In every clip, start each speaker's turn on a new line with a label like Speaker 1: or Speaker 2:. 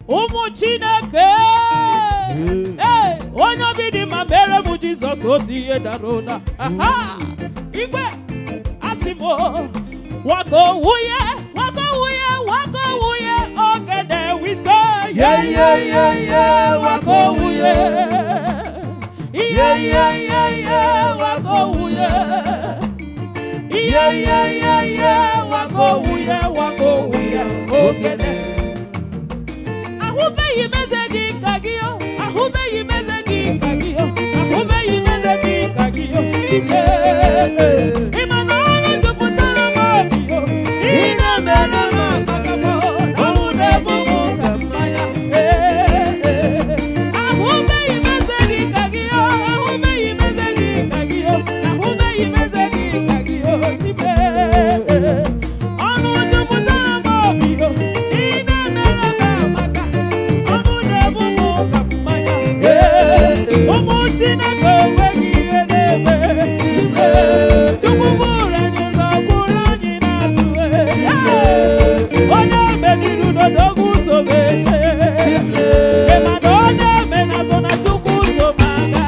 Speaker 1: Umu Chineke. Hey, onye bidi ma mere mu Jesus otiye darona. Aha. Igwe asimo. Wako wuye. Ogede we say. Yeah. Wako wuye. Yeah. Wako wuye. Yeah. Wako wuye. Ogede. Ahube yimeze di kagio. Chile. Imanana tuputana mabio. Ina mena mapakamo. Namune mumu kamaya. Ahube yimeze di kagio. Chile. Anu tuputana mabio. Ina mena mapaka. Namune mumu kamaya. Umu Chineke wegi edebe. Tumubura nyuzakura nyinazue. Ona meniru dodogu sobete. Emadone menazona chukuzo maga.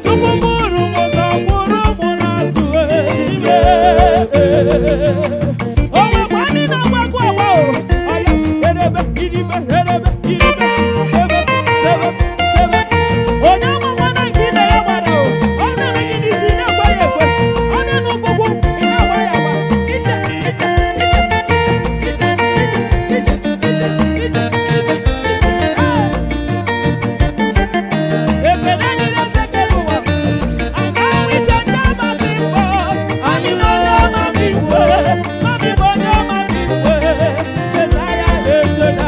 Speaker 1: Tumuburu muzakuru munazue. Owa kwani na wakwa wao. Aya edebe idibe. Onyama wana ngine ya marao. Ona mengine sina kwa yewe. Ona nububu ina waya wa. Ita. Epenani na sekeluwa. Angawita nyama simbo. Anina nyama miwe. Mamibo nyama miwe. Mesaya yeshona.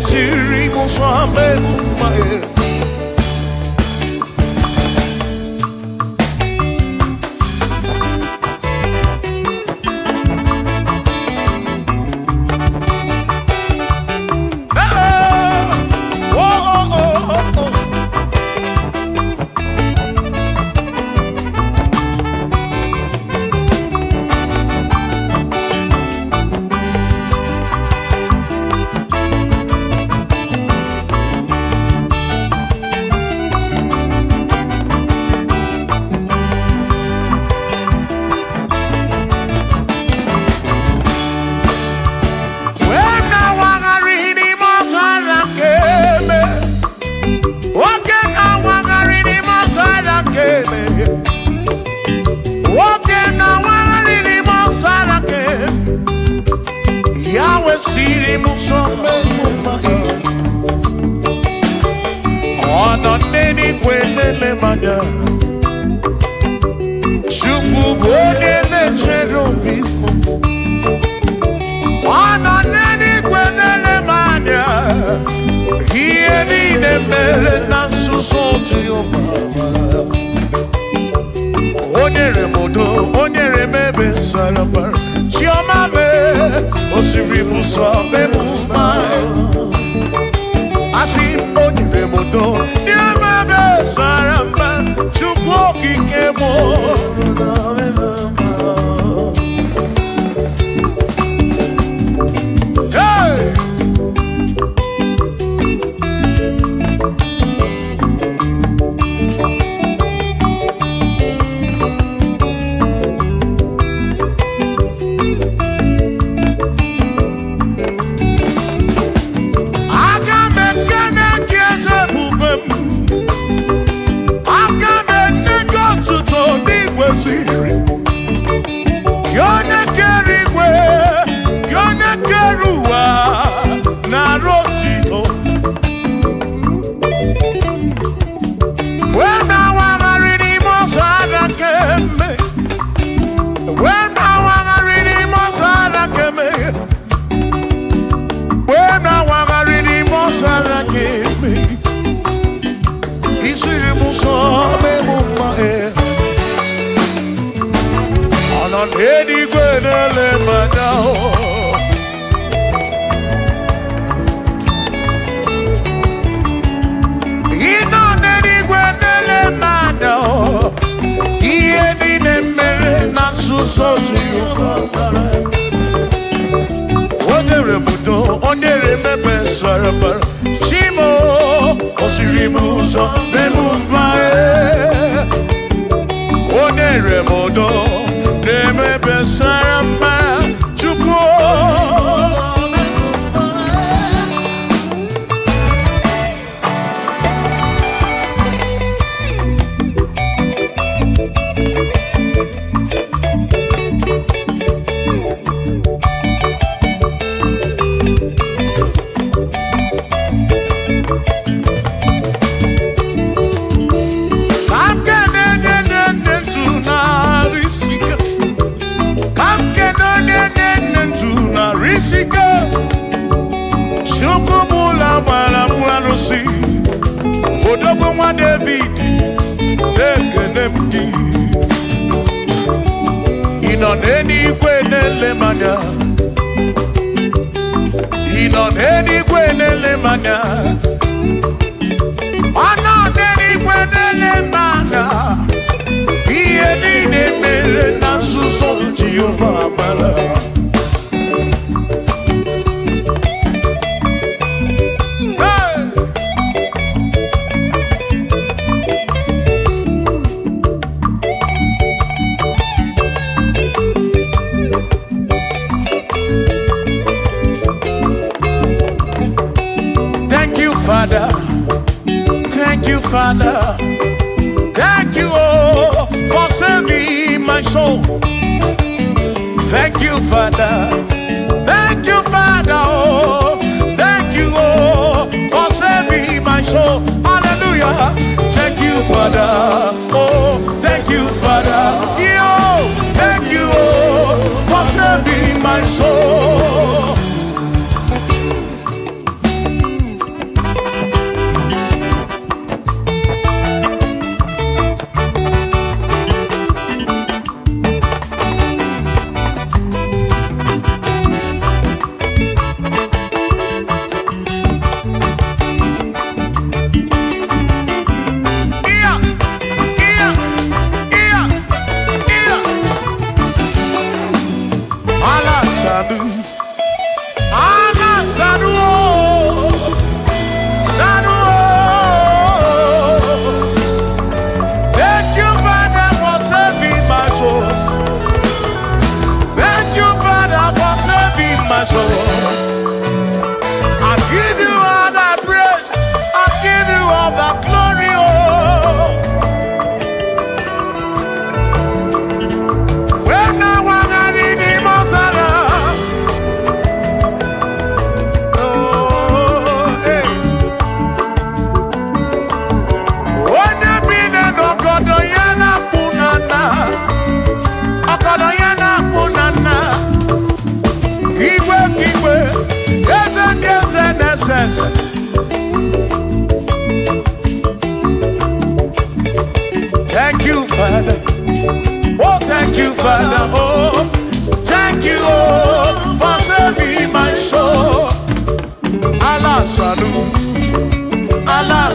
Speaker 2: Shiri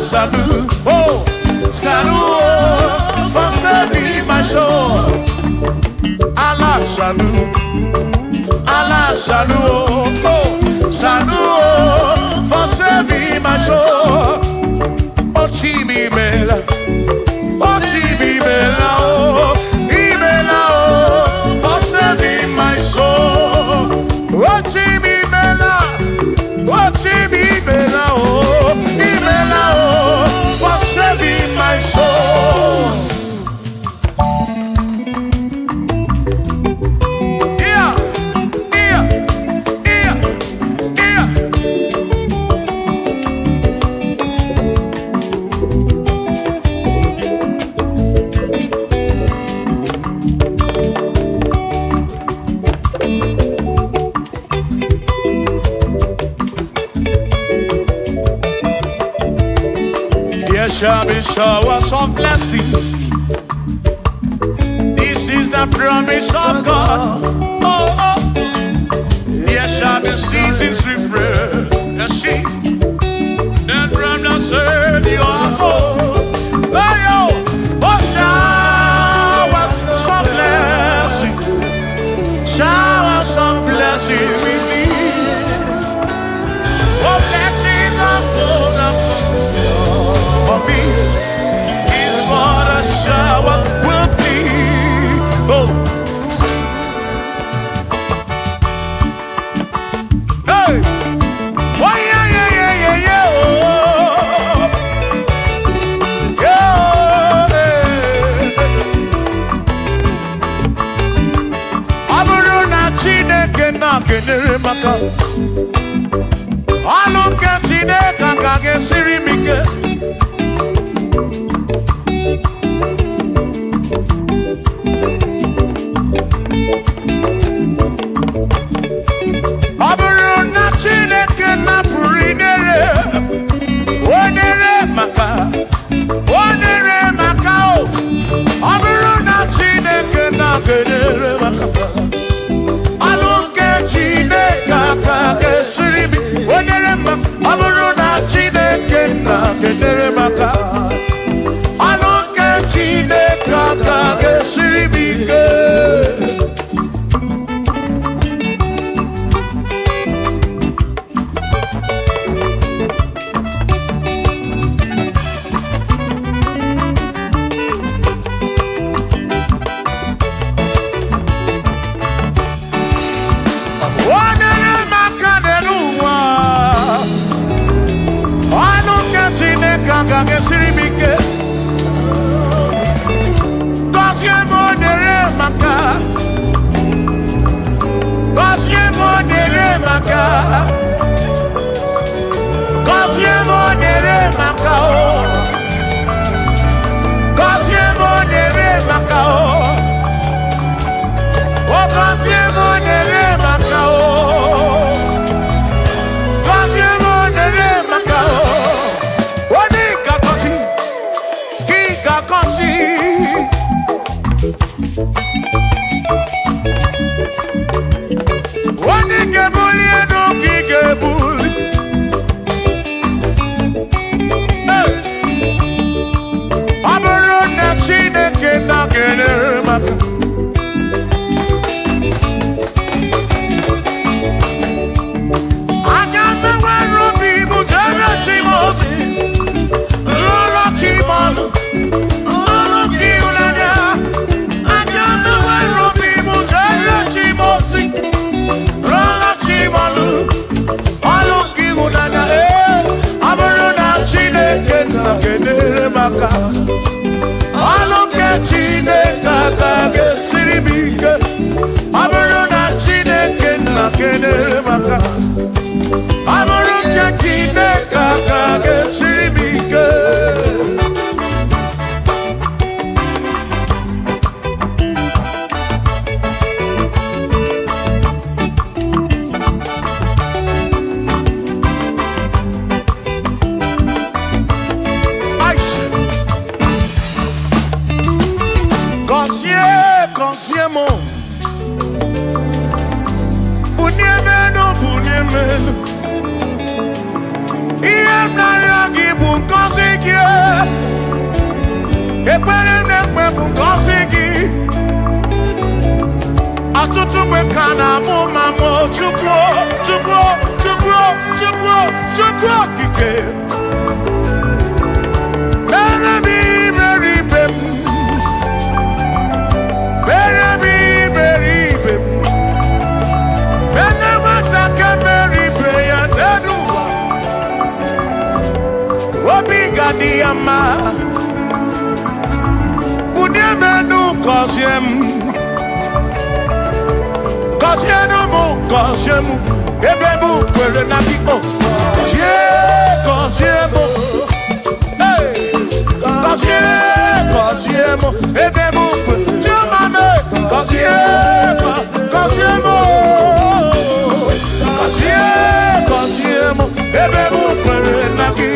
Speaker 2: salut, oh, salut, oh, for saving my soul. Allah salut, oh, salut, oh, for saving my soul. Oh, Chimi Bella, oh, Chimi Bella, oh, Ibella, oh, for saving my soul. Oh, Chimi Bella, oh, Chimi Bella, oh, Ibella, oh, for saving my soul. Yeah, yeah, yeah, yeah. There shall be showers of blessing. This is the promise of God. Oh, oh. There shall be seasons refreshed. The sheep that from the earth you are home. Oh, showers of blessing. Showers of blessing we need. Oh, blessings of full for me is what a shower will be. Oh, hey, oh yeah, yeah, yeah, yeah, yeah. Oh, yeah. Aburu na Chineke na kenere maka. Alunke Chineke ka gesiri mike. ekpere na-ekpe bụ ngọzi gị ọtụtụ mgbe ka na-amụ ma mụ Chukwu Chukwu Chukwu Chukwu Chukwu okike mere m iberibe m mere m iberibe m ene nwata ka mere ibe ya n'elu ụwa obi ga-adị ya mma bunye m enu gọzie m gọzie m ebe m kwere na gị gọzie m gọzie m ebe m kwere chioma m gọzie m gọzie m ebe m kwere na gị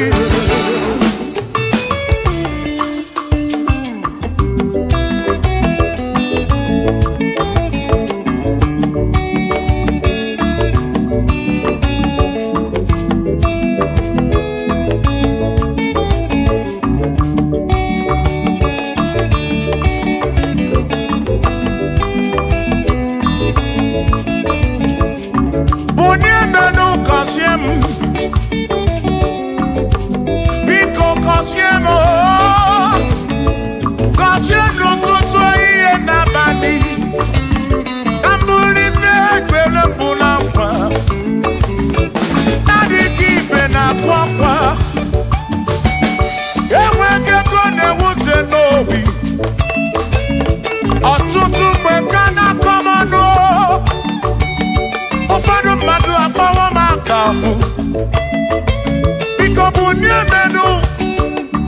Speaker 2: biko gọzie m gọzie n'ụtụtụ ihe n'abalị ka m bụrụ ife ekpere mbụ na nkwa na-adịghị ibe na-akwa akwa enweghị ego na-ewute n'obi ọtụtụ mgbe ka na-akọ m ọnụ ụfọdụ mmadụ akpọrọ m akafụ biko bunye menu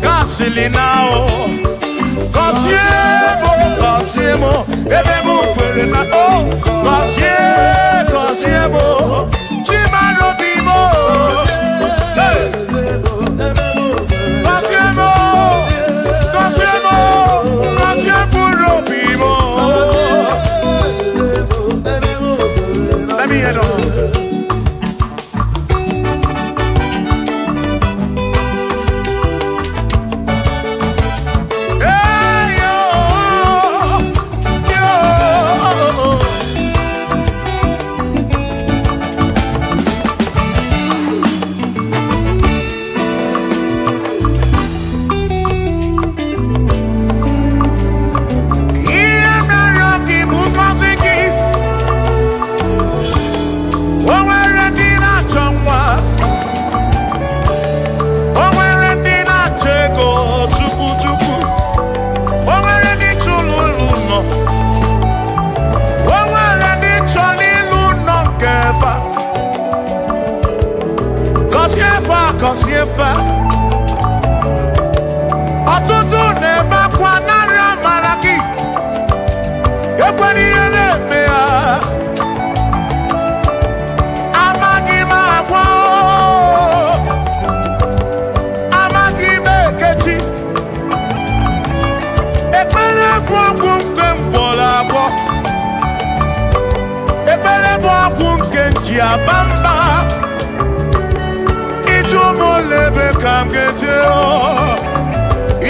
Speaker 2: gasili na o gọzie m ebe m kwere na o gọzie m chimarobi m gọzie mkpụrụ obi m let me head on. Gosiefa ọtụtụ na-ebe akwa narị amara gị ekwere ihe na-eme ya amaghị m agwa amaghị m ekechi ekpere bụ ọgwụ nke mkpọrọ agwọ ekpere bụ ọgwụ nke nji aba mba molebe kam geje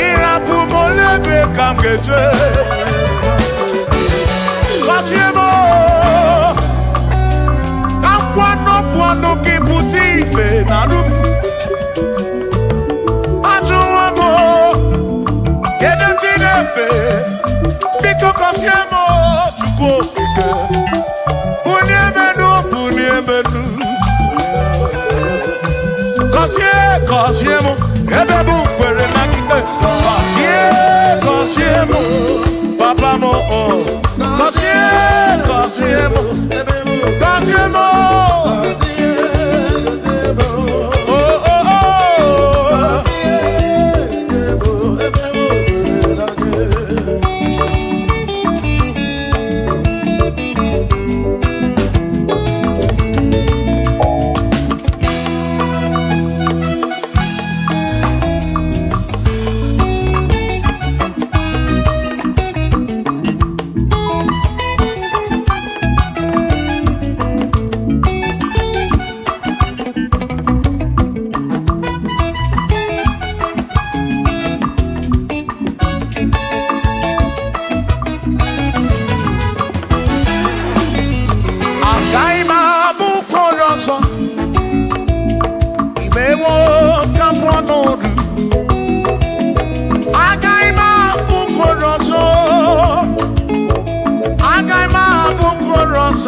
Speaker 2: irapu molebe kam geje gọzie m ka kwano gị pụta ife na rum ajụwa m kedu ndị na-efe biko gọzie m Chukwu okike bunye menu gọzie m ebe m kwere na gị gọzie m papa m gọzie m gọzie m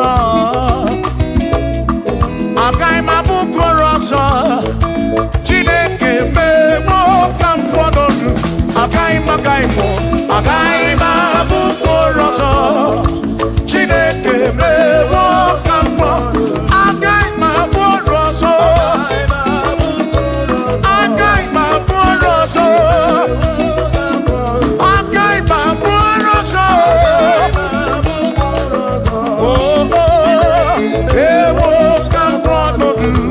Speaker 2: ọzọ agaghị m abụ okoro ọzọ Chineke mewo ka m pụọ n'ọdụ agaghị m abụ okoro ọzọ Chineke mewo ka m pụọ agaghị m abụ okoro ọzọ agaghị m abụ okoro ọzọ agaghị m abụ okoro ọzọ ewo ka m pụọ n'ọdụ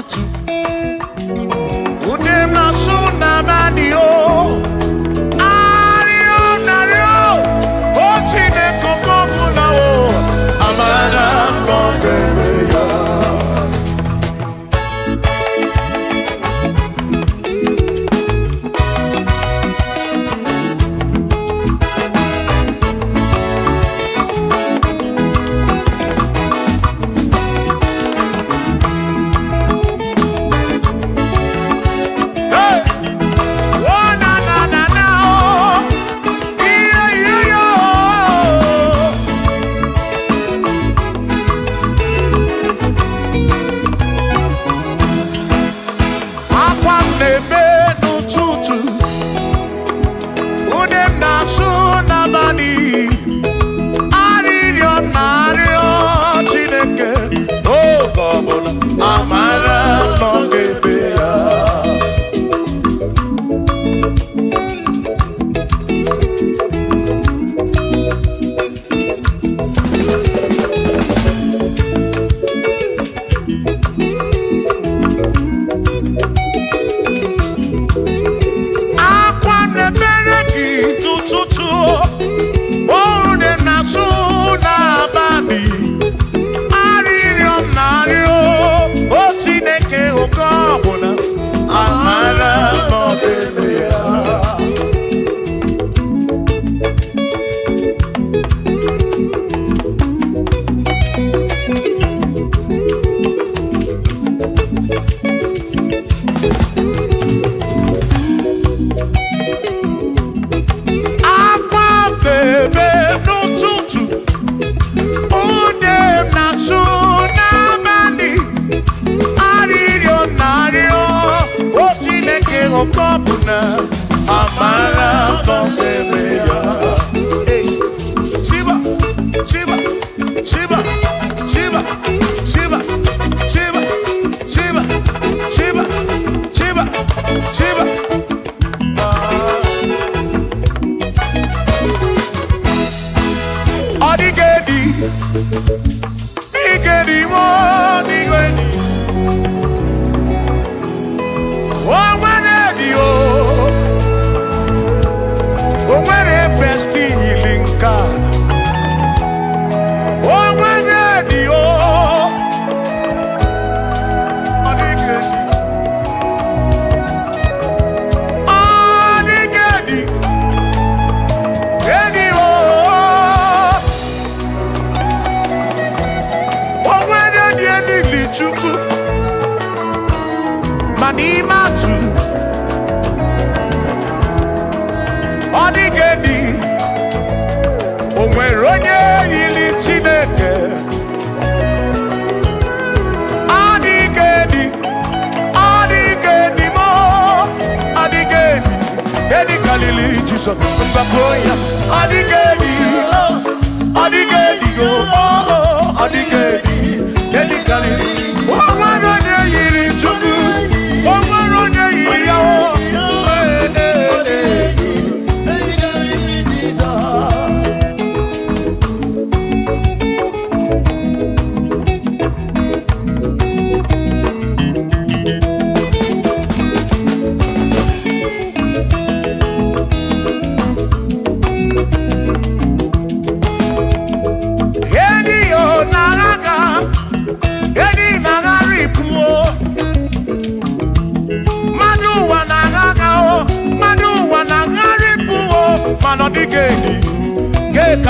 Speaker 2: n'ụtụtụ ude m na-asụ n'abalị o arịọ narịọ o Chineke oge ọbụla o amara nọ ga-eme ya.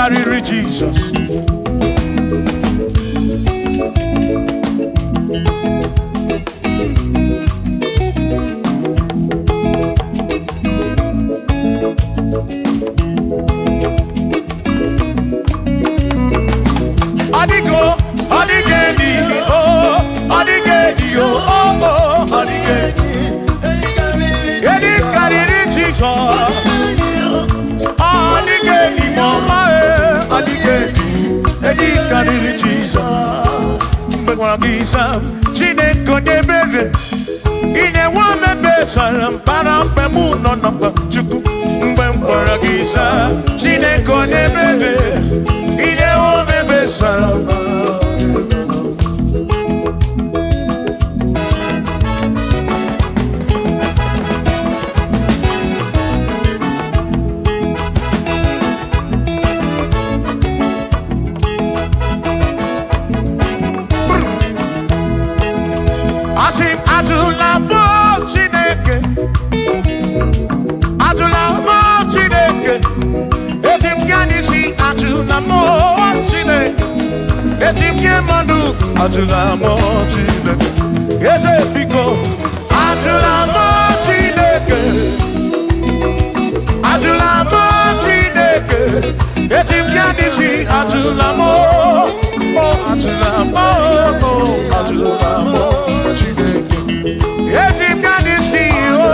Speaker 3: Karịrị Jizọs Chineke onye ebere ị na-enwe omebe sara mpara mgbe mụ nọ n'ọgba Chukwu mgbe m kpọrọ gị zaa Chineke onye ebere ị na-enwe omebe sara mpara Asim atulamo Chineke, atulamo Chineke. Etim ganisi atulamo Chineke, etim gemanu atulamo Chineke. Eze biko atulamo Chineke, atulamo Chineke. Etim ganisi atulamo, oh atulamo, oh atulamo Chineke. Etim ganisi oh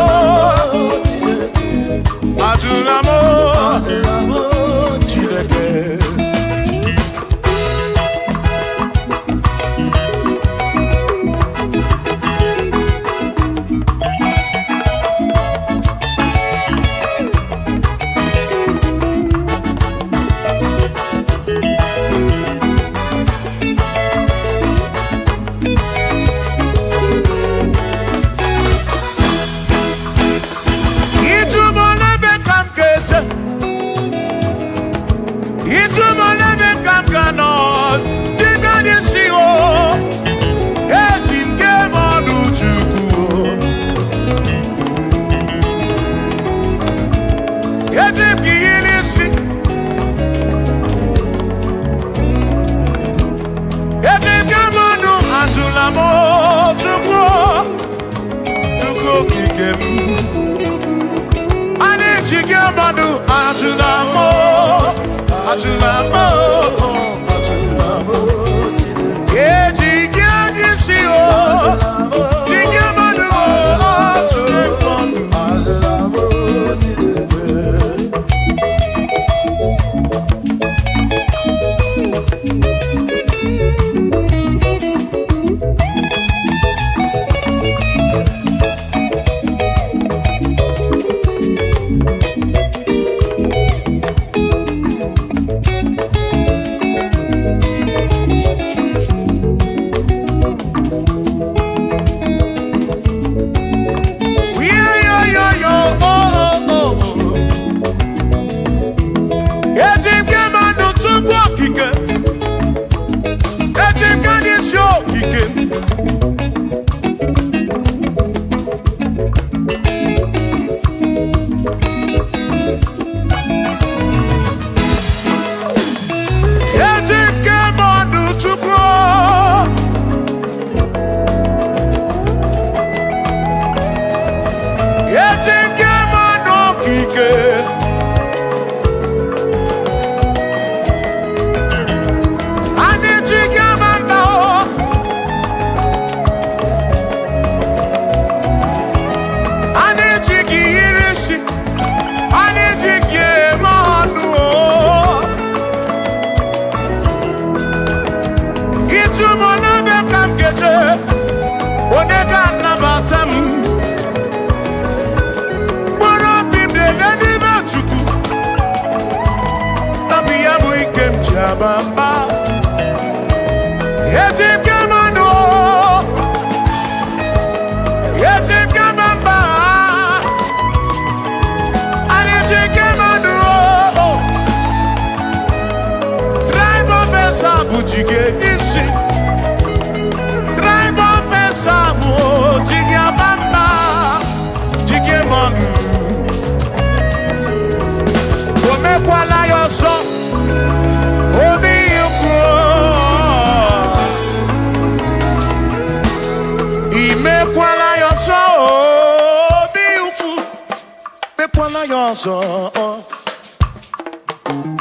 Speaker 3: atulamo Chineke.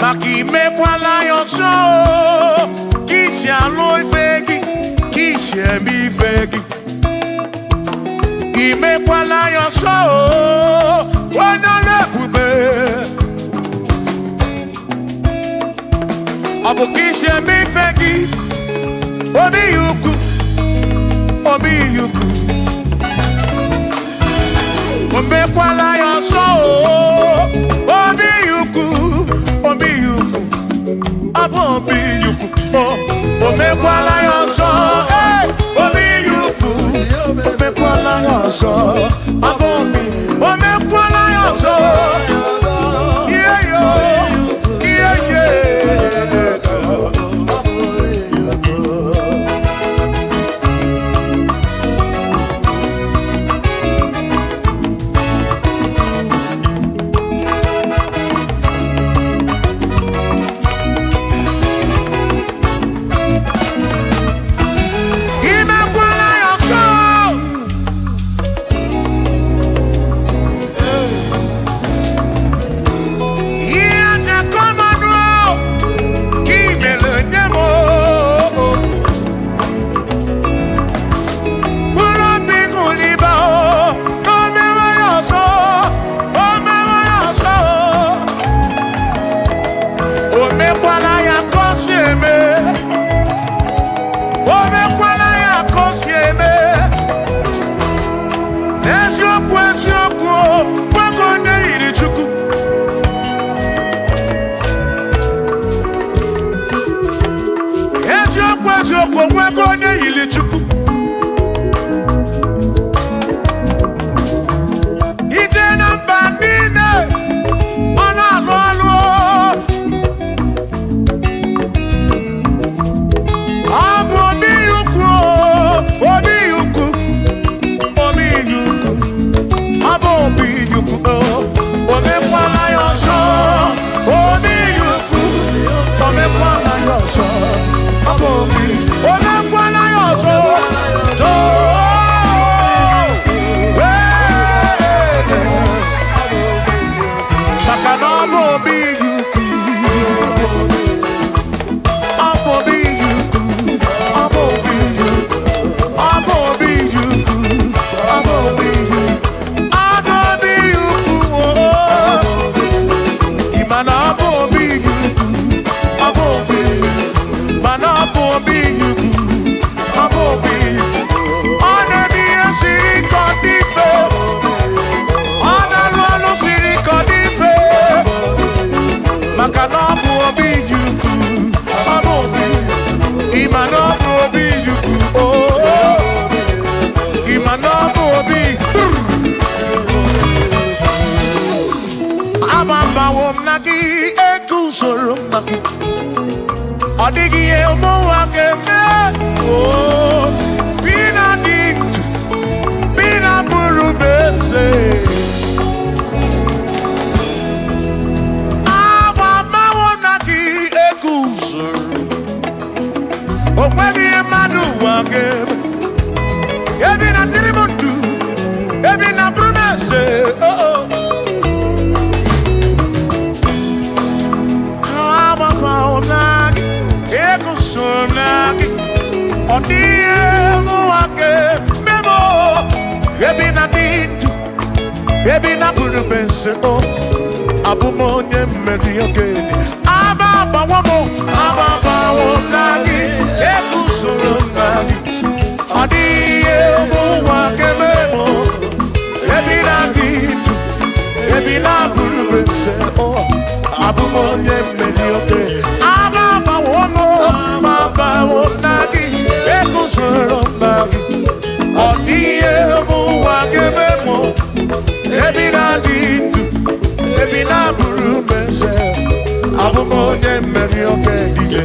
Speaker 3: Maki mekwala yoso, kisi aloi fegi, kisi emi fegi. Imekwala yoso, wana lebube. Abu kisi emi fegi, obi yuku, obi yuku. Imekwala yoso, obi yuku, obi yuku. Abu obi yuku, omekwala yoso, obi yuku. Omekwala yoso, abu obi, omekwala yoso. Yeah yo, yeah yeah. Chukwu onwego onye yili Chukwu ije na mba niile ọ na-alụ ọlụ ọ bụ obi ukwu obi ukwu obi ukwu ọ bụ obi ukwu omekwala ya ọzọ obi ukwu omekwala ya ọzọ ọ bụ obi omekwala ya ọzọ maka na ọ bụ obi ukwu ọ bụ obi ukwu ọ bụ obi ukwu ọ bụ obi ukwu ọ bụ obi ukwu ọ bụ obi ukwu mana ọ bụ obi ukwu ọ bụ obi mana ọ bụ obi ukwu ọ bụ obi ọ na-eme ihe siri ka ọ dị mfe ọ na-arụ ọrụ siri ka ọ dị mfe maka na ọ bụ obi ukwu ọ bụ obi ịma na ọ bụ obi ukwu ịma na ọ bụ obi amambawo m na gị ego usoro m na gị ọ dịghị ihe ụmụ nwa ga-eme bi na dị ndụ bi na bụrụ m eze amambawo m na gị ego usoro o nweghị ihe mmadụ ụwa ga-eme ebi na dịrị m ndụ ebi na bụrụ m eze ọ dịghị ụwa ga-eme m ebi na dị ndụ ebi na bụrụ m eze abụ m onye mmeri ogene ababawo m na gị ego usoro na gị ọ dịghị ụwa ga-eme m ebi na dị ndụ ebi na bụrụ m eze abụ m onye mmeri ogene ababawo m na gị ego usoro na gị ọ dịghị ụwa ga-eme m ebi na dị ndụ ebi na bụrụ m eze abụ m onye mmeri oge niile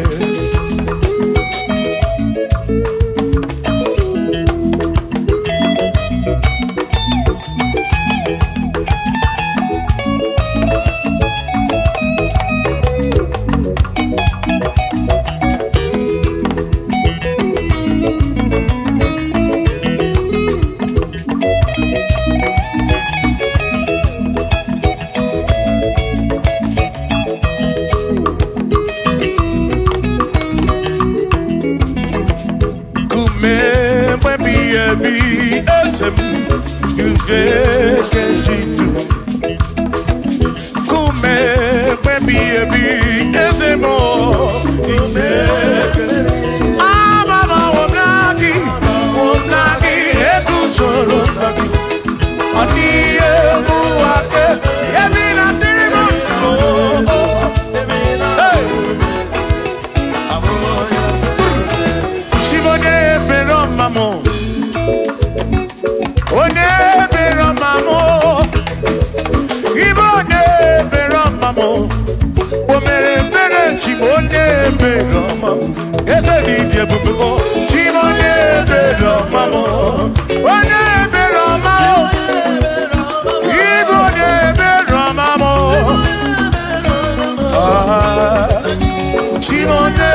Speaker 3: Chibonye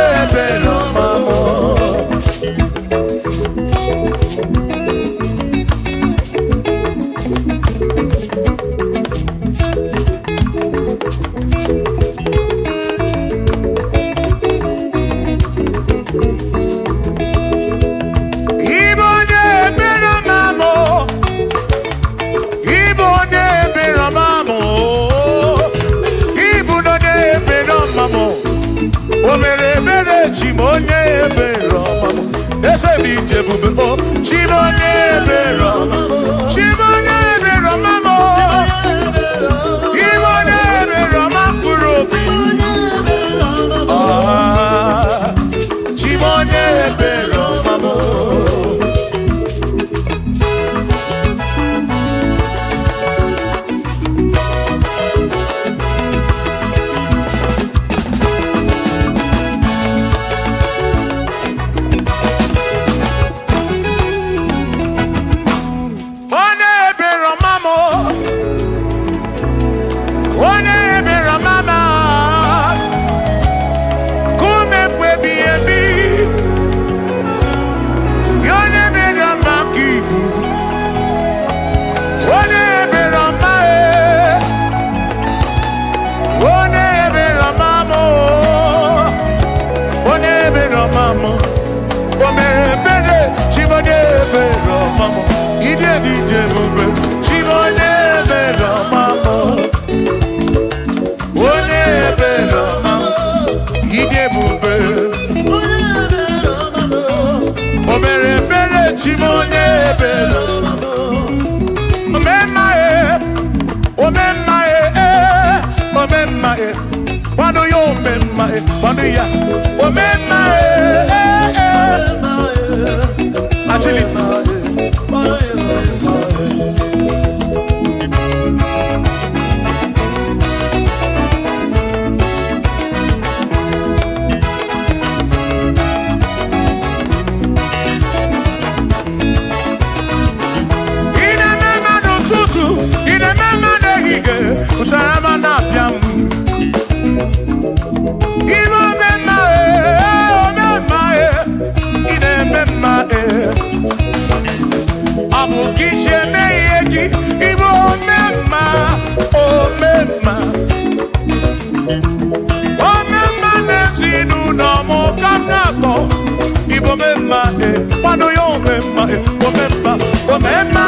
Speaker 3: ebere mama. Ide dije bube. Chimone ebere mama. One ebere mama. Ide bube. Obere ebere chimone ebere mama. Omemma wano yo omemma wano ya omemma agility Utarama na piam Ino memma Ine memma Abu kishe meyeki Ibo memma O memma Nesinu no mo kanako Ibo memma Wano yo memma O memma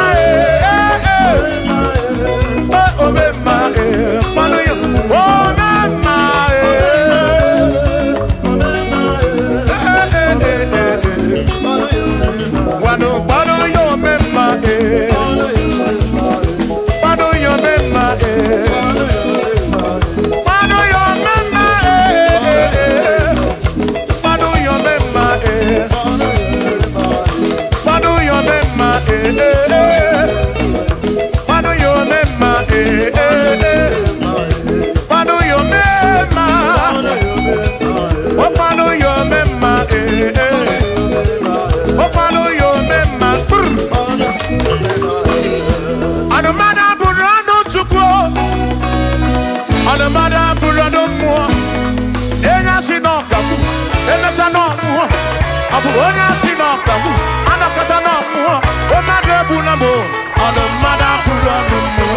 Speaker 3: Mada burano mo enya sinoka mu eleta no mo abu onya sinoka mu anakata no mo o mada bunamo ono mada burano mo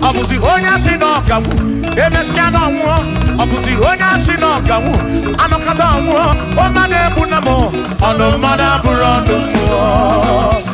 Speaker 3: Abusi honya sinokamu emesiano mu abusi honya sinokamu anokata mu o made bunamo ono mada burando mu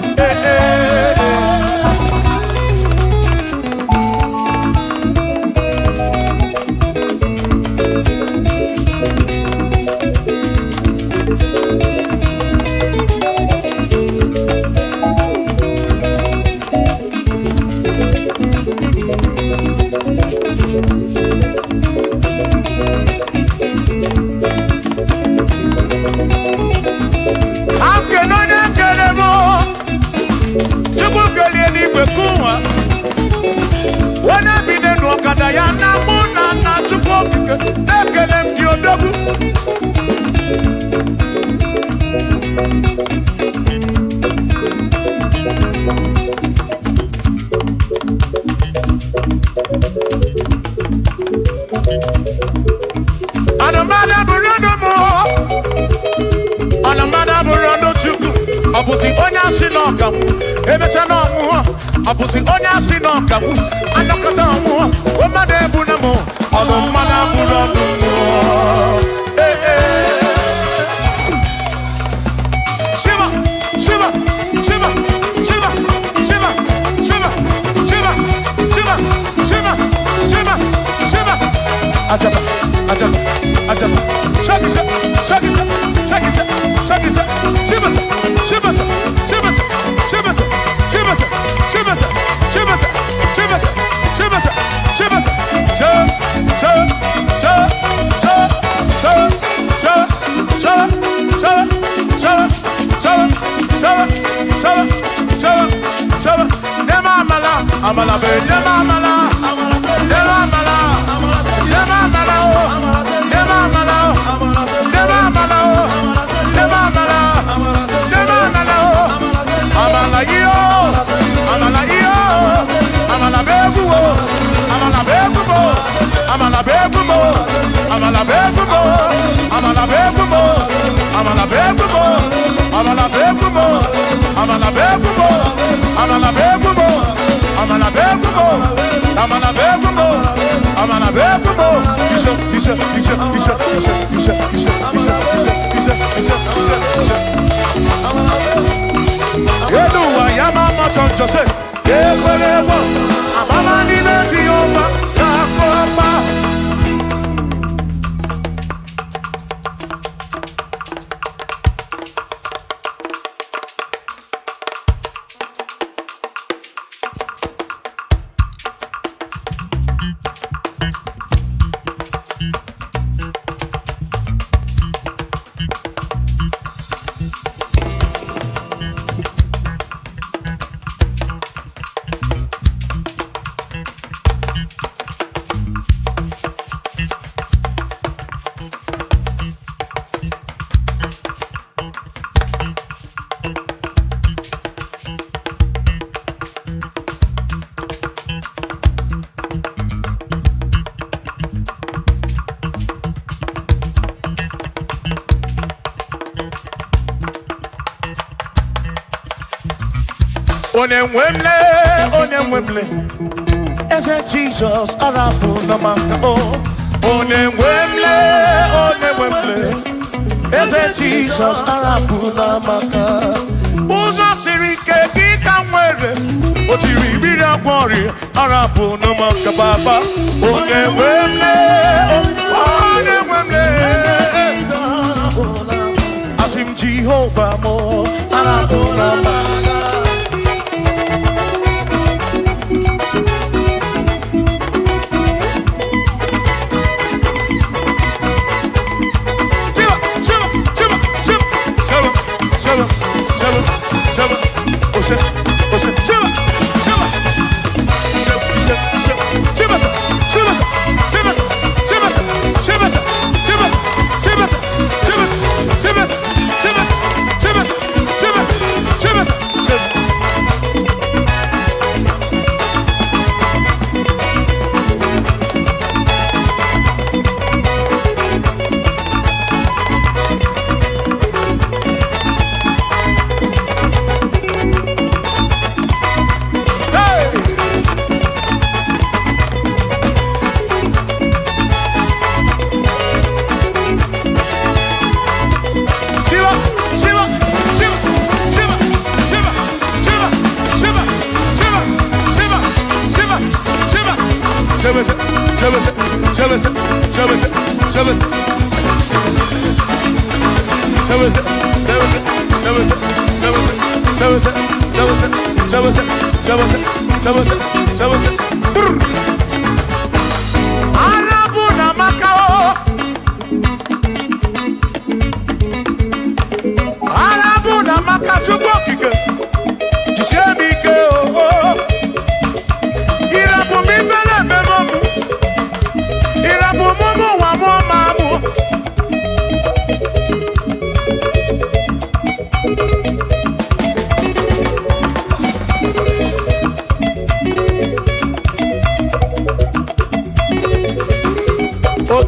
Speaker 3: Abusi onya sinokamu emechano mu abusi onya sinokamu anokata mu o made bunamo ono mada burando mu Shiva Shiva Shiva Shiva Shiva Shiva Shiva Shiva Shiva Shiva Shiva Ajaba Ajaba Ajaba Shakisa Shakisa Shakisa Shakisa Shiva Shiva Shiva Shiva Shiva Shiva Shiva Shiva Shiva Shiva Amala be amala amala Onemwemle, ese Jesus arabu namaka o. Onemwemle, ese Jesus arabu namaka. Uzo sirike kika mwere, otiri bira kwori arabu namaka baba. Onemwemle, asim Jehovah mo arabu namaka.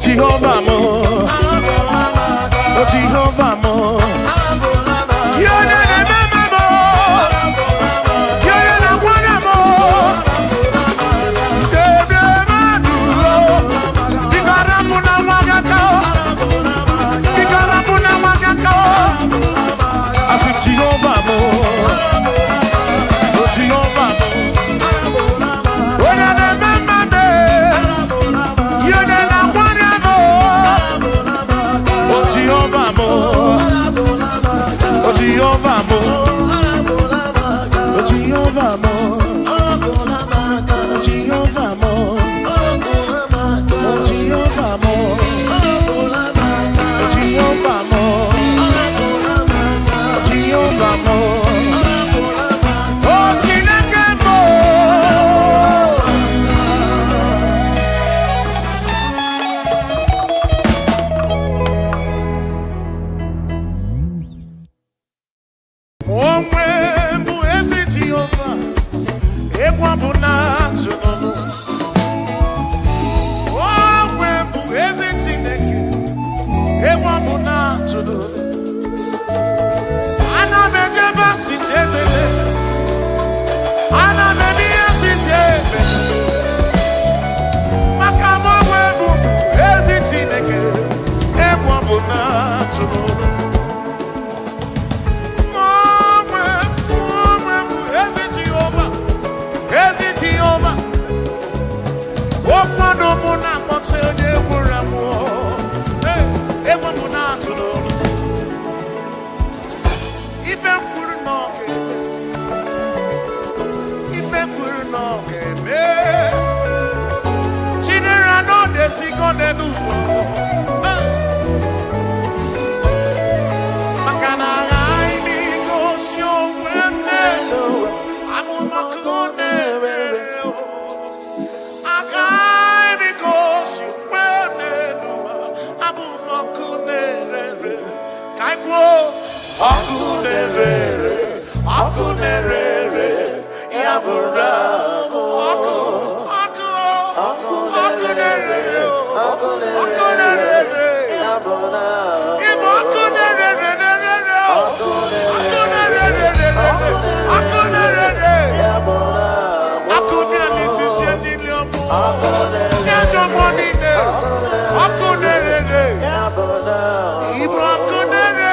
Speaker 3: Jehovah mo, oh Jehovah mo, yone ne mama mo, yone na wana mo, kebe maduro, ikaramu na wakako, asu Jehovah mo, oh Jehovah mo, yone ne mama me, yone na Jehovah mo, oh Jehovah mo, oh Jehovah mo, oh Jehovah mo, oh Jehovah mo, oh Jehovah mo, oh Jehovah mo, oh Chineke mo. Ana me lleva si se muna kote oje wuramu. Ewa muna tuno. Ife kuru no kebe. Ife kuru no kebe. Chinera no desi kone nuwo. Makana gai mi kosyo wene. Amu makune vero. Agai mi kosyo wene. Amu makune vero. Kai kwo. Akunerere, akunerere, yabura. Akunerere, akunerere, yabura. Ibo akunerere, akunerere, yabura. Akunerere, akunerere, akunerere, yabura. Ibo akunerere.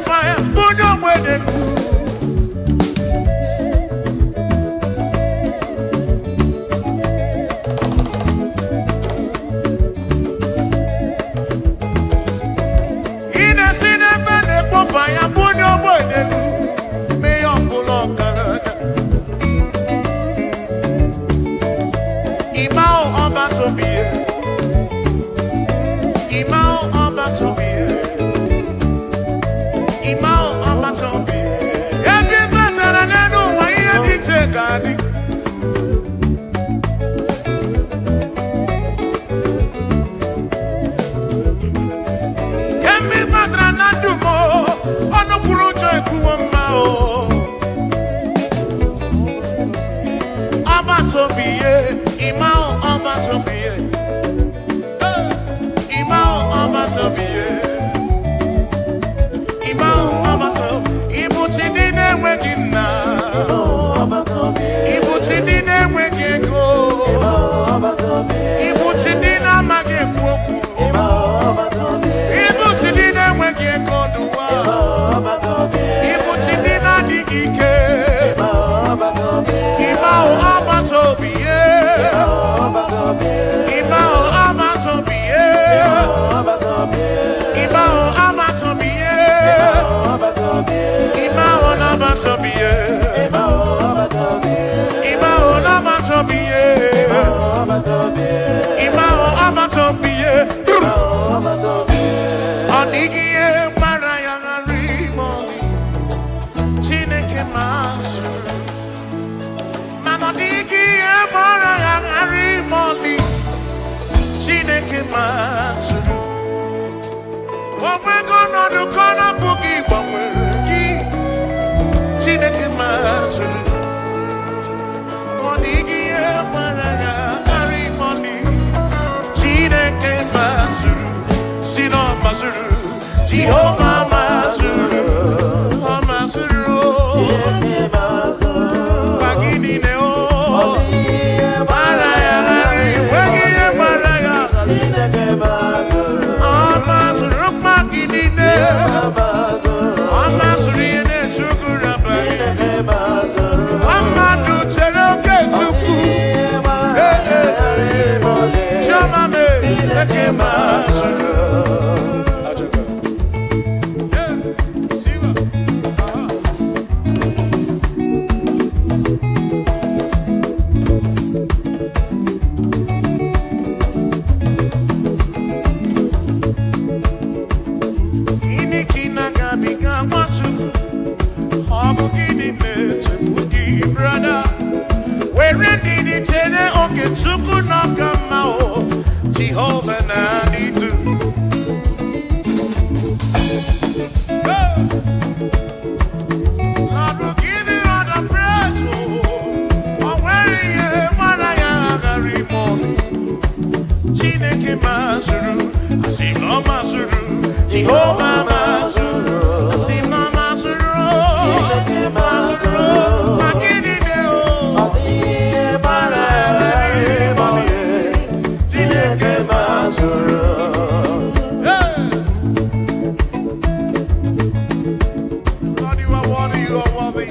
Speaker 3: Fire, put your wedding. In a cinema, fire, put your wedding. May your pull up Canada. Imao oba to be. Imao oba to be. Gani. Kemi matra nandumo, ono kurojo ekuwama o. Abatobiye, imao abatobiye. Imao abatobiye. Imao abatobiye. Ibuchidine wegina. Ibuchidine wegego. Ibuchidine magekwoku. Ibuchidine wegego duwa. Ibuchidine digike. Imao abatobiye. Imao abatobiye. Imao abatobiye. Imao abatobiye. Imao abatobiye. Imao abatobiye. Onigiye maraya ngarimoni. Chineke masu. Manodigiye maraya ngarimoni. Chineke masu. Wamwe kono du kono bugi wamwe ki. Chineke masu. Onigiye maraya ngarimoni. Chineke masu. Sino masuru. Jehovah masuru. Masuru. Bagini neo. Maraya ngari. Wegiye maraya. Masuru magini ne. Masuru yene chukura bani. Amadu cheroke chuku. Chama me. Eke masuru. Jehovah Nadidu. Lord will give you all the praise. Oh, where you are, I am. mazuru, Jehovah mazuru, Sima mazuru, mazuru, Makini deo, Mara mali, Jineke mazuru. Lord, you are worthy, you are worthy.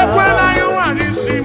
Speaker 3: Ekwela you want to see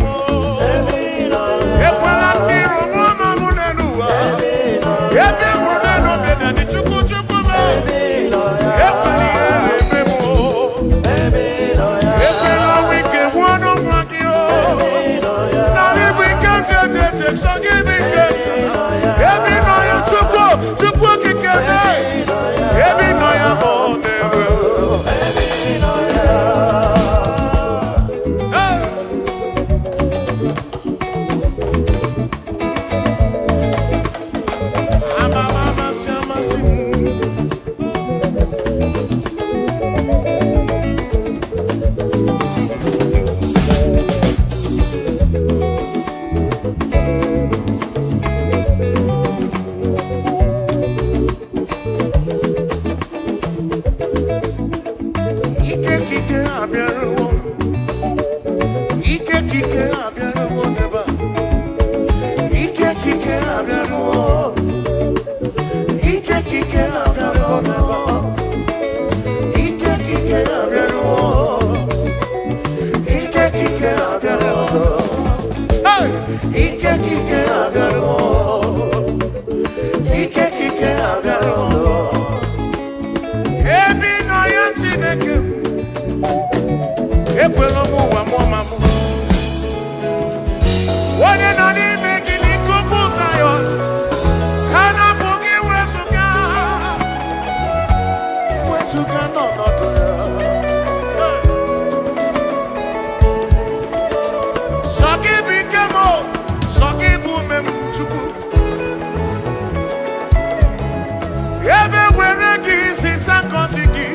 Speaker 3: ebe were gị isi sakọsi gị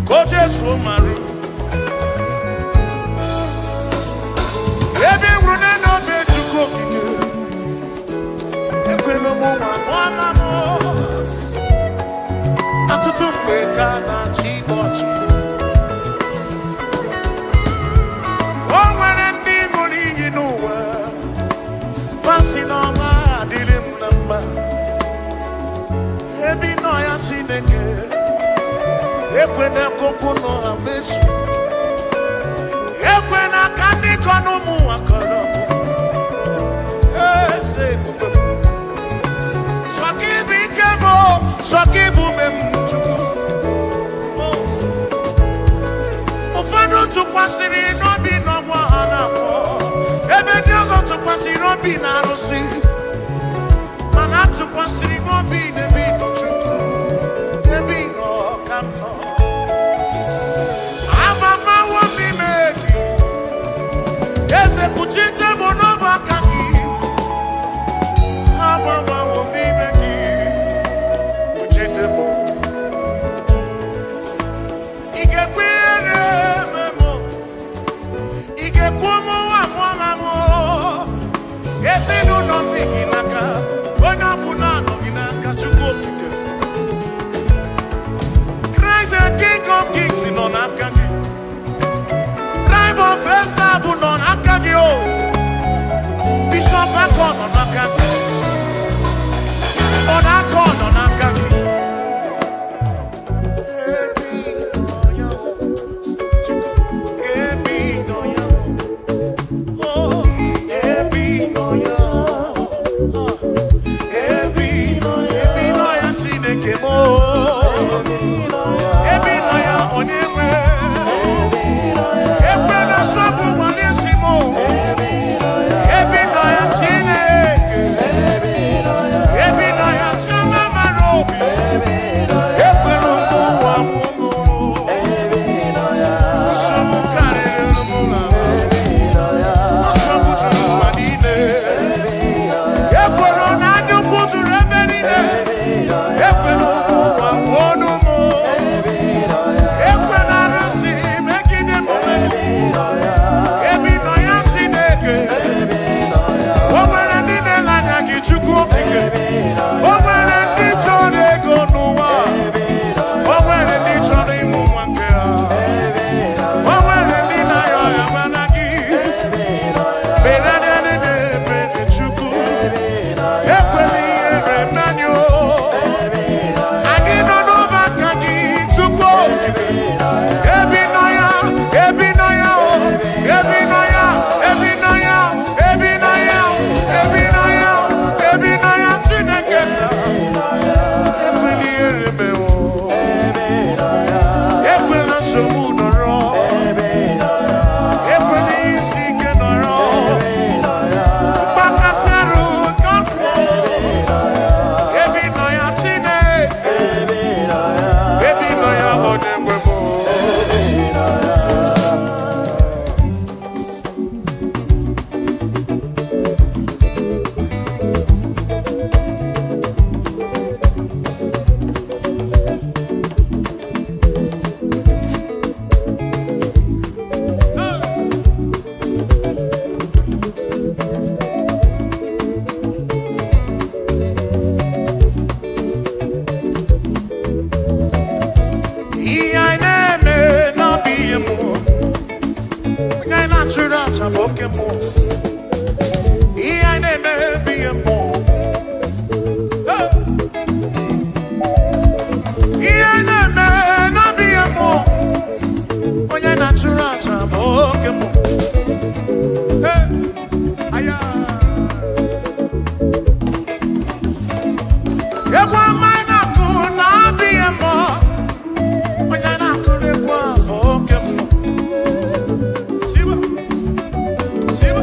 Speaker 3: ka o Jesu marụ ebe wuru n'obe Chukwu okike ekwela m nwa n'ọma m atụtụ mgbe ka na-achị ọchị o nwere ndị ṅụrụ iyi n'ụwa fasị n'ọma adịrị m na mma ebi nọ ya Chineke ekwena ka okwu nọ ha mezu ekwena ka ndị kọ n'ụmụ ụwa kọrọ eze ebube sọ gị bụ ike m sọ gị bụ ume m Chukwu ụfọdụ tụkwasịrị n'obi n'ọgbọ ha na-akpọ ebe ndị ọzọ tụkwasịrị obi na arụsị mana atụkwasịrị m obi n'ebe ịnọ Chukwu ebe ịnọ ka m nọ amamawo m ime gị eze kpuchite m n'ọbụ aka gị amamawo m ime gị kpuchite m ị ga-ekwenyere m ị ga-ekwu ụmụ nwa mụọma m ezinụlọ m dị gị n'aka onye ọbụla anọ gị n'aka Chukwu okike Christ the King of Kings nọ n'aka gị Tribe of Esab nọ n'aka gị o Bishop Akọ nọ n'aka gị Ọnakọ nọ n'aka gị ebi nọ ya Chukwu ebi nọ ya oh ebi nọ ya ebi nọ ya Chineke m ebi nọ ya onye nwe ekwe na nsogbu nwale isi m ebi nọ ya Chineke ebi nọ ya Chioma mara obi ekwe na ụmụ ụwa mụmụrụ nsogbu karịrị ụlọ nsogbu juru ụwa niile ekwela na anya ukwu juru ebe niile ekwela ụmụ ụwa gbuo n'ụmụ ekwela arụsị megide m ebi nọ ya Chineke o nwere ndị na-ele anya gị Chukwu okike o nwere ndị chọrọ ego n'ụwa o nwere ndị chọrọ ịmụ nwa nke ha o nwere ndị na-arịa ọrịa mana gị mere Chukwu ekwela ihere mmanya o anyị nọ n'ọba aka gị Chukwu okike ebi nọ ya ebi nọ ya o ebi nọ ya ebi nọ ya ebi nọ ya ebi nọ ya ebi nọ ya Chineke ekwela ihere mewo ekwela nsogbu nọrọ ekwela isi ike nọrọ mgbakasị arụ nke ọkwụ ebi nọ ya Chineke ebi nọ ya onye nwe m ihe anyị na-eme n'ọbụ ihe mmụọ onye anyị na-achụrụ aja bụ oke mmụọ ihe anyị na-eme bụ ihe mmụọ ihe anyị na-eme n'ọbụ ihe mmụọ onye anyị na-achụrụ aja bụ oke mmụọ aya egwu ọma anyị na-akụ n'ọbụ ihe mmụọ onye na-akụrụ egwu afọ oke mmụọ siba siba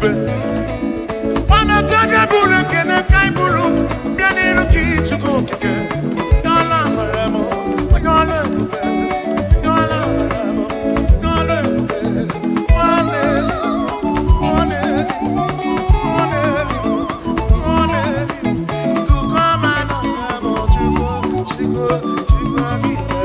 Speaker 3: ebube. Wana taga buru kene kai buru. Miani ruki chuko kike. Nyala maremo. Nyala ebube. Nyala maremo. Nyala ebube. Wane. Wane. Wane. Wane. Ikukoma no maremo. Chuko. Chuko. Chuko kike.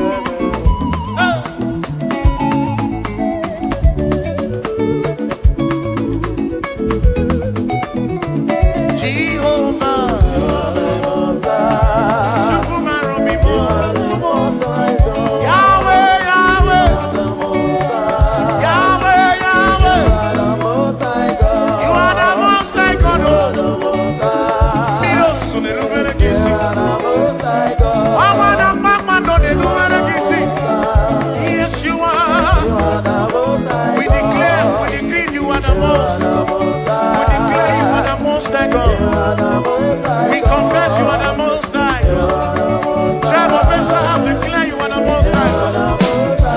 Speaker 3: We confess you are the most high God. Tribe of Israel, declare you are the most high God.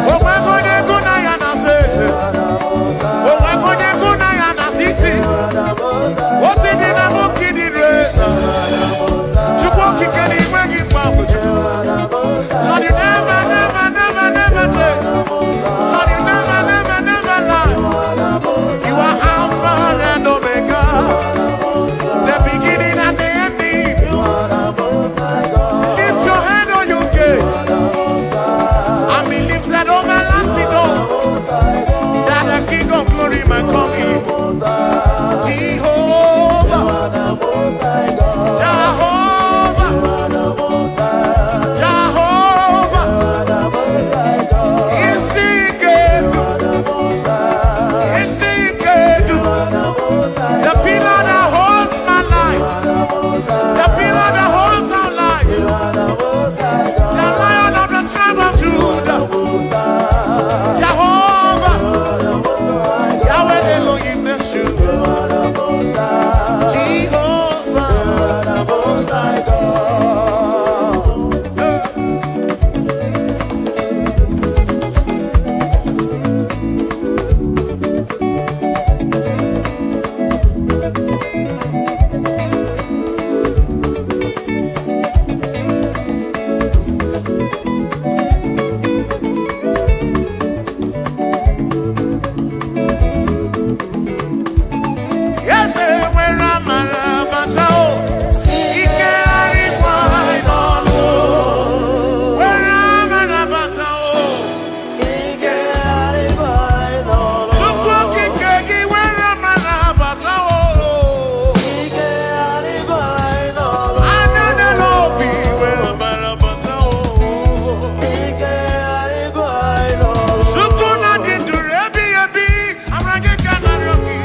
Speaker 3: Oh, we're going to go now and assess. Oh, we're going to go now and assess. What did you know? Kid in race. Chukwaki can you bring it back? Lord, you never, never, never, never change. Lord, you never, never, never lie. You are Alpha and Omega. The beginning and the ending. Lift your head on your gate and be lifted over lasting door, that the King of glory might come in. Jehovah, Jehovah, Jehovah, is he good? Is he good? The pillar that holds my life, the pillar that holds our life, the Lion of the tribe of Judah, Jehovah, Yahweh Elohim Yeshua, Jehovah, Most High God. Yes, where am I? Batao. Ike arikwa inolo. Where am I? Batao. Ike arikwa inolo. Sukwa kikegi where am I? Batao. Ike arikwa inolo. Anene lobi where am I? Batao. Ike arikwa inolo. Sukuna dindurebi ebi amrage kanaryoki.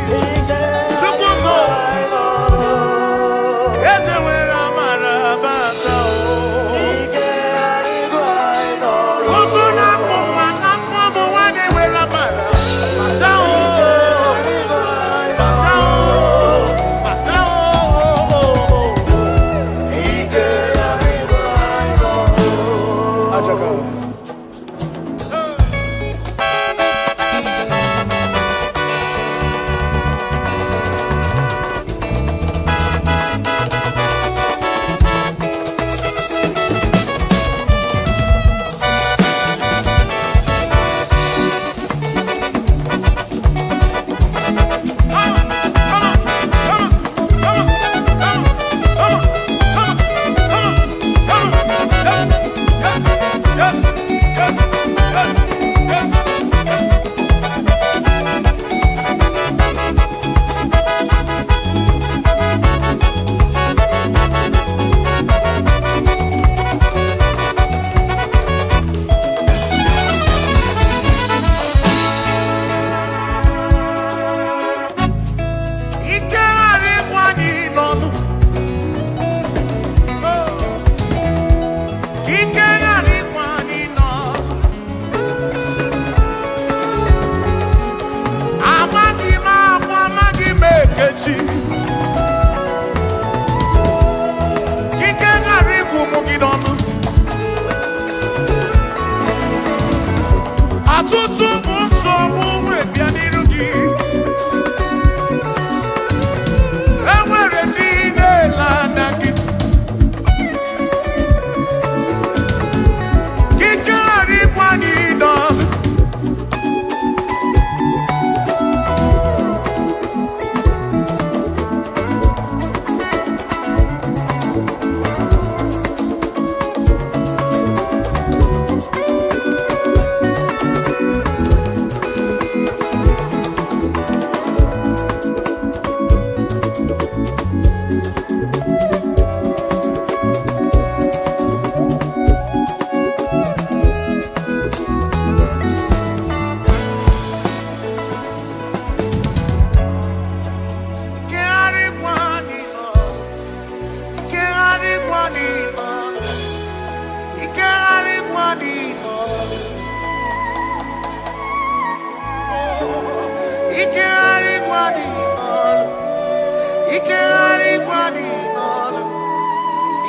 Speaker 3: ike arịkwa n'ọnụ,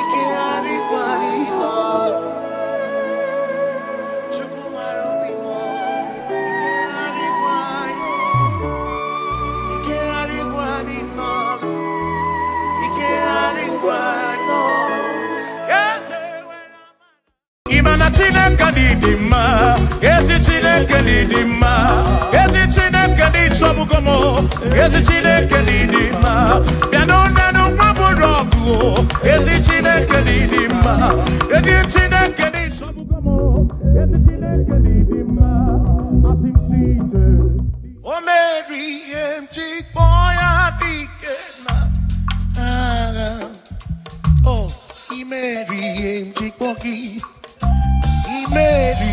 Speaker 3: ike arịkwa n'ọnụ. Chukwu mara obi m, ike arịkwa n'ọnụ, ike arịkwa n'ọnụ, ike arịkwa n'ọnụ. Imana Chineke dị mma, ezi Chineke dị mma, ezi Chineke dị sobugomo, ezi Chineke dị mma. Bịanụ nenu nwa bụrụ ọgụ, ezi Chineke dị mma, ezi Chineke dị sobugomo, ezi Chineke dị mma. Asị m si ije, o meri ihe m ji kpọọ ya dike na agha. Oh, imeri ihe m ji kpọọ gị. Mary,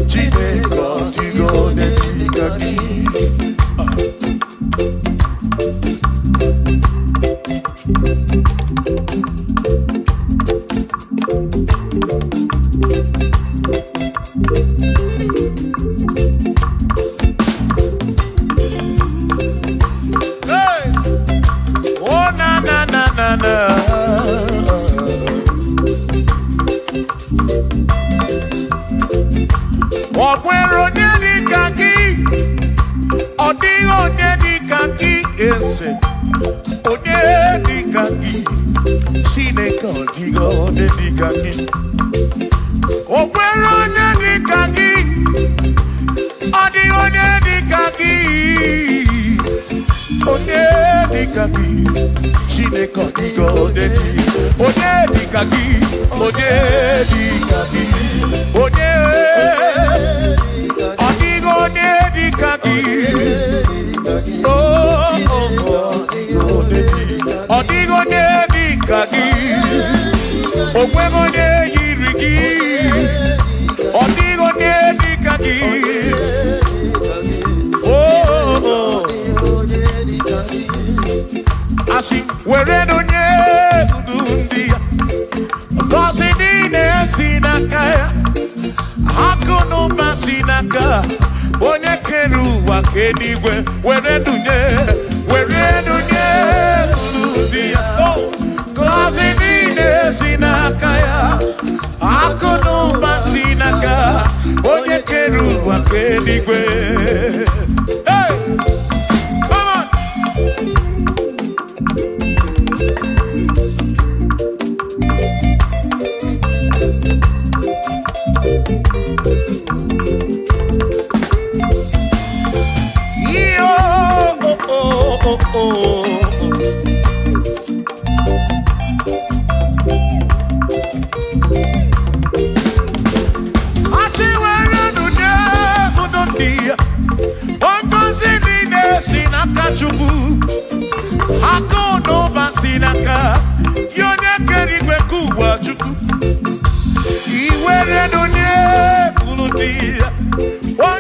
Speaker 3: Chineke na. Ọ̀pẹ̀rẹ̀ onye dịka gị, ọ dịghị onye dịka gị eze, onye dịka gị, Chineke ọ dịghị onye dịka gị. Ọ̀pẹ̀rẹ̀ onye dịka gị, ọ dịghị onye dịka gị, onye dịka gị, Chineke ọ dịghị onye dịka gị, onye dịka gị, onye ọ dịghị onye dịka gị, ọ dịghị onye dịka gị, o nweghị onye yiri gị, ọ dịghị onye dịka gị, asị were onye ndu ndị ya, ngọzi niile si n'aka ya, akụ na ụba si n'aka onye kere ụwa ka eluigwe, were ndunye ndị ya, ngọzi niile si n'aka ya, akụ na ụba si n'aka onye kere ụwa ka eluigwe. Hey! Come on! Chukwu akụ n'ụba si n'aka ya, onye kere igwe ka ụwa Chukwu, iwere n'onye kwuru dị ya,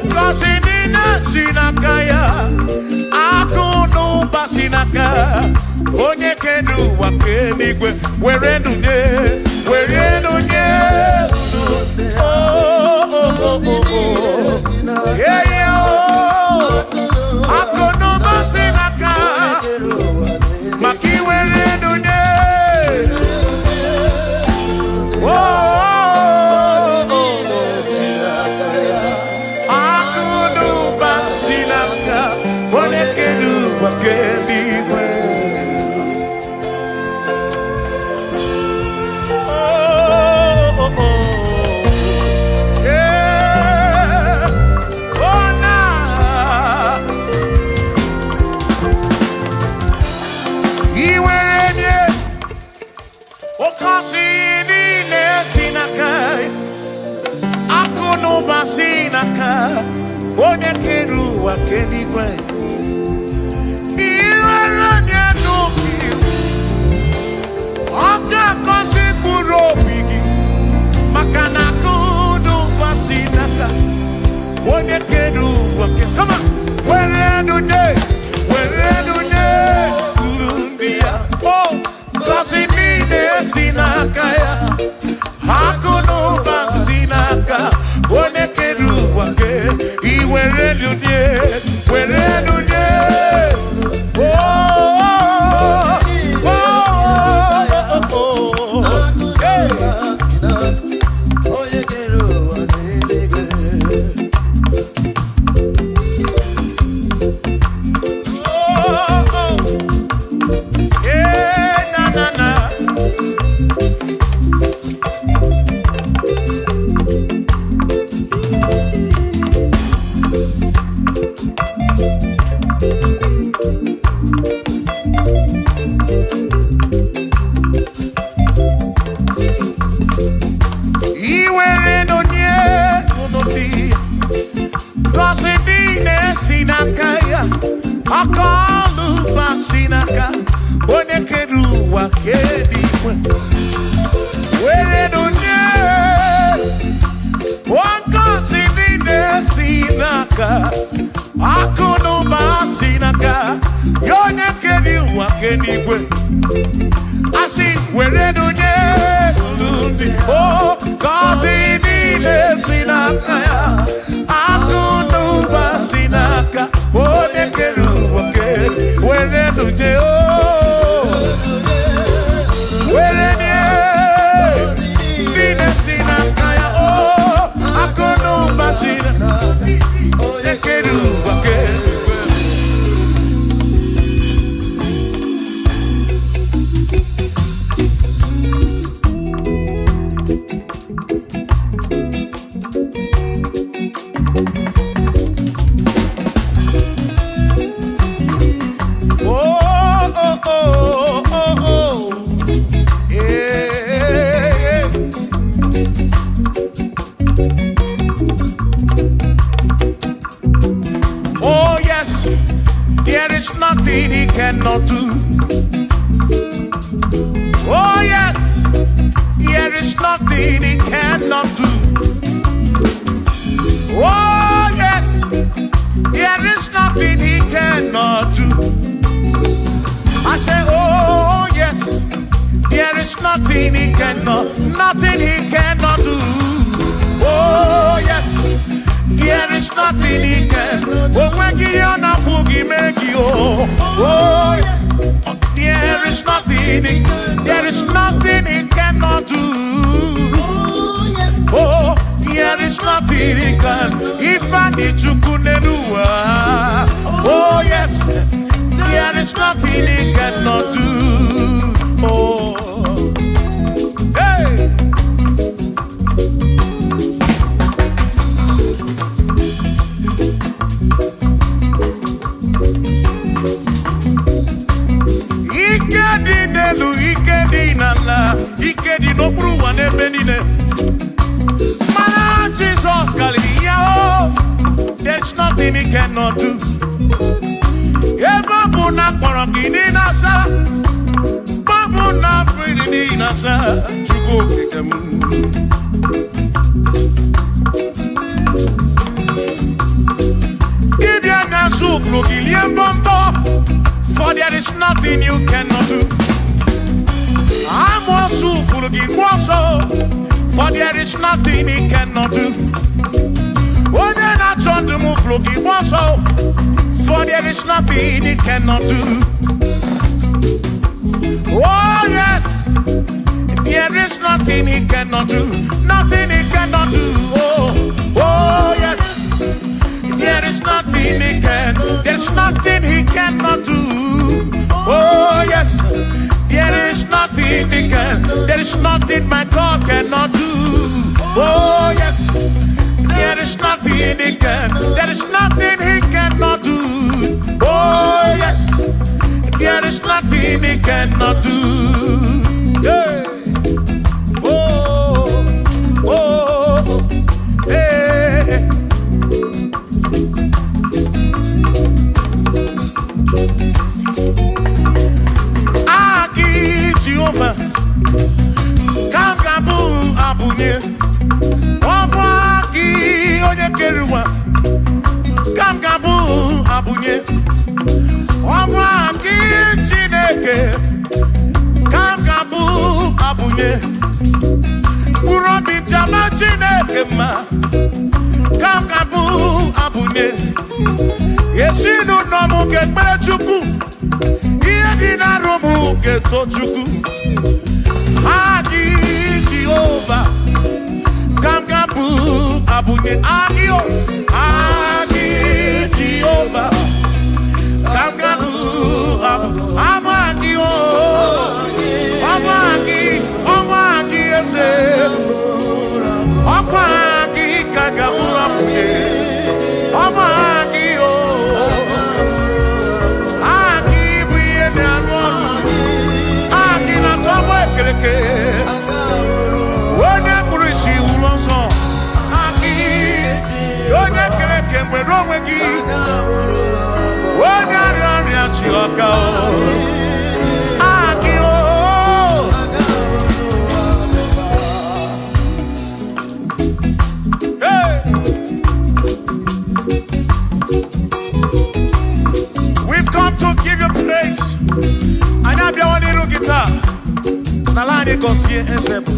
Speaker 3: ngọzi niile si n'aka ya, akụ n'ụba si n'aka onye kere ụwa ka eluigwe, were n'onye akụ n'ụba si n'aka maka iwere n'onye akụ n'ụba si n'aka onye kere ụwa ka eluigwe. Onye kere ụwa ka eluigwe, iwere onye n'obi, ọ ga-agọzi mkpụrụ obi gị, maka na akụ n'ụba si n'aka onye kere ụwa ka, come on, were n'onye kwuru ndị ya, ngọzi niile si n'aka ya, akụ n'ụba si n'aka onye kere ụwa ka iwere n'onye, were n'onye, akọlụba si n'aka onye kere ụwa ka eluigwe, were n'onye ngọzi niile si n'aka, akụ na ụba si n'aka ya, onye kere ụwa ka eluigwe, asị were n'onye ndị ngọzi niile si n'aka ya, akụ na ụba si n'aka onye kere ụwa ka were n'onye cannot do. Oh yes, there is nothing he cannot do. Oh yes, there is nothing he cannot do. I say, oh yes, there is nothing he cannot do. Oh yes, there is nothing he can. Oh when you na boogie make you. Oh yes, there is nothing he cannot do. Oh, there is nothing he can. If I need to kunenua. Oh yes, there is nothing he cannot do. Oh, hey. Ikedi no bruwa ne benine. Mana Jesus Galileo, there's nothing he cannot do. Eba na korokini nasa, babu na pretty nasa, chuko kikemu. Ibya na suflo giliem bombo, for there is nothing you cannot do. I'm also full of also, for there is nothing he cannot do. Oh, then I turn to move looking also, for there is nothing he cannot do. Oh, yes, there is nothing he cannot do. Nothing he cannot do. Oh, yes, there is nothing he can. There's nothing he cannot do. Oh, yes. There is nothing he can. There is nothing my God cannot do. Oh yes. There is nothing he can. There is nothing he cannot do. Oh yes. There is nothing he cannot do. Hey. Oh. Oh. Hey. Kamgabu abunye Wabwaki onye keruwa Kamgabu abunye Wabwaki Chineke Kamgabu abunye Urobi jama Chineke ma Kamgabu abunye Yeshinu nomu kekpere chukwu Iye dina romu keto chukwu Agi Jehovah, Kamgabu abunye agio, Agi Jehovah, Kamgabu amagio, amagi ese, amagi kagabu abuye, amagio, agi buye ne anwanu, agi na tobo ekereke. We've come to give you praise. And I be one little guitar. Nalani gosie ensemble.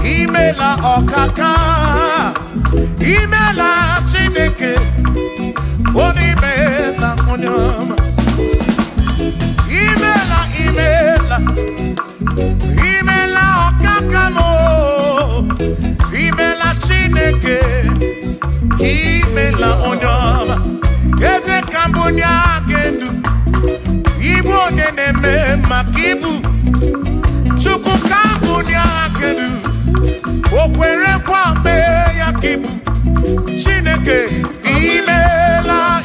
Speaker 3: Imela okaka, imela Chineke, onimela onyama. Imela okaka mo, imela Chineke, imela onyama. Eze kambunya gendu, ibu neneme makibu, chuku kambunya gendu. Okwere kwambe ya kibu Chineke imela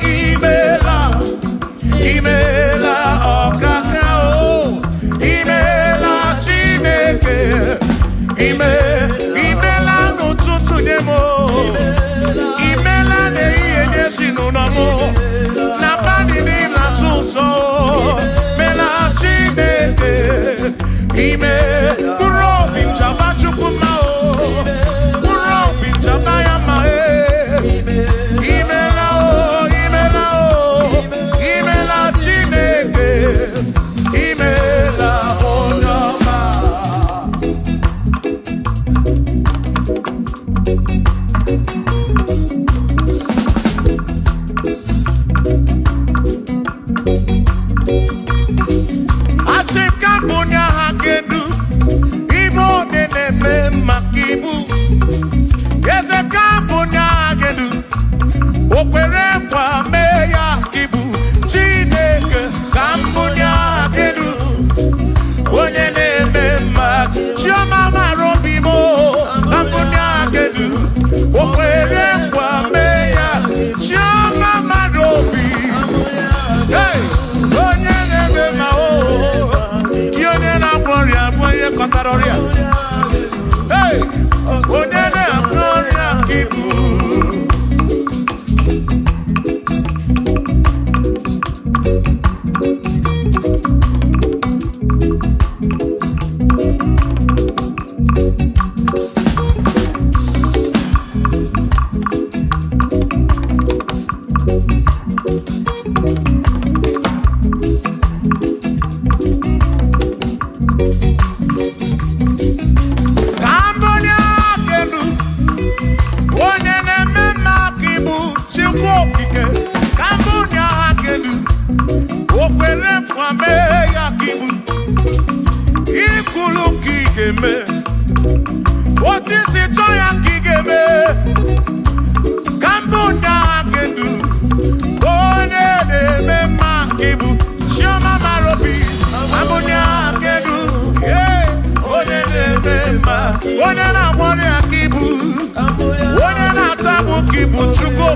Speaker 3: Abaroria. Hey, Onene Abaroria Kibu.
Speaker 2: What is it I Cambodia can do. One day, Makibu, Shama Marobi, Cambodia can do. Yeah, one day, one and I want to Kibu, one and I tabu Kibu to go.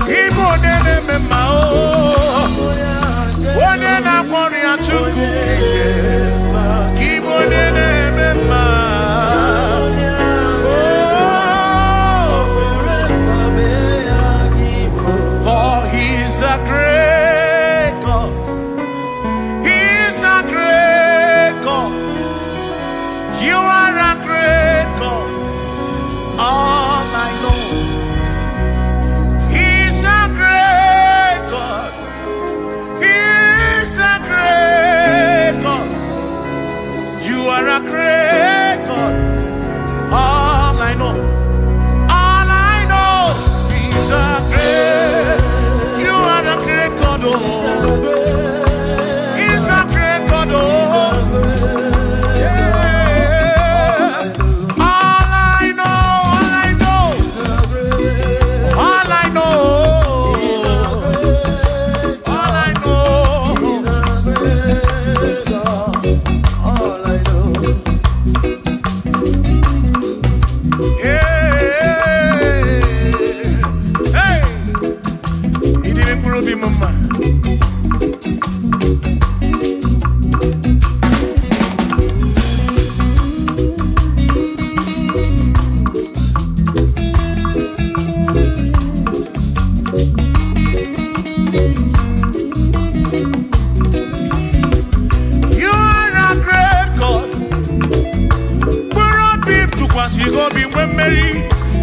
Speaker 2: Kibu, then Mao, one and I want to go. Kibu, then Mao.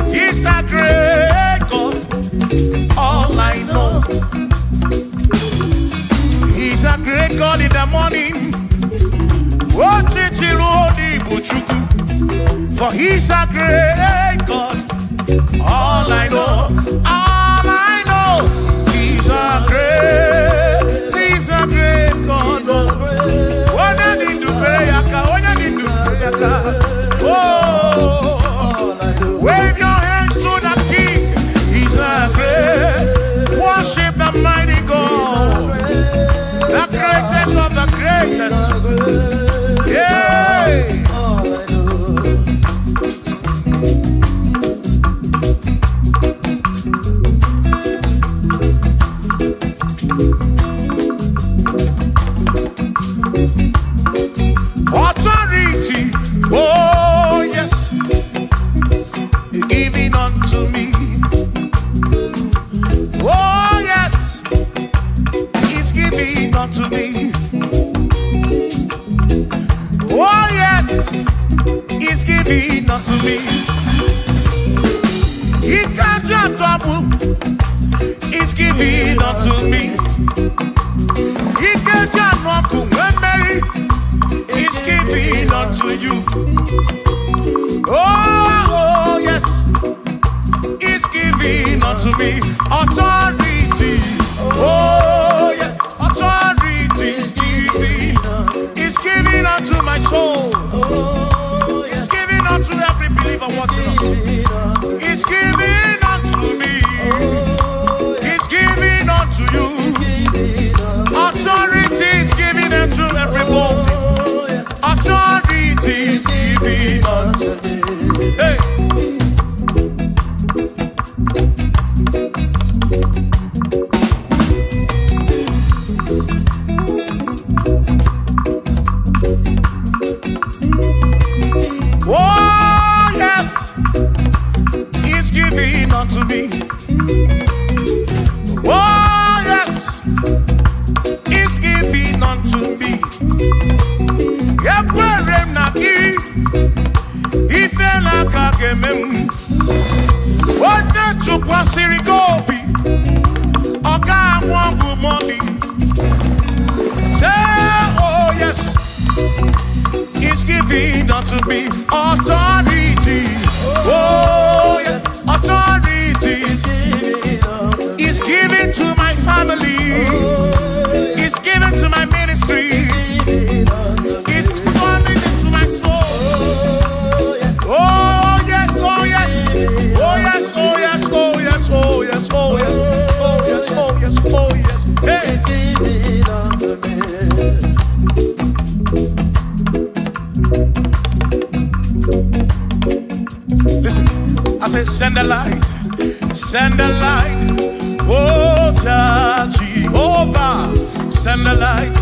Speaker 2: He's a great God. All I know, He's a great God in the morning. For He's a great God. All I know, He's a great God. When I need to pray, oh. Wave your hands to the King. He's a great. Worship the mighty God, the greatest of the greatest. Yeah. Authority. Oh yes. Giving unto me. Oh yes, He's giving unto me. Oh yes, He's giving unto me. He can't just trouble. He's giving unto me. He can't just walk when Mary. He's giving unto you. Oh yes, He's giving unto me authority. Oh yes, authority is giving unto my soul. It's giving unto every believer watching us. It's giving unto me. It's giving unto you.
Speaker 3: unto me authority. Oh, yes, authority is given to my family, is given to my ministry, is falling into my soul. Oh, yes, oh, yes, oh, yes, oh, yes, oh, yes, oh, yes, oh, yes, oh, yes, oh, yes, oh, yes. Hey. Listen, I said, send the light, send the light, oh Jehovah, send the light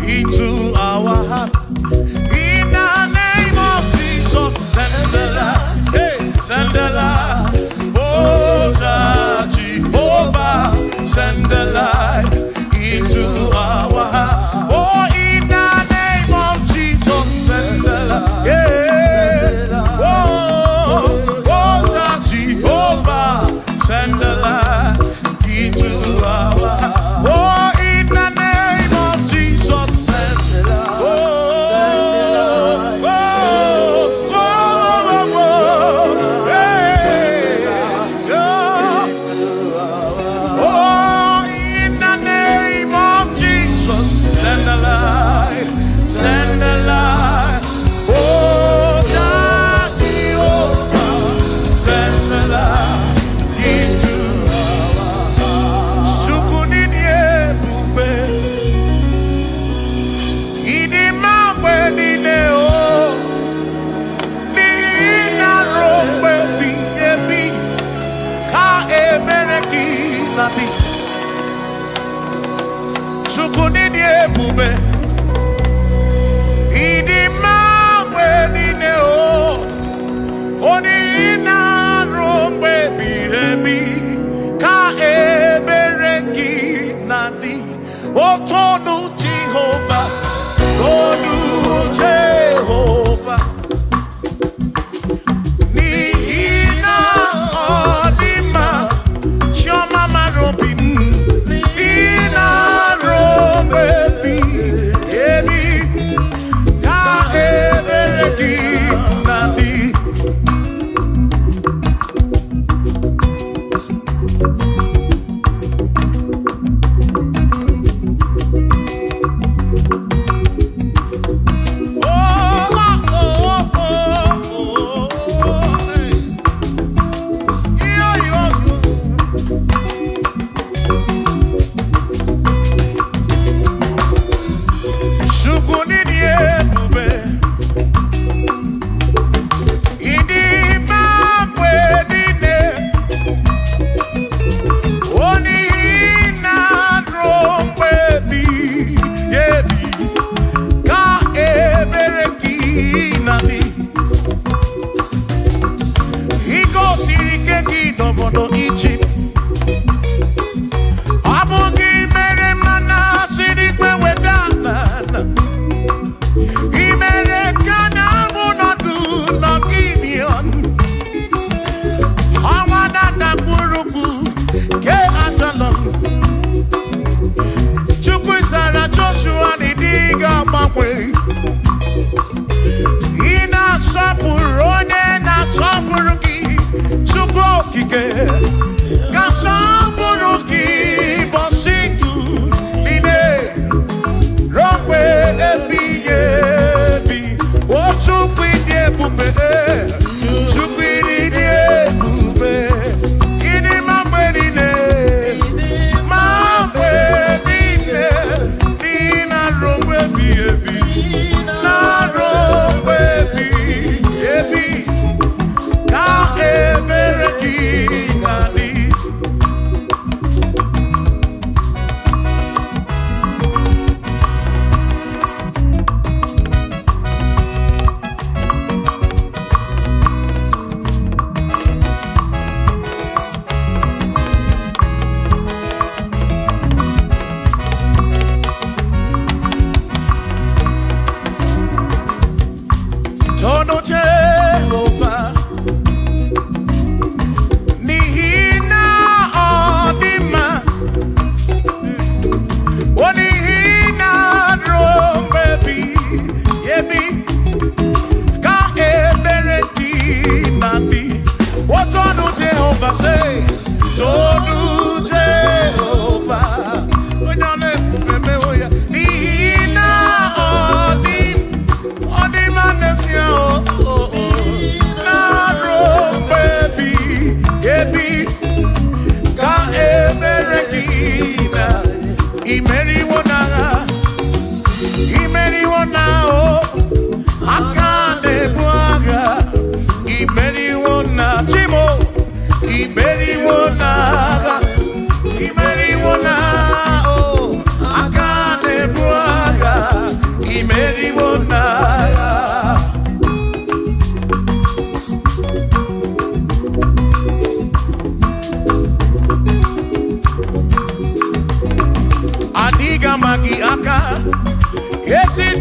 Speaker 3: into our heart. In the name of Jesus, send the light, hey, send the light, oh Jehovah, send the light into our heart. Oh, in the name of Jesus, send the light, yeah. Send the light into our heart. Oh, in the name of Jesus, send the light. Oh, oh, oh, oh, oh, hey, oh, in the name of Jesus, send the light, send the light. Oh, Jehovah, send the light. Jehovah, Tonu Jehovah, Nihina Odima, Choma Marobi, Nihina Robebi, Ebi, Ka Ebereki Nadi.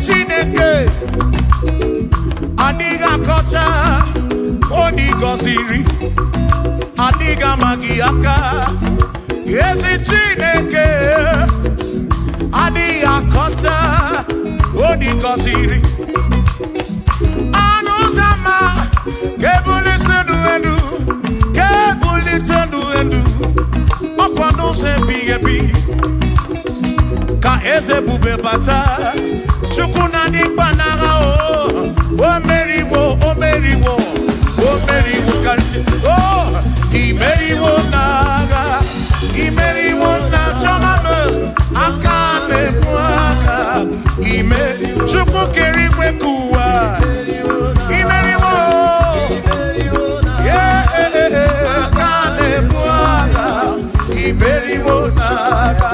Speaker 3: Chineke adiga kocha oni goziri adiga magiaka ezi Chineke adiga kocha oni goziri anuzama kebuli senu enu kebuli tenu enu okwano se bigebi ka eze bube bata chukuna di panara o meriwo kansi imeriwo na chomame akane mwaka chuku keriwe kuwa imeriwo akane mwaka imeriwo naga.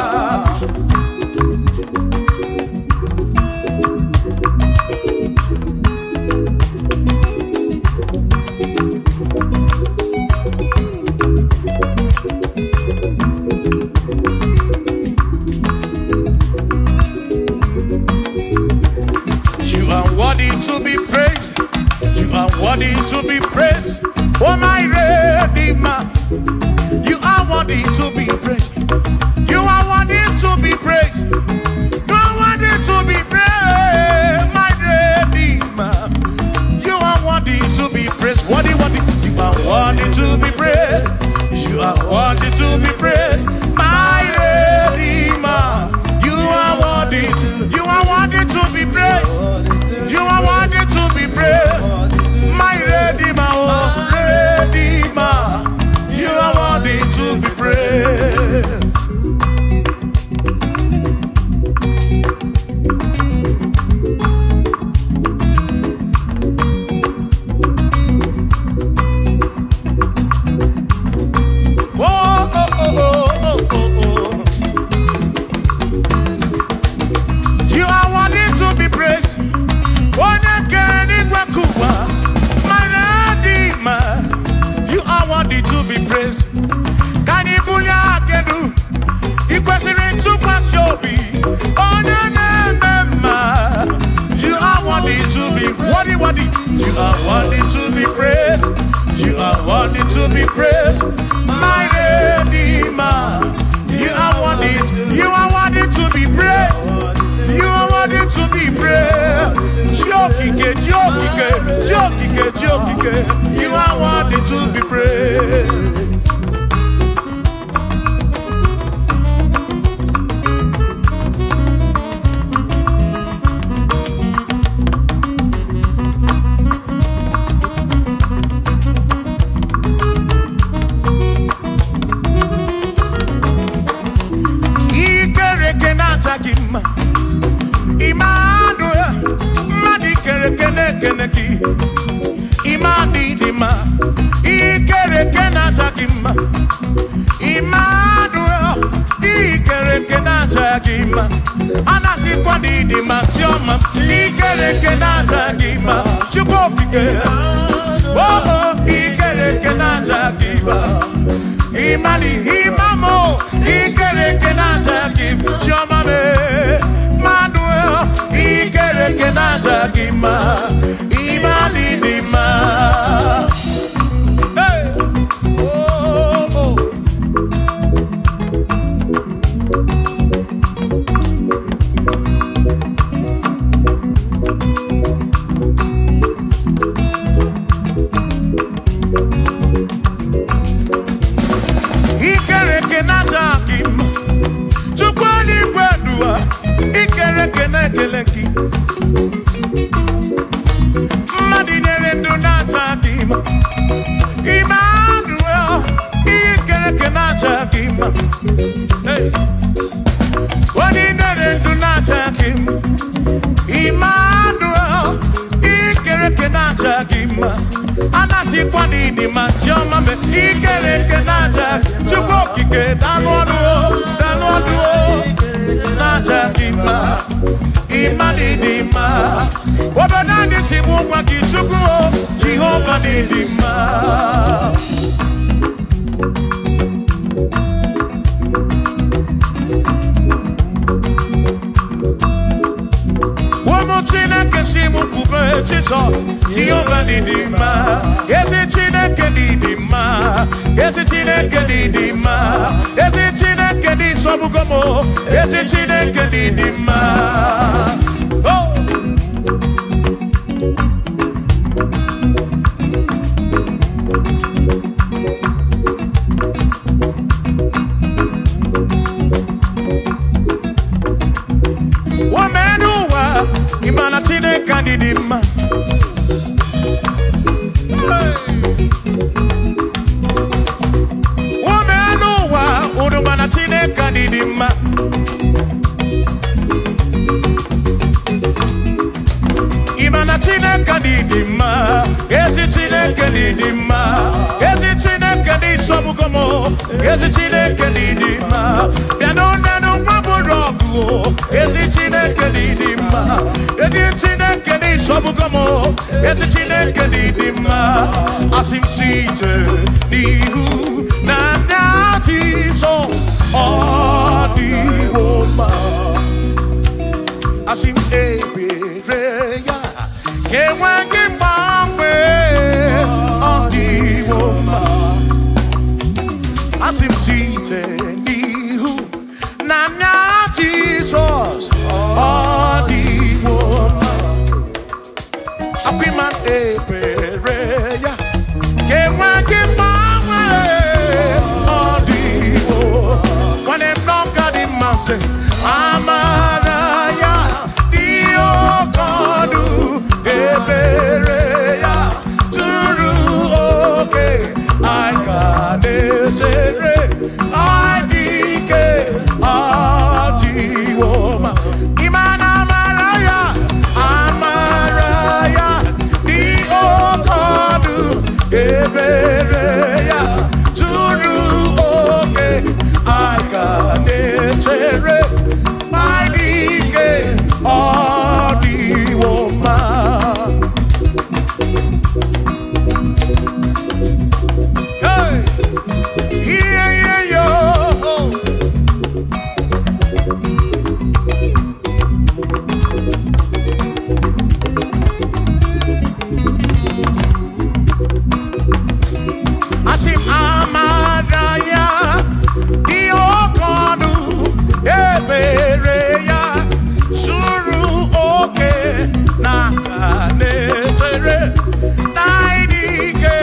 Speaker 3: To be praised, you are worthy to be praised. Oh my Redeemer, you are worthy to be praised. You are worthy to be praised. You are worthy to be praised, my Redeemer. You are worthy to be praised. Worthy. You are worthy to be praised. You are worthy to be praised, my Redeemer. You are worthy to be praised. You are worthy to be praised, my Redeemer, oh Redeemer. You are worthy to be praised. Oh, oh, oh, oh, oh, oh, oh. You are worthy to be praised. You are worthy to be praised. Can you believe I can do? You question to Kwashobi. Oh, no. You are worthy to be worthy. You are worthy to be praised. You are worthy to be praised, my Redeemer. You are worthy to be praised. You are worthy to be praised. Jokike. You are worthy to be praised. Emmanuel, madi kere keneki. Imani dima, ikere kenachakima. Emmanuel, ikere kenachakima. Anasi kwani dima choma, ikere kenachakima. Chukopike, oh, ikere kenachakima. Imani imamo, ikere kenachakima. Choma me. Ikere kenachakima, imani dima. Hey, oh, oh. Ikere kenachakima, chukwani kwedua. Ikere kenekeleki Madinere ndunachakima Emmanuel Ikere kenachakima Hey Wadinere ndunachakima Emmanuel Ikere kenachakima Anasi kwanini machoma me Ikere kenachakima Chukokike danwaduo Nachakima, imani dima. Wabanani sibuwa kichukuo, Jehovah ni dima. Chineke si mu kube Jesus Jehovah didima Ezi Chineke didima Ezi Chineke didima Ezi Chineke di sobugomo Ezi Chineke didima Oh Imana Chineke didima Womenuwa Udumana Chineke didima Imana Chineke didima Ezi Chineke didima Ezi Chineke di sobugomo Ezi Chineke didima Yanonanu maburogu Ezi Chineke didima Ezi Chineke di sobugomo Ezi Chineke didima Asim site nihu na nati so Odiwoma Asim ebereya Kewangi mbangwe Odiwoma Asim site nihu na nati so Odiwoma Apiman ebereya Kewangi mbangwe Odiwoma When them don't got him say Amaraya Dio Kodu Ebereya Turu oke I can I dike Adiwoma Imana Amaraya Amaraya Dio Kodu Ebereya Turu oke I can my dike Adiwoma Hey Yeah yeah yo Asim Amaraya Dio Kodu Ebereya Suru oke Nakanetere Naidike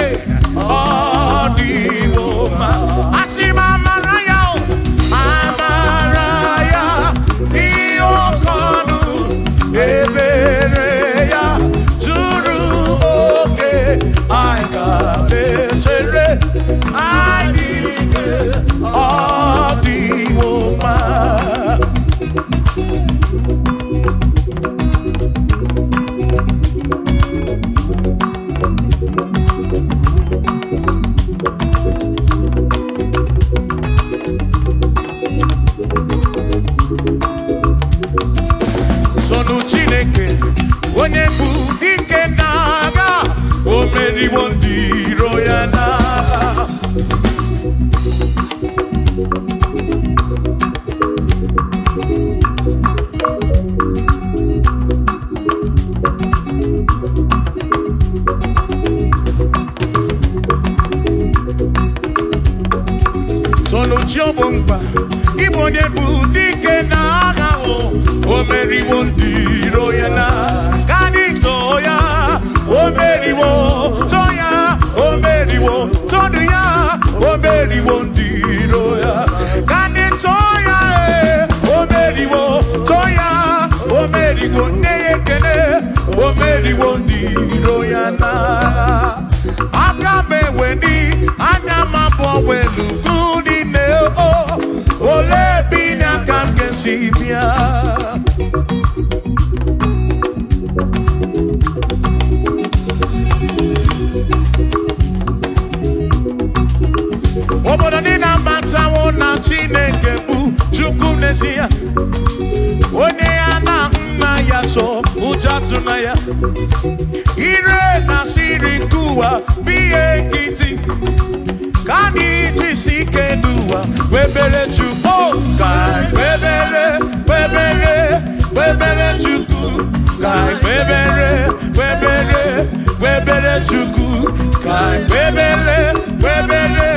Speaker 3: Adiwoma Asim Amaraya Amaraya Dio Kodu Ebereya Suru oke Nakanetere Naidike Adiwoma Sonu Chineke onye bụ dike n'agha o meriwo ndị iro ya n'agha Sonu Chiobomba Igbo onye bụ dike n'agha o meriwo ndị iro ya n'agha Kanito ya o meriwo Toya o meriwo Todu ya o meriwo ndị iro ya Kanito ya o meriwo Toya o meriwo Neyekene o meriwo ndị iro ya n'agha Aka meweni anya mabọ welu gudi ne o Ole binya kam kesibia Obodo ni na matawo na Chineke bụ Chukwu n'ezie Onye ya na nna ya so ụjọ na ya Ire na siri nkuwa biye nkiti Kani tisi keduwa Webere Chukwu Kai Webere Chukwu Kai Chukwu kai kwebere kwebere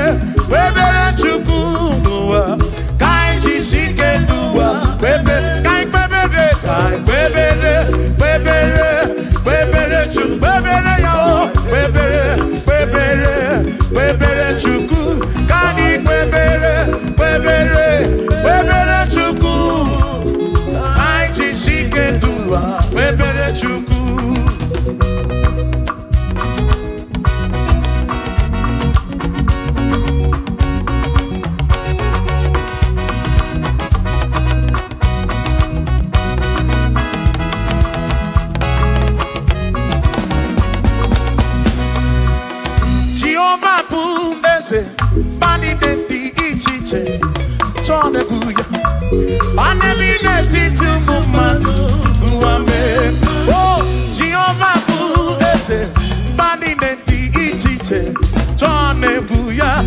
Speaker 3: kwebere Chukwu n'ụwa kai jisike n'ụwa kwebere kai kwebere kwebere kwebere Chukwu kwebere ya o kwebere kwebere kwebere Chukwu kai kwebere kwebere kwebere Chukwu kai jisike n'ụwa kwebere Chukwu. Bani denti ichiche chone guya Anebi neti tumumanu guame Oh, Jehovah Budese Bani denti ichiche chone guya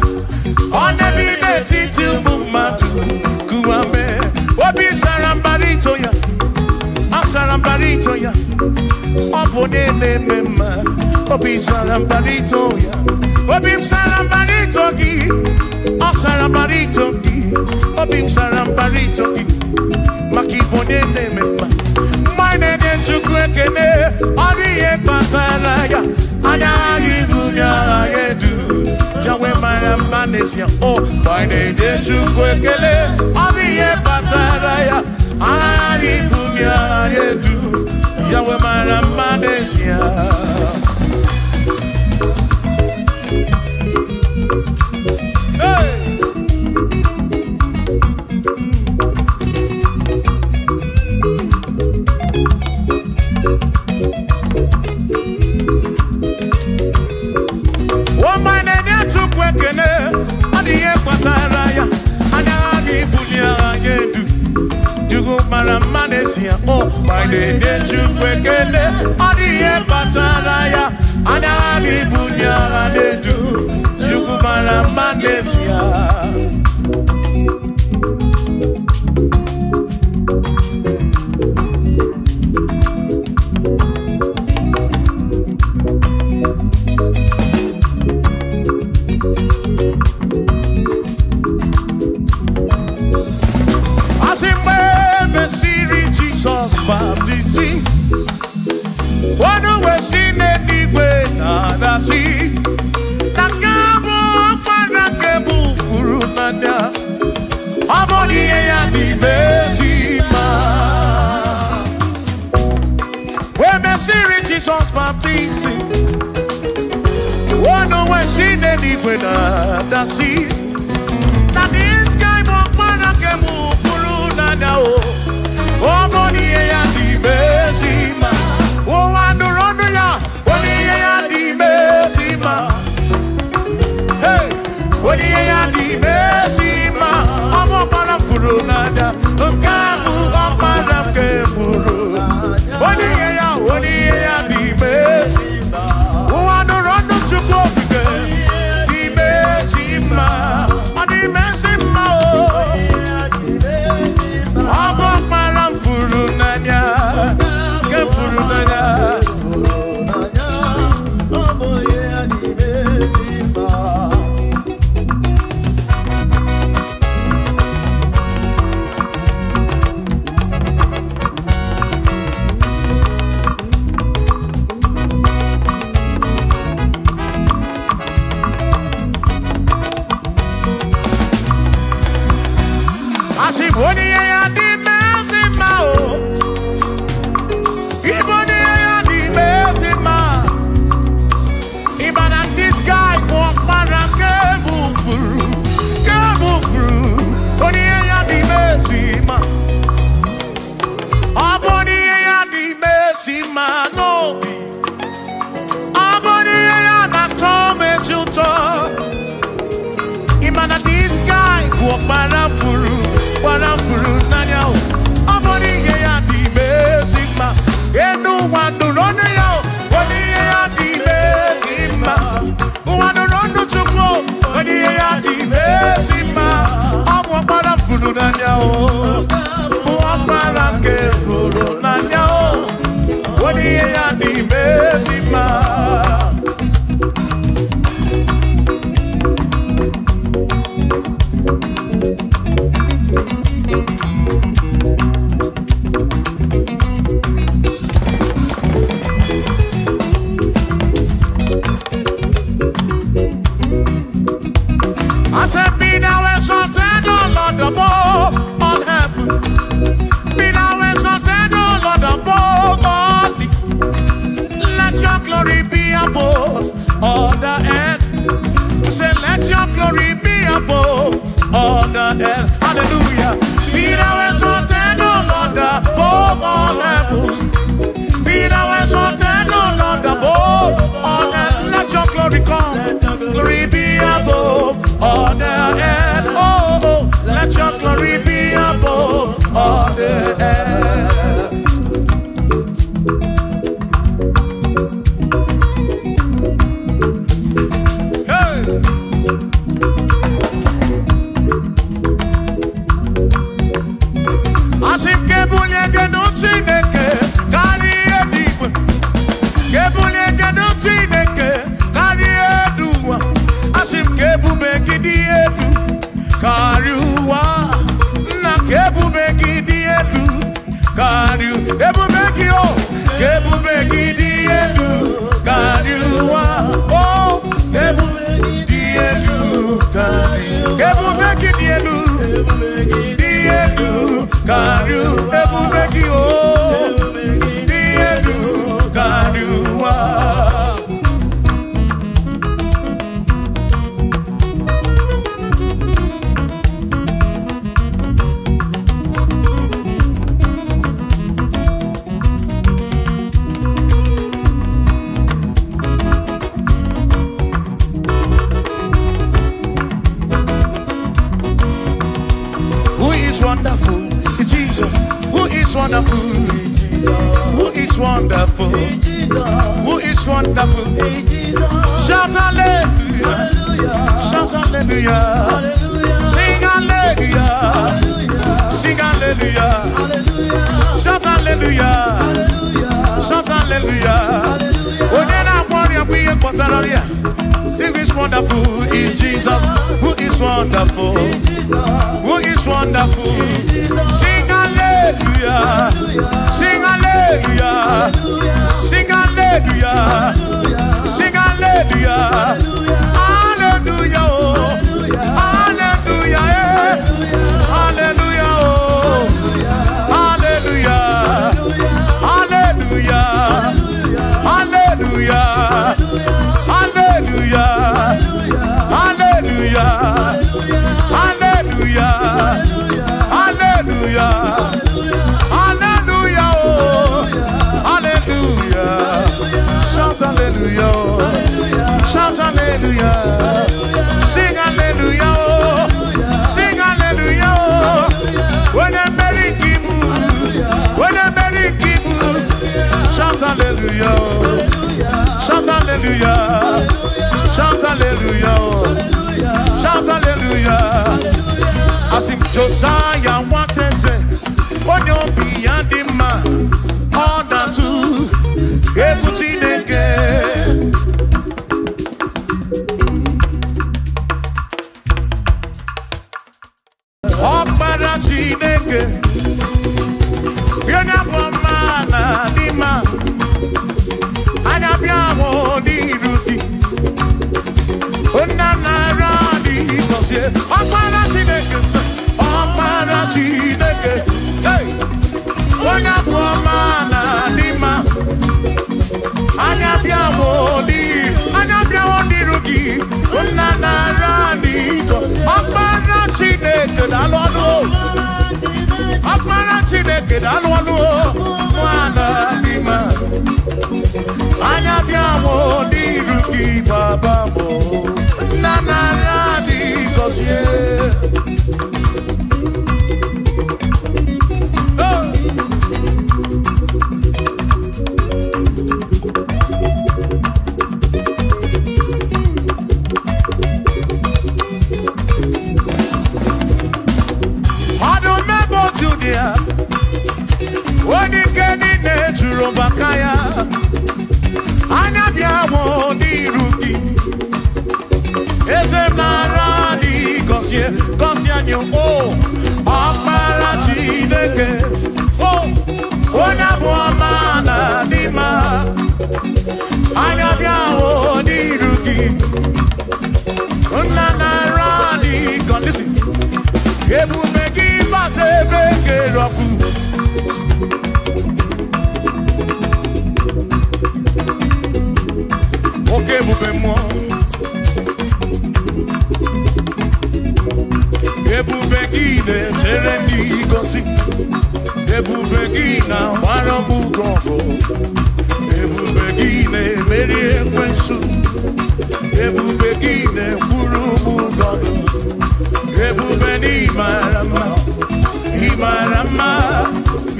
Speaker 3: Anebi neti tumumanu guame Obi sarambarito ya Asarambarito ya Opone ne mema Obi sarambarito ya Obim sarambarito gi, sarambarito gi, obim sarambarito gi, makibone ne mema. Mine de chukwekene, oriye pasaraya, anagi bunya yedu, jawe maramanesia. Oh, mine de chukwekele, oriye pasaraya, anagi bunya yedu, jawe maramanesia. Oh, my name is Chukwekele, Odiye Pataraya, Anagi Bunya Adedu, Chukwumara Manesia. Jesus baptizing. Oh no, when she did it with the sea. That this guy won't want to move through now. Oh, money and the mercy man. Oh, I don't run ya. Money and the mercy man. Hey, money and the mercy man. I'm up on a furunada. I'm up on a keburu. Money and the mercy man. Oh, I don't run to go again. The mercy man. The mercy man. I'm up on a furunada. Kefurunada. order. Hallelujah. Be thou exalted, O Lord, above all heavens. Be thou exalted, O Lord, above all earth. Let your glory come. Glory be above all the earth. Oh, let your glory be above all the earth. Wonderful, Jesus. Who is wonderful? Who is wonderful? Who is wonderful? Shout hallelujah! Shout hallelujah! Sing hallelujah! Sing hallelujah! Shout hallelujah! Shout hallelujah! Oh, then I'm warrior, we are Potararia. Who is wonderful is Jesus. Who is wonderful? Who is wonderful? Sing hallelujah! Sing hallelujah! Sing hallelujah! Sing hallelujah! Hallelujah! Hallelujah! Hallelujah! Hallelujah! Hallelujah! Hallelujah! Hallelujah! Hallelujah! Hallelujah! Hallelujah! Hallelujah! Hallelujah! Shout hallelujah! Shout hallelujah! Sing hallelujah! Sing hallelujah! When a merry kibu, when a merry kibu, shout hallelujah! Shout hallelujah! Shout hallelujah! Shout hallelujah! I sing Josiah what to say. On your beyond the man, all that too. Everything again. Oh, Parachineke. You're not one man, the man. I have your own duty. Oh, Nana. Ọ̀pára Chineke, ọ̀pára Chineke, onye bụ ọma na n'ime, anya bịawo n'iru gị, nna na-ara n'iko. Ọ̀pára Chineke daalụ ọnụ, ọ̀pára Chineke daalụ ọnụ, nwana n'ime, anya bịawo n'iru gị, baba mo, nna na-ara n'iko sie. Bakaya, anya biawo n'iru gị, eze nara dị gọzie anyị o, ọkpara Chineke, o onye bụ ọma na dị mma, anya biawo n'iru gị, nna nara dị gọzie, ebube gị bata ebe kere ọkụ. Oke ebube mmụọ, mma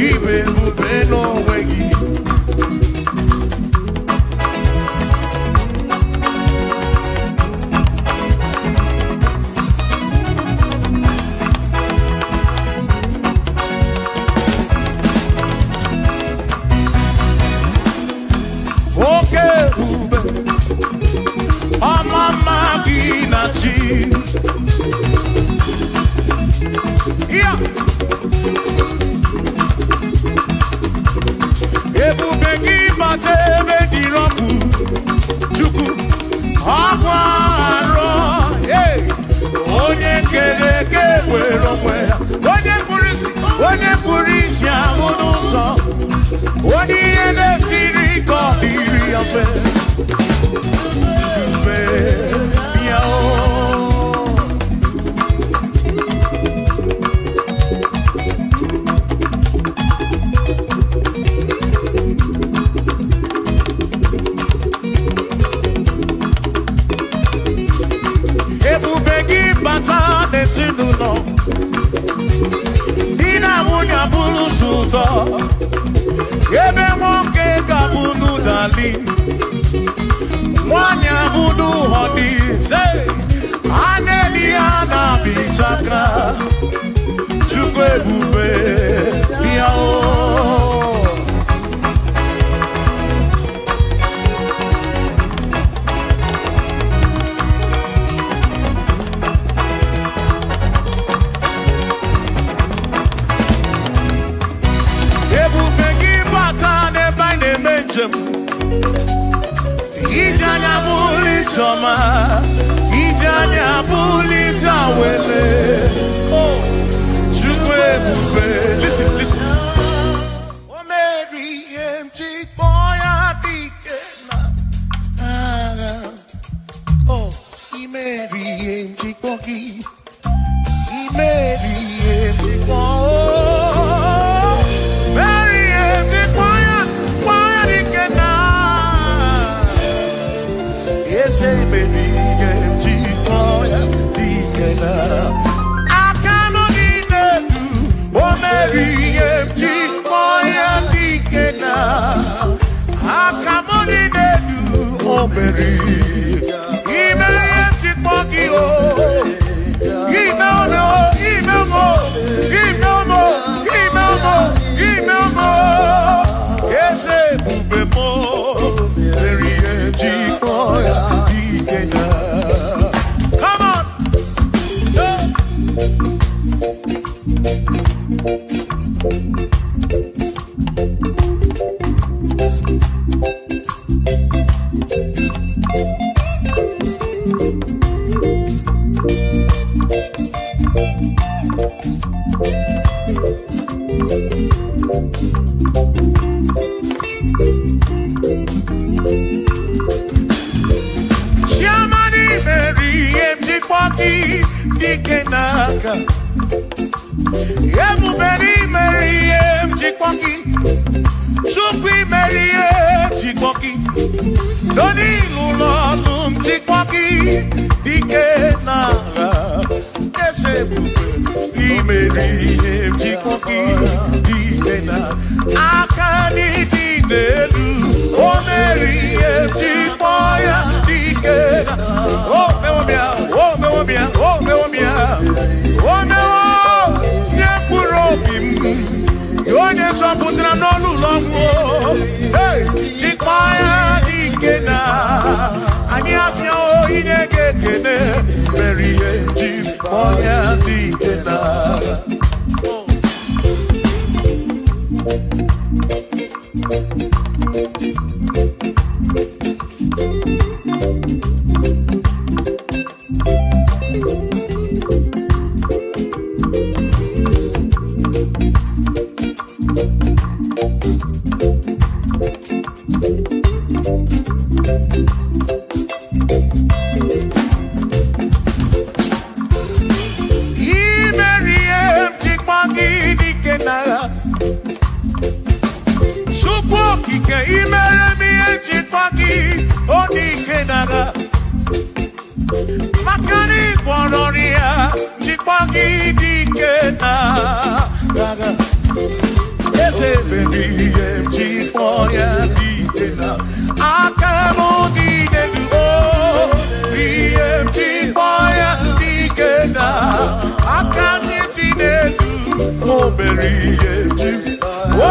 Speaker 3: ibe ebube n'onwe gị oke ebube ọmama gị na chi ya ebube gị bata ebe dị rọpụ Chukwu ọkwa arọ onye kere eke were onwe ya onye kpụrụ isi ahụ n'ụzọ onye ihe na-esiri ike ọ dịrị ya mfe mfe ya ebube gị bata n'ezinụlọ di na nwunye abụrụ ụtọ ebe nwoke ga-abụrụ dali nwanyị abụrụ họdị a na-eli ya na-abịchaka Chukwu ebube ya ebube gị bata n'ebe anyị na-eme njem ije anya bụrụ ijeọma ije anya bụrụ ije awele Chukwu ebube listen o mere ihe m ji kpọọ ya dike na agha imeri ihe m ji kpọọ gị imeri ihe m ji kpọọ
Speaker 2: Chukwu okike imere m ihe njikwa gị ọ dị ike n'agha
Speaker 3: akamudine duo rieti boya digena akamudine du oberieti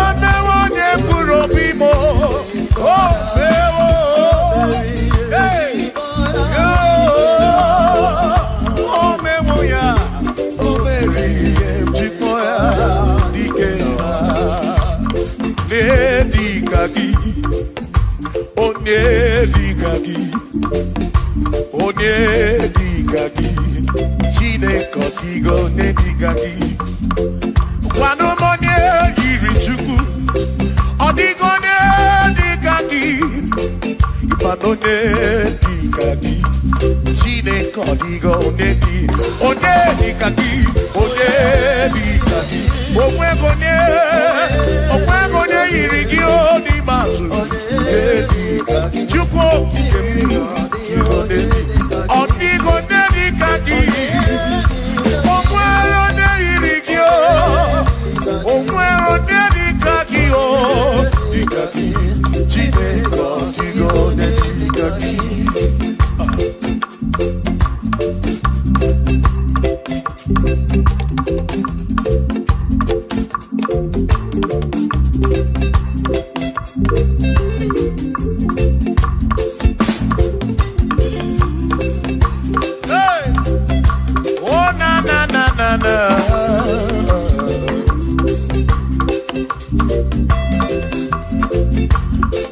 Speaker 3: one one purobimo oh hey yo oh memoya oberieti boya digena Nedikagi, Onedikagi, Onedikagi, Chinekotigo, Nedikagi. Wano monye yirichuku, Odigo Nedikagi, Ipano Nedikagi, Chinekotigo, Nedi, Onedikagi, Onedikagi, Omwegone, Omwegone yirigio ni mazu, Nedikagi, Chukwo kikemi, Odigo Nedikagi, Omwegone yirigio, Omwegone Nedikagi, Dikagi, Chinekotigo, Nedikagi. Hey! Oh na na na na na.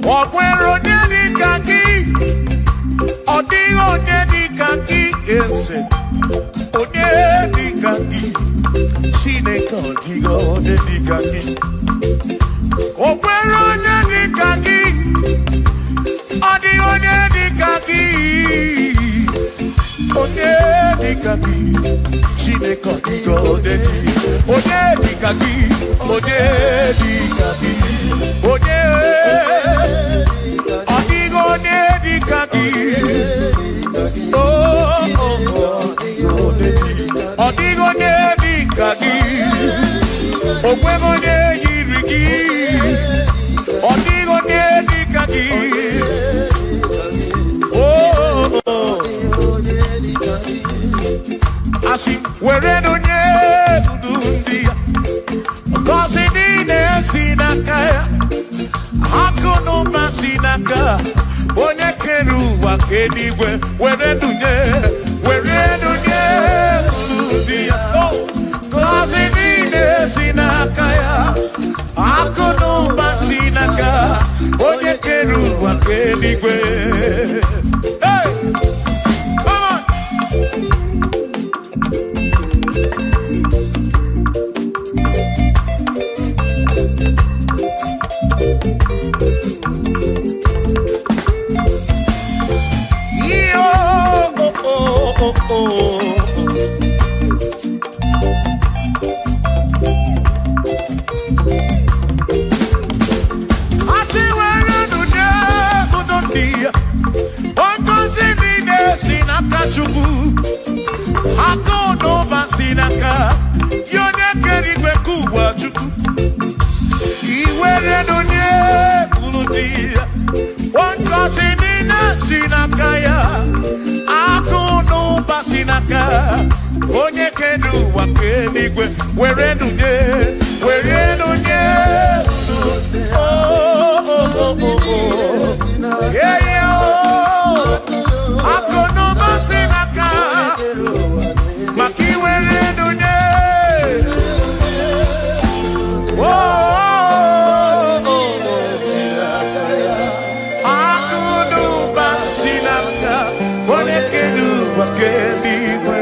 Speaker 3: Okwero Nedikagi, Odigo Nedikagi ese. Onedikagi, Chinekotigo Nedikagi. Okwero Nedikagi, Odigo Nedikagi. Onedikagi, Chinekotigo Nedikagi. Onedikagi, Onedikagi, Odigo Nedikagi. Odigo Nedikagi, Omwego Nedikagi, Odigo Nedikagi. Asim weredo Nedundia, Kosi Dine Sinakaya, Hakono Masinaka, Onekeru Wakenigwe, weredo Nedundia, oh, Kosi Dine Sinakaya, Hakono Masinaka, Onekeru Wakenigwe. Hey! Come on! Onye kedu wakenigwe were nunye oh yeah yeah akono basinaka maki were nunye oh akono basinaka onye kedu wakenigwe.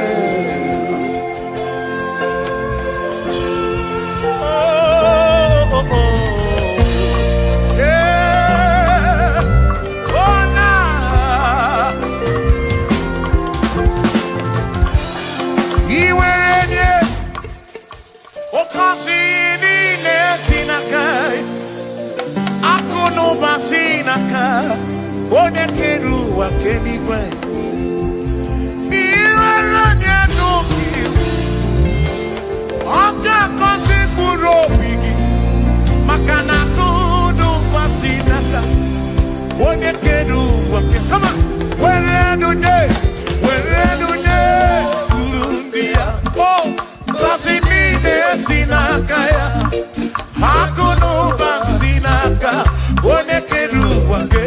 Speaker 3: Onekeru wakenigwe iweranya noki oga kosi buro bigi makana kudu pasinaka onye kere ụwa ke. Come on. Were nunye uru ndị ya. Oh, ngọzi niile si n'aka ya. Akụ na ụba si n'aka onye kere ụwa ke.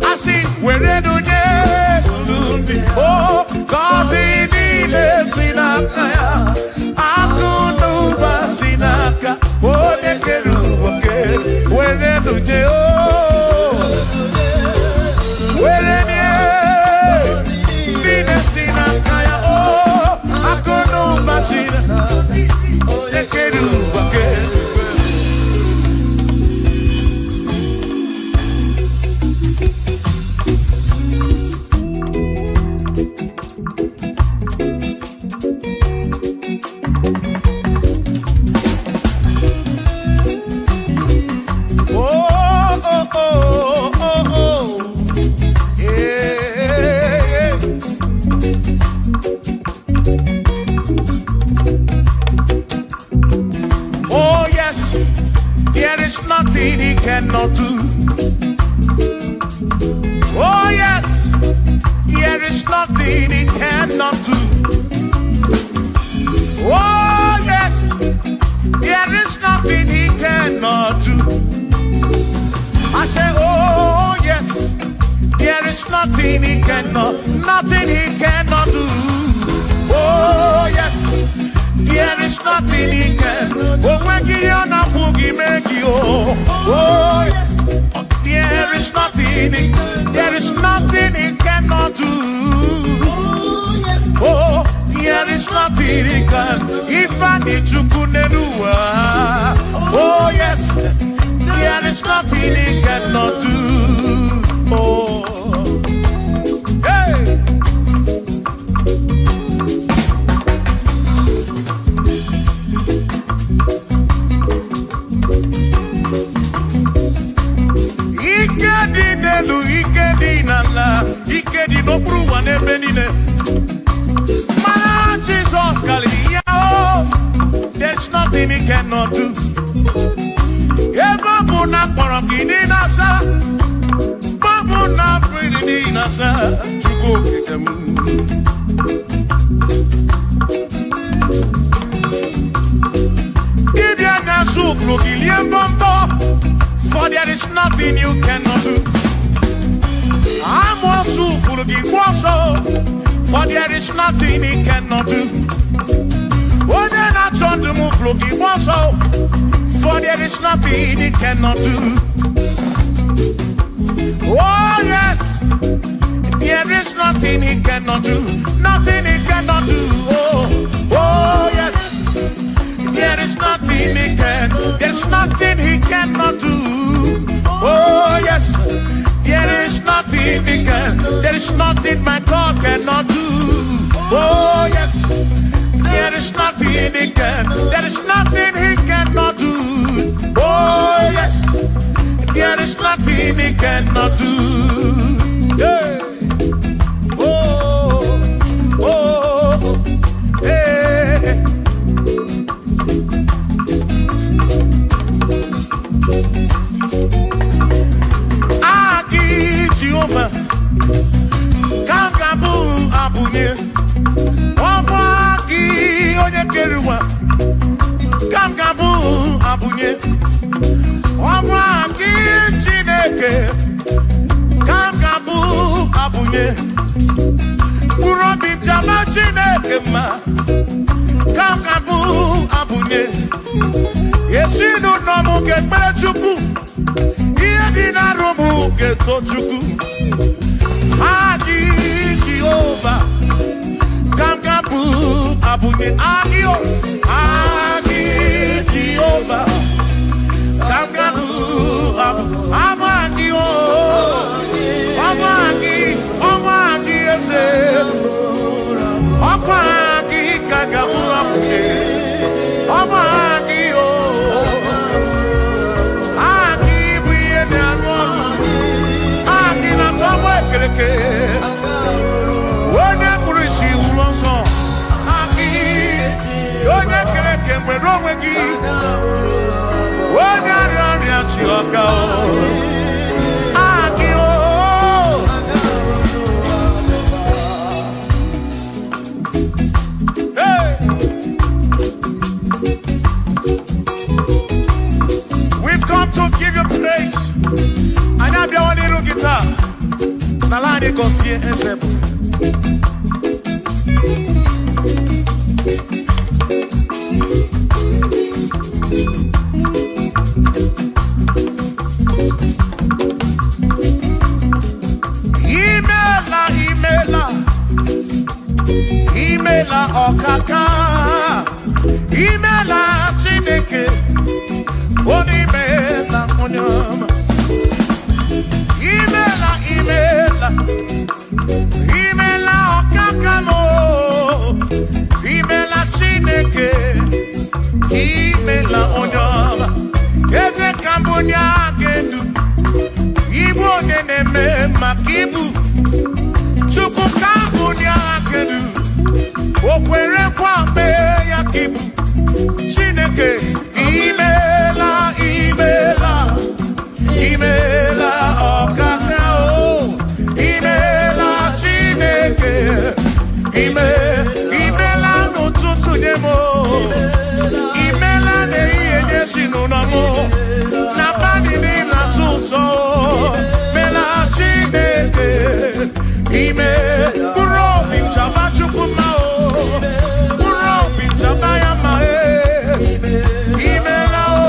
Speaker 3: I were nunye. For there is nothing you cannot do. I'm also full of for there is nothing he cannot do. Oh, then I turn to move, looking also, for there is nothing he cannot do. Oh, yes, there is nothing he cannot do. Nothing he cannot do. Oh, yes, there is nothing he can. There's nothing he cannot do. Oh, yes, there is nothing he can. There is nothing my God cannot do. Oh, yes, there is nothing he can. There is nothing he cannot do. Oh, yes, there is nothing he cannot do. Hey. Oh, oh, hey. Aki Jehovah, Kangabu Abunye, Wabaki Onyekeruwa. abunye Urobi jama Chineke ma Kangabu abunye Yesinu nomu kekpere chukwu Iye di na romu keto chukwu Agi Jehovah Kangabu abunye Agio Agi Jehovah Kangabu Amagi Amagi ese Amagi Kangabu abunye Amagi Agi buye ne anwonu Agi na famwe kereke Wone kurishi ulonso Agi Yone kereke mweronwe gi Wone arani achioka Agi Hey We've come to give you praise And I be one little guitar Nalani konsie ensebu Imela okaka Imela Chineke Onimela onyama Imela okaka mo Imela Chineke Imela onyama Eze kambunya gendu Ibu oneneme makibu Chukwu kambunya gendu Okwere kwambe ya kibu Chineke Imela okaka o Imela Chineke Imela n'ụtụtụ nye mo Imela n'ihe nye si n'ụlọmụ Na bani n'ịla sụsọ Mela Chineke Mkpụrụ obi chaba Chukwu ma o Mkpụrụ obi chaba ya ma Imela o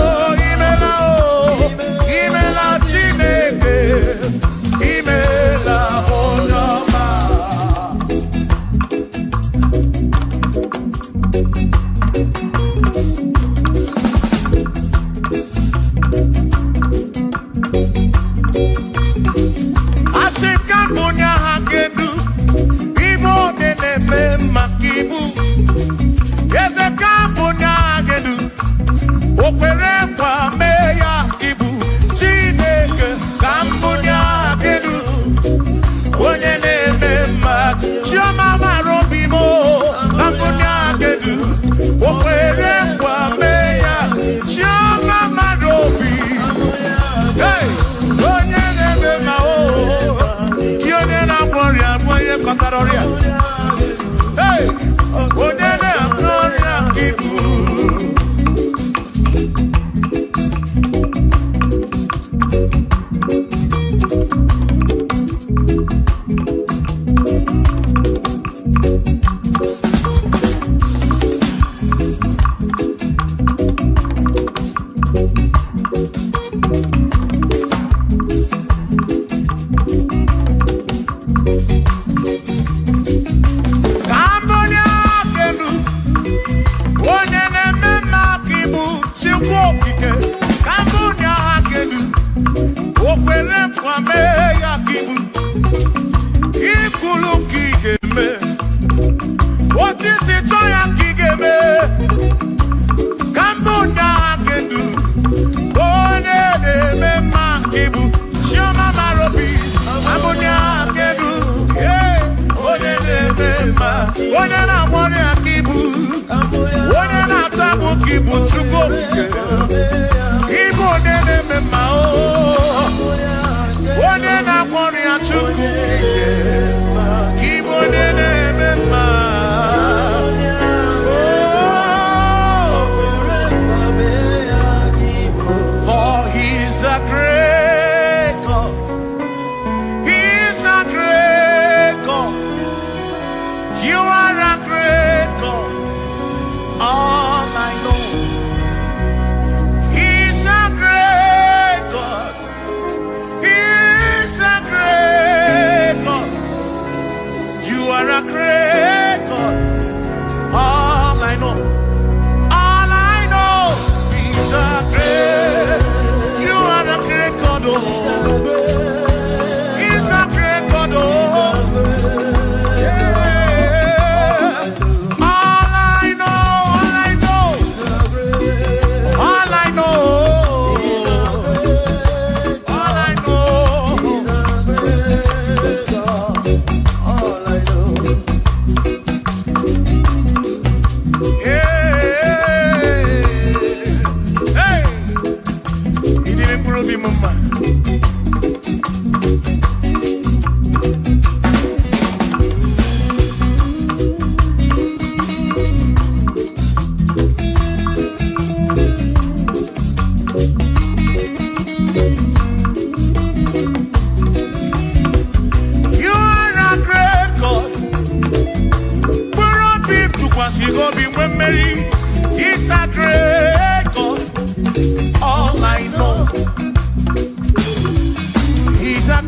Speaker 3: Imela Chineke Imela onyoma Asika bunya hakedu Ibo deneme makibu Yeze kambunya hakedu Okwere kwa meya ibu Chineke kambunya hakedu Onye neme mak Chioma marobi mo Kambunya hakedu Okwere kwa meya Chioma marobi Hey Onye neme ma o Kionye na gloria Mwenye kataroria Hey Onye na gloria ibu a great God. He's a great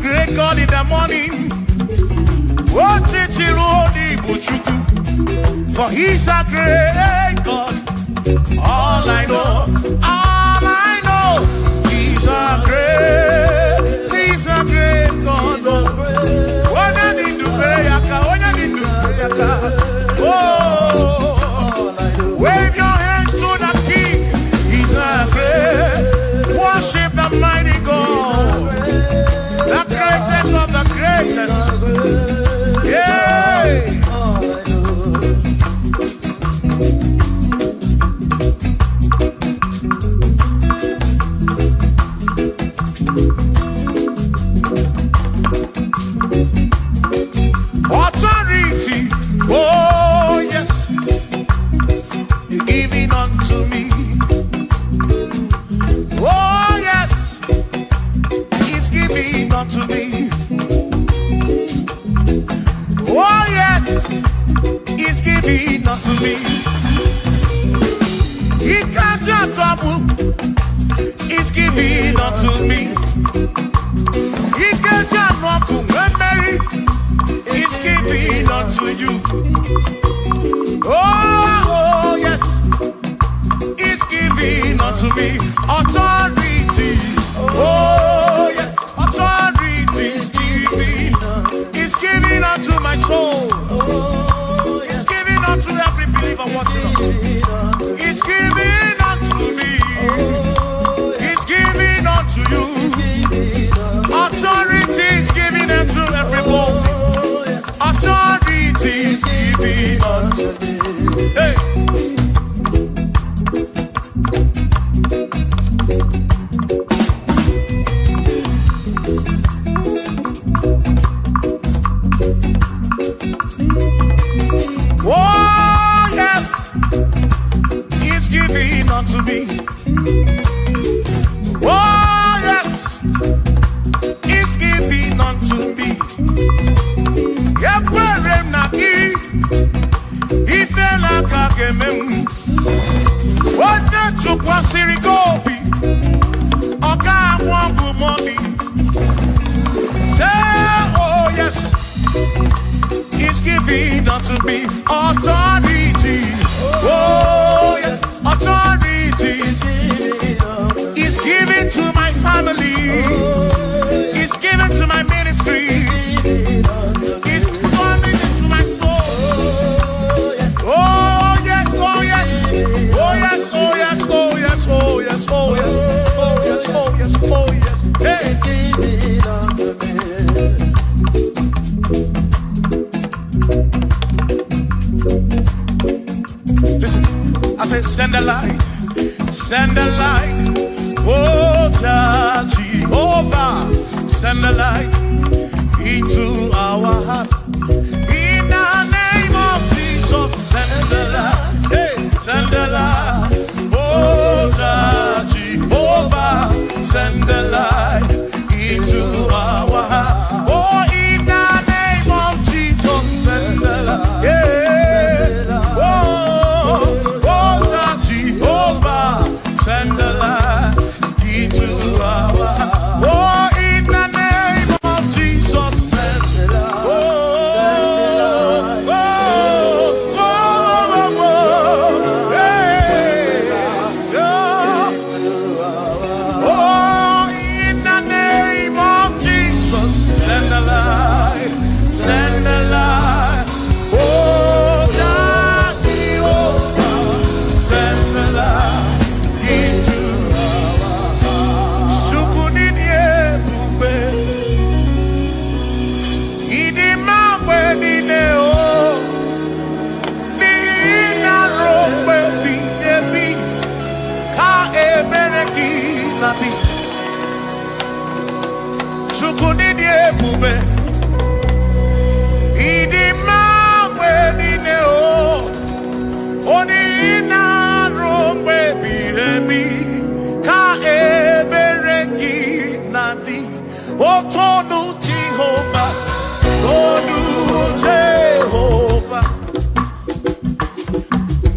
Speaker 3: great God in the morning. Oh, for he's a great God. All I know, he's a great God. When I need to pray, oh, wave your hands to the King. He's a great. Worship the mighty God, the greatest of the greatest. Yeah. Authority, oh yes, you're giving unto me. Oh yes, he's giving unto me. Oh yes, he's giving unto me. He can't just trouble, he's giving unto me. He can't just trouble when Mary, he's giving unto you. Oh yes, he's giving unto me. Authority, oh yes, authority is giving. He's giving unto my soul. He's giving unto every believer watching us. He's giving unto me. He's giving unto you. Authority is giving unto everybody. Authority is giving unto me. Hey. Oh yes, he's giving unto me. Oh yes, he's giving unto me. Yekwere naki, ifela kakemem. Wanda chukwa sirigobi, oka wangu moni. Say oh yes, he's giving unto me authority. Oh yes, authority. He's giving to my family. He's giving to my ministry. He's coming into my soul. Oh yes, oh yes, oh yes, oh yes, oh yes, oh yes, oh yes, oh yes, oh yes, oh yes. Hey. Listen, I say send the light, oh Jehovah, send the light into our heart. In the name of Jesus, send the light, hey, send the light, oh Jehovah, send the light into our heart. Oh, in the name of Jesus, send the light, yeah. Send the light into our heart. Oh, in the name of Jesus, send the light. Oh, oh, oh, oh, oh, hey, oh, in the name of Jesus, send the light, send the light. Oh, Jehovah, send the light. Otonu Jehovah, Otonu Jehovah.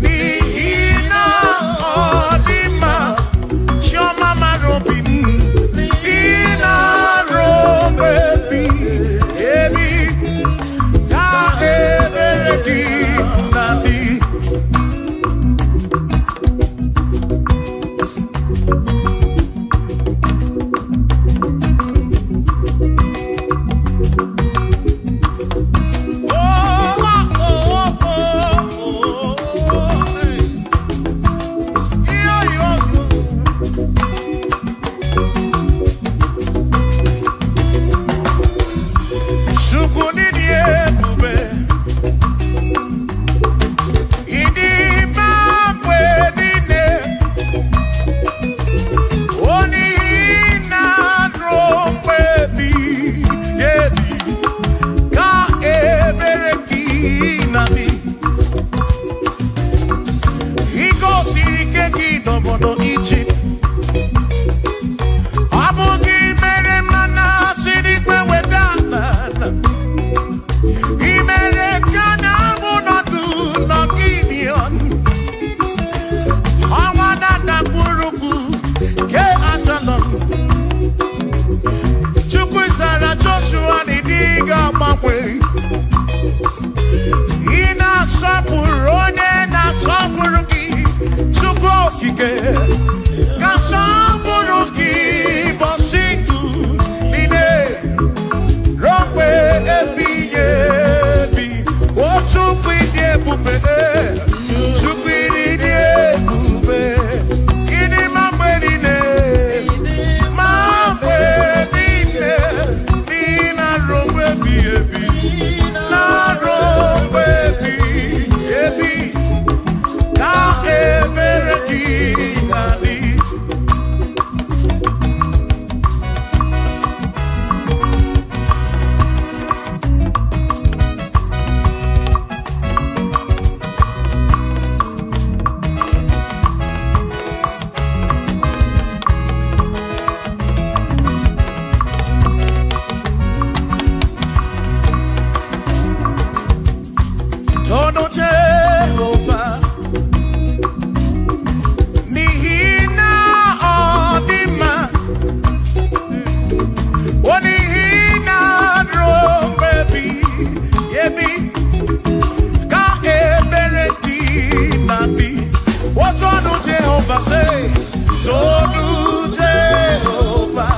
Speaker 3: Nihina odima, Shoma marobim, Nihina robe. okike ka nsọpụrụ gị bọsị ndụ niile rompe ebighị ebi otu ukwu ịdị ebube chukwu ịdị ebube ịdị ma mgbe niile ma mgbe niile dị na rompe ebighị ebi na rompe ebighị ebi ka ebere gị na-adị. Tono Jehovah, nihina odima, onihina drombebi, yebi, ka ebereki nabi. What tono Jehovah say? Tono Jehovah,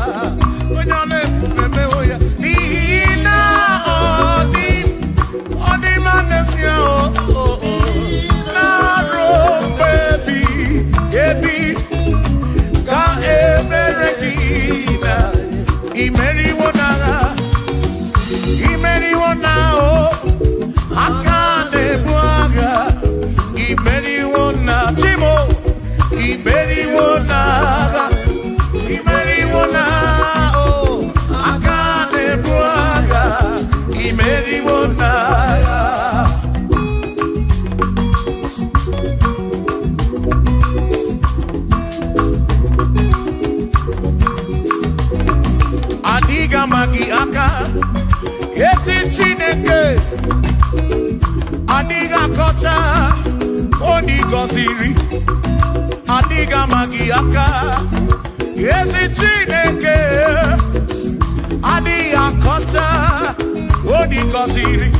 Speaker 3: onyane meme oya, nihina odima nesia na rombebi ebi ka eberekina imeri wona akane buaga imeri wona chimo imeri wona akane buaga imeri wona. Adiga magi aka esi Chineke adiga kocha oni goziri adiga magi aka esi Chineke adiga kocha oni goziri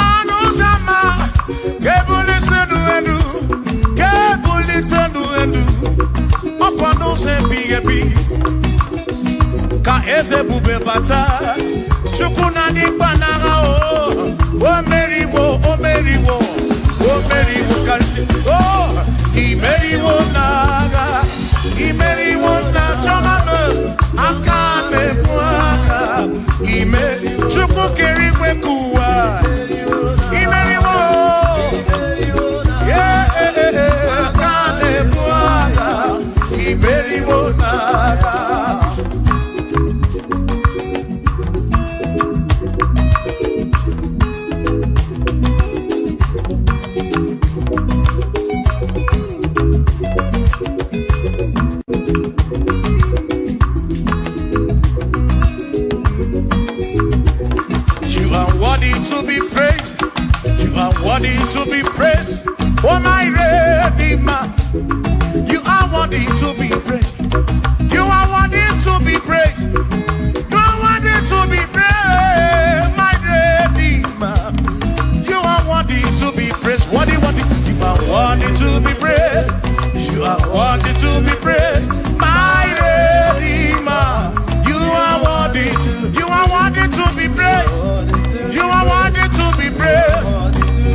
Speaker 3: anuzama kebuli senu edu opano se bigebi ka eze bube bata chukuna di banaga o meriwo kasi imeriwo na choname akane mwaka chuku kerigwe kuwa imeriwo akane mwaka imeriwo naga. To be praised, you are worthy to be praised. Oh my Redeemer, you are worthy to be praised. You are worthy to be praised. You are worthy to be praised, my Redeemer. You are worthy to be praised. Worthy. You are worthy to be praised. You are worthy to be praised, my Redeemer. You are worthy to be praised. You are worthy to be praised,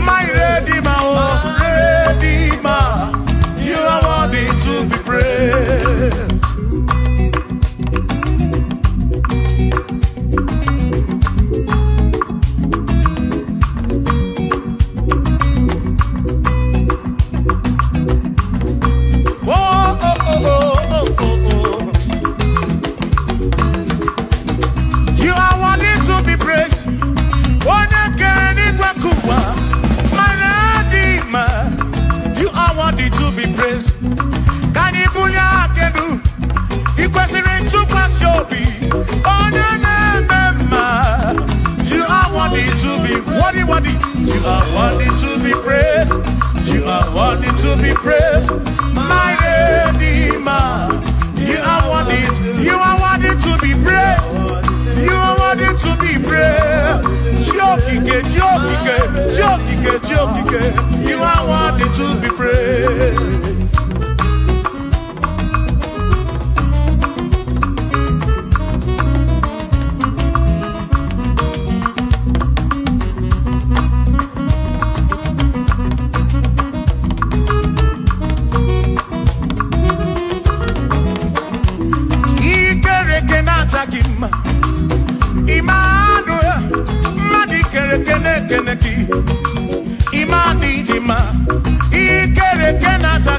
Speaker 3: my Redeemer, Redeemer. You are worthy to be praised. You are worthy to be praised. You are worthy to be praised. Can you You are worthy to be worthy. You are worthy to be praised. You are worthy to be praised, my Redeemer. You are worthy to be praised. You are worthy to be praised. You are worthy to be praised.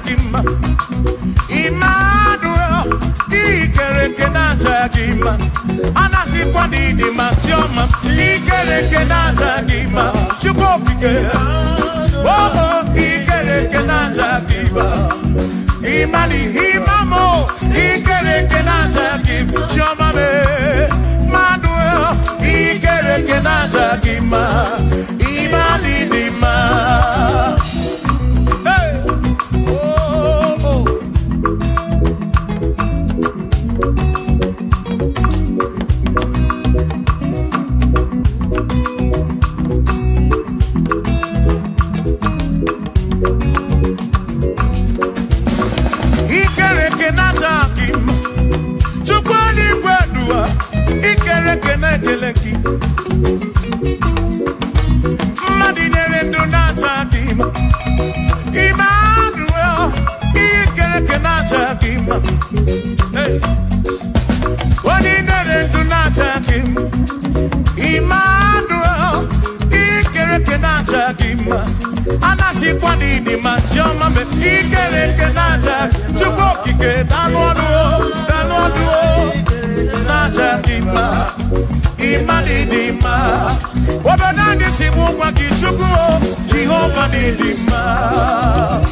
Speaker 3: gima. Emmanuel, ikereke naja gima. Anasi kwani di matioma, ikereke naja gima. Chukopike, oh, ikereke naja gima. Imani imamo, ikereke naja gima. Choma me, Manuel, ikereke naja gima. Imani di ma. Anasi kwani ni majoma me ikereke naja chukoki ke danwaduo naja dima imani dima wabanani simu kwa kichukuo Jehova ni dima.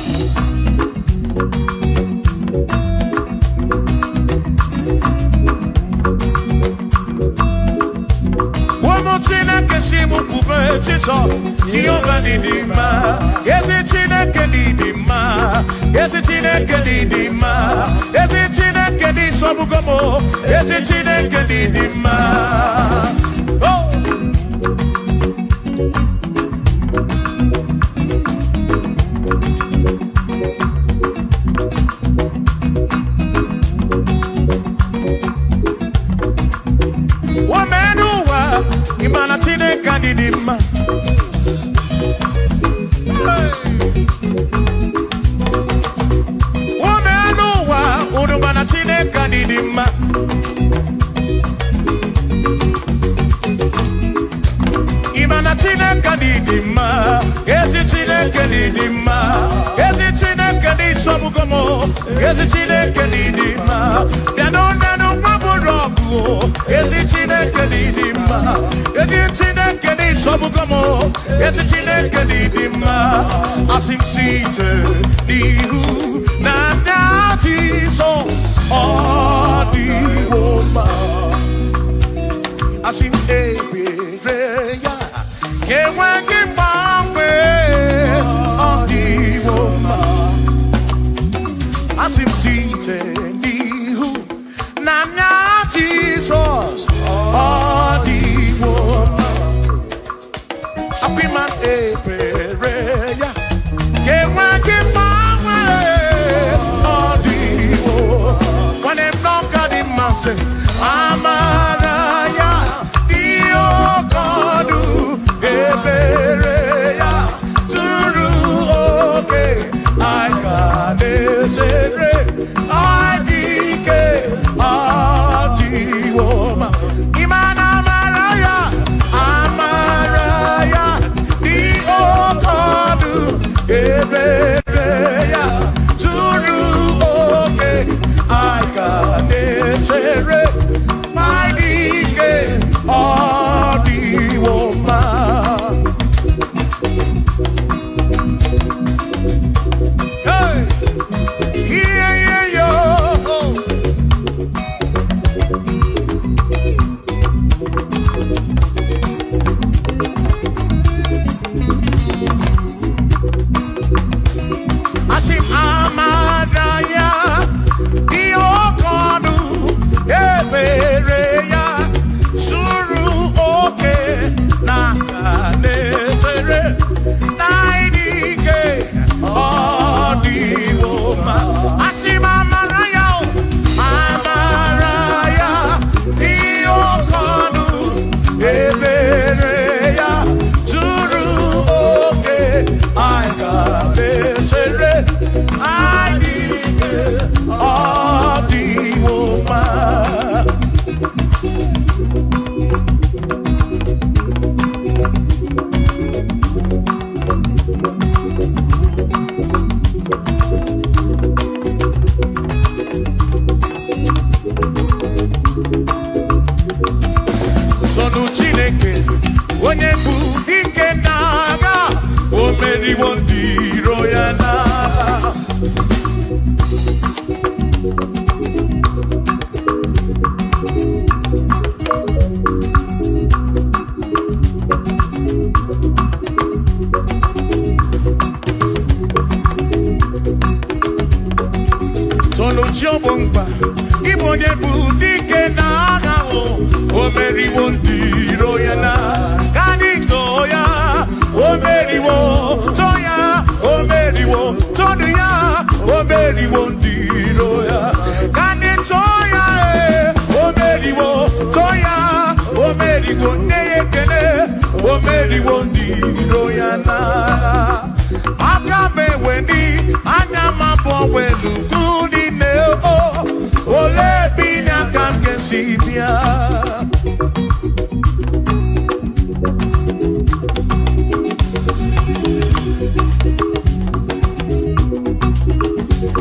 Speaker 3: Simu kube Jesus, Jehova ni dima. Yesi Chineke ni dima. Yesi Chineke ni dima. Yesi Chineke ni sobugomo. Yesi Chineke ni dima. Oh. Imana Chineke ni dima. Umeanuwa udumana Chineke ni dima. Imana Chineke ni dima. Yesi Chineke ni dima. Yesi Chineke ni sobugomo. Yesi Chineke ni dima. Nanu waburogu. Yesi Chineke ni dima. Yesi Chineke ni sobugomo. Yesi Chineke ni dima. Asim site nihu na nyati so odi woma. Asim ebereya yewangi bambe odi woma. Asim site nihu na nyati so odi woma. Apiman ebereya yewangi bambe Chobomba, Igbo Nebu, Dike Naga, Omeriwo, Diroyana, Kanitoya, Omeriwo, Toya, Omeriwo, Toya, Omeriwo, Diroya, Kanitoya, Omeriwo, Toya, Omeriwo, Neyekene, Omeriwo, Diroyana. Akame weni, anyama welu gudi neo, ole binya kamke sibia.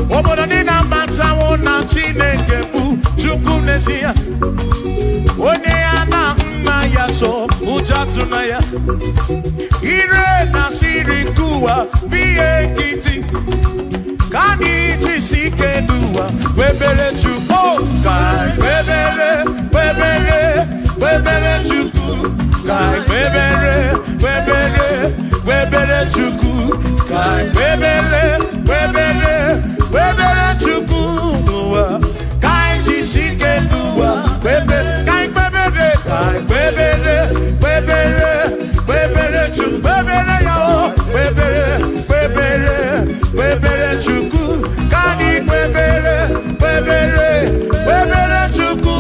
Speaker 3: Obodo ni na matawo na Chineke bu Chukwu n'ezie. Onye ya na nna ya so ujatu na ya. Ire na siri nkuwa biye kiti. Kani jisike duwa webere Chukwu kai webere Chukwu kai webere Chukwu kai webere Chukwu duwa kai jisike duwa webere kai webere Chukwu webere yo webere Chukwu kani webere Chukwu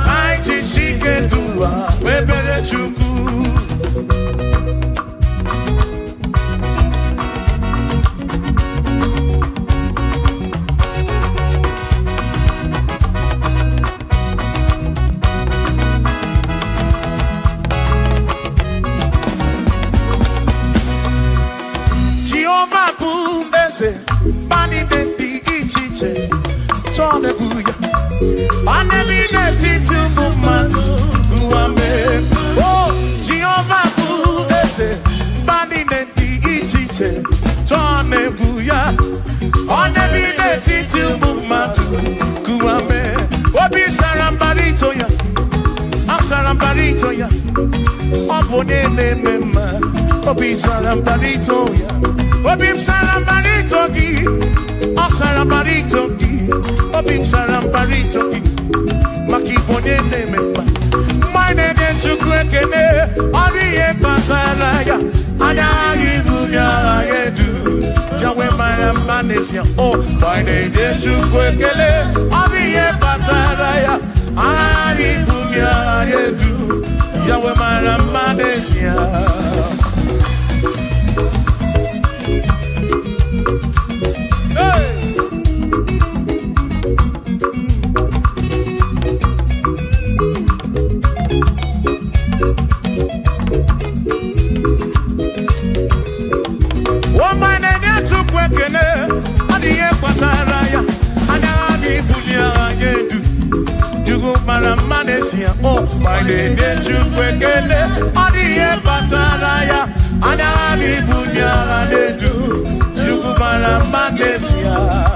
Speaker 3: kai jisike duwa webere Chukwu. Bani denti ichiche, chone buya. Bani bineti tumumanu guame. Oh, Jehovah buese. Bani denti ichiche, chone buya. Bani bineti tumumanu guame. Obi sarambarito ya, sarambarito ya. Obone mema, obi sarambarito ya. Obim sarambarito gi, o sarambarito gi, obim sarambarito gi, makibone nememba. Mine de chukwekene, oriye pasaraya, anagi bunya yedu, jawe marambanesia. Oh, mine de chukwekene, oriye pasaraya, anagi bunya yedu, jawe marambanesia. Oh, my name is Chukwekene, Odiye Pataraya, Anani Bunya Anedu, Chukwara Manesia.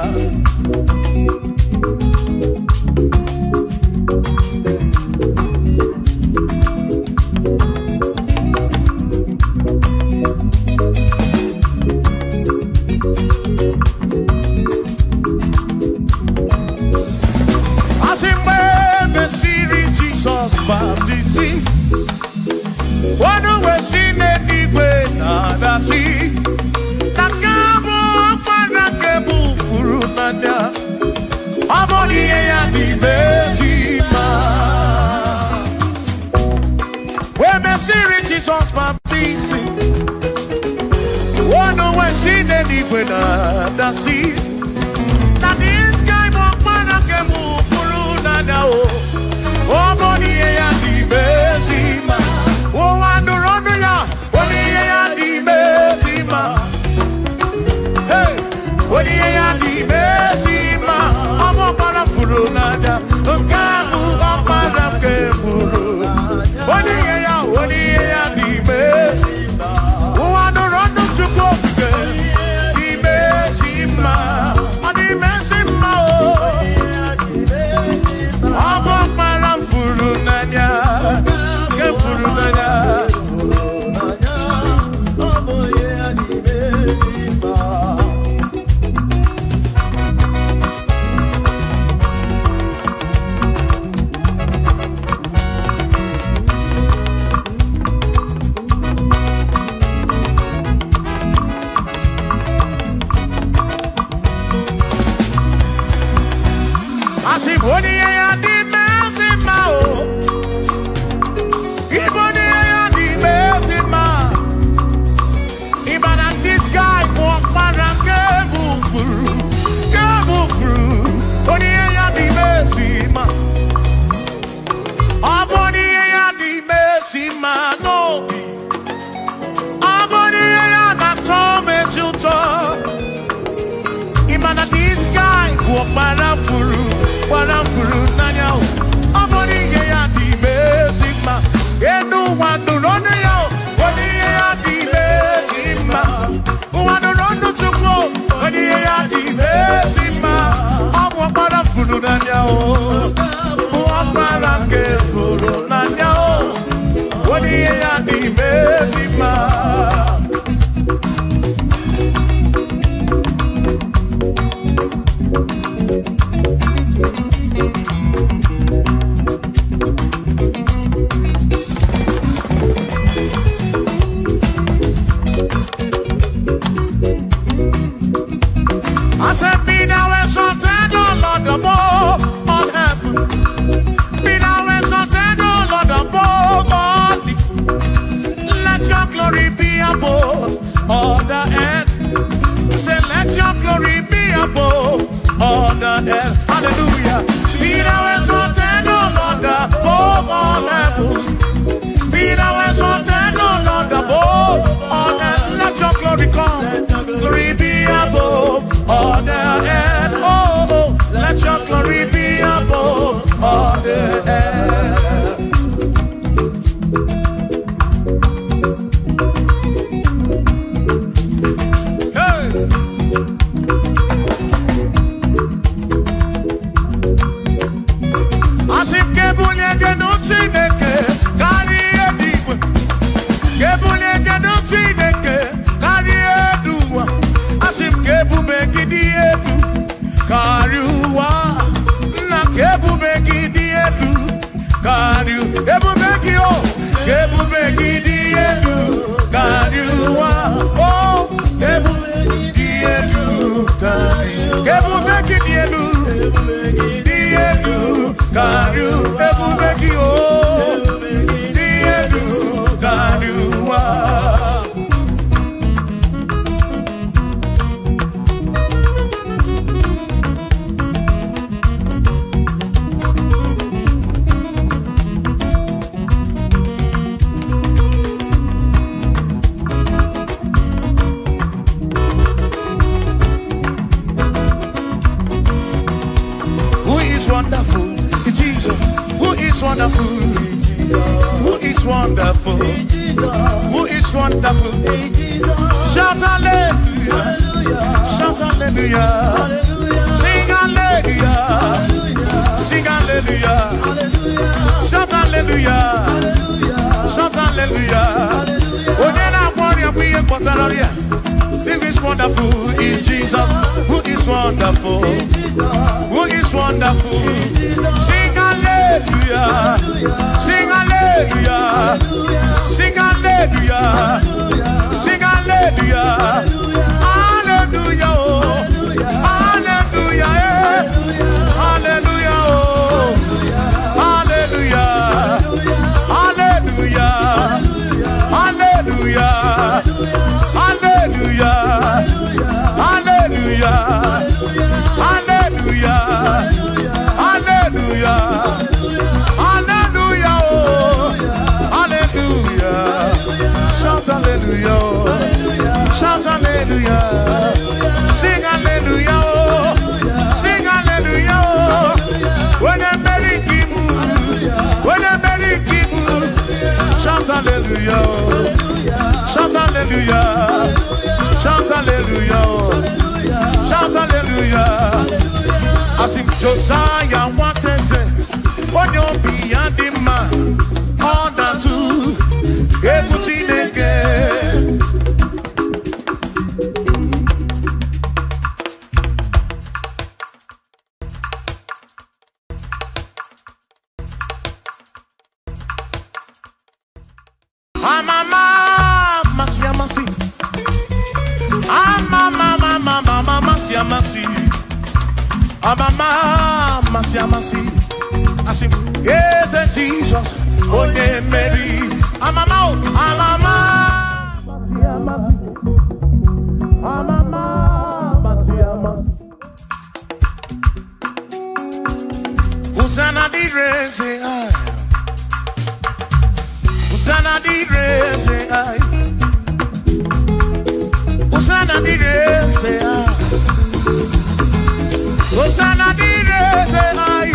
Speaker 3: One way seen anyway, nada see. Nakabo Panakabu Furunada. Amoni and the Bezima. Where Messi Jesus baptizing. One way seen anyway, nada see. That is guy Panakabu Furunada. Amoni and the Bezima. Oh, I don't run ya. What do you Bezima? Hey, what do you Bezima? I'm a parafurunada. Kamu apara keburu. What do you Bezima? Oh, I don't run to go. The Bezima. The Bezima. I'm a parafurunada. Only ya di mercy ma o. Even ya di mercy ma. Even at this guy walk around through. Only ya di mercy ma. Only ya di mercy ma no. Only ya na tome chuto. Even at this guy walk around through. Nanya o. Only ya di mercy ma. Enu wandu rone yo. Only ya di mercy ma. Wandu rondo chukwo. Only ya di mercy ma. Walk around through nanya o. Walk around through nanya o. Only ya di mercy ma. I said, be thou exalted, O Lord, above all heaven. Be thou exalted, O Lord, above all the. Let your glory be above all the earth. Say, let your glory be above all the earth. Hallelujah. Be thou exalted, O Lord, above all heaven. Be thou exalted, O Lord, above all the earth. Let your glory come. Glory be above all the earth. Oh, let your glory be above all the earth. Hey. As if Kebunya don't see the carry a deep. Kebunya don't see the carry a do. As if Kebu make it edu, Kariwa, na Kebu make it edu, Kariu, Kebu make it oh, Kebu make it edu, Kariwa, oh, Kebu make it edu, Kariu, Kebu make it edu, Kariu, Kebu make it oh, edu, Kariwa. Wonderful, Jesus. Who is wonderful? Who is wonderful? Who is wonderful? Shout hallelujah! Shout hallelujah! Sing hallelujah! Sing hallelujah! Shout hallelujah! Shout hallelujah! Onena warrior we are Potararia. Who is wonderful is Jesus. Who is wonderful? Who is wonderful? Sing hallelujah! Sing hallelujah! Sing hallelujah! Sing hallelujah! Hallelujah! Hallelujah! Hallelujah! Hallelujah! Hallelujah! Hallelujah! Hallelujah! Hallelujah! Hallelujah! Hallelujah! Hallelujah! Hallelujah! Shout hallelujah! Shout hallelujah! Sing hallelujah! Sing hallelujah! When I'm very kibu, when I'm very kibu, shout hallelujah! Shout hallelujah! Shout hallelujah! Shout hallelujah! As if Josiah wanted to, on your beyond the man, all that too, everything again. amasi. I say, yes, Jesus, oh yeah, Mary. Amama, amama, amama, amasi. Usana di reze ay, usana di reze ay, usana di reze ay, usana di reze ay.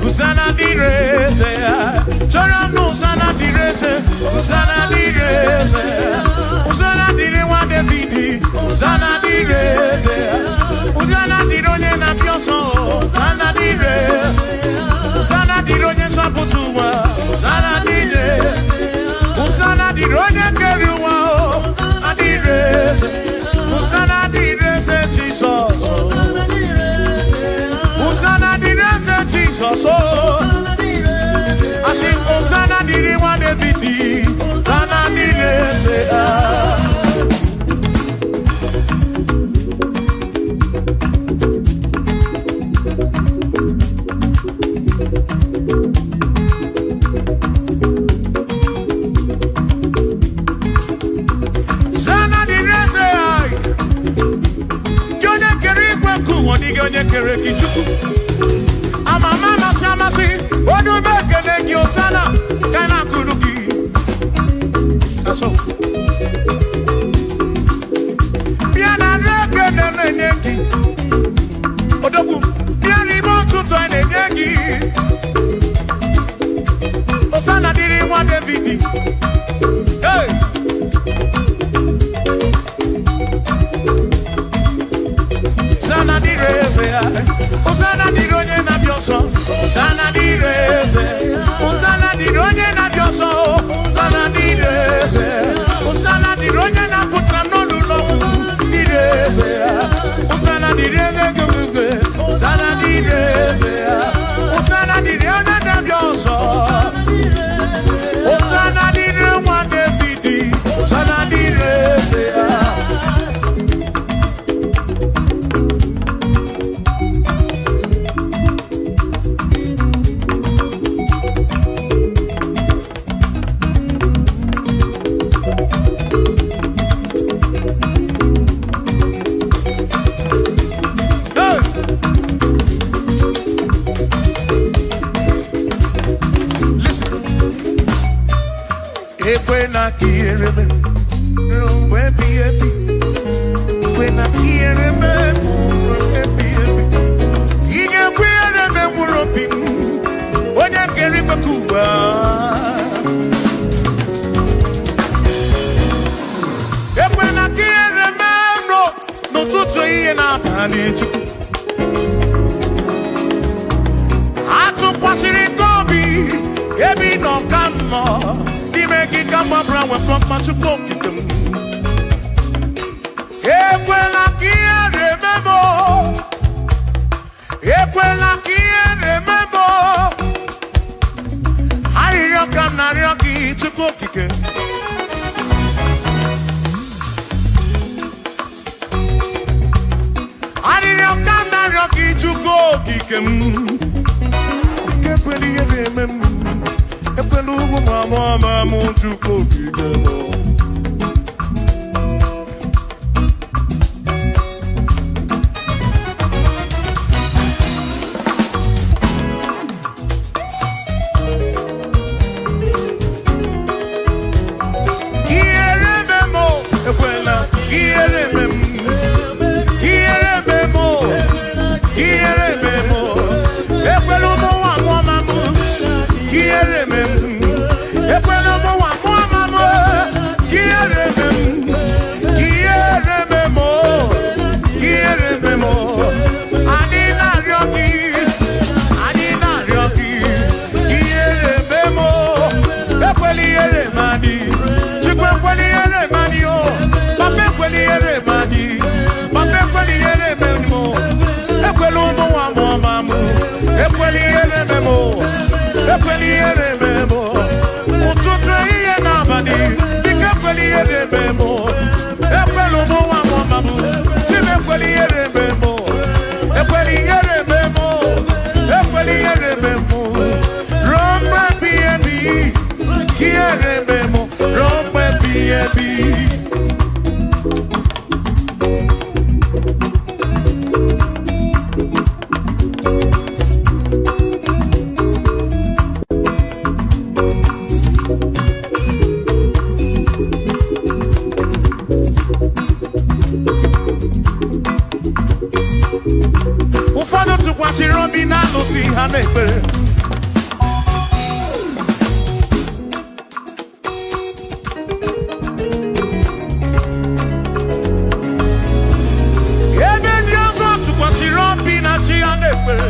Speaker 3: Usana di reze, chora no usana di reze, usana di reze, usana di rewa Davidi, usana di reze, usana di ronye na pioso, usana di reze, usana di ronye saputuwa, usana di reze, usana di ronye keruwa, adi reze, usana di reze Jesus. Usana di reze Jesus, oh. I say, Usana di rewa Davidi, Usana di reze, Usana di reze, Yone kere kwa kuwani yone kere kichuku. Amama shamasi, odu bekele ki Osana, kana kuruki. That's all. Biana reke nemeneki, odogu. Biani montu toa neneki. Osana diri wa Davidi. Hey. Osana di reze, Osana di ronye na bioso, Osana di reze, Osana di ronye na bioso, Osana di reze, Osana di ronye na putra no lulo, di reze, Osana di reze gugwe, Osana di reze, Osana di ronye na bioso, Osana di rewa Davidi, Osana di reze. When I hear him, when I hear him, he can wear him and we're up in when I get him a cuba. When I hear him, no, to say, and I'm managed. I took what's in it, Bobby, every no come on. Make it come up around with from much of them. Equela kia remember. Equela kia remember. Harioka narioki to go kick. Harioka narioki to go kick. Equeli remember. Epelugu mama muntu kokidemo. Kierememo, ekwela, kierememo, kierememo, kierememo. Epelugu mama kierememo. Ekwela mo mama kierememo, kierememo. Anina ryoki, kierememo. Ekweli eremadi, chikwe kweli eremadi o. Pape kweli eremadi, pape kweli erememo. Ekwelo mo mama, ekweli erememo, ekweli erememo. Ekweli erememo, ekwelo mo wa mo mamu, chime ekweli erememo, ekweli erememo. tụkwasịrị obi na alụsị ha na-ekpere. Ebe ndị ọzọ tụkwasịrị obi na chi ha na-ekpere.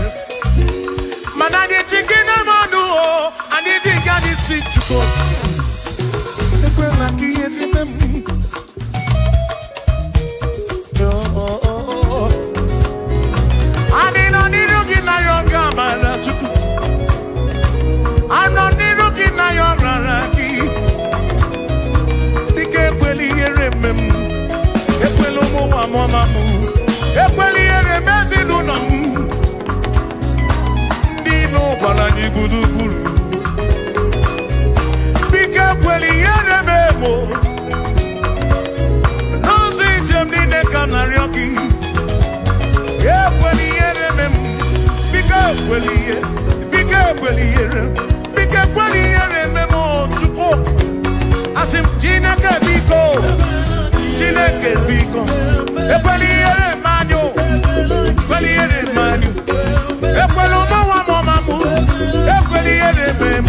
Speaker 3: Mana anyị ji gị na mmanụ o, anyị ji gị anyị si Chukwu. Ekwela ka ihe rime m. Anyị nọ n'iru gị na ya ọga amara Chukwu. Anọ n'iru gị na ya ọrara gị. Dịka ekwela ihere mme m. Ekwela ụmụ nwa mụọma m. Ekwela ihere mme ezinụlọ m. Ndị ilo gwara anyị gburugburu. Biko ekwela ihere mme mo. N'ụzọ ijem niile ka m na-arịọ gị. Ekwela ihere mme m. Biko ekwela ihere. Biko ekwela ihere. Biko ekwela ihere mme m Chukwu. Asị m Chineke biko. Chineke biko. Ekwela ihere mmanụ. Ekwela ihere mmanụ. Ekwela ụmụnwa mụọma m. Ekwela ihere mme m.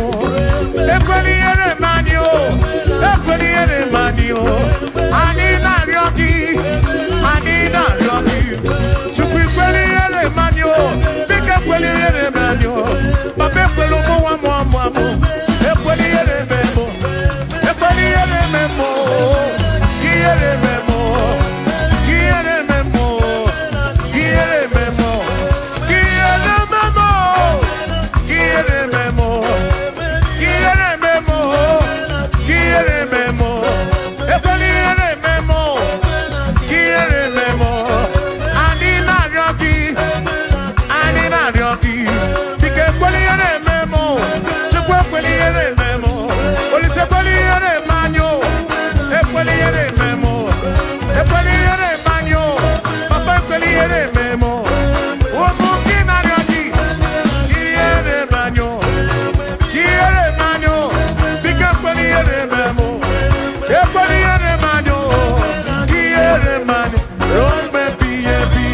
Speaker 3: Ekwela ihere mmanụ. Ekwela ihere mmanụ. Anyị na-arịọ gị. Anyị na-arịọ gị. Chukwu ekwela ihere mmanụ. Biko ekwela ihere mmanụ. Papa ekwela ụmụnwa mụọma m. Ekwela ihere mme m. Ekwela ihere mme m. Ihere mme m. Ihere mme m. Ihere mme m. Ihere mme m. Ihere mme m. Ihere mme m. Ihere mme m. Ekwela ihere mme m. Ihere mme m. Anyị na-arịọ gị. Anyị na-arịọ gị. Biko ekwela ihere mme m. Chukwu ekwela ihere mme m. Olise ekwela ihere mme anyị. Ekwela ihere mme m. Ekwela ihere mme anyị. Papa ekwela ihere mme m. Ụmụ gị na-arịọ gị. Ihere mme anyị. Ihere mme anyị. Biko ekwela ihere mme m. Ekwela ihere mme anyị. Ihere mme anyị. Ruo mgbe ebighị ebi.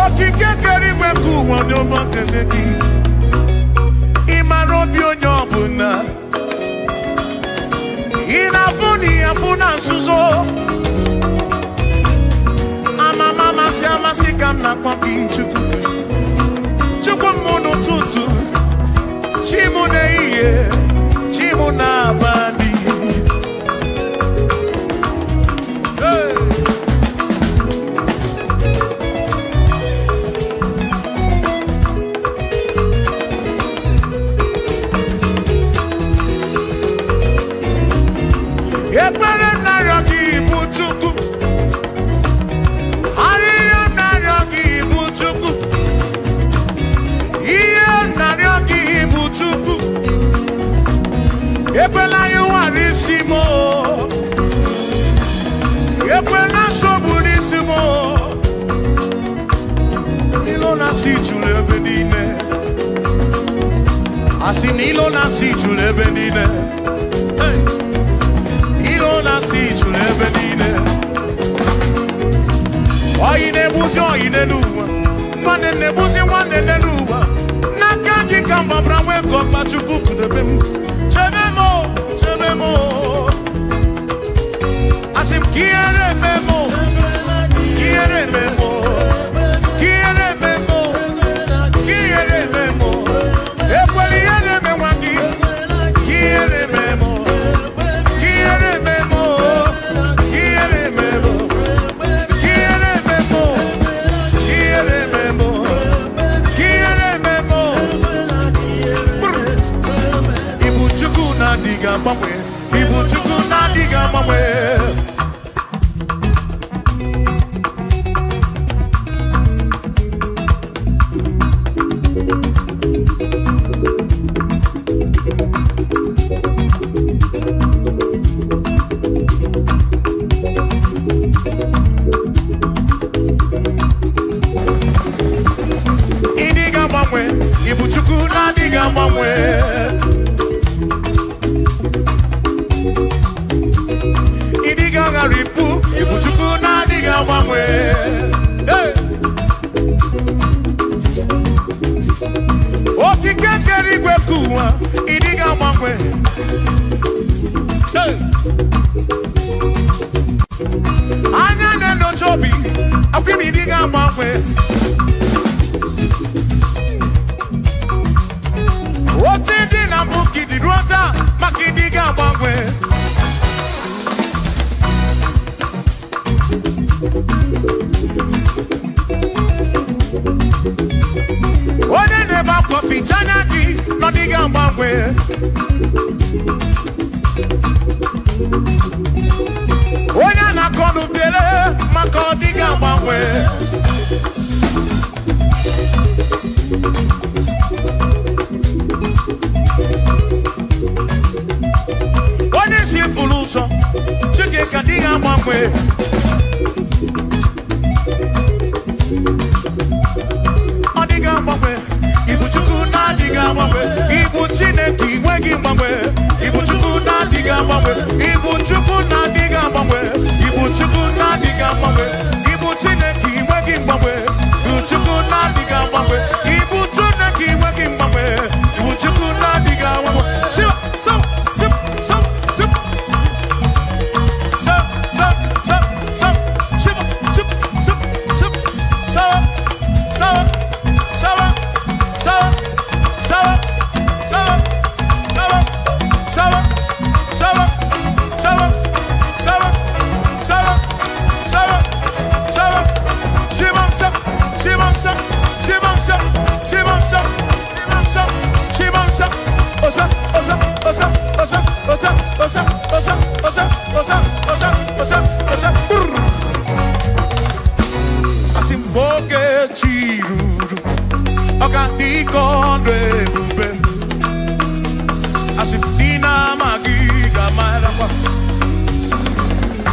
Speaker 3: Okike kere igwe ka ụwa dị ụmụ nkele gị. Ị mara obi onye ọbụla. Ị na-afụ na ihe afụ na nzuzo. Amama amasị amasị ka m na-akpọ gị Chukwu. Chukwu m n'ụtụtụ. Chi m n'ehihie. Chi m n'abalị. Hey! Ekpere m na-arịọ gị bụ Chukwu. Arịrịọ m na-arịọ gị bụ Chukwu. Ihe m na-arịọ gị bụ Chukwu. Ekwela anyị nwara isi m. Ekwela nsogbu n'isi m. Ilo na-asị juru ebe niile. Asị na ilo na-asị juru ebe niile. Hey! Ilo na-asị juru ebe niile. Oyi na-egbuzi oyi n'elu ụwa. Nwanne na-egbuzi nwanne n'elu ụwa. N'aka gị ka m gbabara nwee ka ọkpa Chukwu kudebe m. Chebe m o, chebe m o. Asị m ka ihere eme m o. Ka ihere eme m o. Ka ihere eme m o. Ka ihere eme m o. Ekwela ihere eme nwa gị. Ka ihere eme m o. Ka ihere eme m o. Ka ihere eme m o. Ka ihere eme m o. Ka ihere eme m o. Ka ihere eme m o. Ibu Chukwu na-adịghị agbanwe. Ibu Chukwu na-adịghị agbanwe. Ibu Chukwu na-adịghị agbanwe. gbagwe. Anya neno chobi, akwimi diga gbagwe. Oti di na buki di rota, maki diga gbagwe. One neba kofi chanaki, no diga gbagwe. Onya na kodu tele, mako diga gbagwe. Onye si fulu ụzọ, chike ka diga gbagwe. Ọ diga gbagwe, ibu chukwu na diga gbagwe, ibu Chineke inweghị mgbanwe. Ibu chukwu na diga gbagwe, ibu chukwu na diga gbagwe, ibu chukwu na diga gbagwe, ibu Chineke inweghị mgbanwe. Ibu chukwu na diga gbagwe, ibu Chineke inweghị mgbanwe, ibu chukwu na diga gbagwe. Shiva, so, sip, so, sip. So, so, so, so, shiva, sip, sip, sip, so, so, so, so, so, so, so, so, so, Asimboge chiruru, okandiko rebube. Asimdina magiga marapa.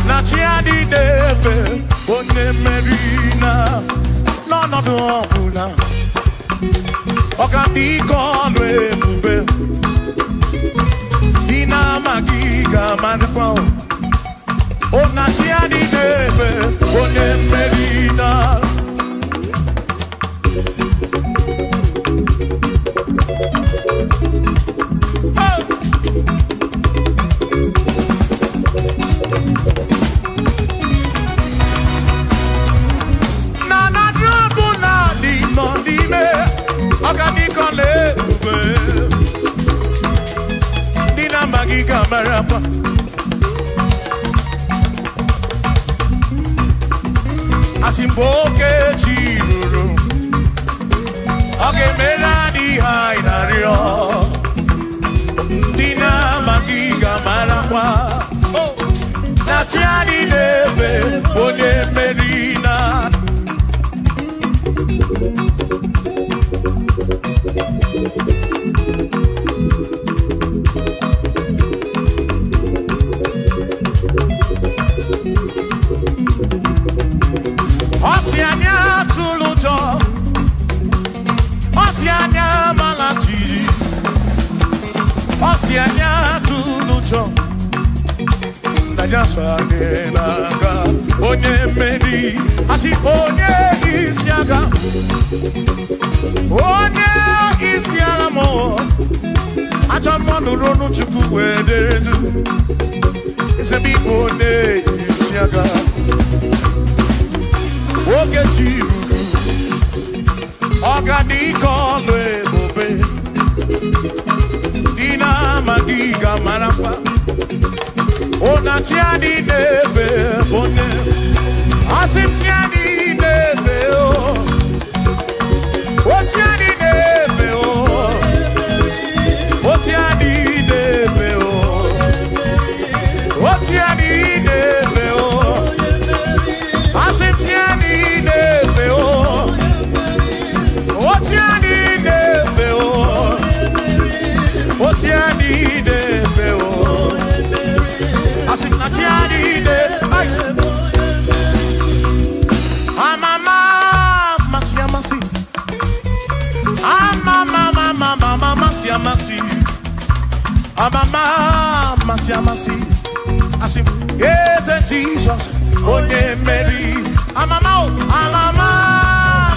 Speaker 3: Na chiadi deve, one merina, no no no pula. Okandiko rebube. Dina magiga marapa. Ona chiadi deve, one merina. Marapa. Asimboke chiruru, oge meladi hainario. Dina magiga marapa. Oh, na chiadi deve, onye merina. Osianya tulujo, Osianya malati, Osianya tulujo. Najasa nenaga, onye meri, asi onye isiaga, onye isiaga mo. Acha manu ronu chuku wederedu, isebi onye isiaga. Oge chiruru, organico lebube. Dina magiga marapa. Ona chiadi neve bone. Asim chiadi neve o. O chiadi neve o. O chiadi neve o. O chiadi neve o. Asim chiadi neve o. O chiadi neve o. O chiadi neve o. Asim na chiadi neve. Amama masia masi. Amama mama masia masi. Amama masia masi. Asim yes Jesus. Onye meri. Amama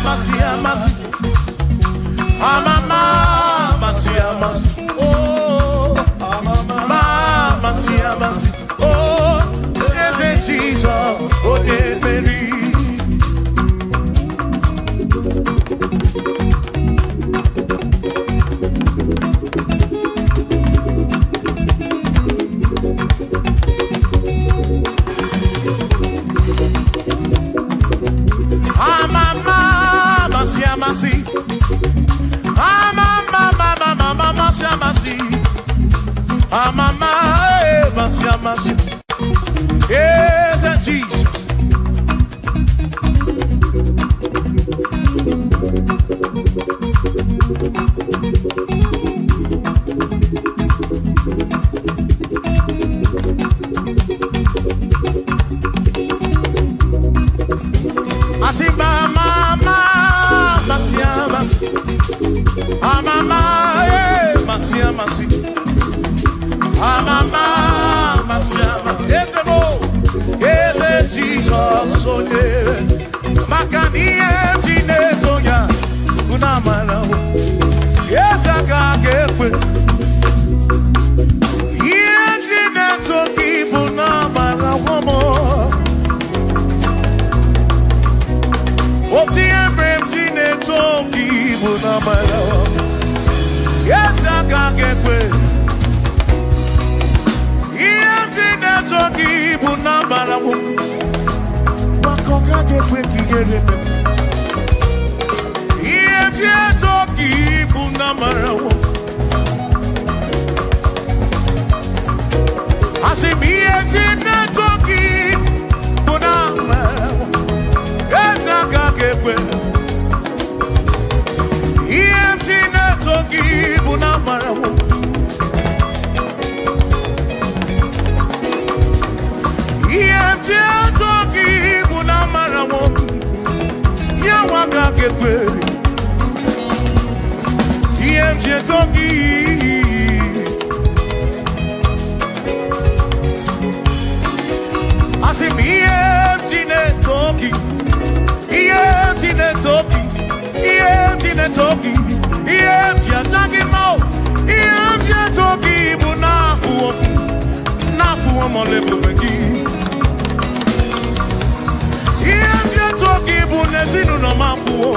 Speaker 3: masia masi. Amama masia masi. Oh Amama, Masia, Masia. Yes, Jesus. Asimba, mama, Masia, Masia. Amama, Masia, Masia. Amama, Masia, Masia. Yes, Jesus, oh yeah. Makanie, Tinetoya, Unamana. Yes, I can't get with. Yes, Tinetoki, Unamana, womo. Oh, Tiembrem, Tinetoki, Unamana. Yes, I can't get with. Yes, Tinetoki, Unamana. Makonga get with you. Yes, Tinetoki, Unamana. I say, me, Tinetoki, Unamana. Yes, I can't get with. Yes, Tinetoki, Unamana. Toki bunamara wo ya waka kekwe yemje toki asimi yemjine toki yemje toki mo yemje toki nafu mo lebu bengi. Toki bunezinu no mafuo.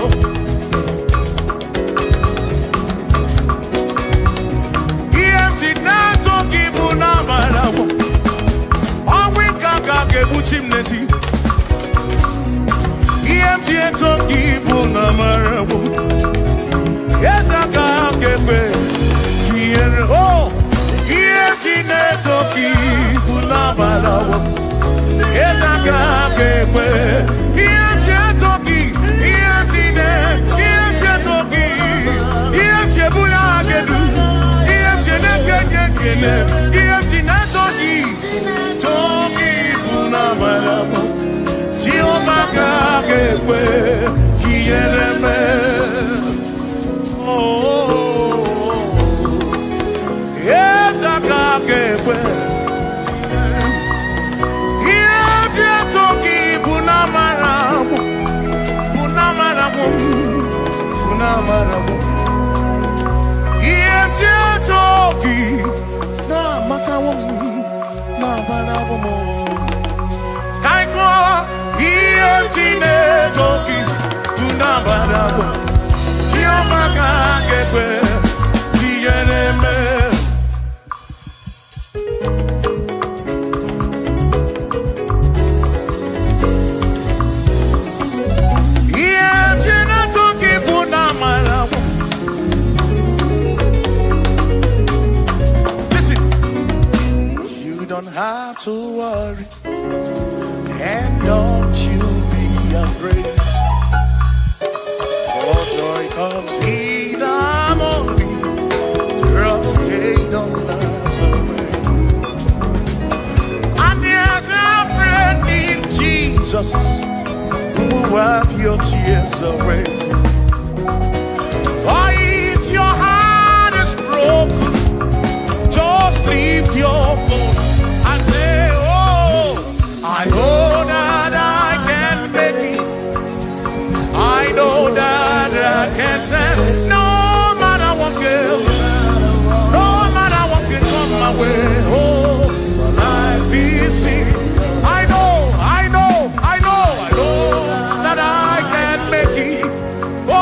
Speaker 3: Iemti na toki bunamarawo. Awinka kake buchimnesi. Iemti toki bunamarawo. Yes, I can't get oh, iemti na toki bunamarawo. Yes, I can't get yes, I can't have to worry, and don't you be afraid. For joy comes in the morning, trouble take don't last away. And there's a friend in Jesus who will wipe your tears away. For if your heart is broken, just lift your voice and say, oh, I know that I can make it. I know that I can stand. No matter what can, no matter what can come my way. Oh, life is seen. I know that I can make it. Oh,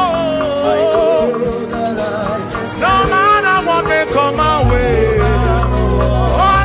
Speaker 3: no matter what may come my way. Oh,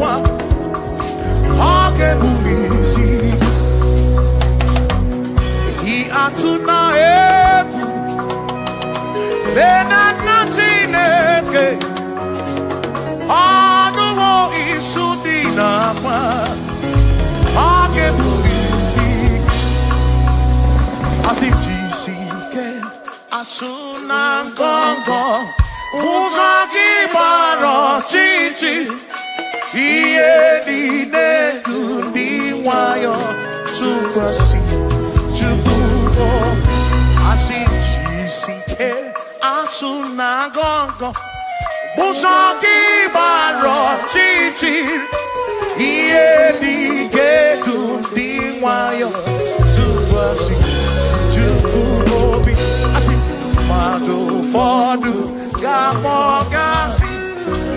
Speaker 3: kwa Oge bugisi I atuna ebu Lena natineke Anuwo isudina kwa Oge bugisi Asijisike Asuna gongo Uzaki baro chichi Iye dine kundi wayo Tukwasi Tukubo Asijisike Asuna gongo Uzaki baro chichi Iye dine kundi wayo Tukwasi Tukubo Mado fodu gamogasi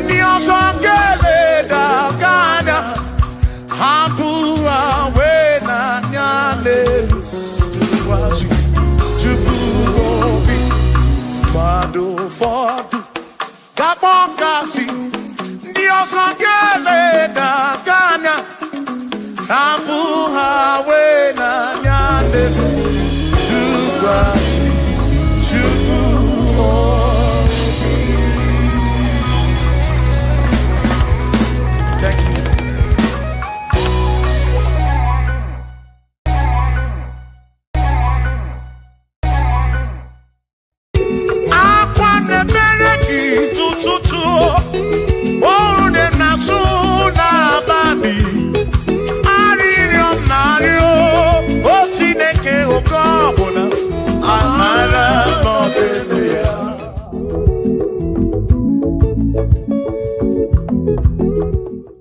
Speaker 3: niosongele da gana hampua wena nyale wasi tubuobi mado fodu gamogasi niosongele da gana hampua wena nyale wasi Thank you. Akwane bereki tututu Ode nasu na babi Aririo nario Otineke okobona Amara modelia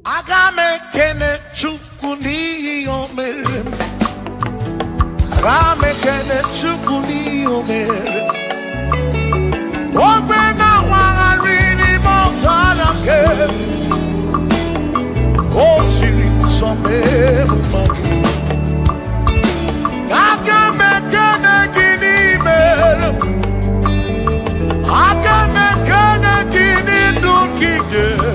Speaker 3: Agame kene chukuni omere Agame kene chukuni omere Ogbe na wangarini mozana ke Oshiri kusome mumagi Agame kene gini mere Agame kene gini dukigere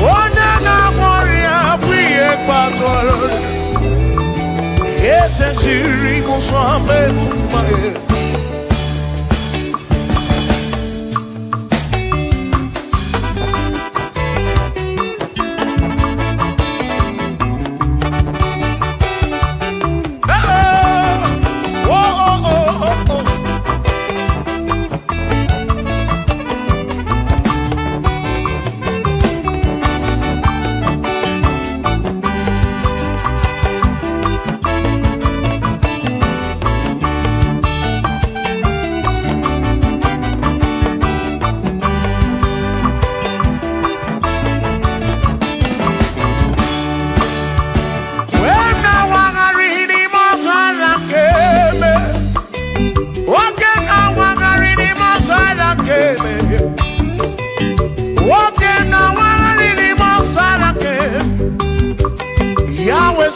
Speaker 3: One na moria bwiye patoro Ese siri kusame mumagi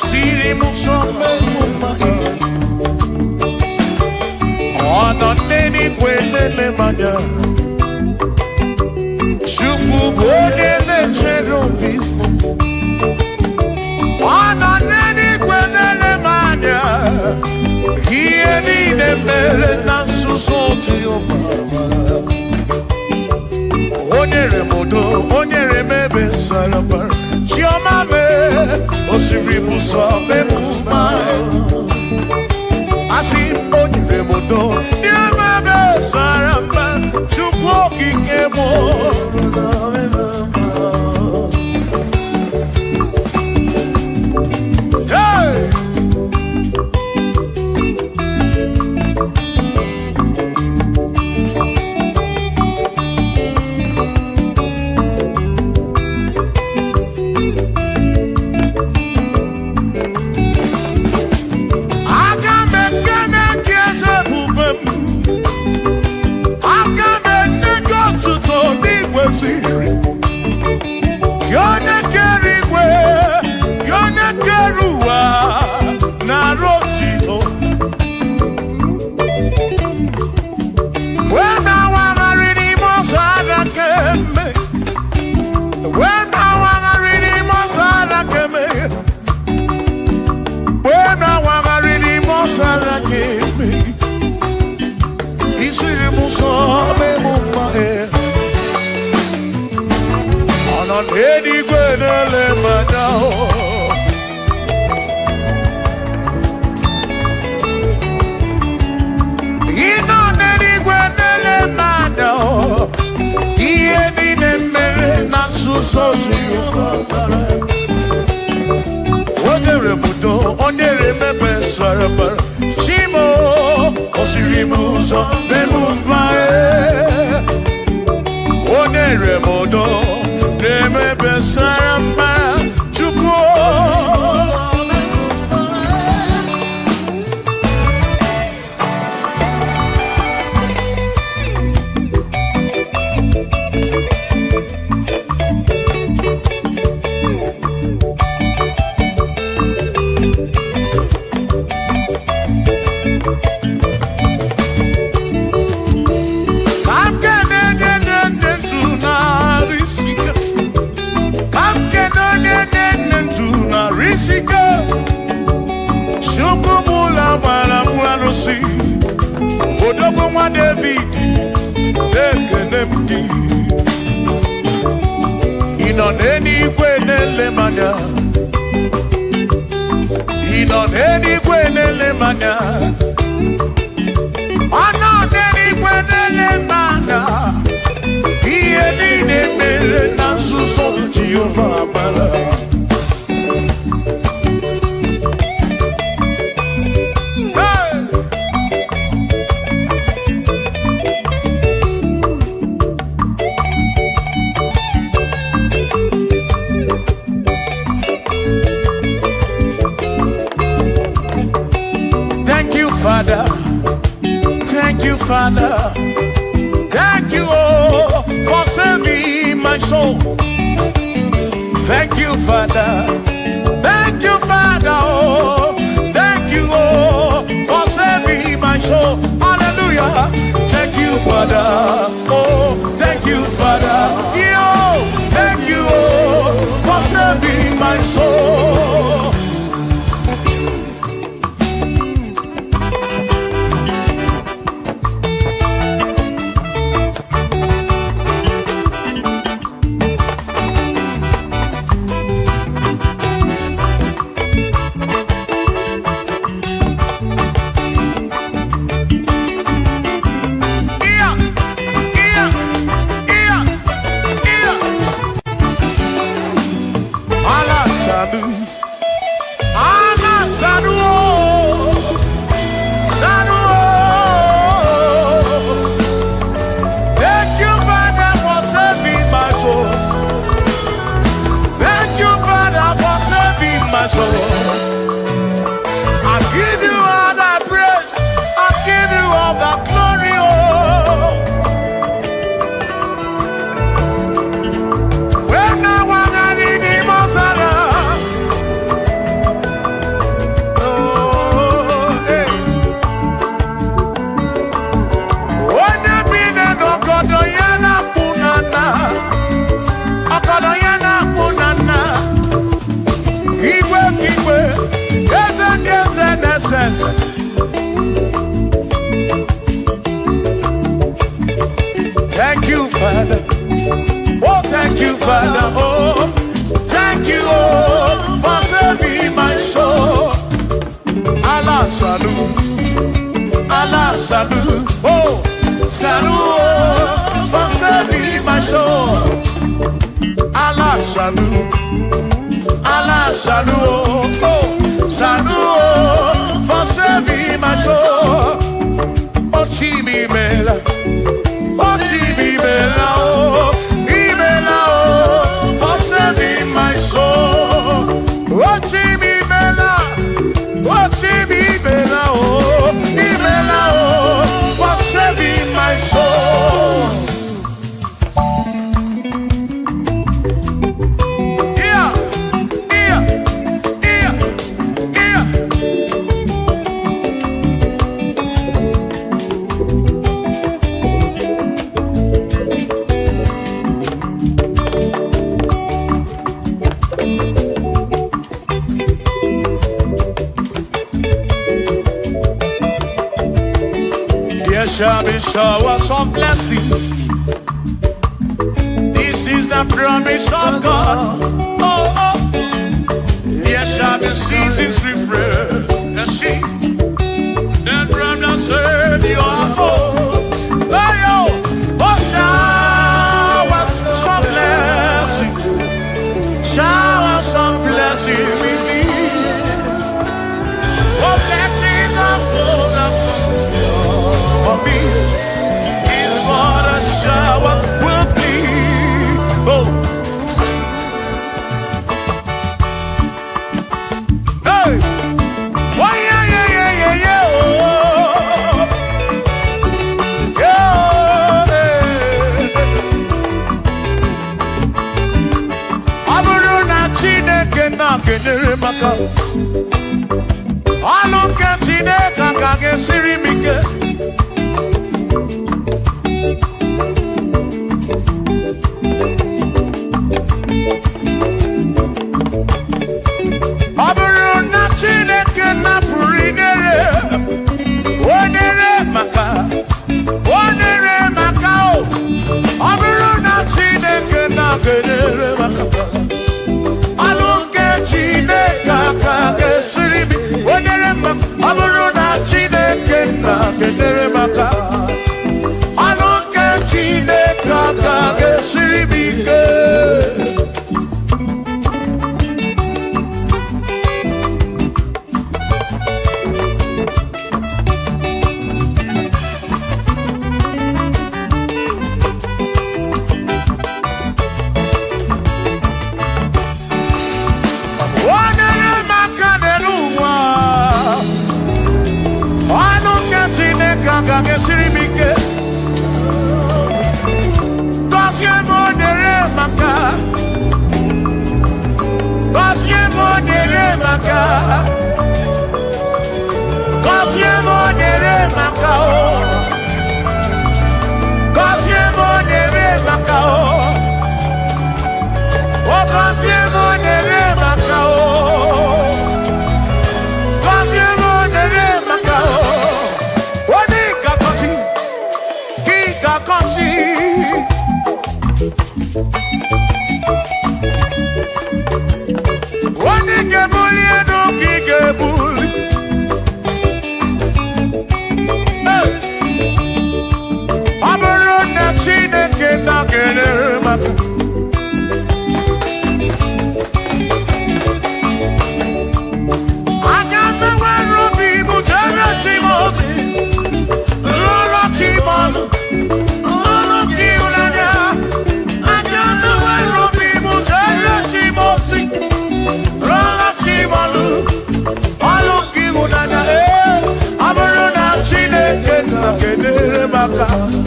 Speaker 3: Siri musome mumai Ono neni kwenele manya Shuku bonele cherubismo Ono neni kwenele manya Hiye nine mere nansu soti o mama Onyere modo, onyere mebe salabar Chioma me, osiri muso me mumai Asi onyere modo, nye mebe saramba Chukwo kikemo Hey! Aga mekene kieze bube nzuzo Jehovah. Onere mudo, onere mebe sarabara. Shimo, osirimuzo, nemumbae. Onere mudo, nemebe sarabara. Chuko. Odogwa David, ekenemdi. Ino neni kwenele manya. Ino neni kwenele manya. Ano neni kwenele manya. Iye nini mere na suso Jehovah bara. Father, thank you, Father, thank you, oh, for saving my soul. Thank you, Father, oh, thank you, oh, for saving my soul. Hallelujah. Thank you, Father, oh, thank you, Father, yo, thank you, oh, for saving my soul. Thank you, Father. Oh, thank you, Father. Oh, thank you, oh, for saving my soul. Allah salut, Allah salut. Oh, salut, oh, for saving my soul. Allah salut, Allah salut. Oh, salut, oh, for saving my soul. Oh, Chimi Mela. Oh, Chibibela, oh, Ibela, oh, for saving my soul. Oh, Chibibela, oh, Ibela, oh, for saving my soul. Yeah, yeah, yeah, yeah. There shall be showers of blessing. This is the promise of God. Oh, oh. There shall be seasons refreshing. Then from the earth you are home. Oh, showers of blessing. be is what a shower will be. Oh. Hey. Oh, yeah, yeah, yeah, yeah, yeah. Oh. Yeah. Aburu na Chineke na kenyere maka. Ọlụ nke Chineke ka ga-esiri m ike. Ọ bụrụ na Chineke napụrụ inyere onyere maka o. Ọ bụrụ na Chineke na-enyere maka ọlụ nke Chineke ka ga-esiri m onyere maka. Ọ bụrụ na Chineke na-enyere maka ọlụ nke Chineke ka ga-esiri m ike.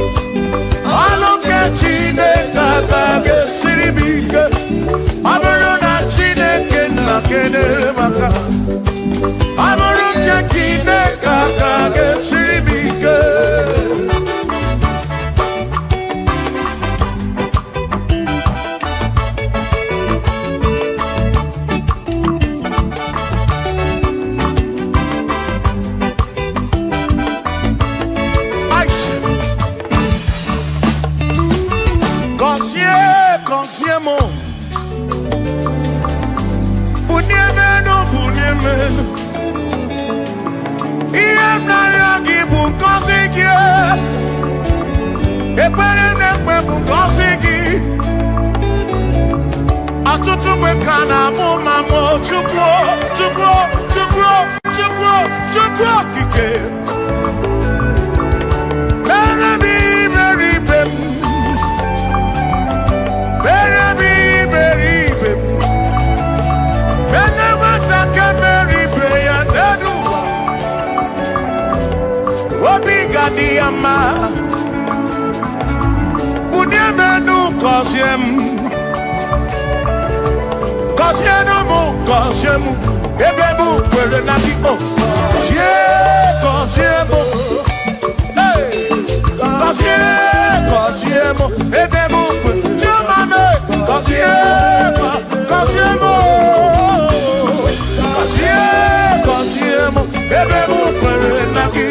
Speaker 3: Ọlụ nke Chineke ka ga-esiri m ike. Ọ bụrụ na Chineke na-enyere maka ọ bụrụ nke Chineke ka ga-esiri m ike. Ihe m na-arịọ gị bụ ngọzi gị. Ekpere m na-ekpe bụ ngọzi gị. Ọtụtụ mgbe ka na-amụ ma mụ Chukwu okike. Mere m iberibe m. Mere m iberibe m. Ene nwata nke mere ibe ya n'elu ụwa. Obi ga-adị ya mma. Bunye m enu gọzie m. Gọzienụ m gọzie m. Ebe m kwere na gị o. Gọzie m. Gọzie m. Ebe m kwere. Chioma m gọzie m. Gọzie m. Gọzie m. Ebe m kwere na gị.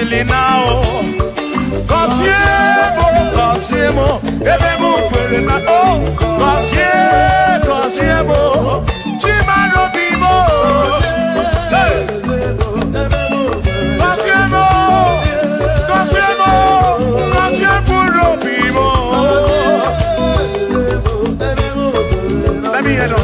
Speaker 3: now. Cosiemo, ebemu perena oh. Cosiemo, chimano bimo. Cosiemo bimo. Let me hear it.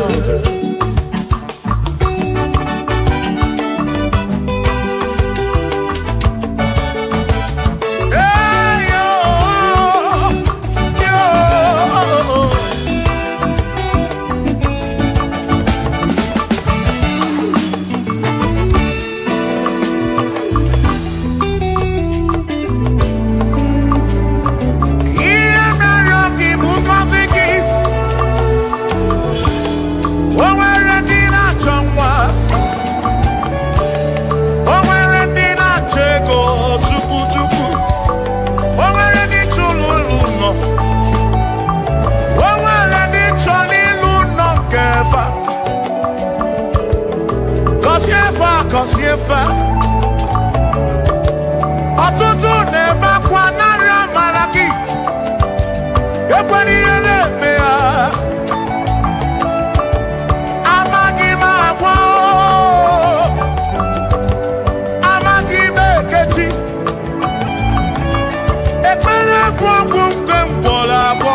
Speaker 3: Cosiefa ọtụtụ na-ebe akwa narị amara gị ekwere ihe na-eme ya amaghị m agwa amaghị m ekechi ekpere bụ ọgwụ nke mgbọrọ agwọ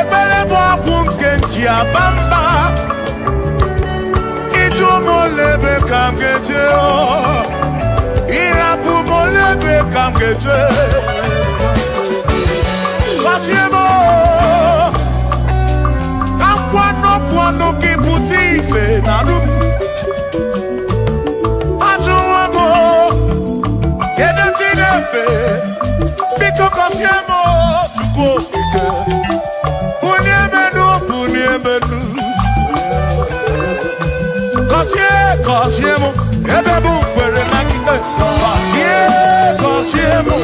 Speaker 3: ekpere bụ ọgwụ nke nji aba mba molebe kam geje irapu molebe kam geje Cosiemo kwano ki butife naru ajuamo kede tirefe biko Cosiemo chuko ike uniemenu Cosiemo, ebebu kwere makite. Cosiemo,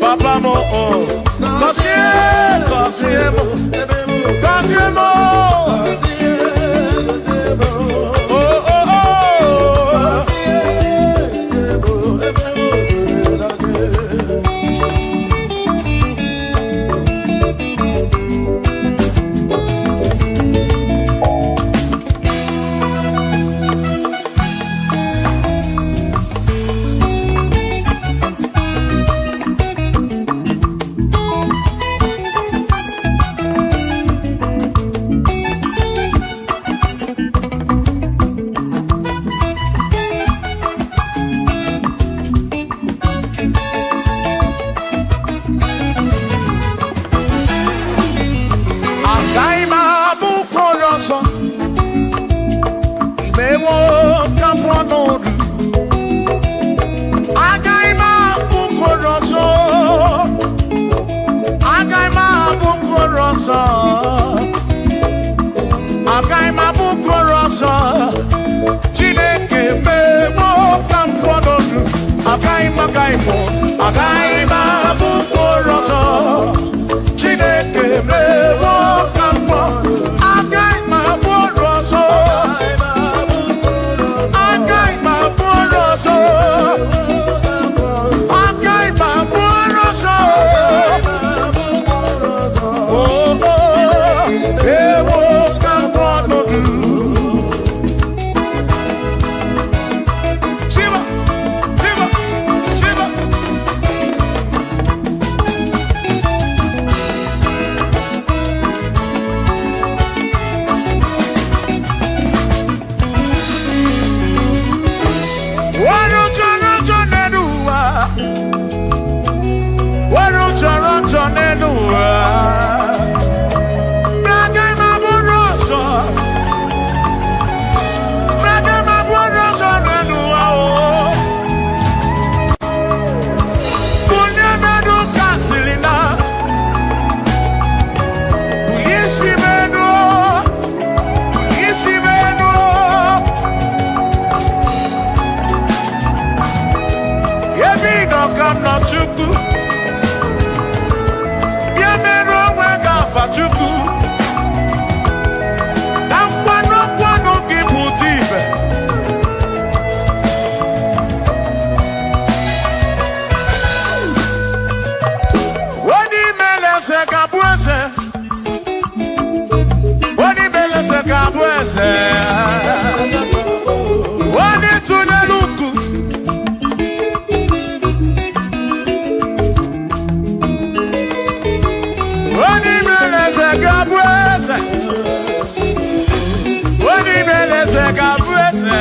Speaker 3: papa mo oh. Cosiemo, oh oh oh. eze onye tụnyere ukwu onye mere eze ga-abụ eze onye mere eze ga-abụ eze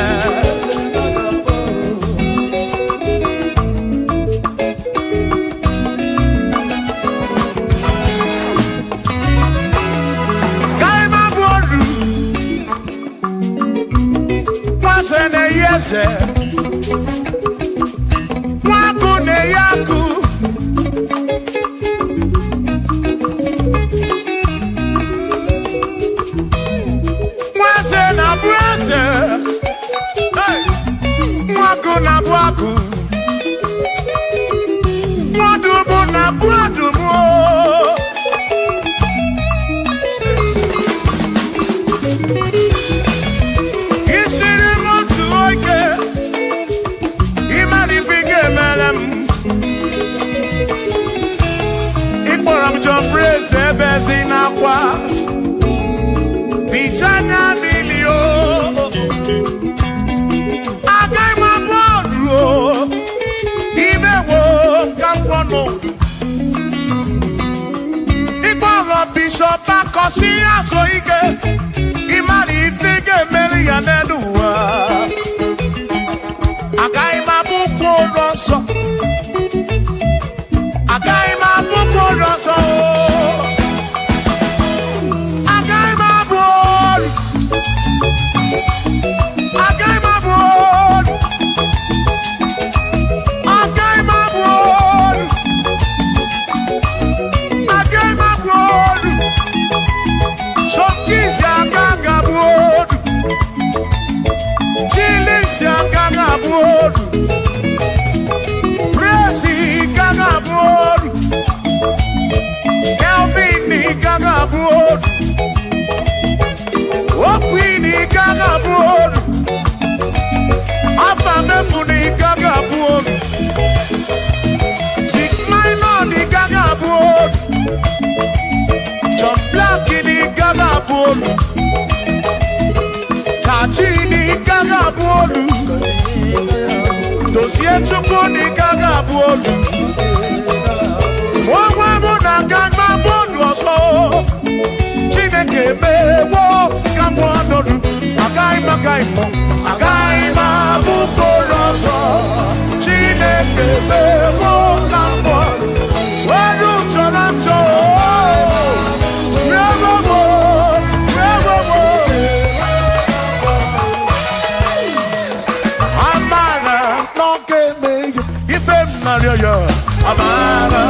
Speaker 3: Yese Mwaku ne yaku Mwase na bwase hey. Mwaku na bwaku Mwadumu na bwadumu Praise Bezina kwa Bichana milio Agai mabodro Ibe wo kampono Igboro Bishop Akosi asoike Imari ifike meri yaneduwa Agai mabuko roso Agai mabuko roso Kachini gaga bolu Dossier chukuni gaga bolu Mwa muna gaga bolu oso Chineke mewo gamwa nodu Agai mo Agai mabuko roso Chineke mewo gamwa Wadu chonacho Amara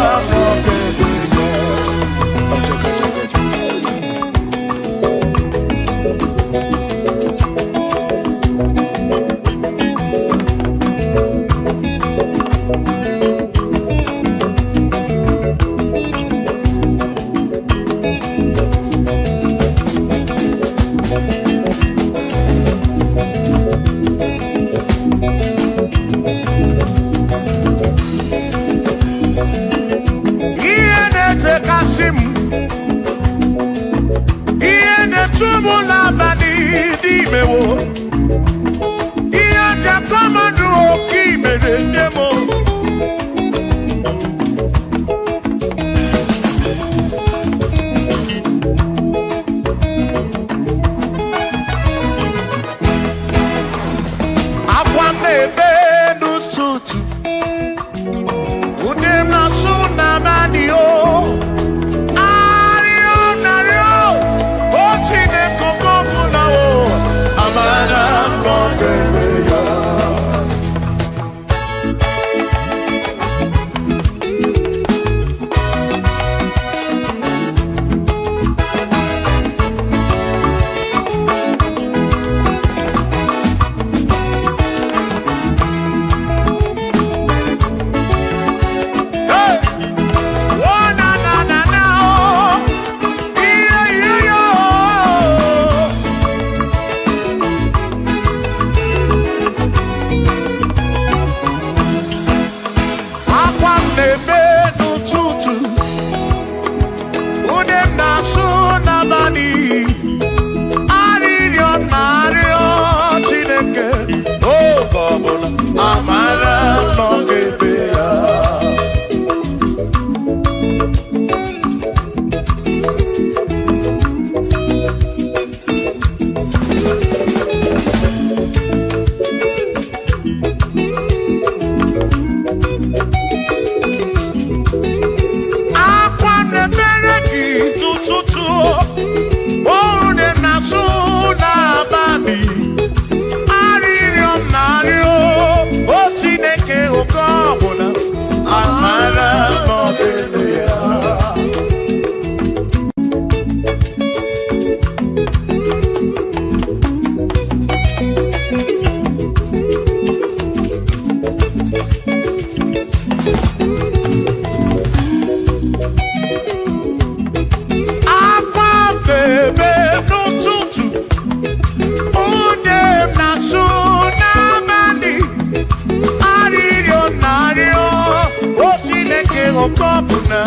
Speaker 3: kopuna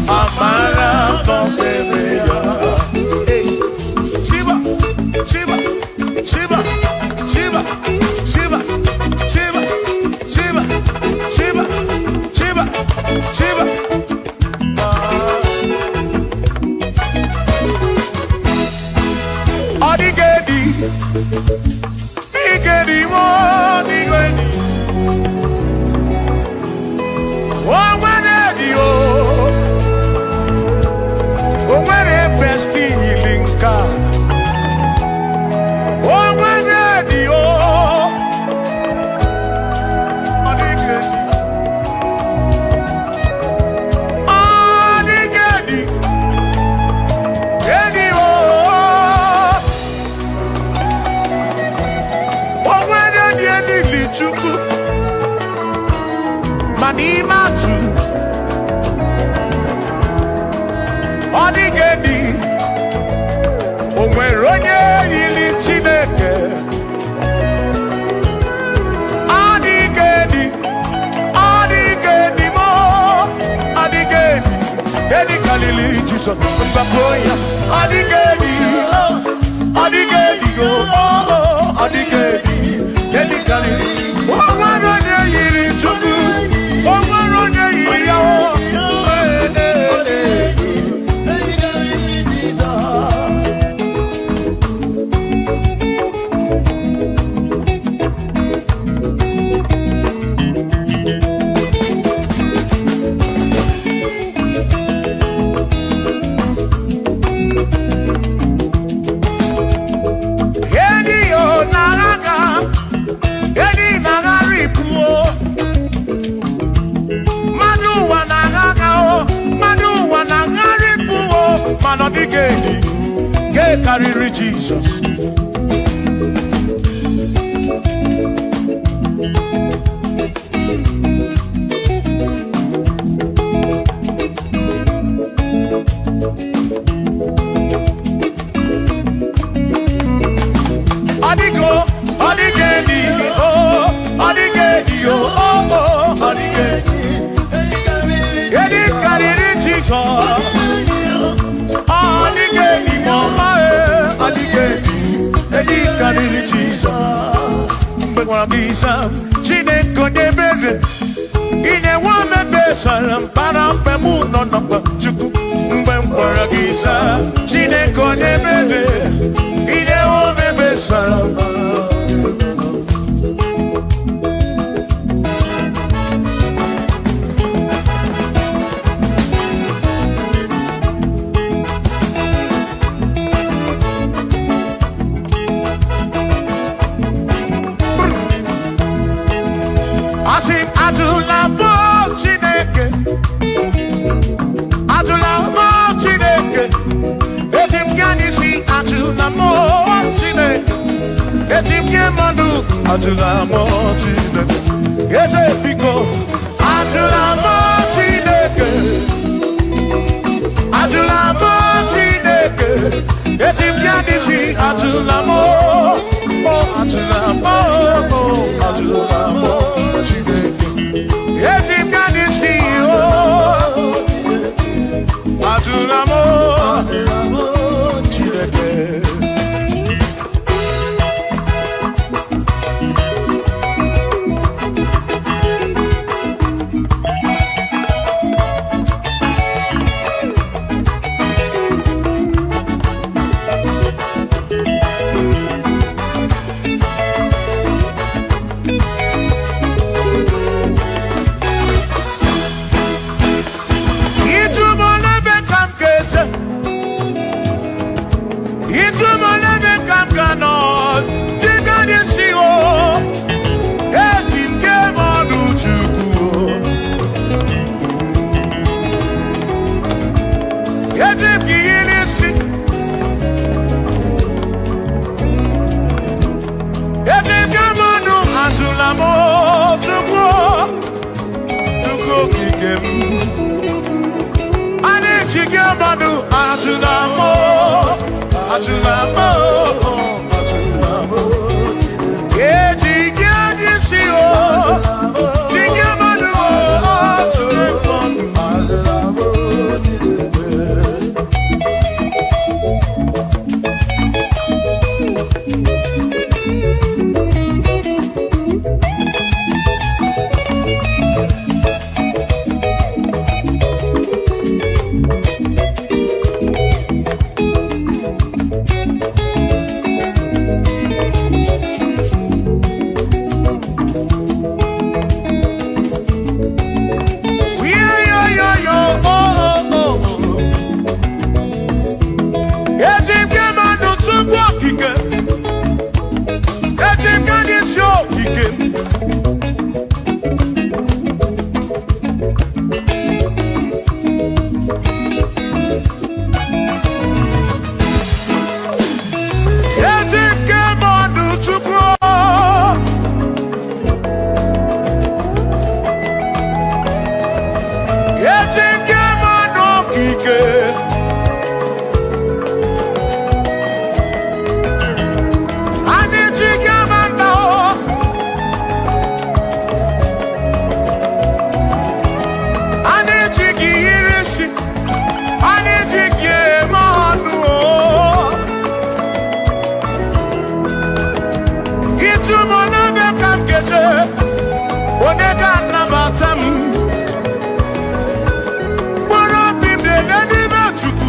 Speaker 3: amara bombeya. Shiva, Shiva, Shiva, Shiva, Shiva, Shiva, Shiva, Shiva, Shiva, Shiva. Odigedi, Igedi, Odigedi. Oh, when you, oh, when a best healing God. Oh, when you, Odigedi, Odigedi, Edi, oh, when you, Lichuku. Manimatu Odigedi Onweronye yili Chineke Odigedi Odigedi mo Odigedi Edi kalili Jesus Mbapoya Odigedi Odigedi go Odigedi Edi kalili Onweronye yili Chukwu Odigedi, get carry Jesus. Odigo, Odigedi, oh, Odigedi, oh, oh, Odigedi, get carry Jesus. Odigedi, mama, Odigedi, Edi kariri Jesus. Mbekwana bisa, Chineke nyebere. Ine wame besaram para mpemu nonokwa Chukwu. Mbekwana bisa, Chineke nyebere. Ine wame besaram. Ajula mo Chineke, ese pico. Ajula mo Chineke, Ajula mo Chineke, etim yadisi Ajula mo, oh Ajula mo, oh Ajula mo Chineke, etim yadisi oh Ajula mo Chineke. onye ga-anabata m mkpụrụ obi m dị n'ime Chukwu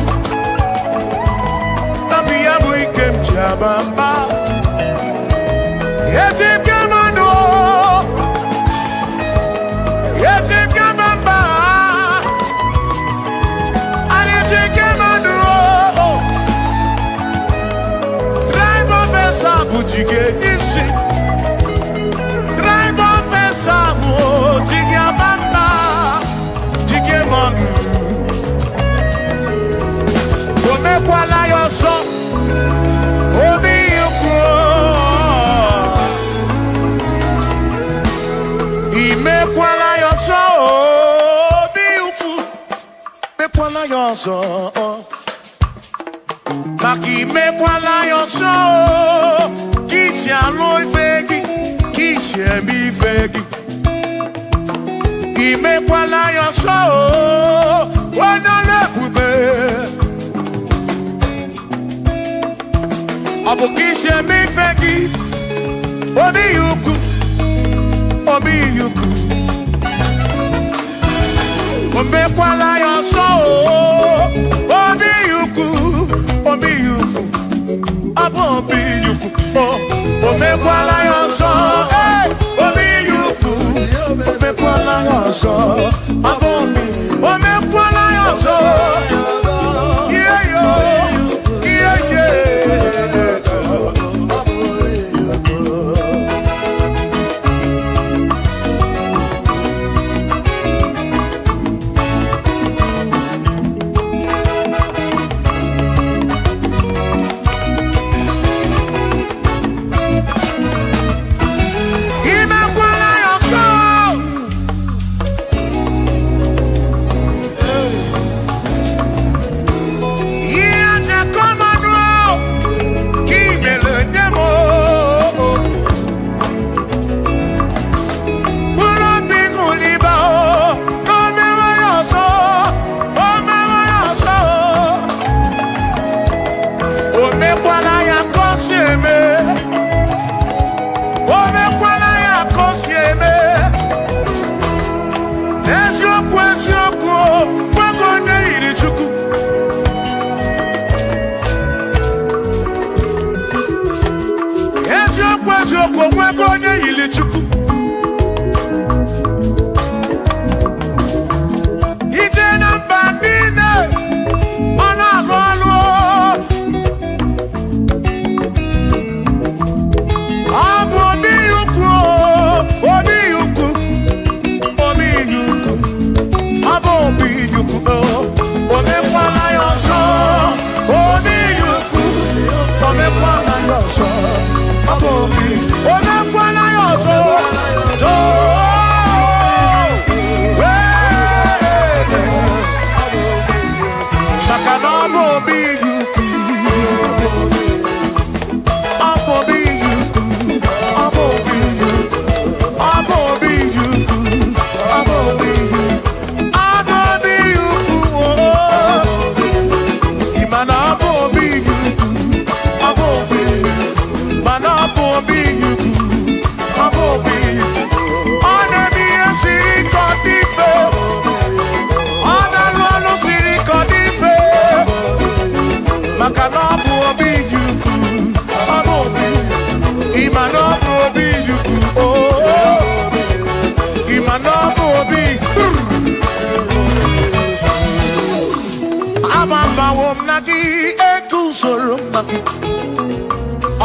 Speaker 3: na bụ ya bụ ike m ji aba mba eti nke mmanụ eti nke mba anyị ji nke mmanụ driver fesa bụ ji ga-enye isi driver fesa bụ ji ga-aba mba ji ga-emanụ o mekwala ya ọsọ obi ukwu imekwala ya ọsọ obi ukwu mekwala ya ọsọ maka imekwala ya ọsọ ka isi alụ ife gị ka isi eme ife gị imekwala ya ọsọ onye na-ebube ọ bụ ka isi eme ife gị obi ya ukwu obi ya ukwu o mekwala ya ọsọ obi ya ukwu obi ya ukwu ọ bụ obi ya ukwu o mekwala ya ọsọ obi ya ukwu o mekwala ya ọsọ ọ bụ obi o mekwala ya ọsọ ihe yo ihe ye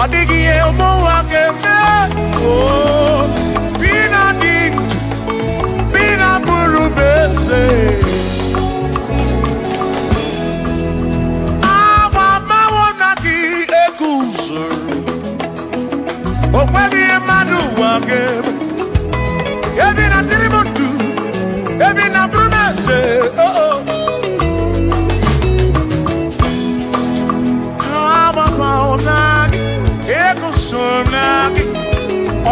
Speaker 3: ọ dịghị ihe ụmụ nwa ga-eme bina dị bina bụrụ bese agbamawo na gị ego usoro o nweghị ihe mmadụ ụwa ga-eme ebi na tirimutu ebi na bụrụ bese agbamawo na sonagi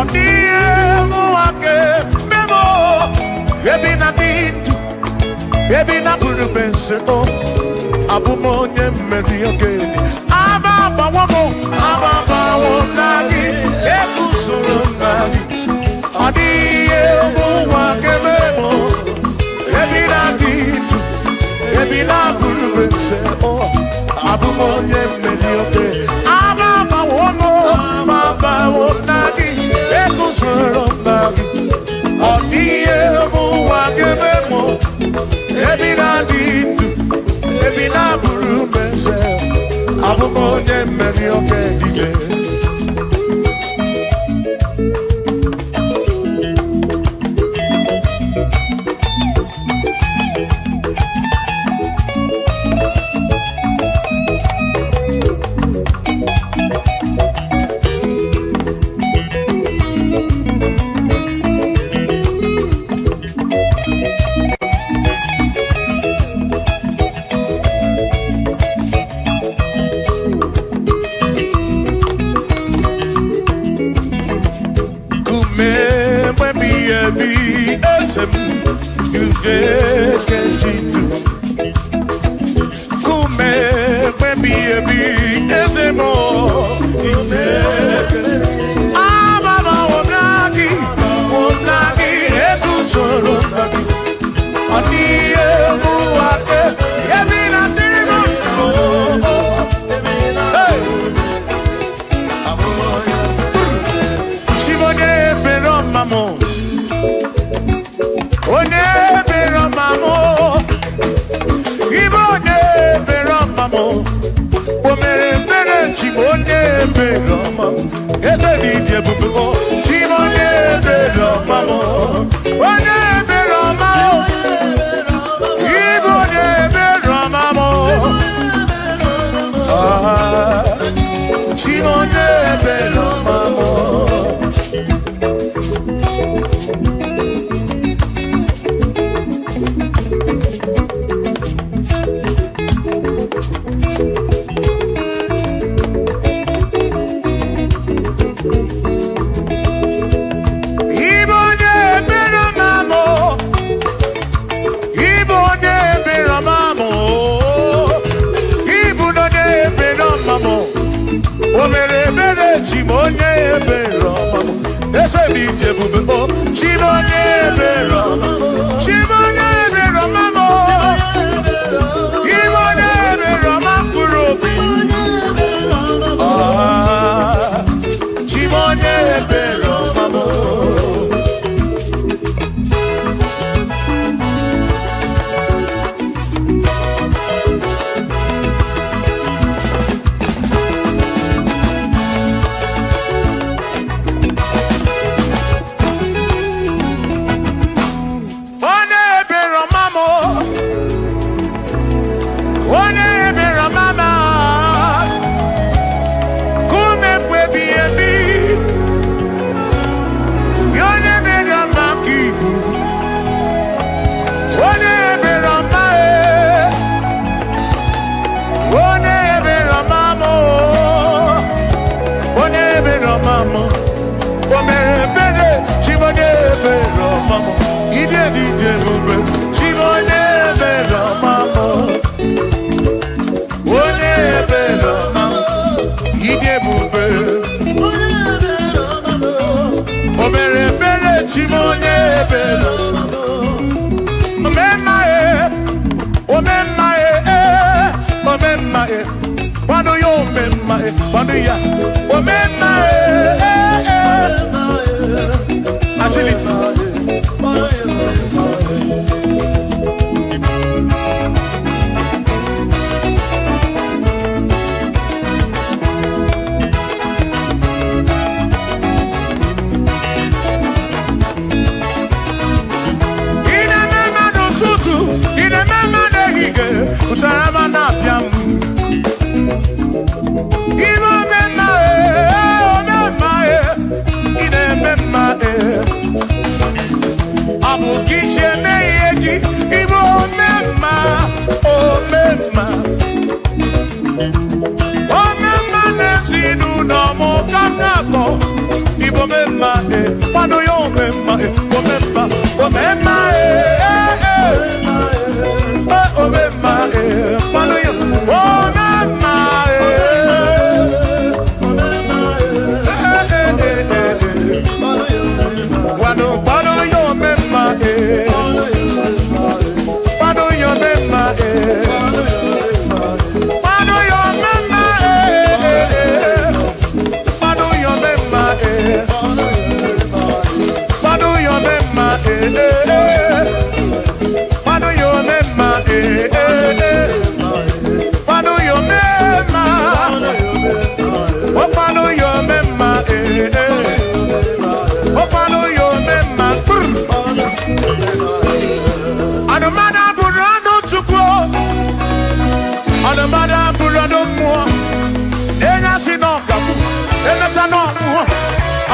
Speaker 3: odie muake memo ebi na dindu ebi na buru bense o abumonye mmeri ogeni aba bawo nagi ekusoro nagi odie mese o abumonye medioke ababa wono baba wonagi ekusoro nagi odiye buwa gebemo ebina ditu ebina buru mese abumonye medioke dige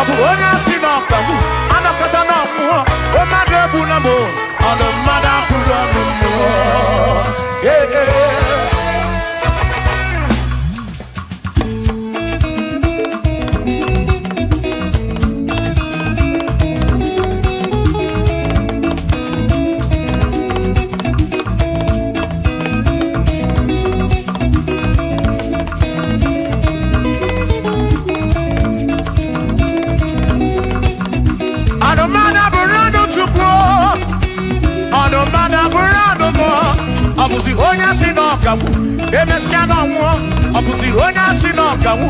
Speaker 3: Abu onye si n'ọka m anọkọta n'ọmụọ o mmadụ egbuna m ọnụ mmadụ abụrụ ọnụ mmụọ Ọbụzi onye si n'ọkagbu emesịa n'ọnwụọ ọbụzi onye si n'ọkagbu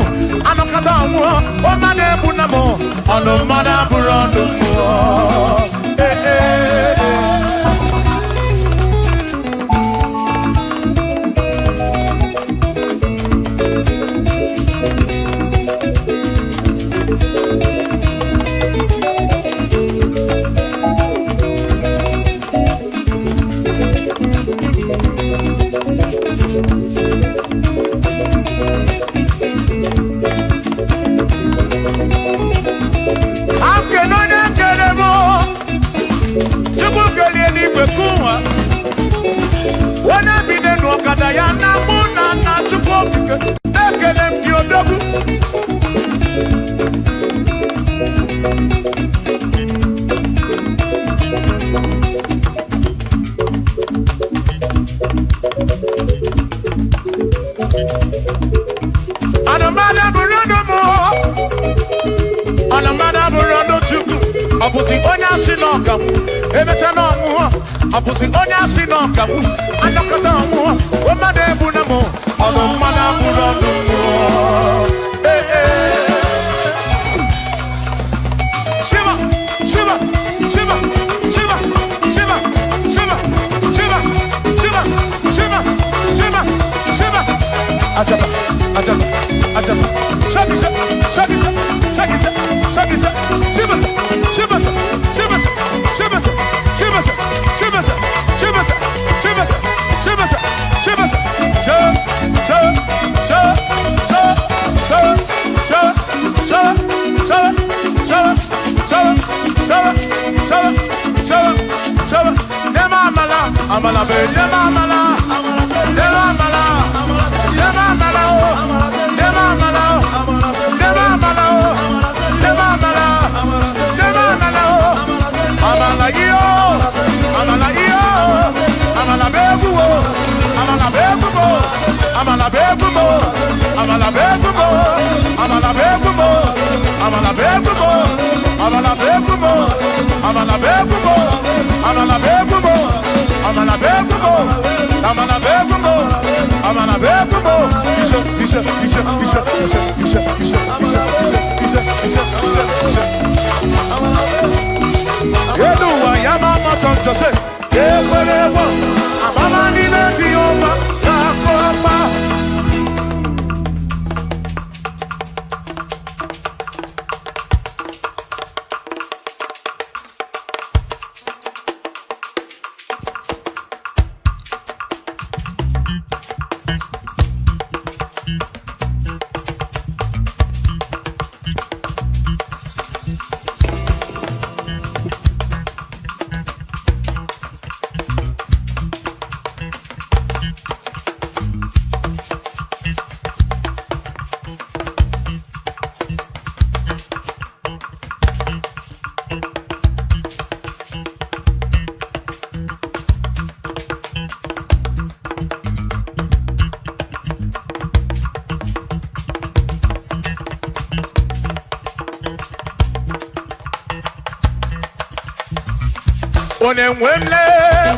Speaker 3: anọkọta ọnwụọ o mmadụ egbu na m ọnụ mmadụ abụrụ ọnụ mmụọ ya na mụ na nna Chukwu okike na-ekele m gị odogwu anụmada bụrụ ọnụ mụ anụmada bụrụ ọnụ Chukwu ọ bụzi onye asị n'ọka m emecha n'ọmụọ ọ bụzi onye asị n'ọka m anọkọta ọmụọ o mmadụ ebu na mụ ọnụ mmadụ abụrụ ọnụ mmụọ Shiva Shiva Shiva Shiva Shiva Shiva Shiva Shiva Shiva Shiva Shiva Ajaba Ajaba Ajaba Shakisa Shakisa Shakisa Shakisa Shiva Shiva Shiva Shiva Shiva Shiva Shiva Amala be yema amala yema amala yema amala yema amala yema amala yema amala yema amala amala yo amala yo amala beguo amala beguo amala beguo amala beguo amala beguo amala beguo amala beguo amala beguo amala beguo amala begumo amala begumo amala begumo isa yedu wa yama matonjo se ewerewo amama ni leti oma yakoma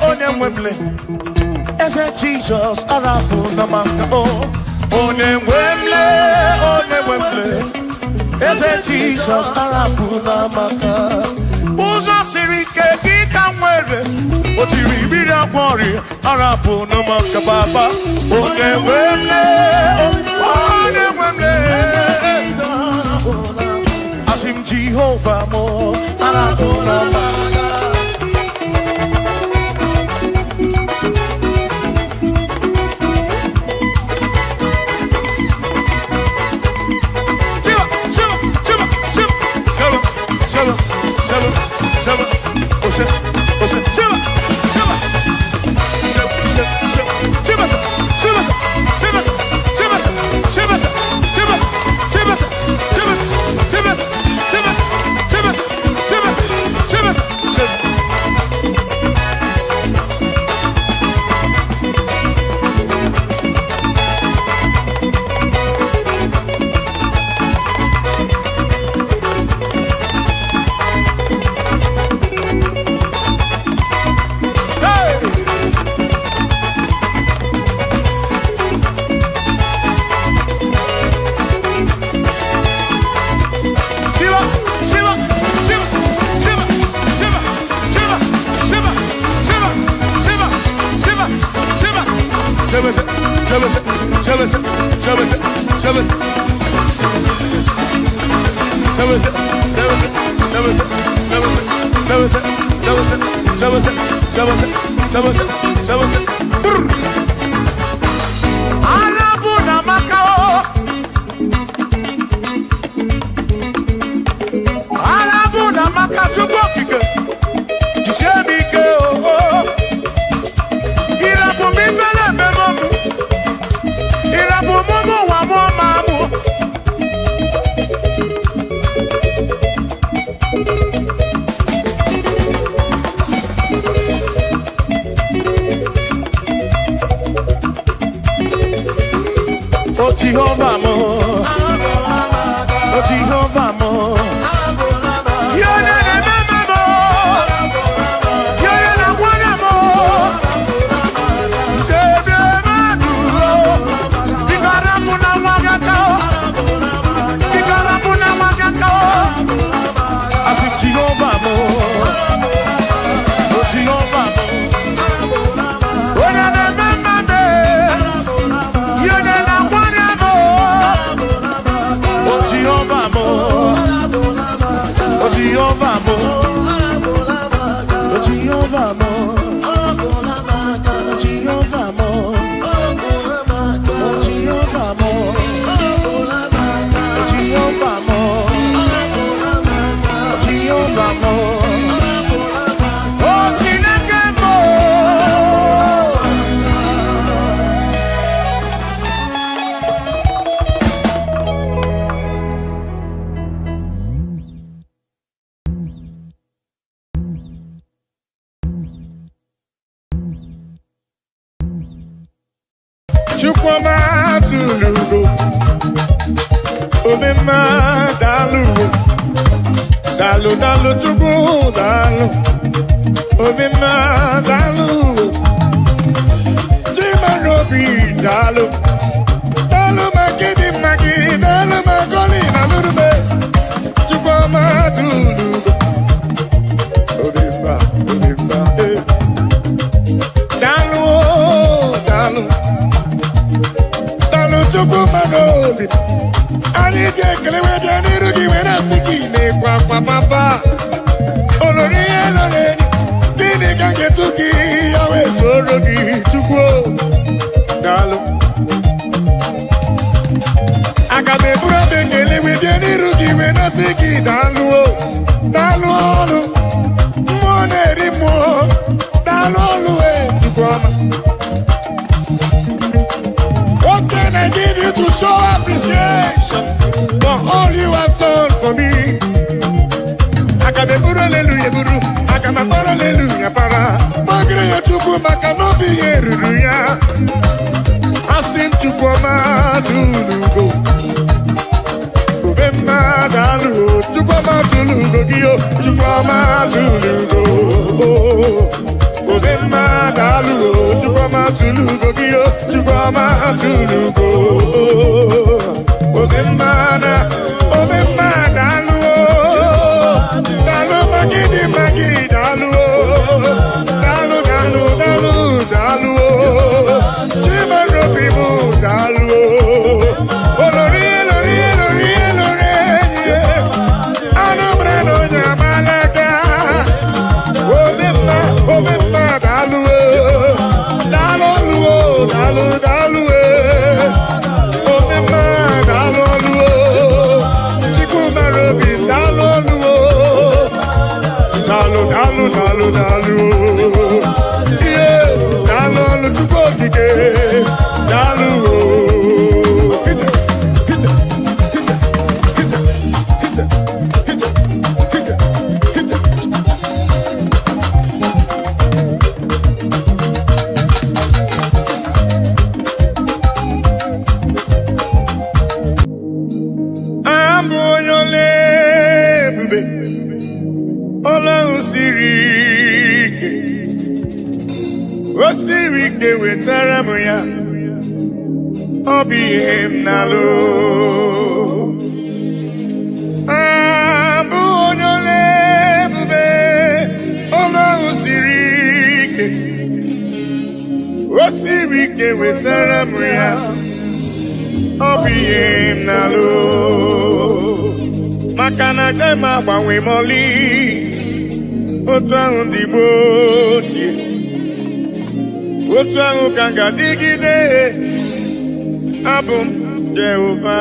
Speaker 3: Onemwemle, ese Jesus arapu na maka Onemwemle, ese Jesus arapu na maka. Uzo sirike kika mwere, otiri bira kwori arapu na maka baba. Onemwemle, asim Jehovah mo arapu na maka. ihe m na-alụ maka na agaghị m agbanwe m ọlị otu ahụ ndị gboo ochie otu ahụ ka m ga-adịgide abụ m Jehova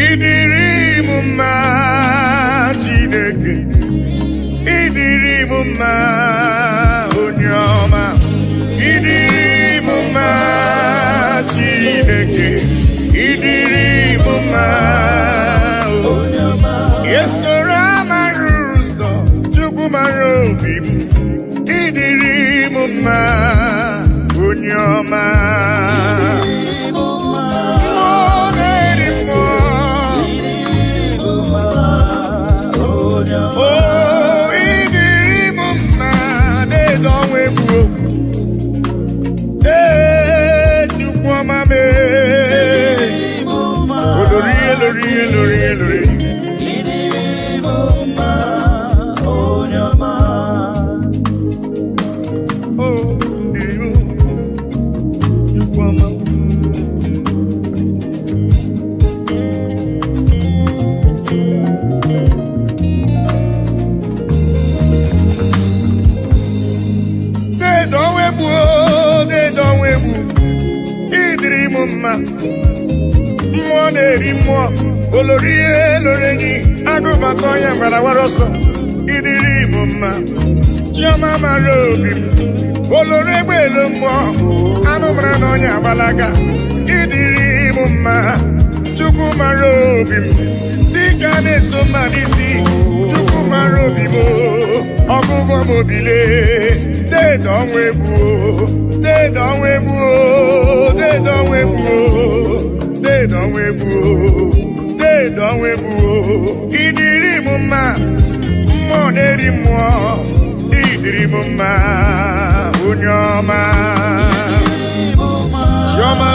Speaker 3: ịdịrị m mma Chineke ịdịrị m mma onye ọma ịdịrị m mma Chineke ịdịrị m mma onye ọma esoro amara ụzọ Chukwu mara obi m ịdịrị m mma onye ọma mmụọ na-eri mmụọ olori elorenyi agụbata onye mgbarawara ọsọ ịdịrị m mma chiọma mara obi m olori egbe elu mmụọ anụ mara na onye agbalaga ịdịrị m mma Chukwu mara obi m dịka na-eso mma n'isi Chukwu mara obi m ọgụgụ m obile deede ọnwa egwu deede ọnwa egwu deede ọnwa egwu deede ọnwa egwu deede ọnwa egwu ịdịrị m mma mmụọ na-eri mmụọ ịdịrị m mma onye ọma chiọma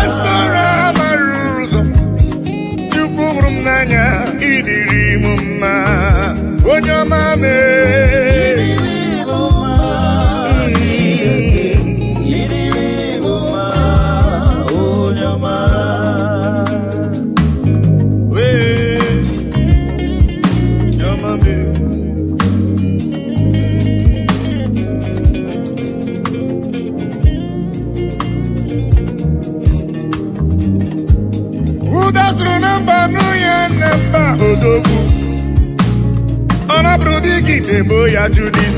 Speaker 3: esoro amara ụzọ Chukwu hụrụ m n'anya ịdịrị m mma onye ọma udasuru na mba n'ụya na mba odogwu ọ nabụrụ dịka ebo ya Judis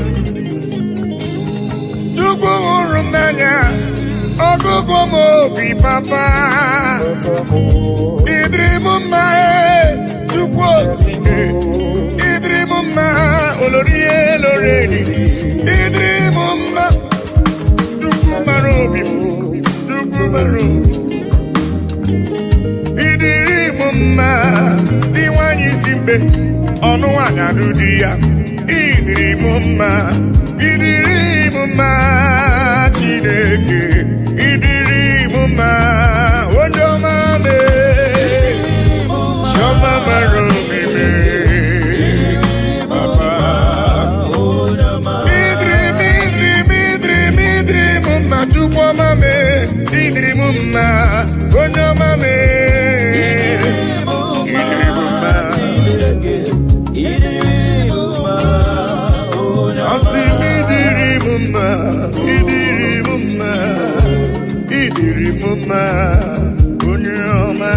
Speaker 3: Chukwu hụrụ m n'anya ọgụgụ m obi papa ịdịrị m mma Chukwu okike ịdịrị m mma olori eloreni ịdịrị m mma Chukwu mara obi m Chukwu mara obi ịdịrị m mma dị nwanyị isi mkpe ọnụ nwanyị alụ di ya ịdịrị m mma ịdịrị m mma Chineke ịdịrị m mma onye ọma chiọma mara obi papa ịdịrị m mma Chukwu ọma ịdịrị m mma onye ọma ịdịrị m mma onye ọma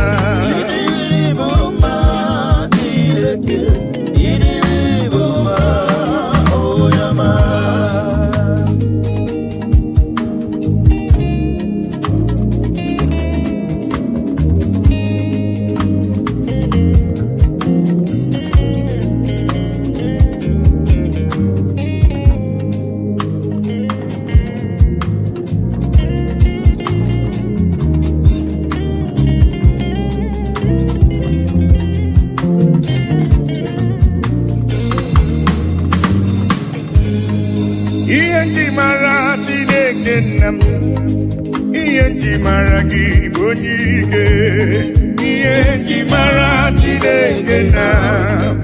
Speaker 3: nam Iyenji maragi bonike Iyenji mara Chineke nam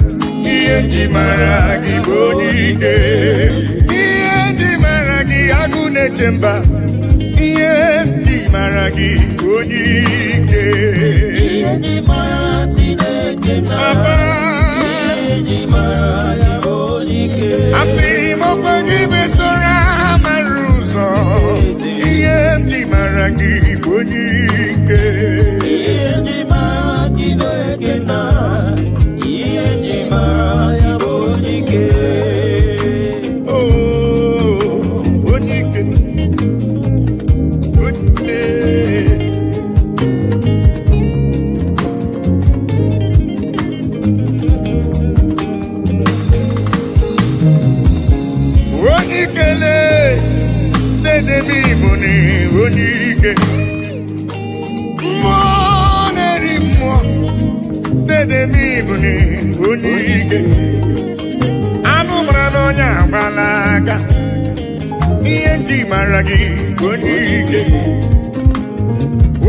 Speaker 3: Iyenji maragi bonike Iyenji maragi agune chemba Iyenji maragi bonike Iyenji mara Chineke nam Iyenji maragi bonike Afimo pagibe sora maruzo Iyenji maragi bonike Iyenji mara Chineke nam Iyenji maragi bonike Oh bonike bonike Onikele, dede mi moni, onike. Moneri mo, dede mi moni, onike. Anu brano nya balaga, Iyenji maragi, onike.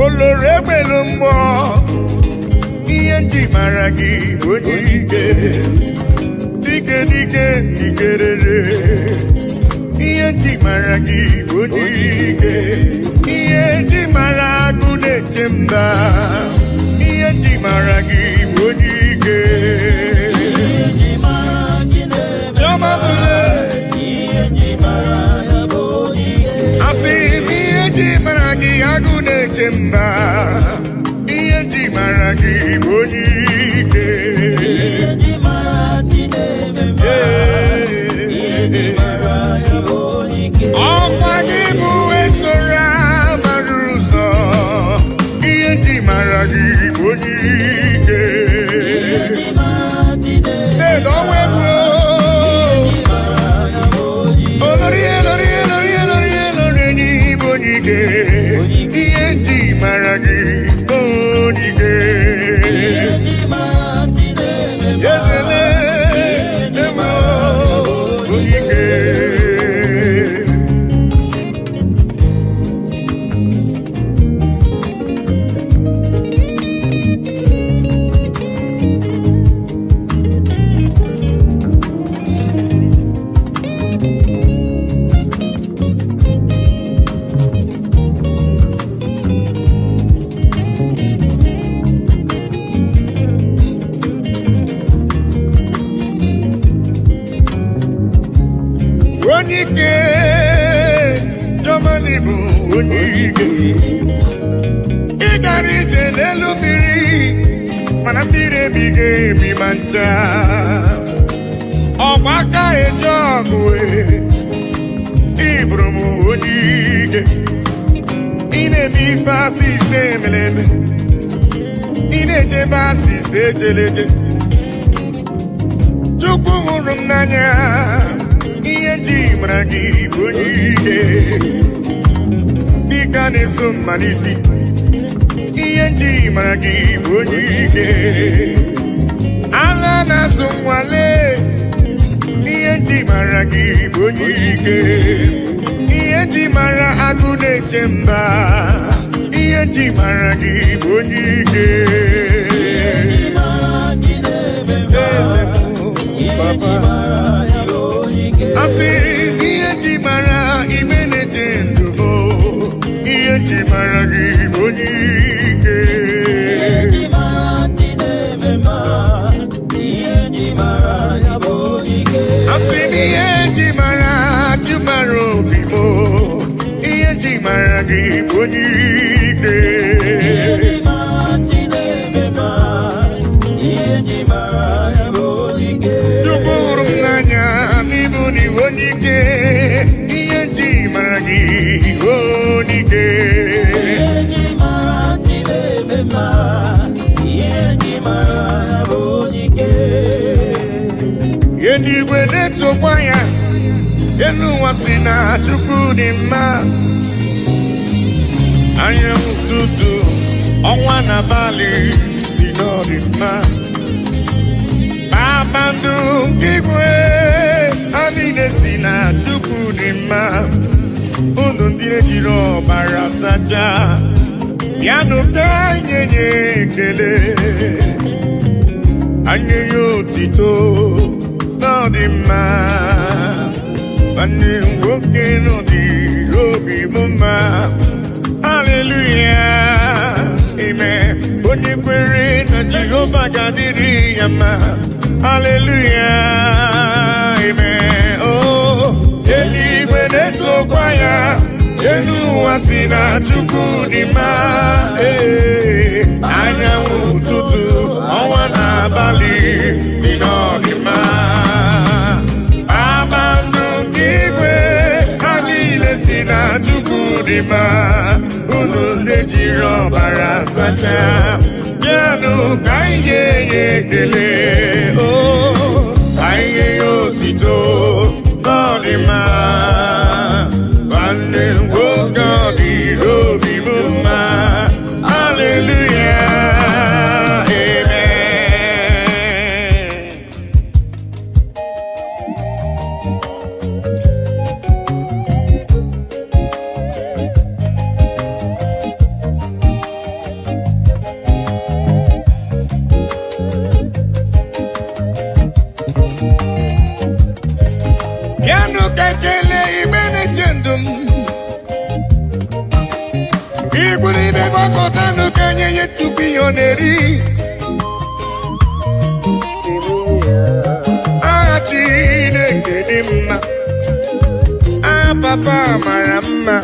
Speaker 3: Olore belumbo, Iyenji maragi, onike. Dike dike dikerere Iyenji maragi bonike Iyenji maragu nechemba Iyenji maragi bonike Iyenji maragi nechemba Iyenji maragi bonike Afim Iyenji maragi agu nechemba Iyenji maragi bonike Iyenji maragi Okwagibu esora maruzo Iyenji maragi bonike Edowebu Olori ni bonike Iyenji maragi bonike Yezele Onike, Domanibu, Onike. Igarije n'elu mmiri, mana mmiri emige emi manta. Ọgbaka eje ọgụ iburu m Onike. Ị na-eme ife asịse emeleme, ị na-ejebe asịse ejeleje. Chukwu hụrụ m n'anya. Iyenji maragi bonike Dika neso manisi Iyenji maragi bonike Ala naso mwale Iyenji maragi bonike Iyenji mara agune chemba Iyenji maragi bonike Iyenji maragi bonike Asi Iyenji mara imenete ndubo Iyenji maragi bonike Iyenji mara tinebema Iyenji mara bonike Asi Iyenji mara tumaro bimo Iyenji maragi bonike Iyenji mara tinebema Iyenji mara bonike Dukurum nanya Nibuni bonike Iyenji maragi bonike Iyenji maragi lebema Iyenji maragi bonike Yendi gweneto kwaya Yenu wasina chukwu di mma Anya ụtụtụ ọnwa n'abalị si n'ọdị mma Kpakpando nke igwe ha niile si na Chukwu dị mma Unu ndị jiri ọbara sacha bịanụ ka anyị nye ekele anyị nye otito n'ọdị mma nwanne m nwoke n'ọdịrị obi m mma haleluya amen onye kwere na Jehova ga-adịrị ya mma haleluya amen oh eluigwe na-etokwa ya elu ụwa si na Chukwu dị mma anyanwụ ụtụtụ ọnwa na abalị dị n'ọdịmma kpakpando nke igwe ha niile si na Chukwu dị mma unu ndị jiri ọbara sacha bịanụ ka anyị nye ya ekele o anyị nye ya otito n'ọdịmma nwanne m nwoke ọ dịrị obi m mma haleluya amen bịanụ ka ekele igbe na-eche ndụ m igwuribe gbakọtanụ ka nye ya tupu ihe ọ na-eri aha Chineke dị mma aha papa mara mma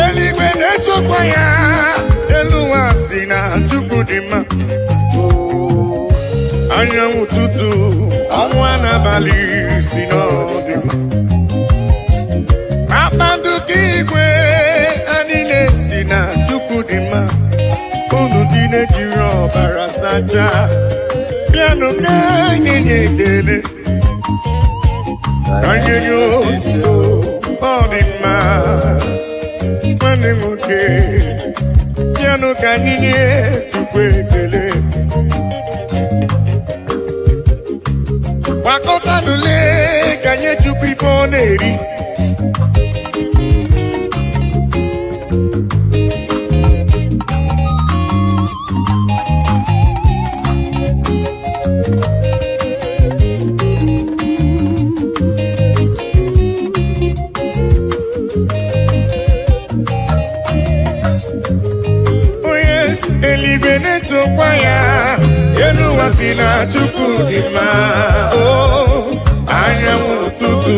Speaker 3: eluigwe na-etokwa ya elu ụwa si na Chukwu dị mma anyanwụ ụtụtụ ọnwa n'abalị si n'ọdị mma kpakpando nke igwe ha niile si na Chukwu dị mma unu ndị na-ejiri ọbara sacha bịanụ ka anyị nye ekele ka anyị nye otito ọ dị mma nwanne m nwoke bịanụ ka anyị nye Chukwu ekele gbakọtanụle ka nye Chukwu ife ọ na-eri eluigwe na-etokwa ya elu ụwa si na Chukwu dị mma anyanwụ ụtụtụ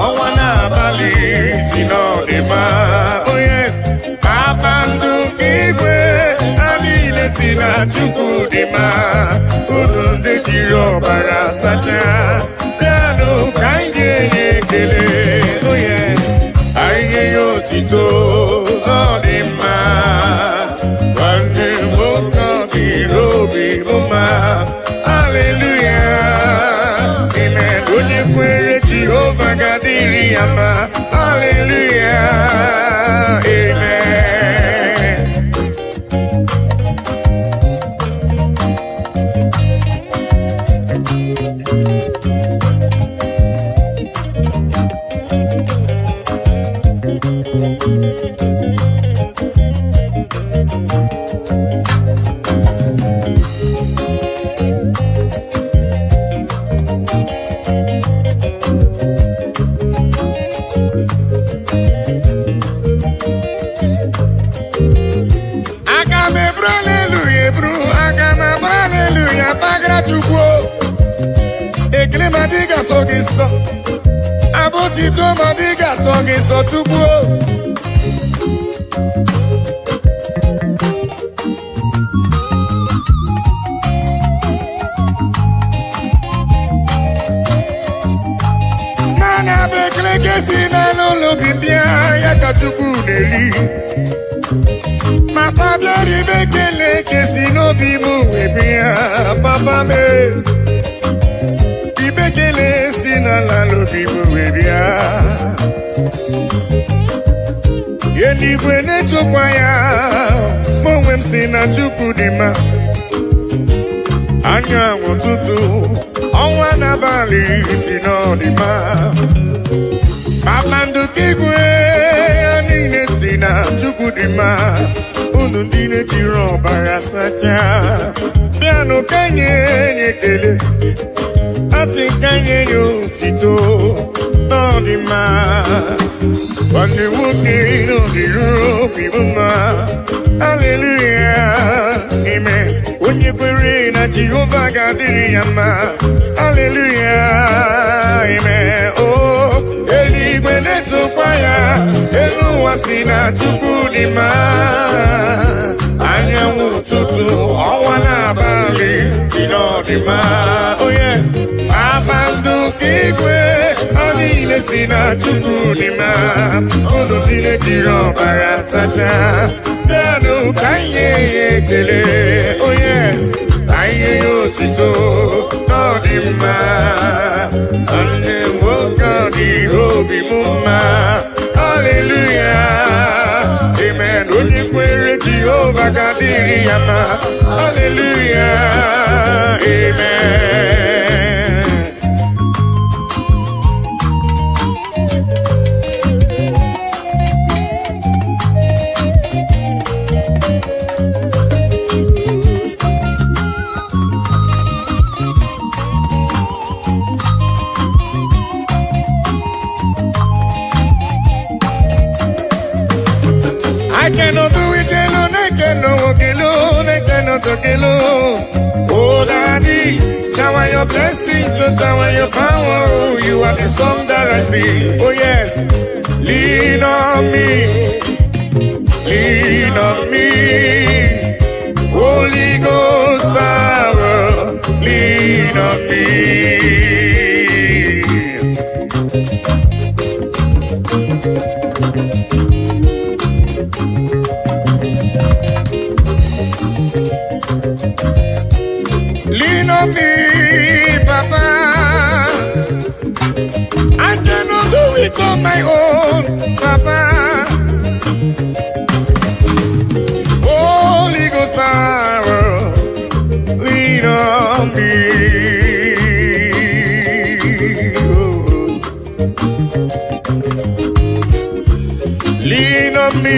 Speaker 3: ọnwa na-abalị si n'ọdịmma kpakpando nke igwe ha niile si na Chukwu dị mma unu ndị jiri ọbara sacha bịanụ ka anyị ga-enye ekele anyị nye ya otito n'ọdịmma nwanne m nwoke ọ dịrị obi m mma haleluya amen onye kwere Jehova ga-adịrị ya mma haleluya amen Chukwu ekele ma dị ga-asọ gị nsọ abụtito ma dị ga-asọ gị nsọ Chukwu mana bụ ekele ka esi n'ụlọ obi mbịa ya ka Chukwu na-eri papa bịara ibe ekele ka esi n'obi m wee bịa papa m ibe ekele si n'ala n'obi m wee bịa eluigwe na-etokwa ya ma onwe m si na Chukwu dị mma anyanwụ ụtụtụ ọnwa n'abalị si n'ọdịmma kpakpando nke igwe ma unu ndị na-ejiri ọbara sacha bịanụ ka nye ekele asị ka nye otito n'ọdịmma nwanne nwoke n'ọdịruru obi bụ mma haleluya amen onye kwere na Jehova ga-adịrị ya mma haleluya amen o eluigwe na-etokwa ya elu ụwa si na Chukwu dị mma anyanwụ ụtụtụ ọnwa n'abalị si n'ọdịmma oh yes kpakpando nke igwe ha niile si na Chukwu dị mma unu dị na-ejiri ọbara sacha bịanụ ka nye ya ekele oh yes ka nye ya otito n'ọdịmma nne nwoke ọ dịrị obi m mma haleluya amen onye kwere Jehova ga-adịrị ya mma haleluya amen I cannot do it alone, I cannot walk alone, I cannot talk alone. Oh, Daddy, shower your blessings, Lord, shower your power. Oh, you are the song that I sing. Oh, yes, lean on me, lean on me. Holy Ghost power, lean on me. Lean on me, Papa. I cannot do it on my own, Papa. Holy Ghost power, lean on me. Oh. Lean on me,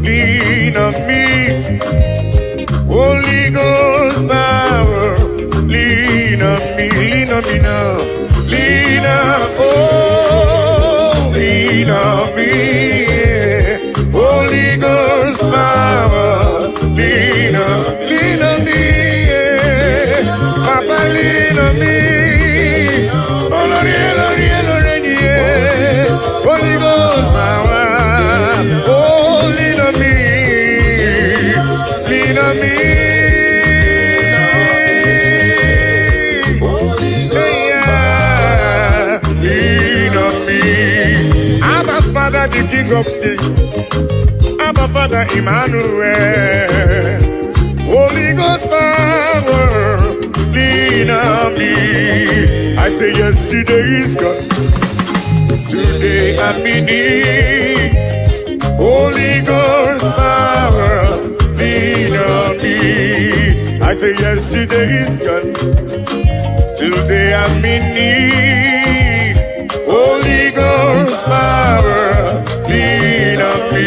Speaker 3: lean on me. Holy Ghost power, lean on me now, lean on, oh, lean on me, yeah. Holy Ghost power, lean on me, yeah. Papa, lean on me, oh Lord, yeah. Holy Ghost power, oh, lean on me. Lean on me, yeah, lean on me. Abba Father, the King of Kings, Abba Father, Emmanuel. Holy Ghost power, lean on me. I say yesterday is gone, today I'm in need. Holy Ghost power, lean on me. I say yesterday is gone, today I'm in need. Holy Ghost power, lean on me.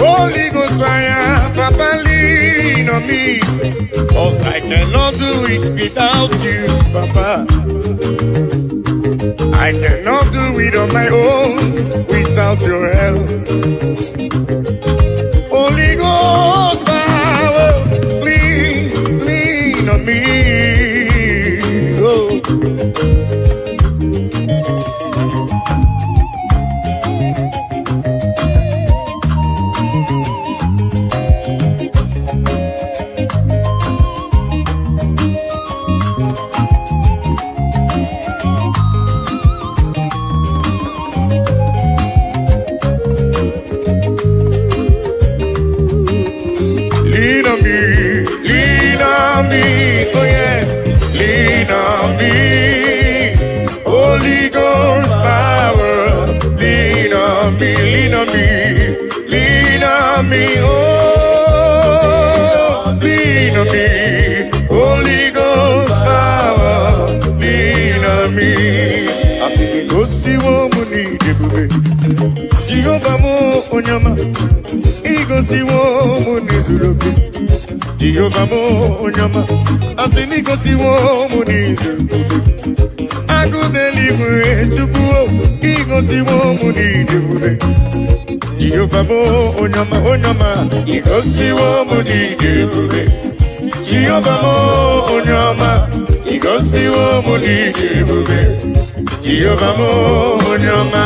Speaker 3: Holy Ghost fire, Papa, lean on me. 'Cause I cannot do it without you, Papa. I cannot do it on my own without your help. Holy Ghost power, lean on me. Oh. Jehovah mo onyama igosiwo mo nizuruke Jehovah mo onyama asini igosiwo mo nizuruke agudeli mwe tubuo igosiwo mo nizuruke Jehovah mo onyama igosiwo mo nizuruke Jehovah mo onyama igosiwo mo nizuruke Jehovah mo onyama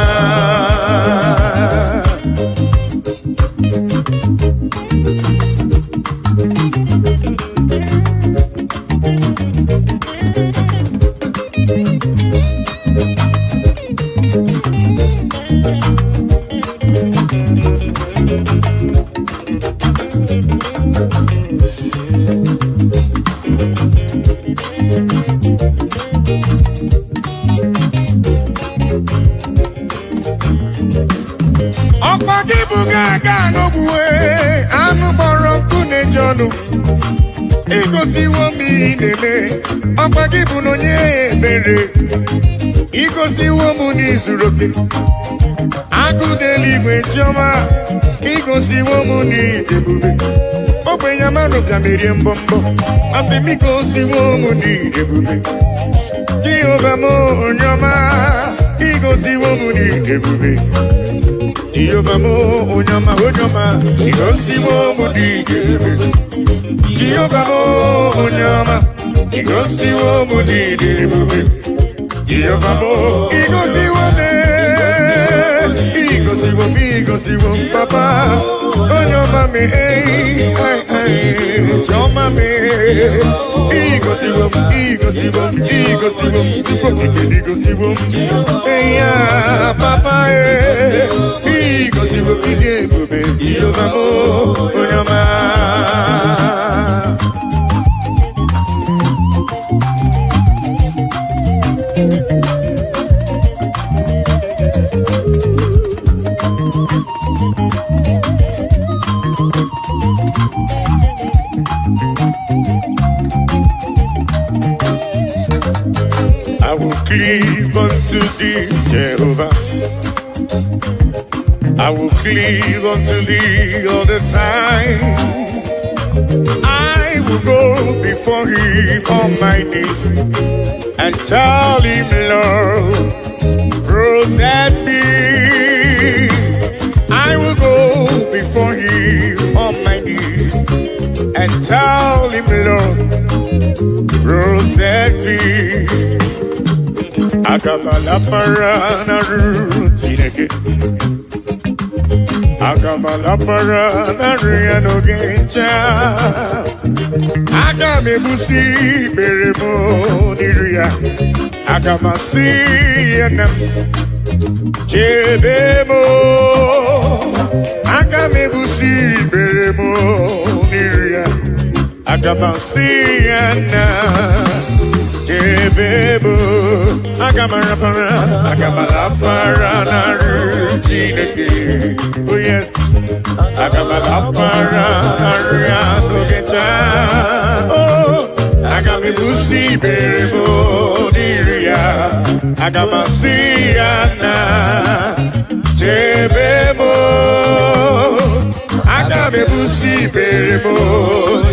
Speaker 3: Igosiwo mi neme Ọkpagibu n'onye ebere Igosiwo mu n'izuroke Agụdeligwe chioma Igosiwo mu n'idebube Ogbenye mmanụ bịamerie mbọmbọ Asị m igosiwo mu n'idebube Jehovah mo onyoma Igosiwo mu n'idebube Jehovah mo onyoma Igosiwo mu n'idebube Jehovah mo onyama igosiwo mo n'idebube Jehovah mo igosiwo papa onyama me choma me igosiwo igosiwo eya papa igosiwo idebube Jehovah mo onyama I will cleave unto thee, Jehovah. I will cleave unto thee all the time. I will go before him on my knees and tell him, Lord, protect me. I will go before him on my knees and tell him, Lord, protect me. Akamala parana rutineke. Akamala parana riano gencha. Akame busi beremo niria. Akamasi enam chebemo. Akame busi beremo niria. Akamasi enam. Jebebo, agamara para na rutineke. Oh yes, agamara para na riano geta. Oh, agami busi berebo diria. Agamasi ana jebebo. Agami busi berebo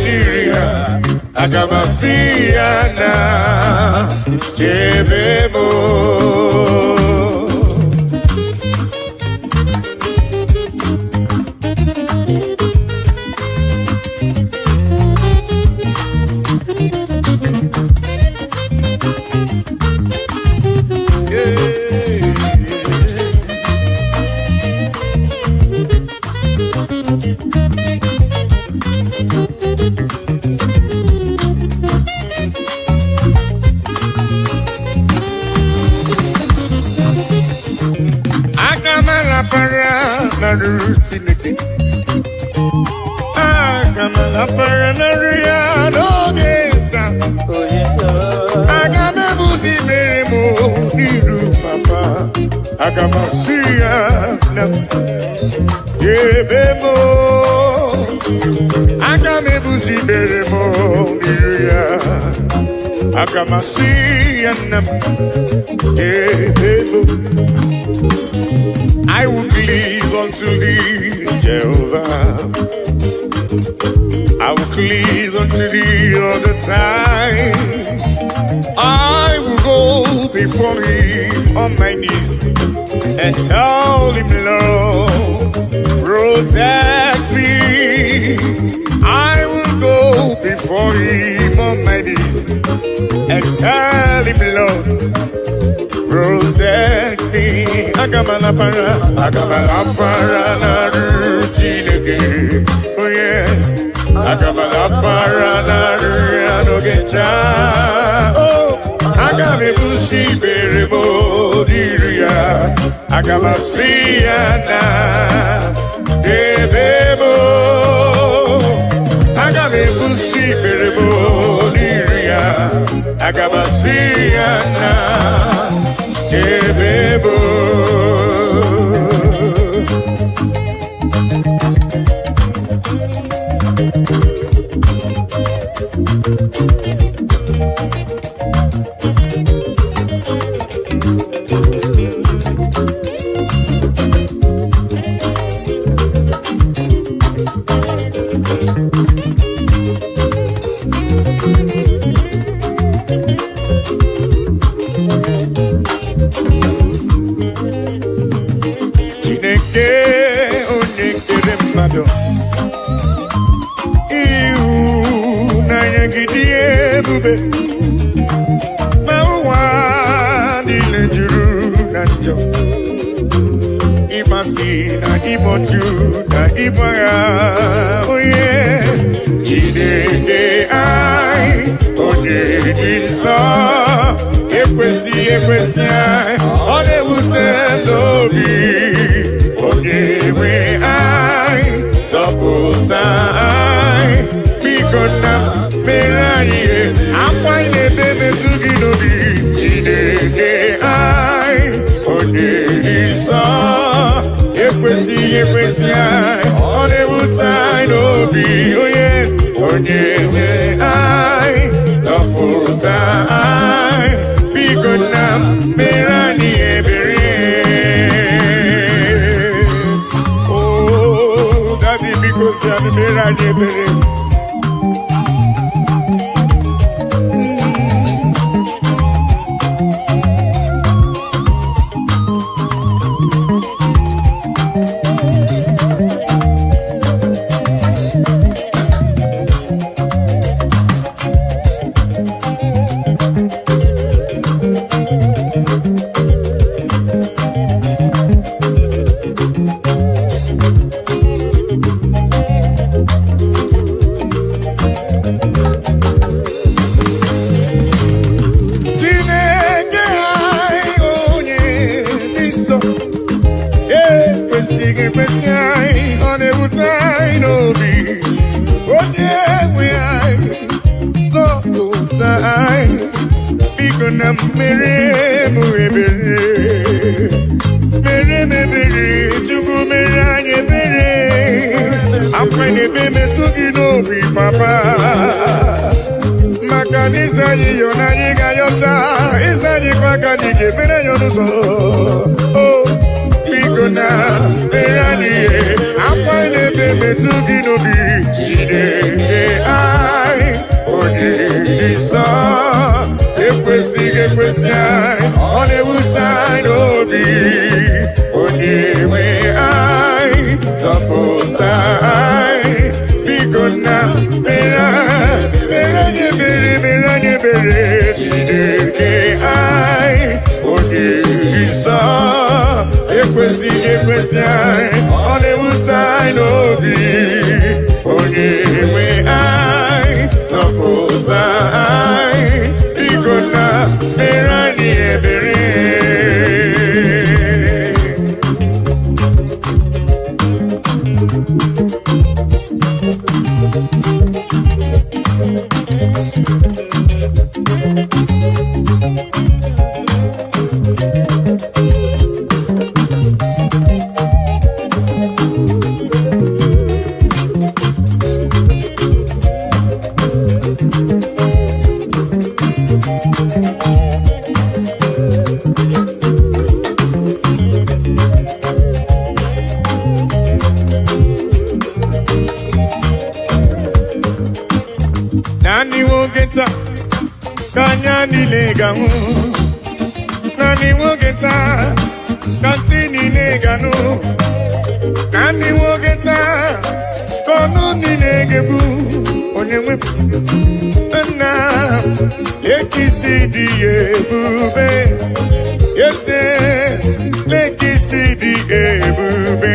Speaker 3: diria. Agamasiana Jebemo rutineke. Agamala paranaria no geta. Agame busi meremo niru papa. Agamasia nam yebemo. Agame busi meremo niru ya. Akamasiyanam. I will cleave unto thee, Jehovah. I will cleave unto thee all the time. I will go before him on my knees and tell him, Lord, protect me. I will go before him on my knees and tell him, Lord, protect me. Agamalapara, Agamalapara, Chineke. Oh yes, Agamalapara, Anogecha. Oh, Agamibusi Beremo Diria, Agamasiana, Debemo, Agamibusi Beremo Diria, Agamasiana, Debemo. Oh yes, Chineke ai, onye dị nsọ, ekwesị ai, ọ na-ewute n'obi, onye nwe ai, zọpụta ai, biko na mere anyị ihe, akwa ị na-ebe metụ gị n'obi, Chineke ai, onye dị nsọ, ekwesị ai, ọ na-ewute anyị n'obi, oh yes, onye nwe anyị, zọpụta anyị, biko na mere anyị ebere. Oh, daddy, biko si anyị mere anyị ebere. Ekwesị ai, ọ na-ewute anyị n'obi. Nani wogeta kanya nileganu. Nani wogeta kantini neganu. Nani wogeta kono ninegebu. Onyewe na lekisidi ebube. Yese lekisidi ebube.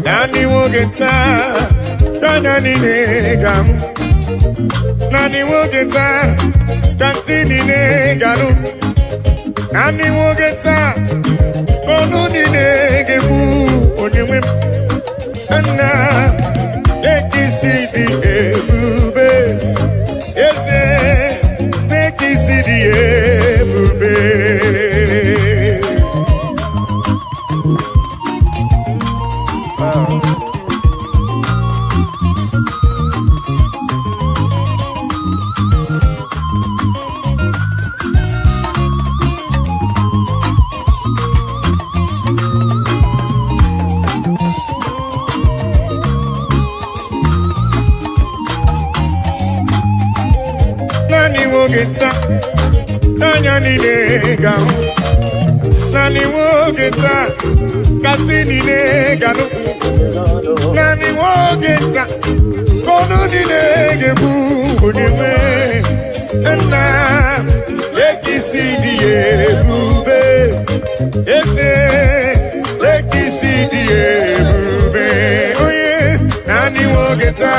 Speaker 3: Nani wogeta kanya nilegamu. Nani wogeta kantini neganu. Nani wogeta kono ninegebu. Onyewe na lekisidi ebube. Yese lekisidi ebube. Nani wogeta tanya nilegamu. Nani wogeta katini neganu. Nani wogeta kono nilegebu. Onyewe na lekisidi ebube. Ese lekisidi ebube. Oh yes, nani wogeta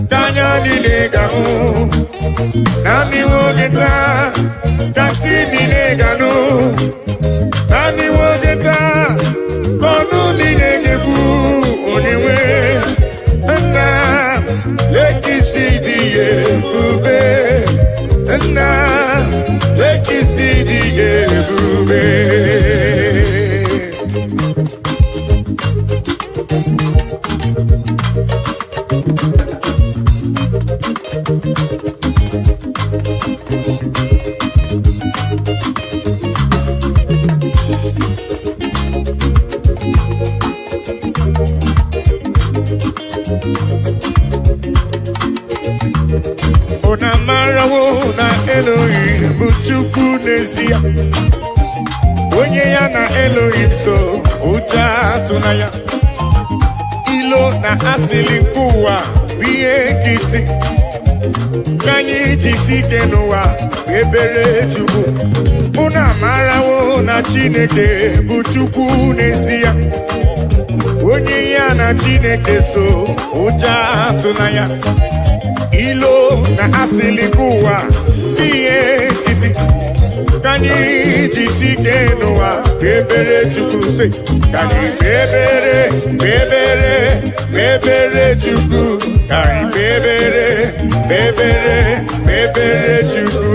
Speaker 3: tanya nilegamu. Nani wogeta kantini neganu. Nani wogeta kono ninegebu. Onyewe na lekisidi ebube. Na lekisidi ebube. Ona marawo na Elohim bụ Chukwu n'ezie. Onye ya na Elohim so ụjọ atụna ya. Ilo na asịlị nke ụwa bụ ihe nkịtị. Ka anyị jisi ike n'ụwa ebere Chukwu. Una marawo na Chineke bụ Chukwu n'ezie. Onye ya na Chineke so ụjọ atụna ya. Ilo na asili kuwa iye kiti. Kani jisike noa bebere chuku se. Kani bebere, bebere, bebere chuku. Kani bebere, bebere, bebere chuku.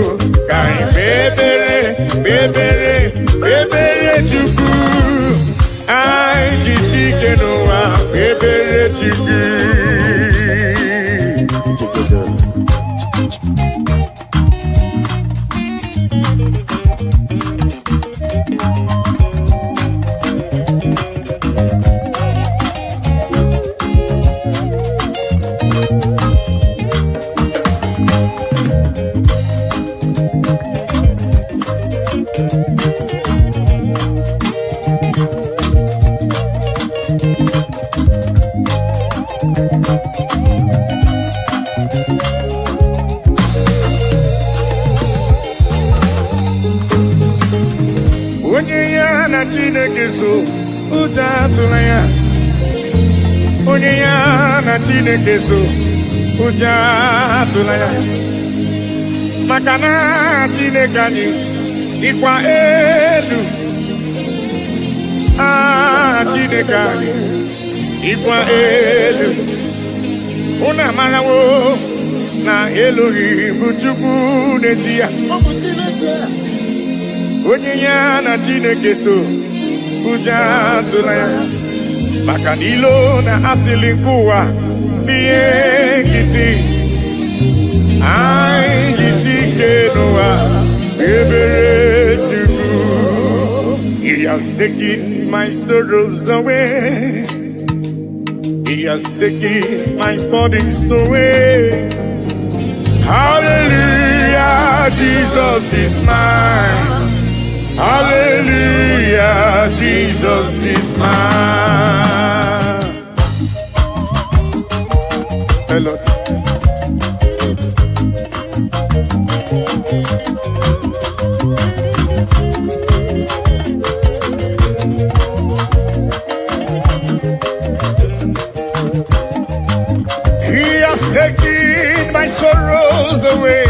Speaker 3: Kani bebere, bebere, bebere chuku. Ai jisike noa bebere chuku. Onye ya na Chineke so ụjọ atụla ya. Onye ya na Chineke so ụjọ atụla ya. Maka na Chineke anyị dịkwa elu. Chineke anyị dịkwa elu. Unu amarawo na Elohim bụ Chukwu n'ezie. Onye ya na Chineke so ụjọ atụla ya. Maka na ilo na asịlị nke ụwa bụ ihe nkịtị. Anyị jisi ike n'ụwa ebere Chukwu. He has taken my sorrows away. He has taken my burdens away. Hallelujah, Jesus is mine. Hallelujah, Jesus is mine. Hello. He has taken my sorrows away.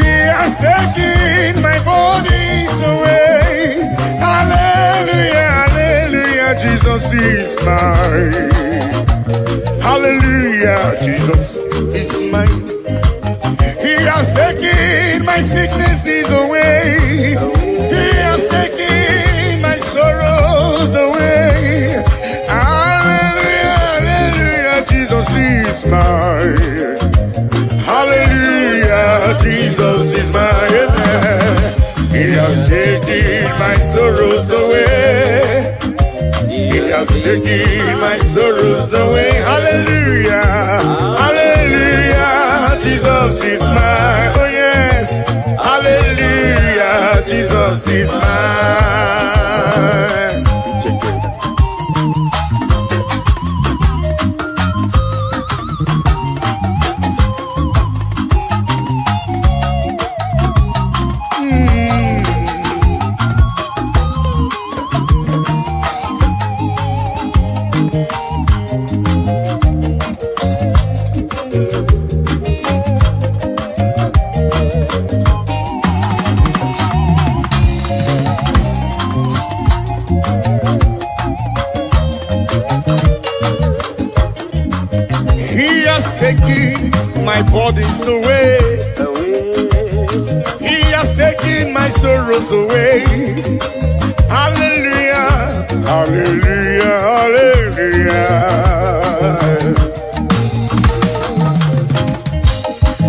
Speaker 3: He has taken my bodies away. Hallelujah, hallelujah, Jesus is mine. Hallelujah, Jesus is mine. He has taken my sicknesses away. He has taken my sorrows away. Hallelujah, hallelujah, Jesus is mine. Hallelujah, Jesus is mine. He has taken my sorrows away. He has taken my sorrows away. Hallelujah, hallelujah, Jesus is mine. Oh yes, hallelujah, Jesus is mine. He has taken my bodies away. He has taken my sorrows away. Hallelujah, hallelujah, hallelujah.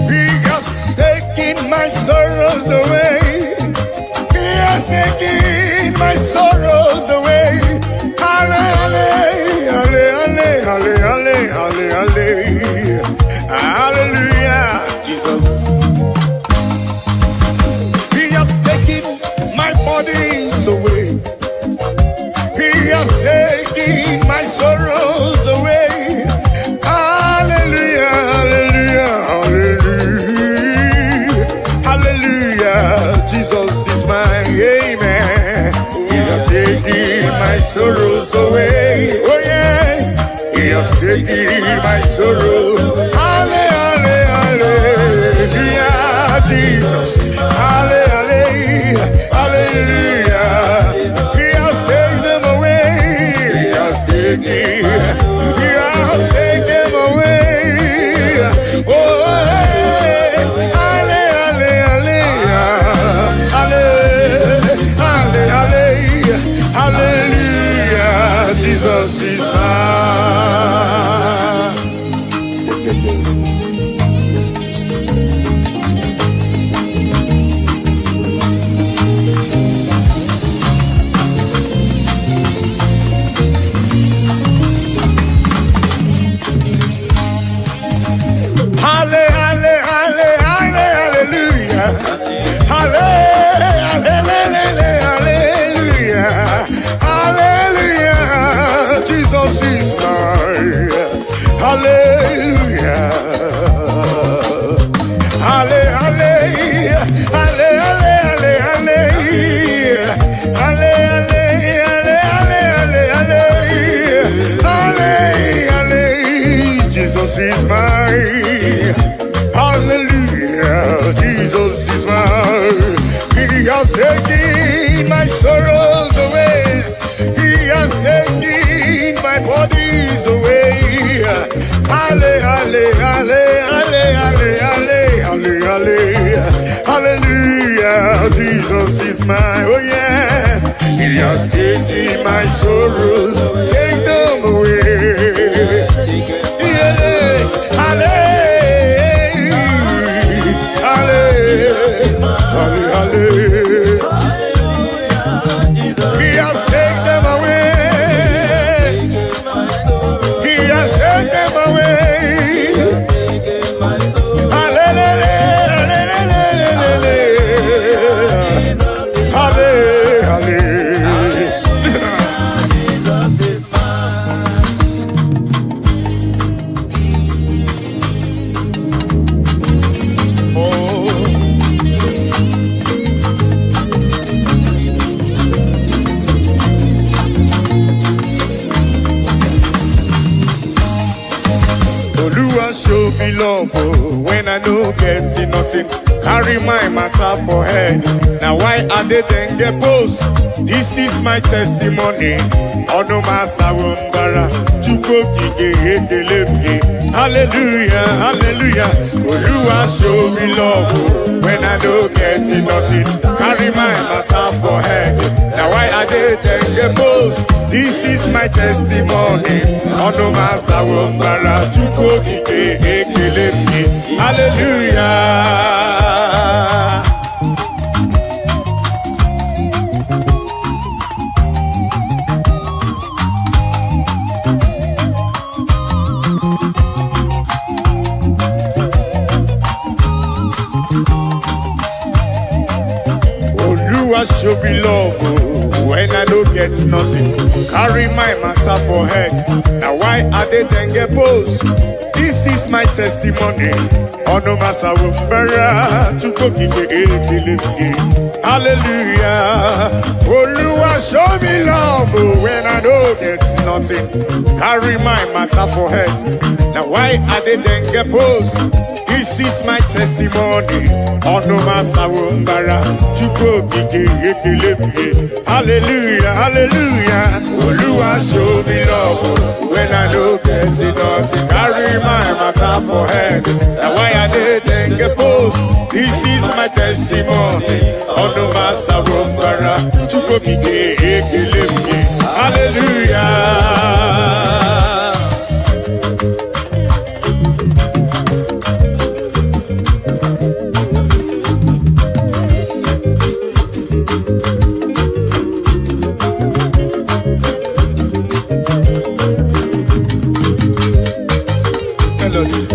Speaker 3: He has taken my sorrows away. He has taken my sorrows away. Hallelujah, hallelujah, hallelujah, hallelujah, hallelujah, Jesus. He has taken my bodies away. He has taken my sorrows away. Hallelujah, hallelujah, hallelujah, hallelujah, Jesus is my amen. He has taken my sorrows away. Oh yes, He has taken my sorrow. Hallelujah, hallelujah, Jesus. Hallelujah, hallelujah. He has taken them away. He has taken them away. Oh, hallelujah, hallelujah, hallelujah, hallelujah, Jesus is mine. Hallelujah, hallelujah, hallelujah, Jesus is mine. Hallelujah, hallelujah, hallelujah, hallelujah, Jesus is mine. Hallelujah, Jesus is mine. He has taken my sorrows away. He has taken my bodies away. Hallelujah, Jesus is mine. Oh yes, He has taken my sorrows. Take them away. He has taken them away. He has taken them away. Hallelujah. Oluwa show me love oh, when I no get nothing. Carry my matter for head. Now why are they then get post? This is my testimony. Ono masawumbara chuko kike. Hallelujah, hallelujah. Oluwa show me love oh, when I no get nothing. Carry my matter for head. Now why are they then get post? This is my testimony. Ono masawumbara chuko kike. Hallelujah. Oluwa show me love oh, when I don't get nothing. Carry my matter for head. Now why are they then get post? This is my testimony. Ono masawumbara chuko kike. Hallelujah. Oluwa show me love oh, when I don't get nothing. Carry my matter for head. Now why are they then get post? This is my testimony. Ono masawumbara chuko kike. Hallelujah, hallelujah. Oluwa show me love oh, when I don't get nothing. Carry my matter for head. Now why are they then get post? This is my testimony. Ono masawumbara chuko kike. Hallelujah. Melodies.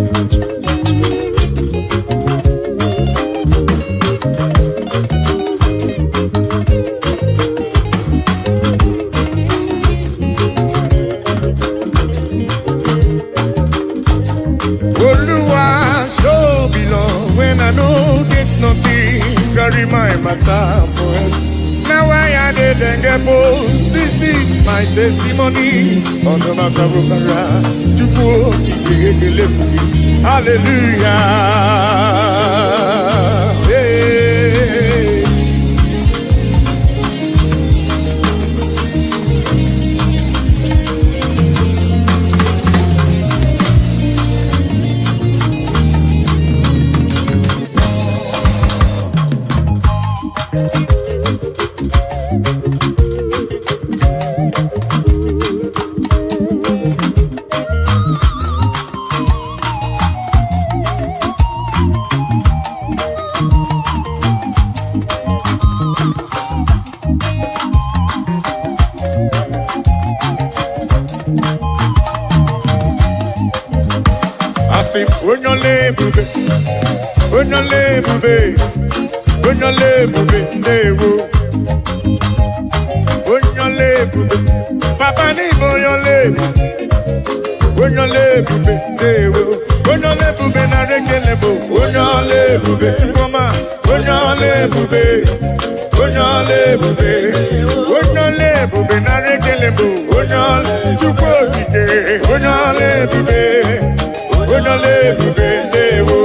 Speaker 3: Oluwa show me love when I no get nothing. Carry my matter for it. Now why are they then get post? This is my testimony. On the Wazobia, hallelujah. Hey. Papa ni bonyole bube na rekele bo bonyole bube tukoma bonyole bube na rekele bo bonyole tukokike bonyole bube ndewo.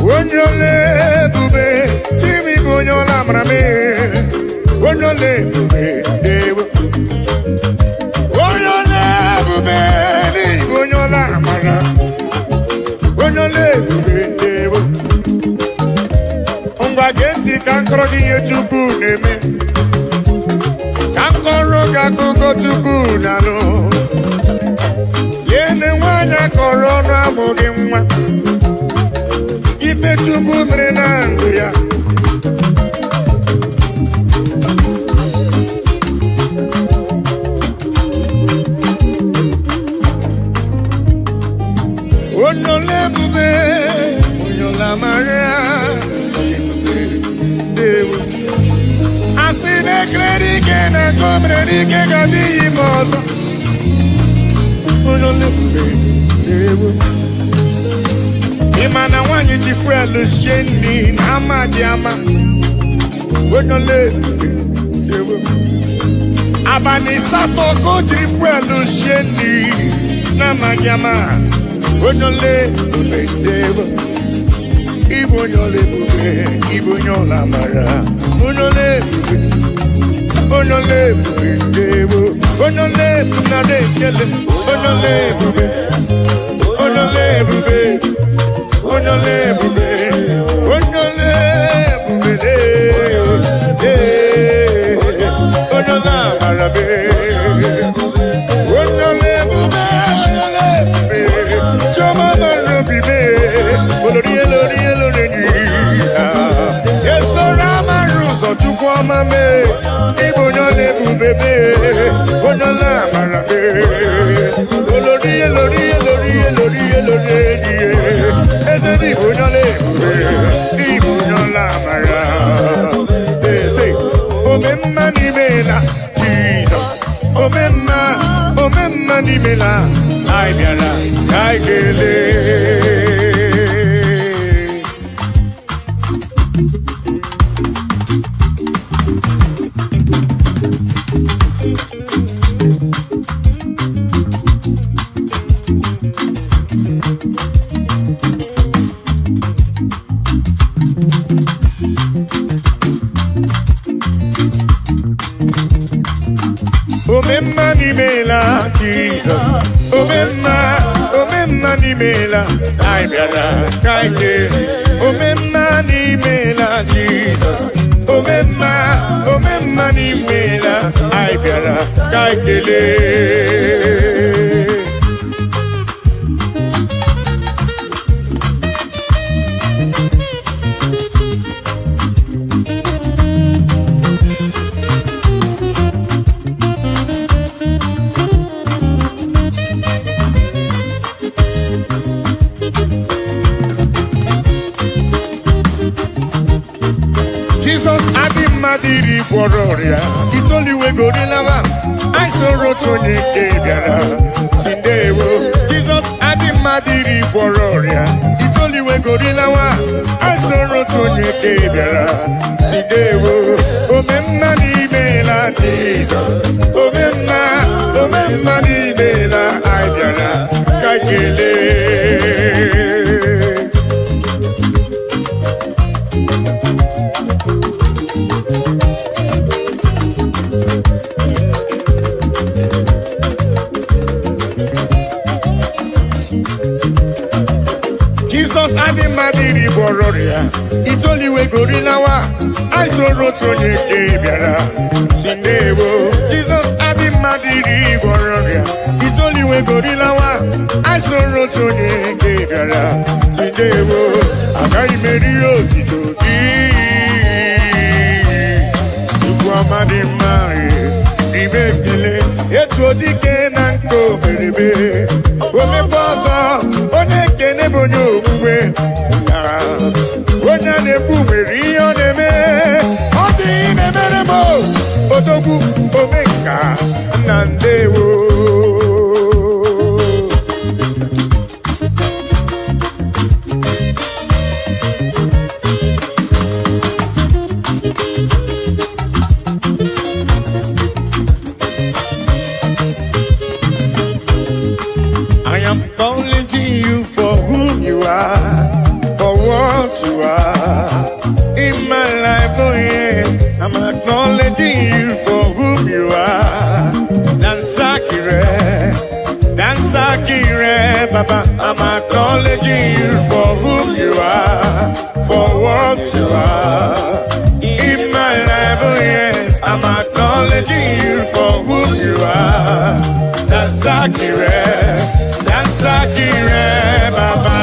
Speaker 3: Bonyole bube, timi bonyola mrame. Bonyole bube, dewo. Bonyole bube, ni bonyola mara. Bonyole bube, dewo. Unga genti kankro diye chuku neme. Kankoro gakuko chuku nano. Yene wanya korona mugimwa. Ife chuku mrenangu ya. Onole bube, onyola maria. Asine kredi ke na komredi ke gadi mozo. Imana wanyi jifrelu sheni na ama diama. Abani sato ko jifrelu sheni na ama diama. Ibo nyole bube, Ibo nyola mara. Onole bube, debo. Onole bube, nade kele. Onole bube, onole bube, onole bube, onole bube, onola mara be. Onole bube, onole bube, choma mara bibe. Olori, olori, olori, yes, Rama Russo, to come a me. Ibo nyole bube, onola mara be. Olori, olori, olori, olori, olori, ese Ibo nyole bube, Ibo nyola mara. They say, O memma ni mela, Jesus. O memma ni mela, I biara, I gele. Omemma ni mela, Jesus. Omemma ni mela, I biara, kaike. Omemma ni mela, Jesus. Omemma ni mela, I biara, kaikele. Jesus Adimadiri Bororia, it's only way go to lava. I saw Rotoni Gabiara, Sindewo. Jesus Adimadiri Bororia, it's only way go to lava. I saw Rotoni Gabiara, Sindewo. Omemma ni mela, Jesus. Omemma ni mela, I biara, Kakele. Jesus Adimadiri Bororia, it's only way go to lawa. I saw Rotoni Gabiara, Sindewo. Jesus Adimadiri Bororia, it's only way go to lawa. I saw Rotoni Gabiara, Sindewo. Agai Merio Titoki, Uguamadi Mari, Ribekile, Etodike Nanko Merebe, Omeposo, Oneke Bonyo Mwe, Onya Nebu Merio Neme, Odi Nemeremo, Odogu Omeka, Nandewo. I am calling to you for whom you are, for what you are in my life. Oh yeah, I'm acknowledging you for whom you are. Dansakire, Baba. I'm acknowledging you for whom you are, for what you are in my life. Oh yes, I'm acknowledging you for whom you are. Dansakire, Baba.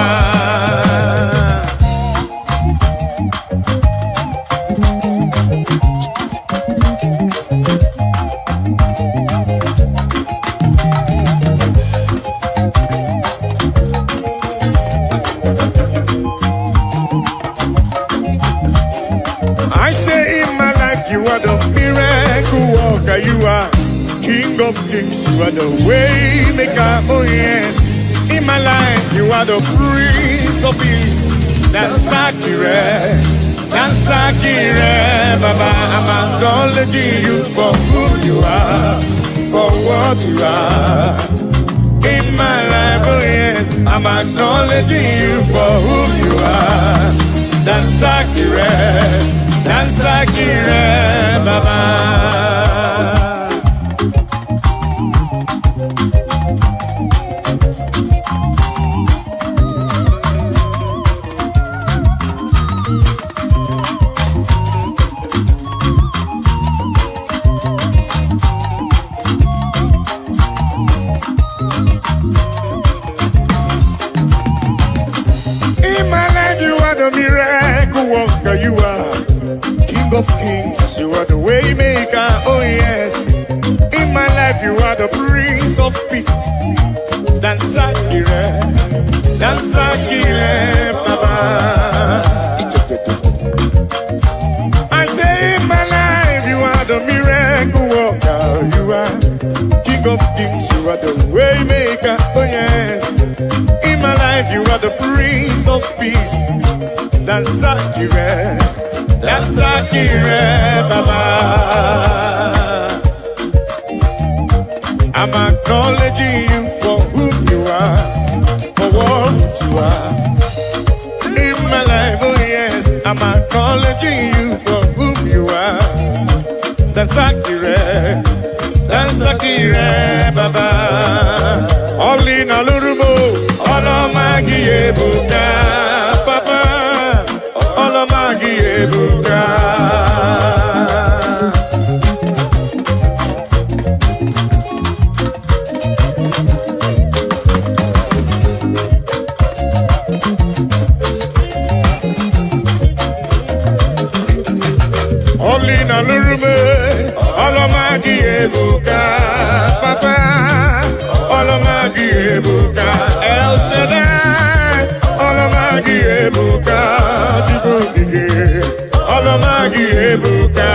Speaker 3: I say in my life you are the miracle worker, you are King King of kings, you are the way maker, oh yes. In my life, you are the Prince of Peace. That's accurate, Baba. I'm acknowledging you for who you are, for what you are. In my life, oh yes, I'm acknowledging you for who you are. That's accurate, Baba. Miracle worker, you are King of kings, you are the way maker, oh yes. In my life, you are the Prince of Peace. That's accurate, Baba. I say in my life, you are the miracle worker, you are King of kings, you are the way maker, oh yes. In my life, you are the Prince of Peace. That's accurate, Baba. I'm acknowledging you for who you are, for what you are. In my life, oh yes, I'm acknowledging you for who you are. That's accurate, Baba. All in a little more, all of my Buddha, Papa. Ebuka. Olina Lurume, Olomagi Ebuka, Papa, Olomagi Ebuka, El Shaddai, Olomagi Ebuka, Olomagi Ebuka.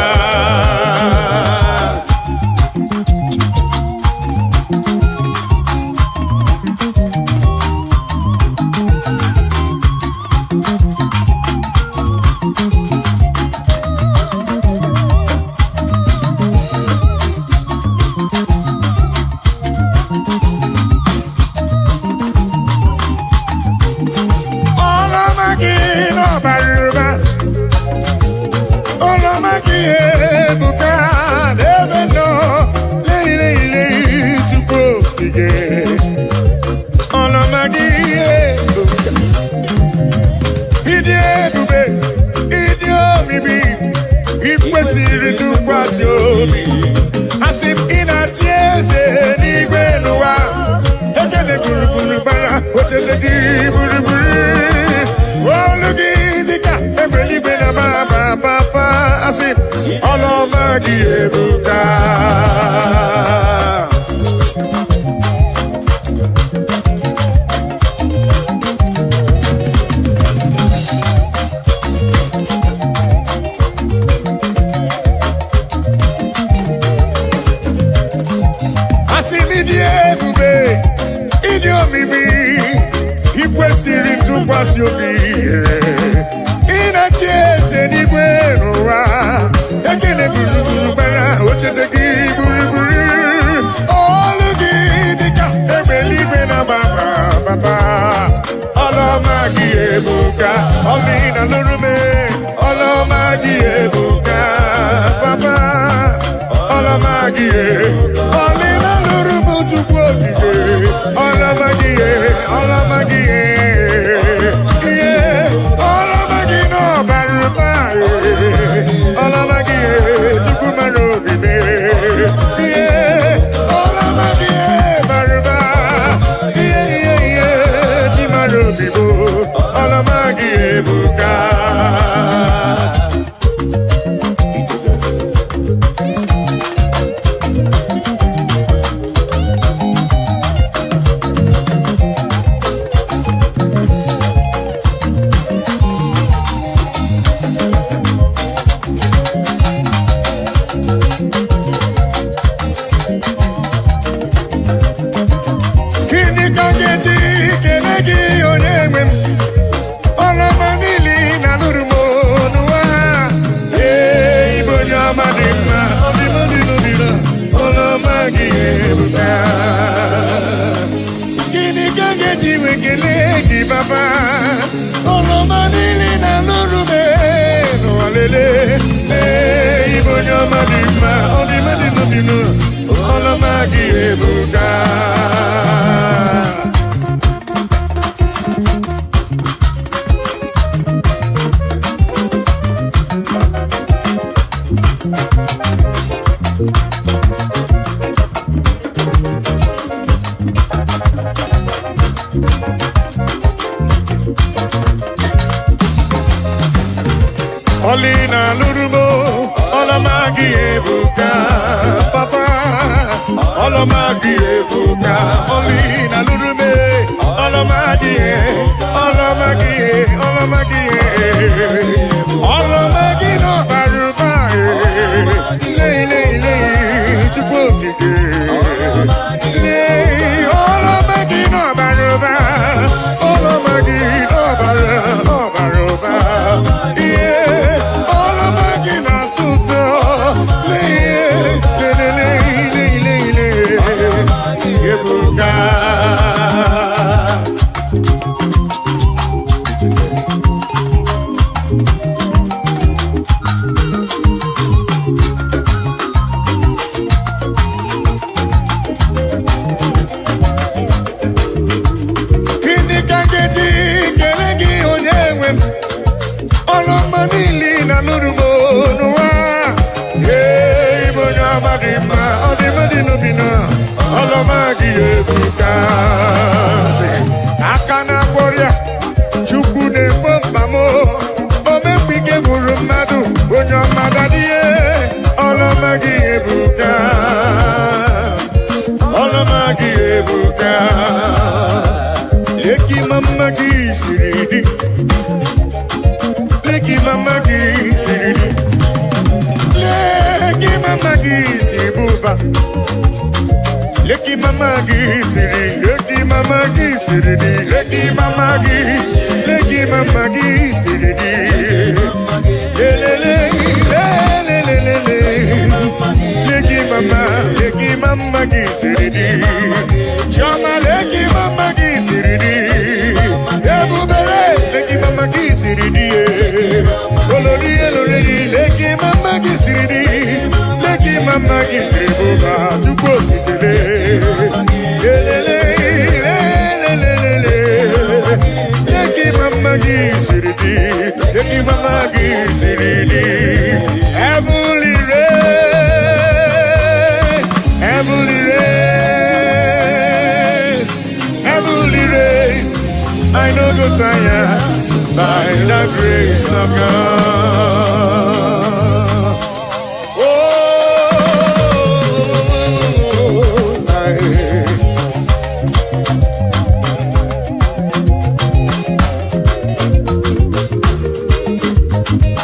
Speaker 3: gị baba ọlọma niile na n'orume n'ụwalele ịbụ onye ọma dị mma ọ dị mma dị n'obi ọlọma gị ebuka Olina lurumo, olamagi ebuka, papa. Olamagi ebuka, olina lurume, olamagi, olamagi no baruba, le, chukukike, olamagi no baruba, olamagi no baruba, Akana warrior, chukune bombamo, omepike buru madu, onyo madadie, olamagi ebuka, leki mamagi siridi, leki mamagi sibuba. Leki mamagi siri, leki mamagi siri, leki mamagi siri. Lele, leki mamagi siri. Chama leki mamagi siri. Ebubere leki mamagi siri. Olori leki mamagi siri. Leki mamagi siri buba tuko titele. Leki mamagi siridi, heavenly race, I know go tire by the grace of God.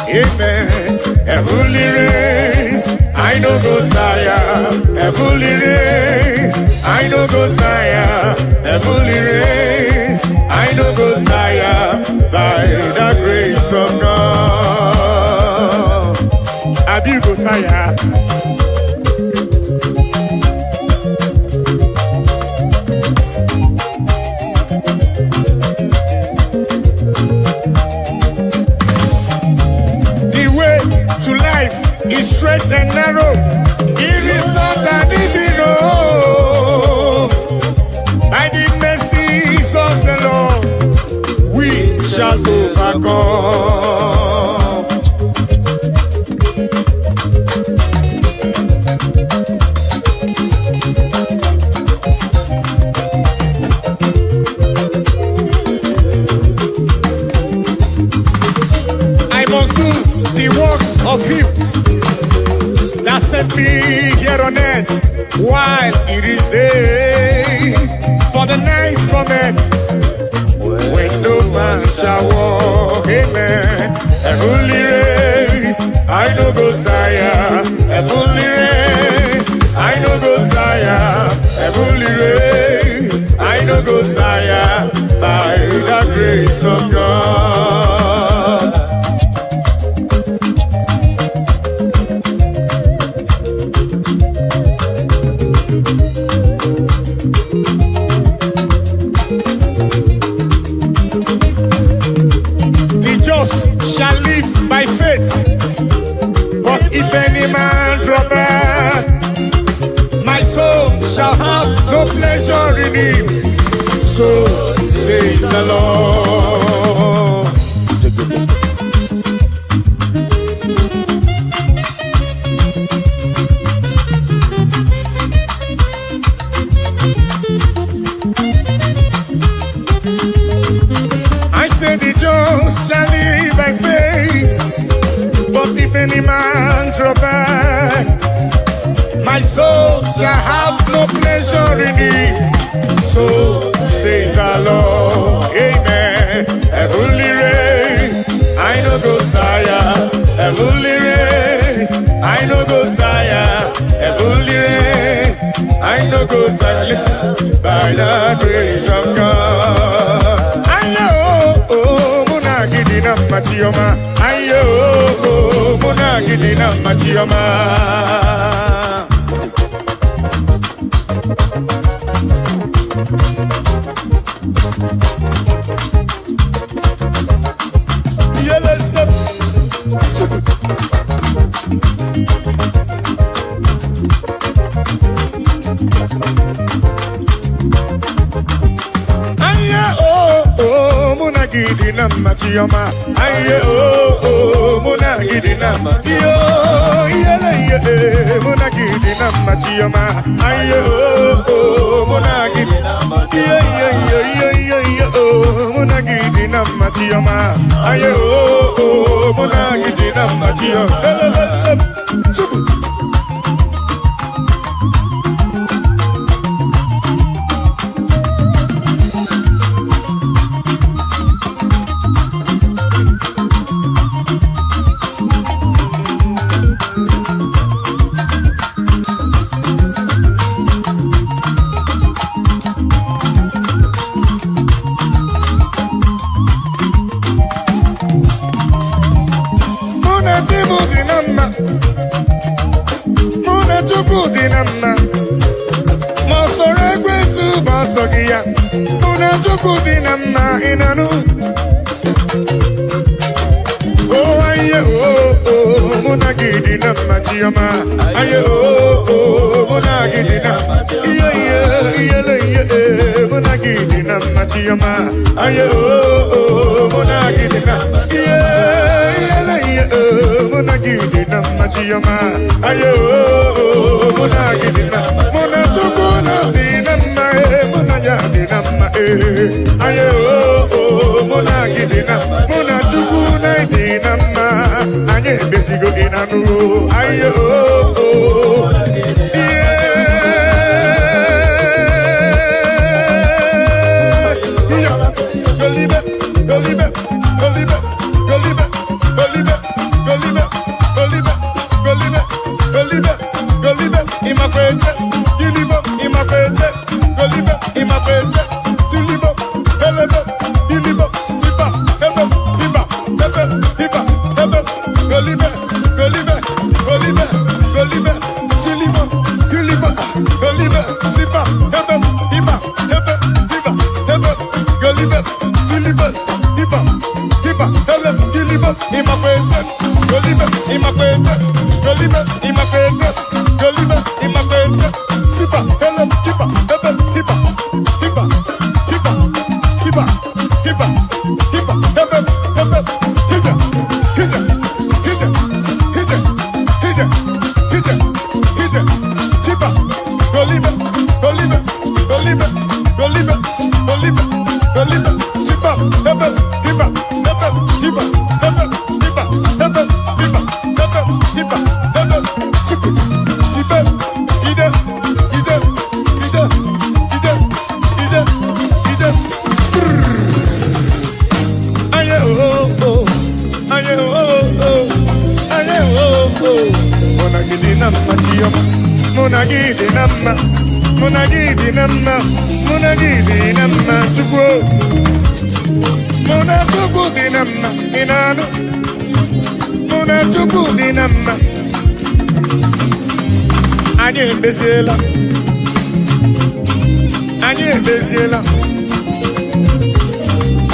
Speaker 3: Amen. Heavenly race, I no go tire. Heavenly race, I no go tire. Heavenly race, I no go tire. By the grace of God, I do go tire. It's straight and narrow. It is not an easy road. By the mercies of the Lord, we shall overcome. I must do the works of Him that sent me here on earth while it is day. For the night cometh when no man shall walk. Amen. Heavenly race, I no go tire. Heavenly race, I no go tire. Heavenly race, I no go tire. By the grace of God. shall live by faith. But if any man draw back, my soul shall have no pleasure in him. So says the Lord. I say the just shall live by faith, but if any man draw back, my soul shall have no pleasure in it. So says the Lord, amen. Heavenly race, I no go tire. Heavenly race, I no go tire. Heavenly race, I no go tire. Listen, by the grace of God. Ayo, oh, muna gidina machioma. Ayo, oh, muna gidina machioma. Gidina machioma, aye oh muna gidina yo yele muna gidina machioma, aye oh muna gidina yo muna gidina machioma, aye oh muna gidina machioma. Aye oh muna gidina muna gidina machioma. Aye oh muna gidina muna gidina machioma. Aye oh muna gidina muna tukuna dina muna ya dina aye oh muna gidina muna tukuna dina anye besigo inanu. Aye oh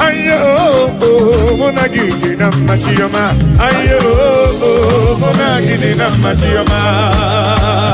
Speaker 3: Aye oh Monagidi na Machioma. Ayo, Monagidi na Machioma.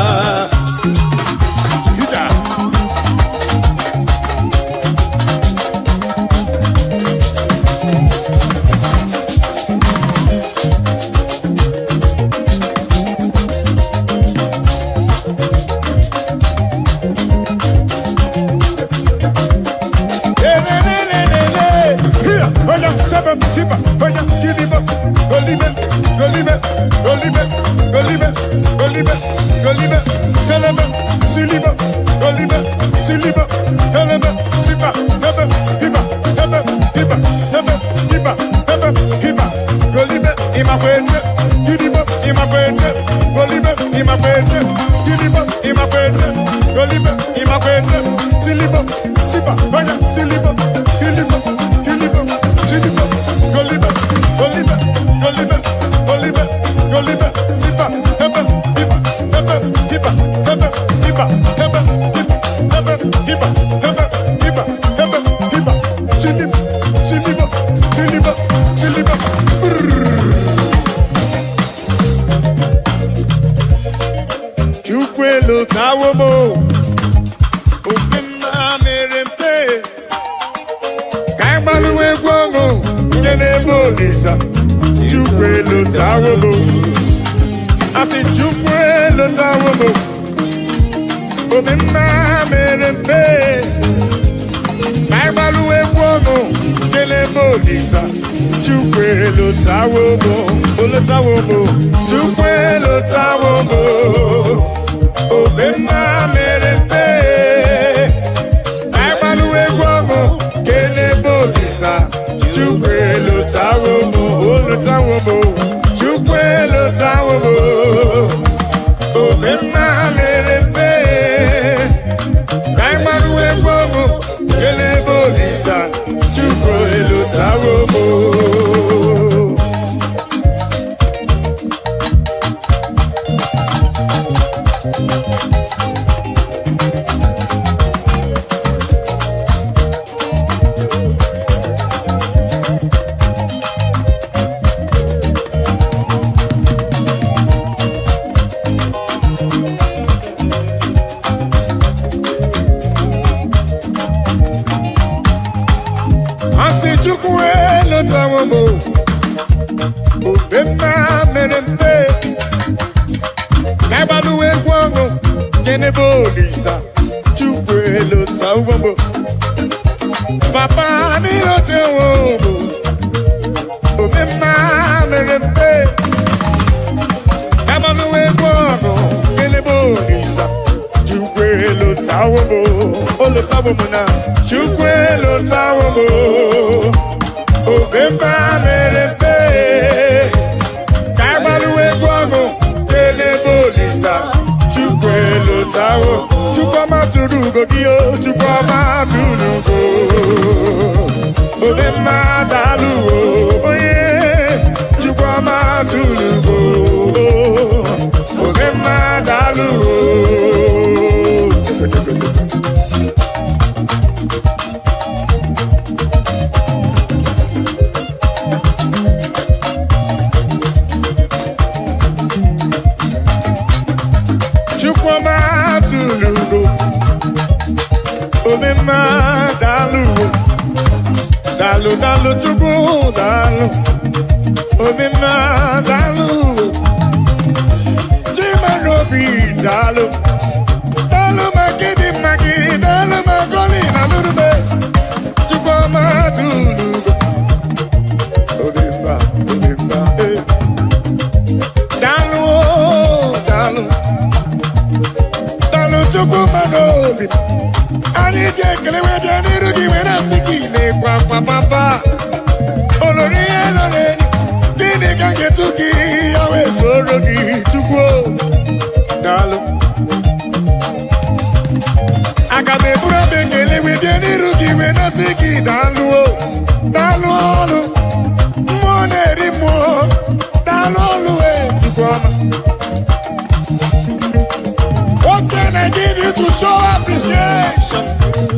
Speaker 3: What can I give you to show appreciation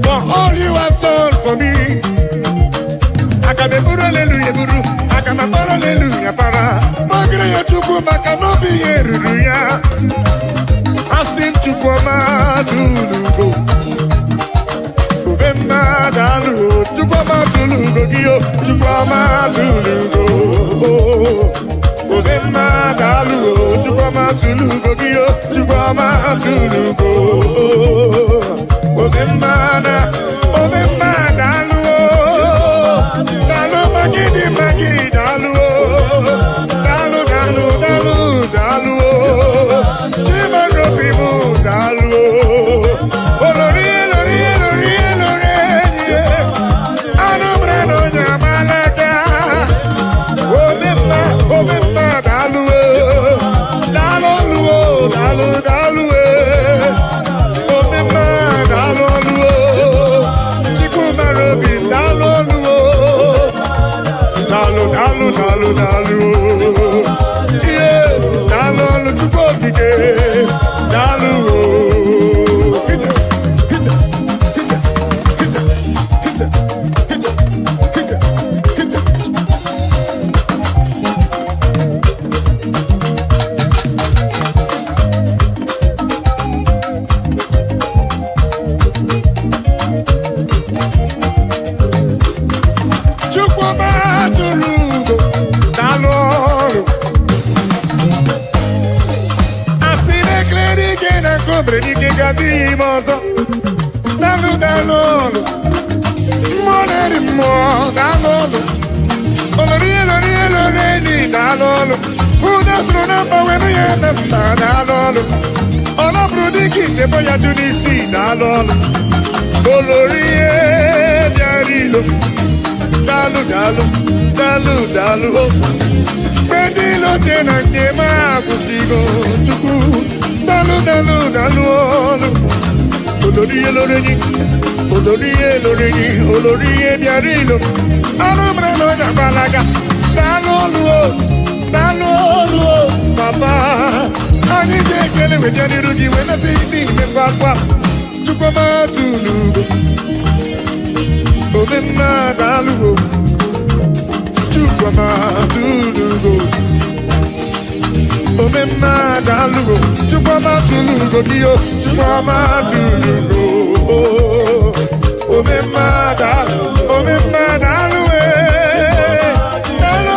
Speaker 3: for all you have done for me? I can be put hallelujah. obi eruru ya asị m Chukwuma tụlugo Obemma dalugo Chukwuma tụlugo gị o Chukwuma tụlugo Obemma dalugo Chukwuma tụlugo gị o Chukwuma tụlugo Obemma dalugo dalu magidi dalu dalu dalu dalu dalu Chimarobi mu dalu olori olori olori olori anomre no nyamalaka Obemma dalu dalu dalu dalu Obemma dalu Chimarobi dalu dalu dalu dalu dalu yeah dalu chukwu okike dalu hita hita hita hita hita hita hita hita Chukwuma tụlugo dalu ọrụ asị na-ekleri ike na nkobre n'ike ga-adị ime ọzọ dalu dalu ọrụ mmụọ na-eri mmụọ dalu ọrụ olori elori elori enyi dalu ọrụ ụda soro na mgbanwe ya na mba dalu ọrụ ọ nọbụrụ dịka itebo ya jụ n'isi dalu ọrụ olori ihe bịara ilo dalu dalu dalu dalu Pendi loche na nke ma akwụsịgo Chukwu dalu dalu dalu olori eloreni olori eloreni olori bịara ilo anụ mere na ọja gbalaga dalu olu papa anyị ga-ekele weta n'iru gị wee nasị n'ime kwakwa Chukwuma tụlugo Obemma dalugo Chukwuma tụlugo Obemma dalugo Chukwuma tụlugo gị o Chukwuma tụlugo Obemma dalu dalu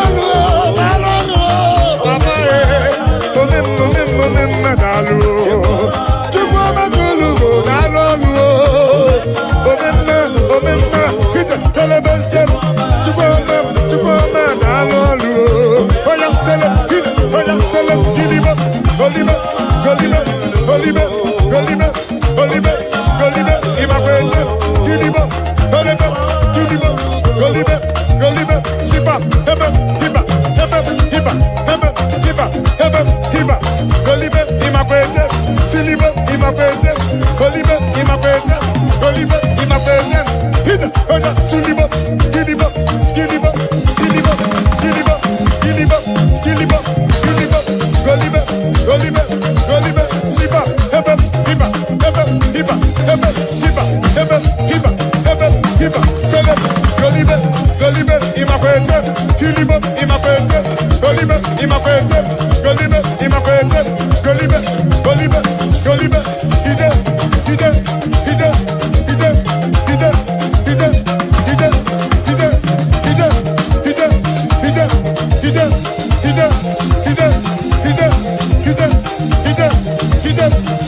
Speaker 3: papa Obemma dalu Chukwuma tụlugo dalu Obemma hita telebesem Chukwuma dalu oya selem hita oya selem giliba goliba imakwete giliba goliba sipa hebe hiba goliba imakwete siliba imakwete goliba imakwete hita oya suliba giliba goliba sipa hebe hiba selem goliba imakwete giliba imakwete goliba imakwete goliba ide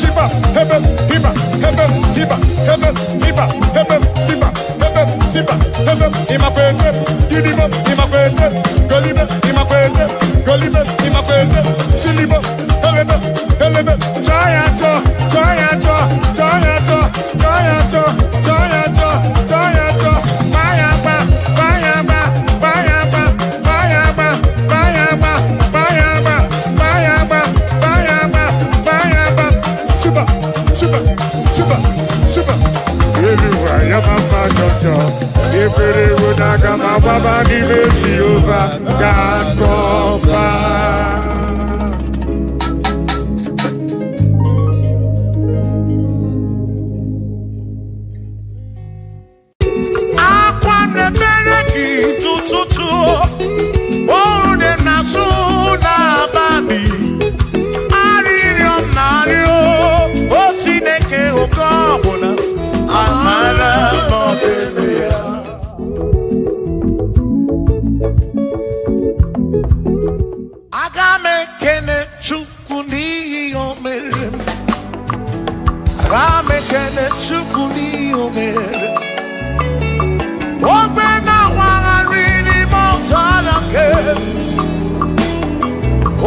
Speaker 3: sipa hebe hiba imakwete giliba imakwete goliba imakwete siliba helebe try Ebere wonaga ma baba ni meji over God cover. omere. Ogbe na wagharị n'ime ọzara nke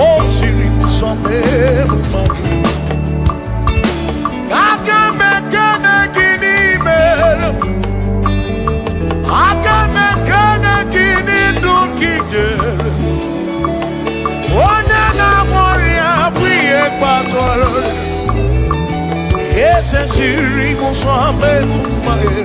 Speaker 3: o siri nsọ mee mmadụ. Aga m ekene gị n'imere, aga m ekene gị n'ndụ gị nyere. Onye na-agwọ ọrịa bụ ihe kpatara eze siri nsọ mee mmadụ.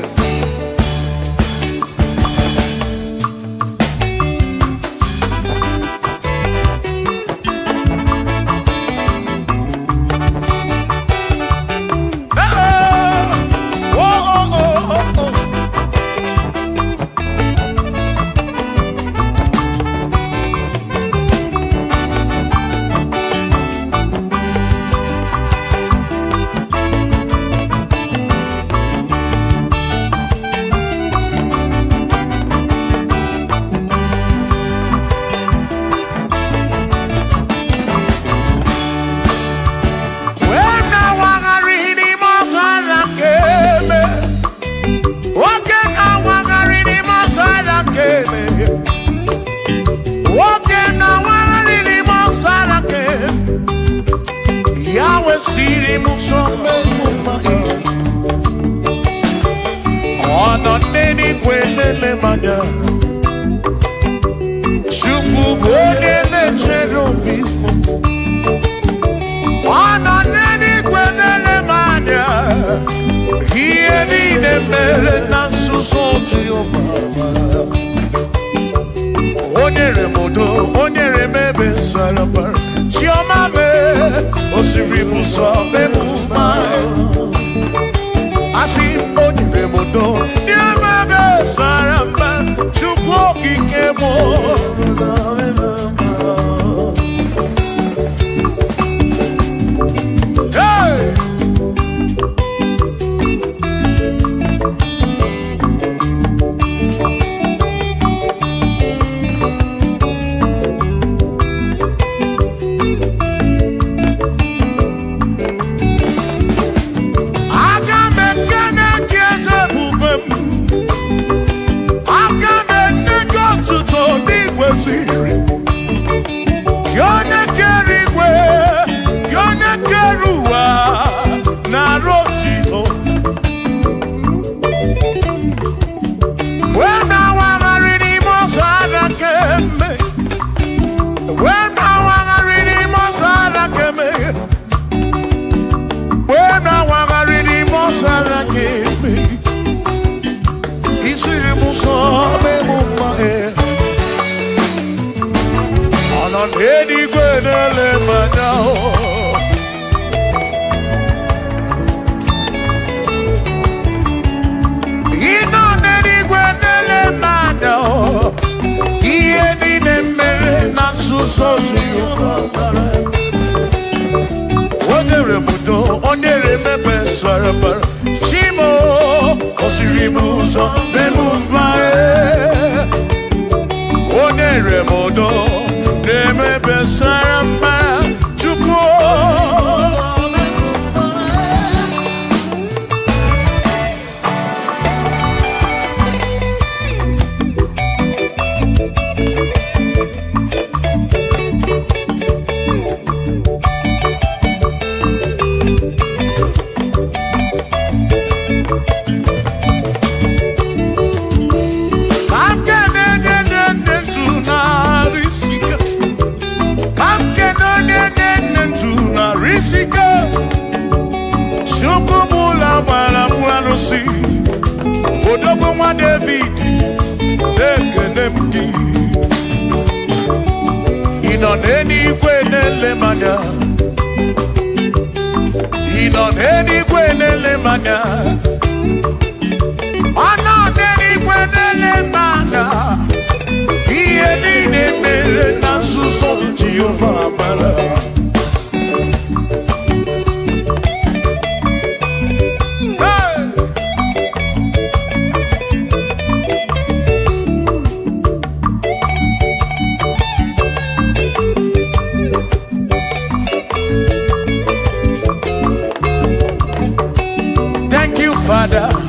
Speaker 2: Father.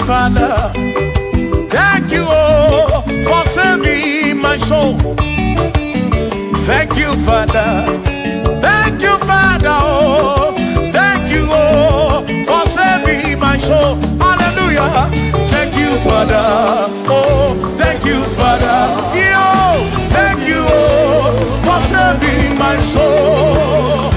Speaker 3: Father. Thank you, oh, for saving my soul. Thank you, Father. Thank you, Father. Oh, thank you, oh, for saving my soul. Hallelujah. Thank you, Father. Oh, thank you, Father. Yo, thank you, oh, for saving my soul.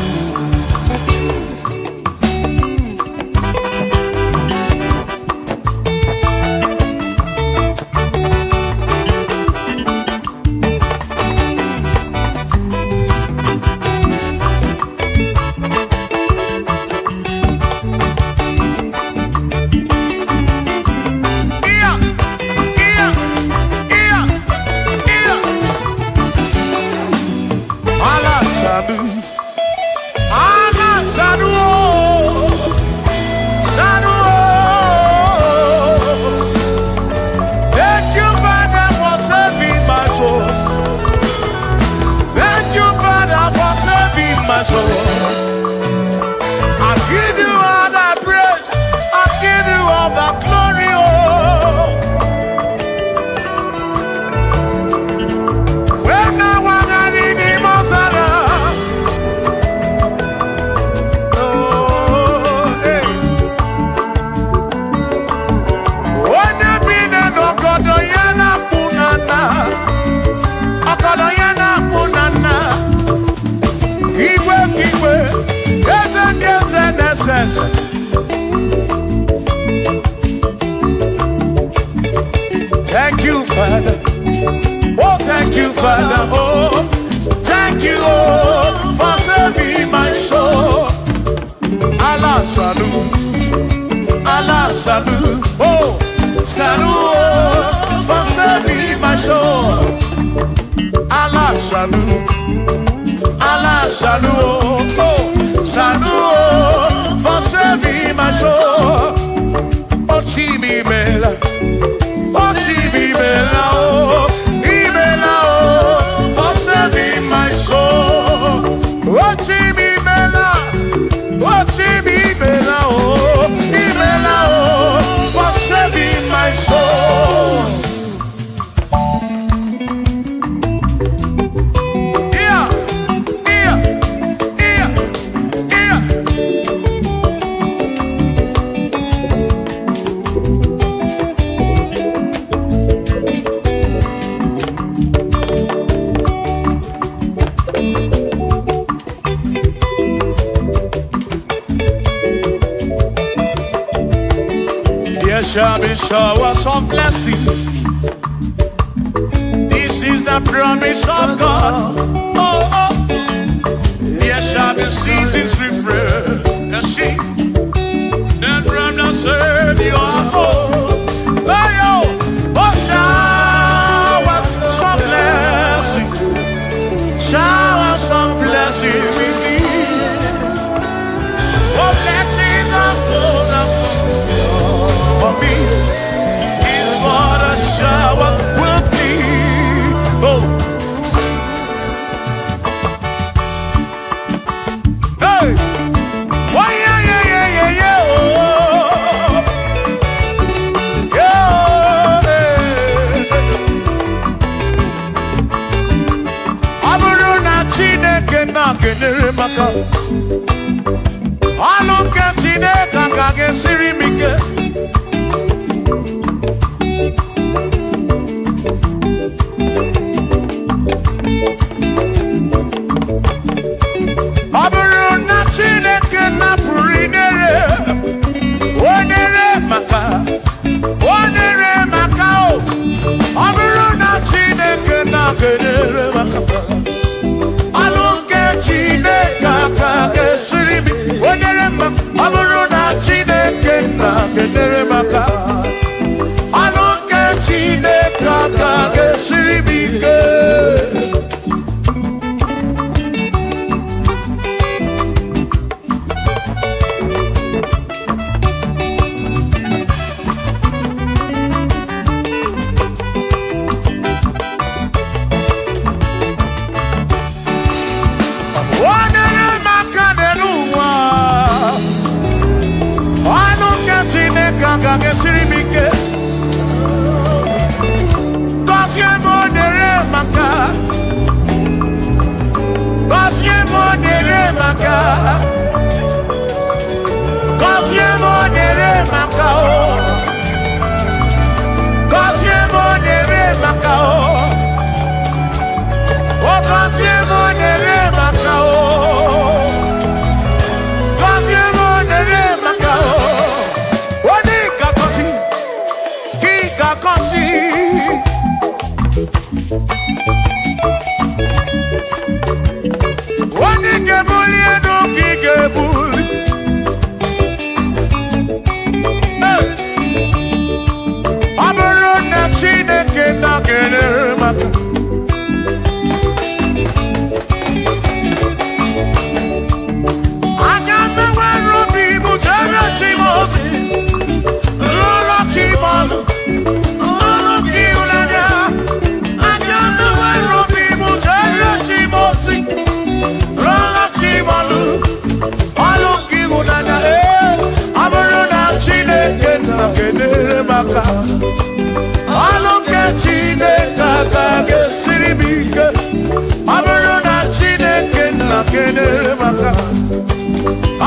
Speaker 3: Thank you, Father. Oh, thank you, Father. Oh, thank you, oh, for saving my soul. Allah salut, Allah salut. Oh, salut, oh, for saving my soul. Allah salut, Allah salut. Oh, salut, oh, for saving my soul. Oh, Chimi Mela. Oh, Chimi Mela. Oh, Imela. Oh, for saving my soul. Oh, Chimi Mela. Oh, Chimi Mela. Oh, Imela. Oh, for saving my soul. There shall be showers of blessing. This is the promise of God. Oh, oh. There shall be seasons refreshing. And from the serve you are home. Oh, yo. Oh, showers of blessing. Showers of blessing we need. Oh, blessings of full of for me is what a shower will be. Oh, hey, oh yeah, yeah, yeah, yeah, yeah. Oh, yeah. Aburu na Chineke na kenere maka. Alunke Chineke ka gesiri mike. aka ọlụ nke Chineke aka ga-esiri m ike ọ bụrụ na Chineke nna kenyere m aka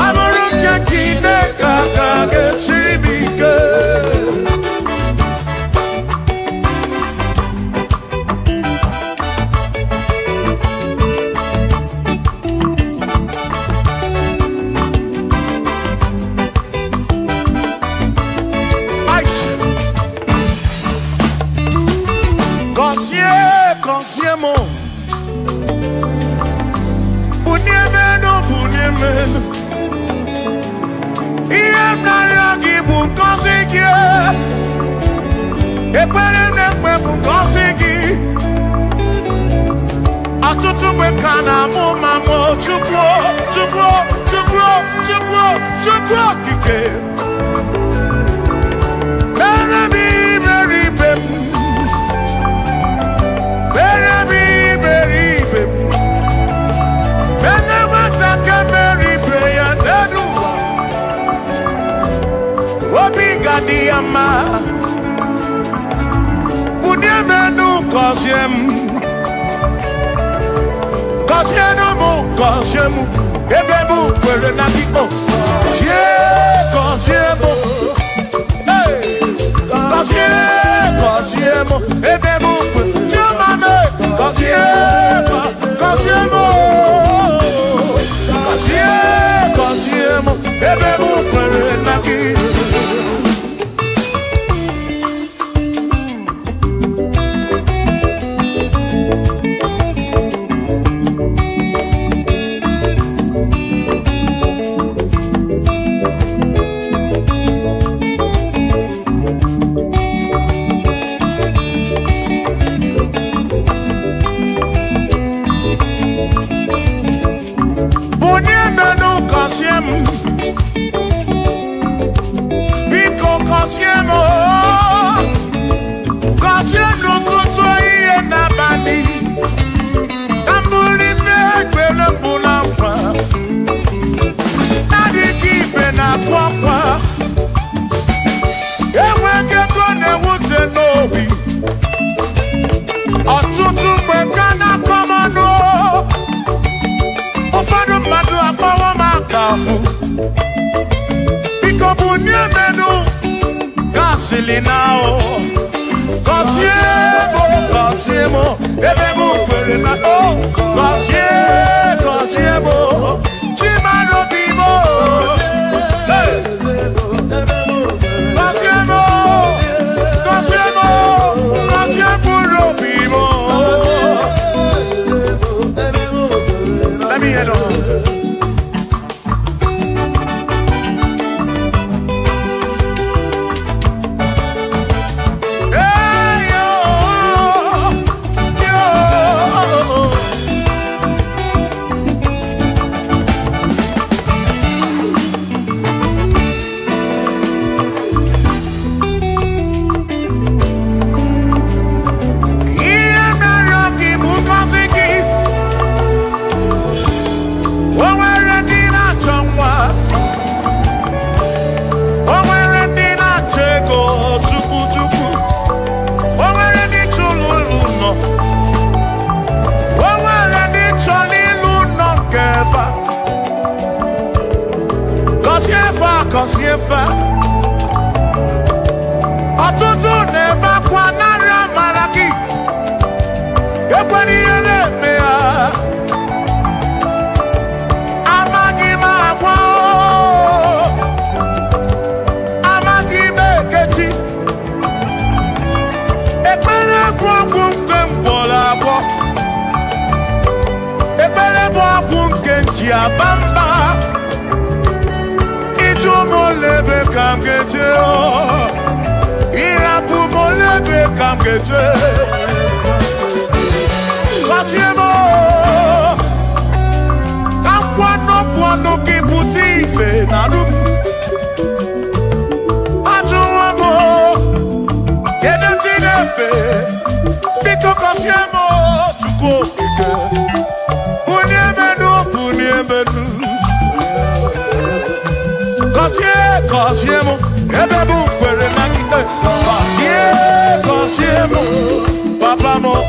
Speaker 3: ọ bụrụ nke Chineke aka ga-esiri m ike Consiemo Uniemeno Iem naragi bu konsigi Ekpere nekpe bu konsigi Atutu mekana mu mamo Chukwo kike Meremi meribem Diama Uniemenu Kosiemu Ebebu kwere na biko Kosiemu Kosiemu Ebebu kwere Chumame Kosiemu Ebebu kwere na biko Kosiemo, Ebebu kwere na Kosiemo, Chimano bimo, Kosiemo bimo. Let me head on. Kosiefa Ọtụtụ na-ebe akwa narị amara gị ekwere ihe na-eme ya amaghị m agwa amaghị m ekechi ekpere bụ ọgwụ nke mgbọrọ agwọ ekpere bụ ọgwụ nke nji aba mba Molebe kam geje Irapu molebe kam geje Kosiemo Kam kwano kiputi ife narum Ajuwamo Yede tinefe Biko kosiemo Chuko ike Uniemenu Kosiemo, Ebebu kwere na kite Papa mo,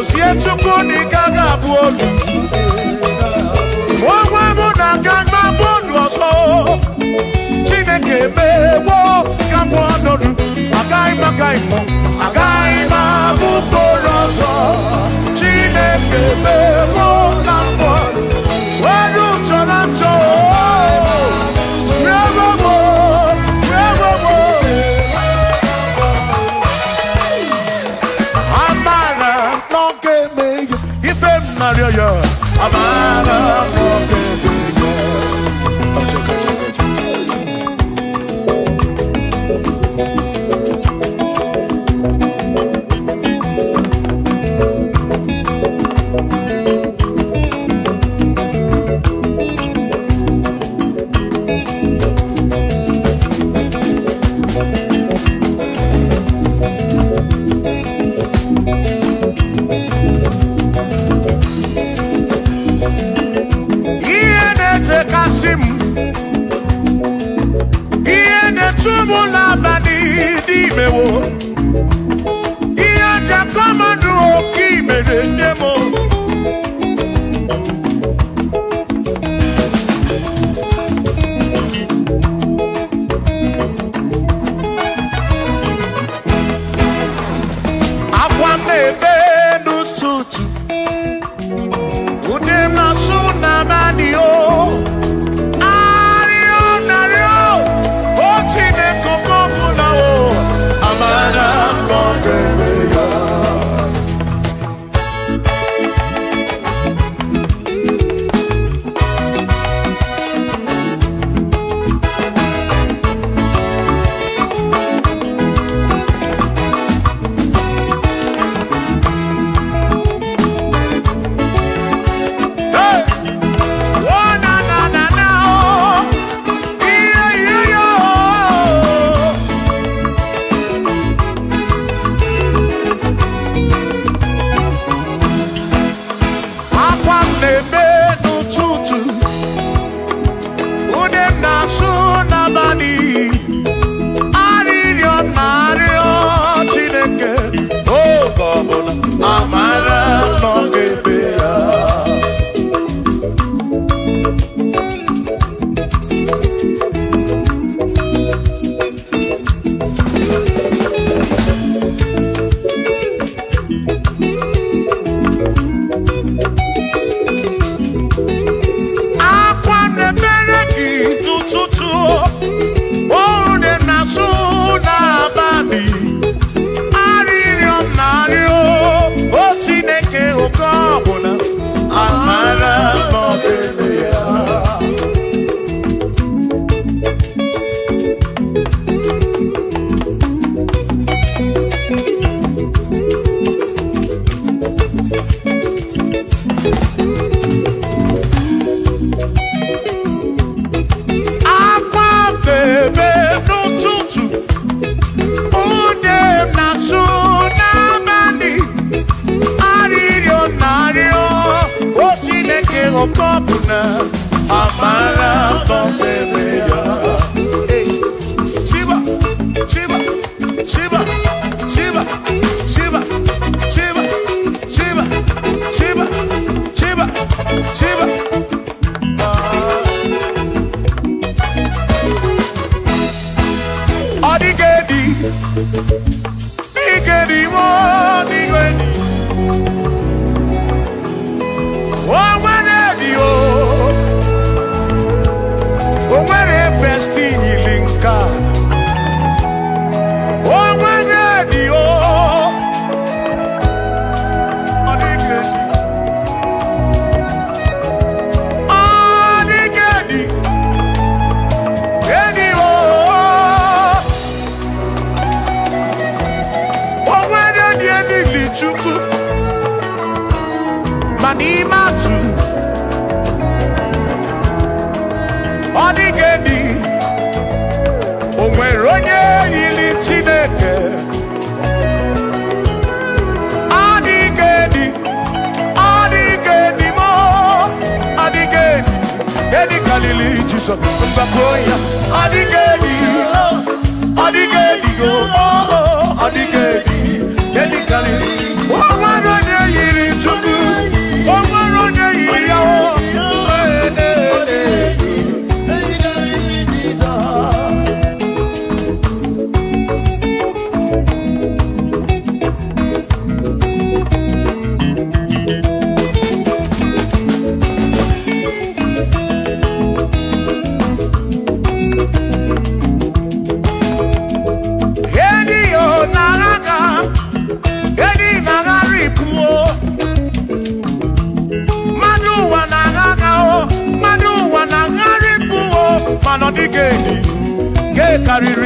Speaker 3: Osie chukwu n'ike ga-abụ olu. Onwe mụ na aka ga-abụ olu ọzọ. Chineke emewo ka m pụọ n'ọnọdụ. Agaghị m abụ mkpụrụ ọzọ. Chineke emewo ka m pụọ. Onye ụjọ na njọ. Adigedi,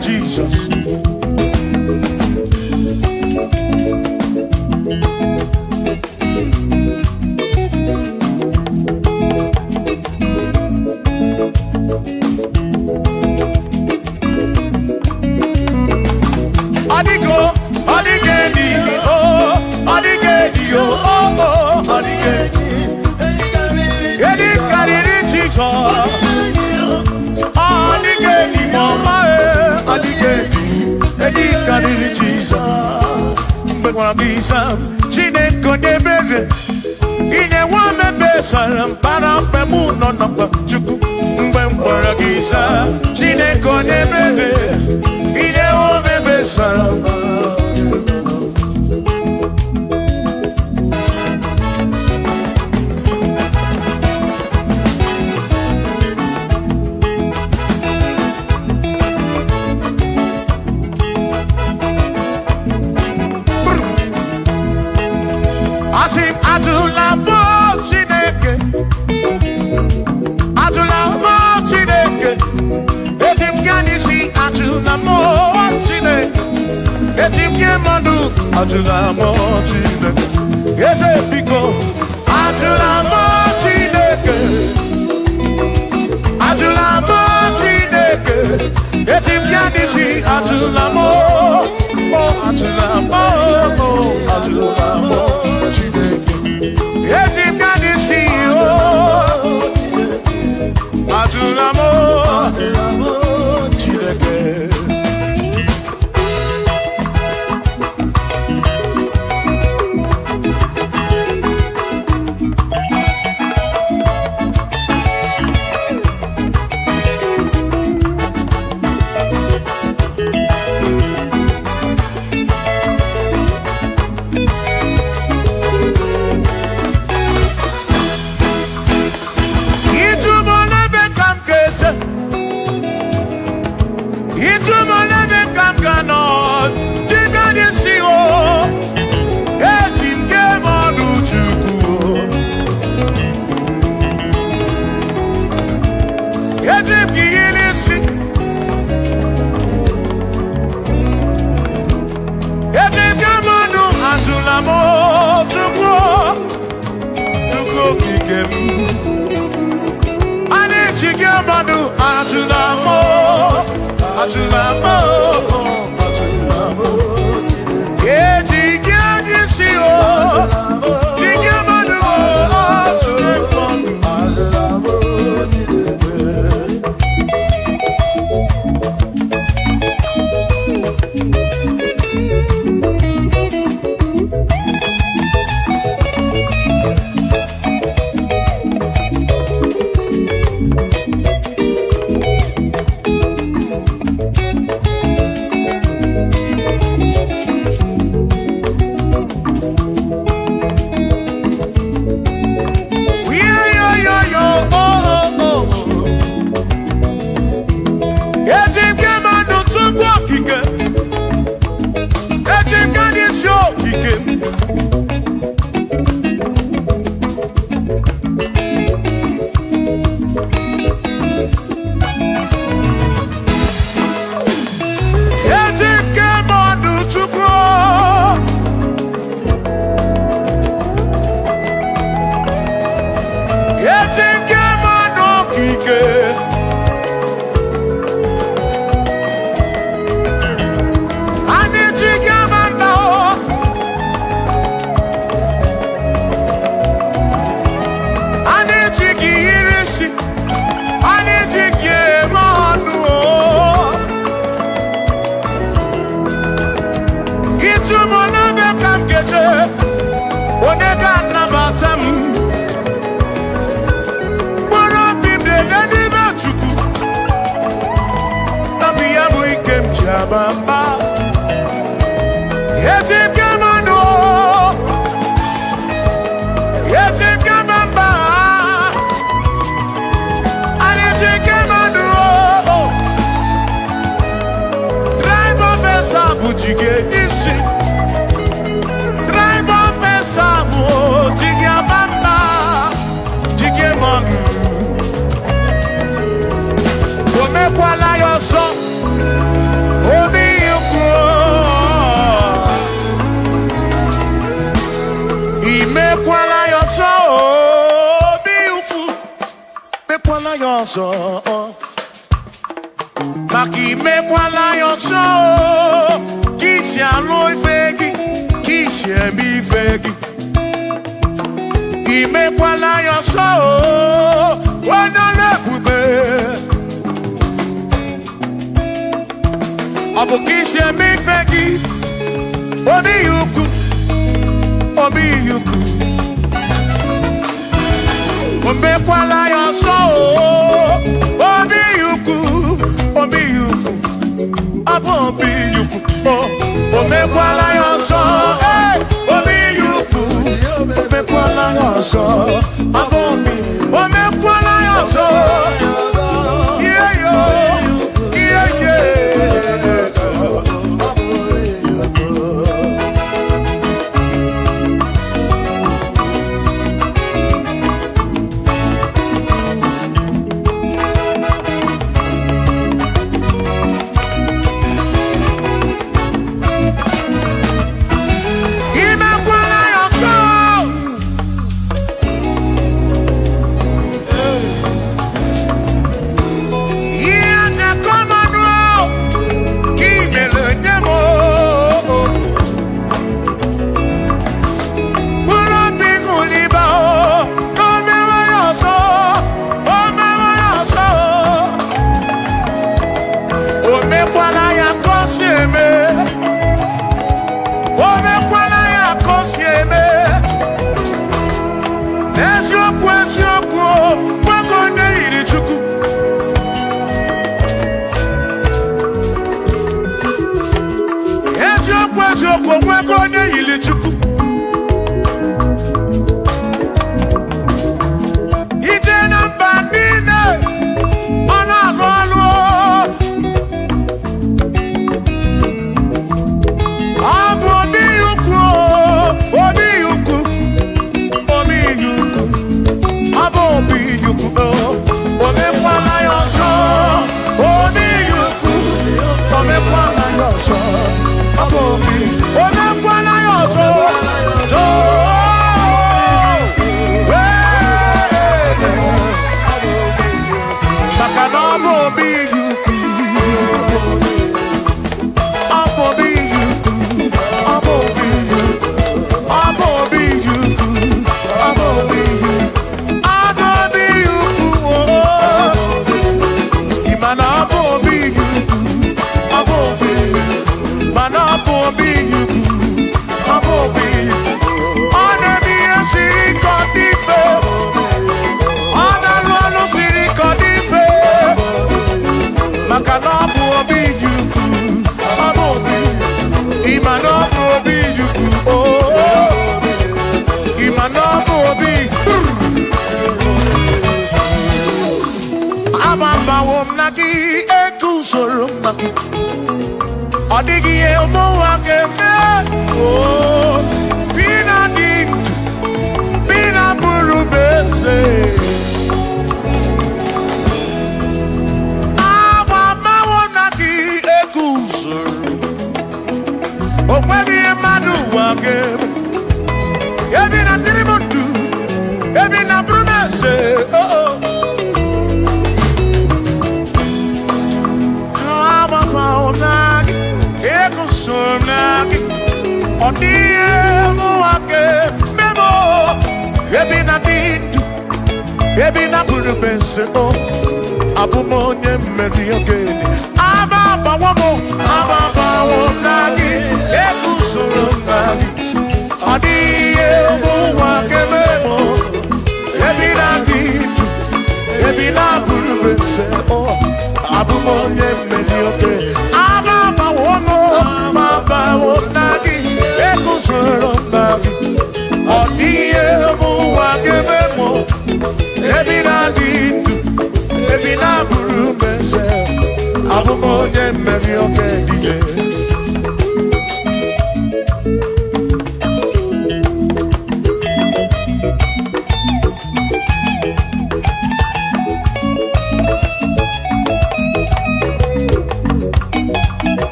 Speaker 3: Jesus. Adigo, adigeni, oh, adigeni, oh, adigeni. Edi kariri Jesus. Adigeni, mama, adigeni. Edi kariri Jesus. Mbekwa bisam, chineko nebere. Ine wame besara, para pemu no napa chuku. Mbekwa gisa, chineko nebere. Ine wame besara. Asim atula mo chineke, atula mo chineke. Etim gani si atula mo chineke, etim kemanu atula mo chineke. Ese piko atula mo chineke, atula mo chineke. Etim gani si atula mo, oh atula mo, oh atula mo. Etim gani si oh, atula mo, chineke. imekwala ya ọzọ maka imekwala ya ọzọ ka isi alụ ife gị ka isi eme ife gị imekwala ya ọzọ onye na-ebube ọ bụ ka isi eme ife gị obi ya ukwu obi ya ukwu omekwala ya ọsọ obi yuku obi yuku abụ obi yuku omekwala ya ọsọ obi yuku omekwala ya ọsọ abụ obi omekwala ya ọsọ ihe yo ihe ye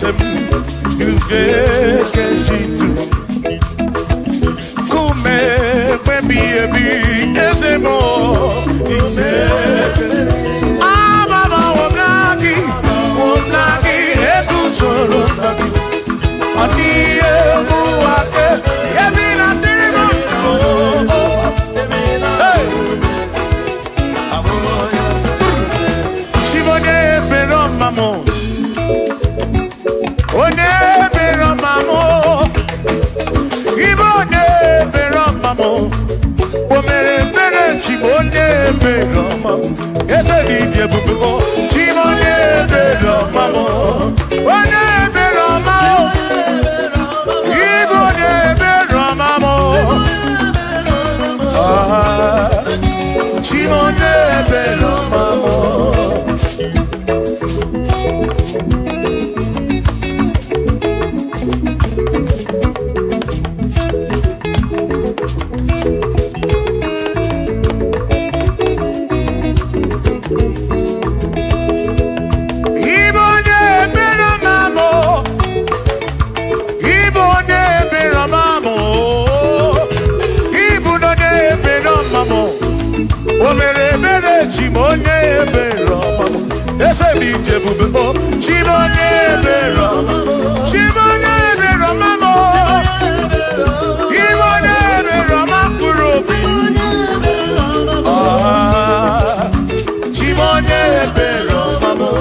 Speaker 3: sem uge keshitu kume baby ebi ezemo ime amama wonagi ekusoro nagi aniye muake yemina dirimo hey Shimone pero mamo one pero mamo ibone pero mamo omere mere chimone pero mamo ese ni die bubu chimone pero mamo one pero mamo ibone pero mamo chimone pero mamo Chimonye bero mamo, ese bije bube o. Chimonye bero mamo, chimonye bero mamo. Chimonye bero makurobi. Ah, chimonye bero mamo.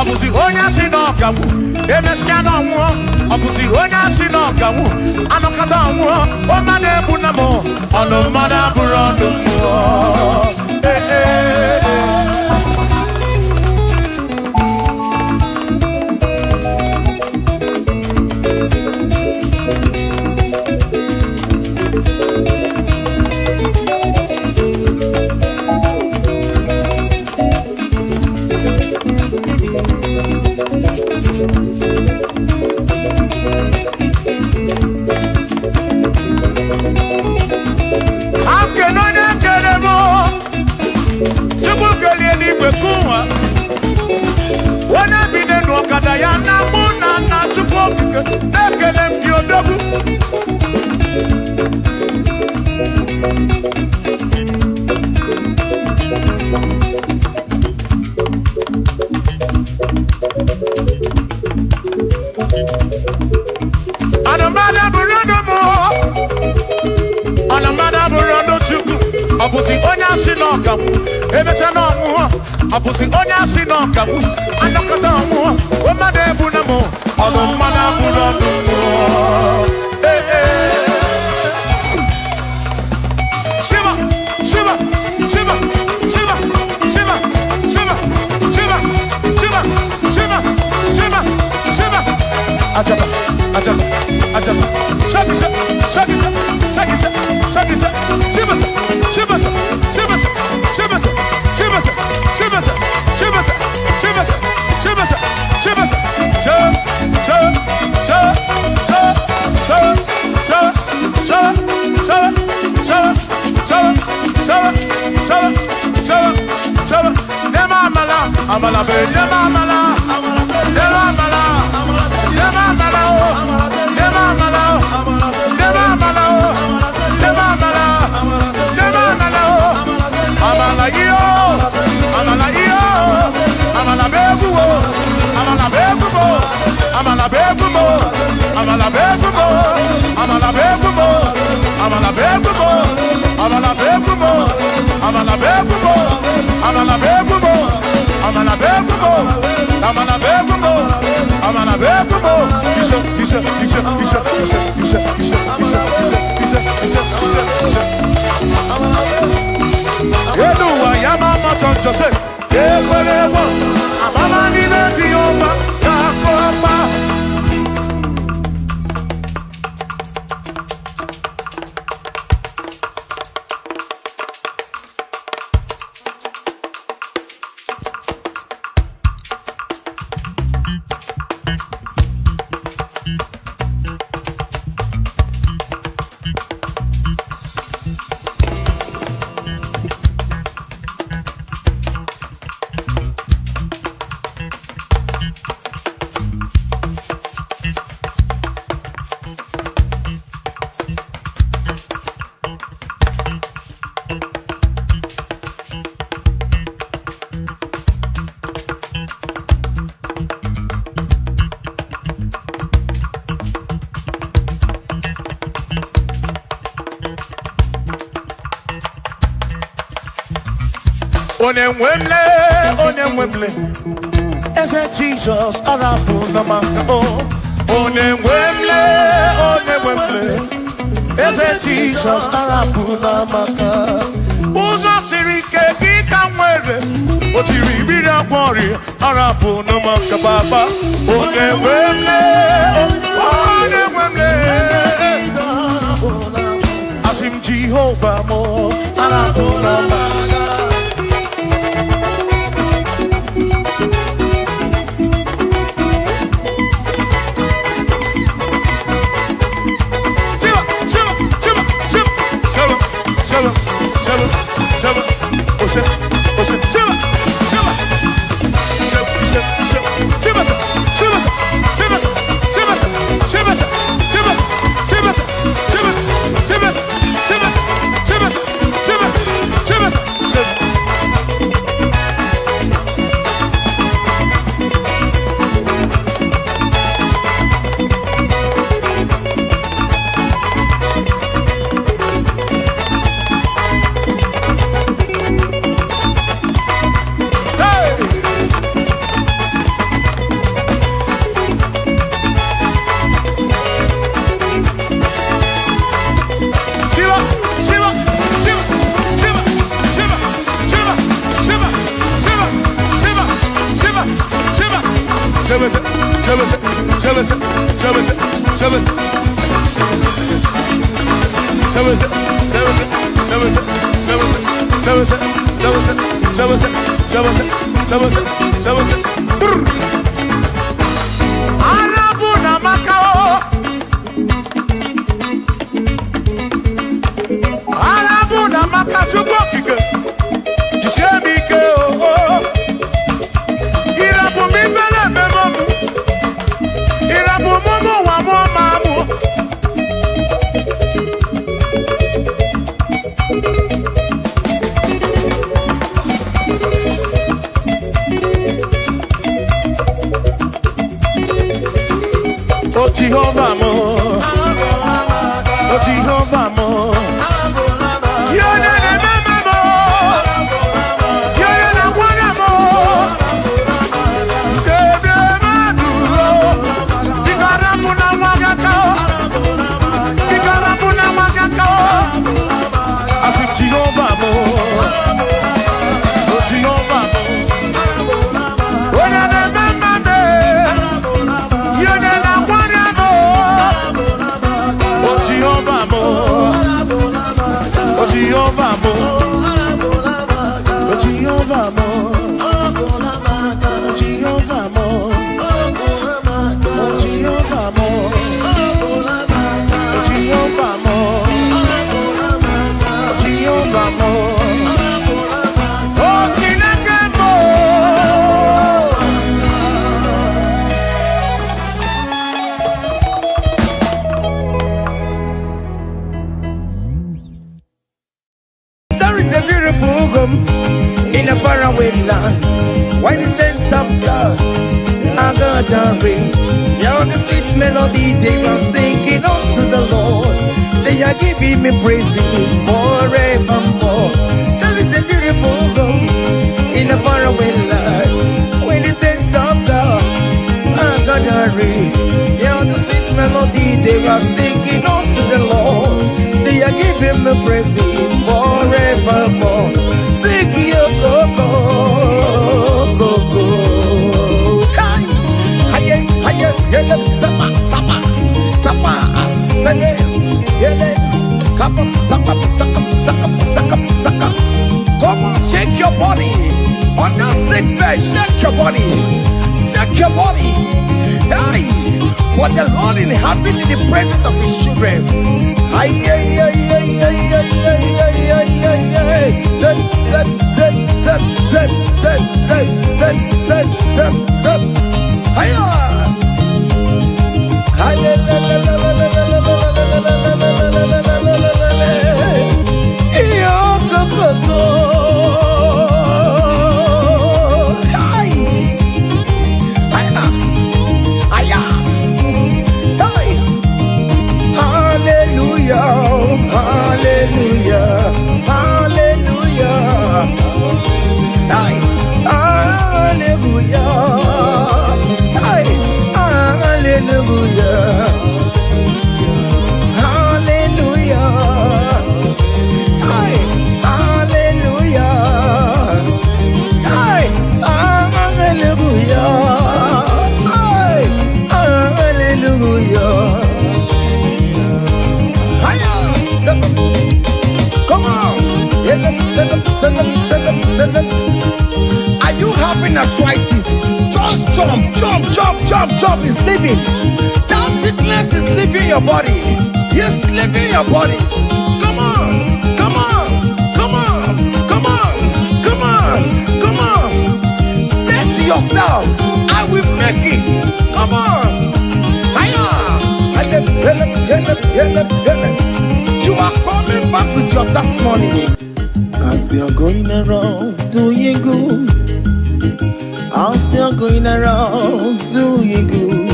Speaker 3: ọbụzi onye asị na ọgawụ emesịa na ọnwụọ ọbụzi onye asị na ọgawụ anọkọta ọnwụọ ọmmadụ ebu na m ọnụ mmadụ abụrụ ọnụ mmụọ ya na mụ na nna Chukwu okike na-ekele m gị odogwu anụmada bụrụ ọnụ mụ anụmada bụrụ ọnụ Chukwu ọ bụzi onye asị na ọgawụ emecha na ọnwụọ ọ bụzi onye asị na ọgawụ anọkọta ọnwụọ mmadụ ebu na mụ ọnụ mmadụ abụrụ ọnụ mmụọ Shiva Shiva Shiva Shiva Shiva Shiva Shiva Shiva Shiva Shiva Shiva Ajaba Ajaba Ajaba Shakisa Shakisa Shakisa Shakisa Shiva Shiva Shiva Shiva Shiva Shiva Shiva Shiva Shiva Amala be amala amala amala amala amala yo amala yo amala begumo amala begumo amala begumo amala begumo amala begumo amala begumo amala begumo amala begumo amala begumo amala begumo amala begumo amala begumo isha Yeduwa ya mama choncho se ekwerewo amama ni leti yoma ya kopa Onemwemle, ese Jesus arabu na maka oh. Onemwemle, ese Jesus arabu na maka. Uzo sirike kika mwere, otiri bira kwori arabu na maka baba. Onemwemle, asim Jehovah mo arabu na maka. Jehovah mo, oh Jehovah mo, you're the mama mo, you're the one mo, the maduro, the garapuna wagakao, the garapuna wagakao, I said Jehovah mo, oh Jehovah mo, you're the mama mo, you're the Jehovah mo, oh Jehovah mo, oh Jehovah mo, oh Jehovah mo, oh Jehovah mo, oh Jehovah mo, oh Jehovah mo, oh Chineke mo.
Speaker 4: In a faraway land, why the sense of God, I got a ring. Yeah, the sweet melody they are singing unto the Lord. They are giving me praises forevermore. There is a beautiful home in a faraway land, where the sense of God, I got a ring. Yeah, the sweet melody they are singing unto the Lord. They are giving me praises forevermore. Sing your go-go, go-go. Hiya, hiya, yele, sapa, sapa, sapa, sane, yele, kapa, sapa, saka, saka, saka, saka. Come on, shake your body. On the sick bed, shake your body. Shake your body. Hey, what the Lord inhabits in the presence of His children. Hiya, hiya, hiya, hiya, hiya, hiya, hiya, hiya, hiya. Zed, zed, zed, zed, zed, zed, zed, zed, zed, zed, zed. Hiya! Hiya, la, la, la, la, la, la, la, la, la, la, la, la, la, la, la, la, la, la, la. Iyo, go, go, go. Hi! Hiya! Hiya! Hi! Hallelujah! Hallelujah! Hallelujah! Hi! Hallelujah! Hi! Hallelujah! Hallelujah! Hi! Hallelujah! Hi! Hallelujah! Hi! Hallelujah! Hiya! Come on! Are you having arthritis? Just jump, jump, jump, jump, jump. It's leaving. That sickness is leaving your body. Yes, leaving your body. Come on, come on, come on, come on, come on, come on. Say to yourself, I will make it. Come on. Hiya! You are coming back with your testimony. As you're going around doing good, as you're going around doing good,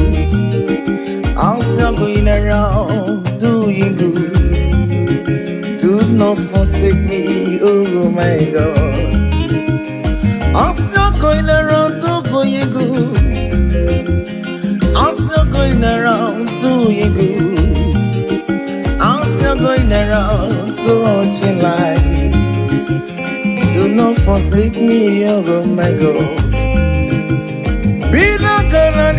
Speaker 4: as you're going around doing good, do not forsake me, oh my God. As you're going around doing good, as you're going around doing good, as you're going around touching life, do not forsake me, oh my God. Be not gonna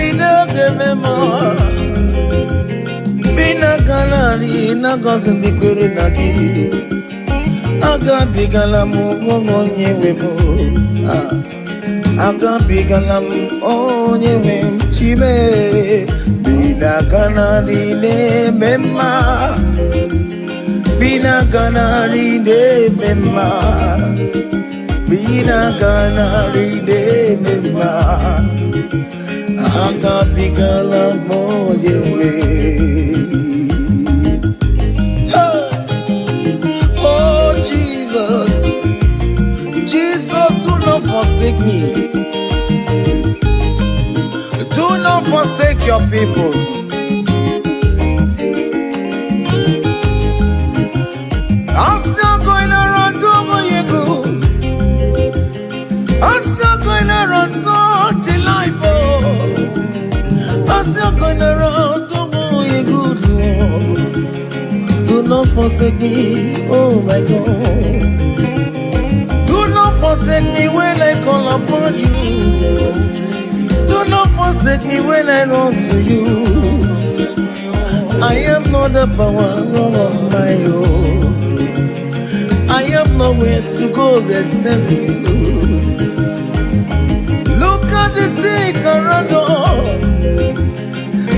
Speaker 4: Bina galari na gozindi kwere nagi aga bigala mu onye wemo aga bigala mu onye wem chibe bina galari ne mema bina galari ne mema bina galari ne mema aga bigala moje we. Oh Jesus, Jesus, do not forsake me. Do not forsake your people. I'm still going around doing you good. I'm still going around till life. I'm still going around doing you good, Lord. Do not forsake me, oh my God. Do not forsake me when I call upon you. Do not forsake me when I run to you. I am not the power of my own. I have nowhere to go except you. Look at the sick around us.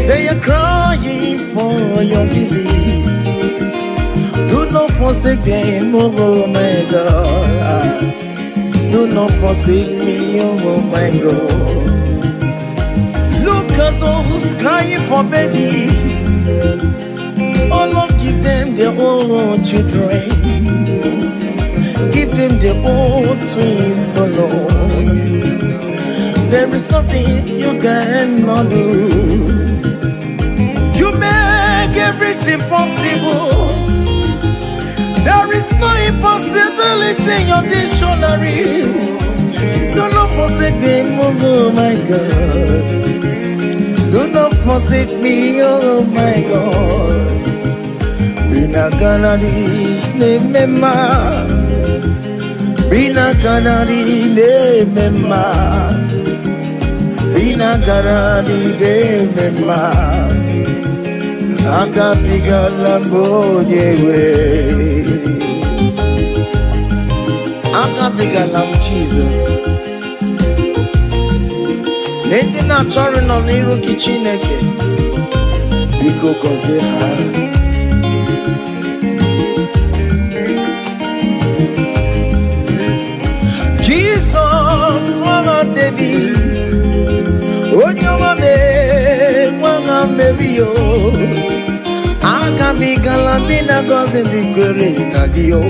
Speaker 4: They are crying for your healing. Do not forsake them, oh my God. Do not forsake me, oh my God. Look at those crying for babies. Oh Lord, give them their own children. Give them their own twins, oh Lord. There is nothing you cannot do. You make everything possible. There is no impossibility in your dictionaries. Do not forsake them, oh my God. Do not forsake me, oh my God. Bina kanari ne mema. Bina kanari ne mema. Bina kanari ne mema. Aga bigala moyewe. Aga bigala Jesus. Nende na chọrọ nọ n'iru gị Chineke. Biko gọzie ha. Jesus nwa David. Onye ọma mee nwa Mary o. Aka bigala bina gọzie ndị kwere na gị o.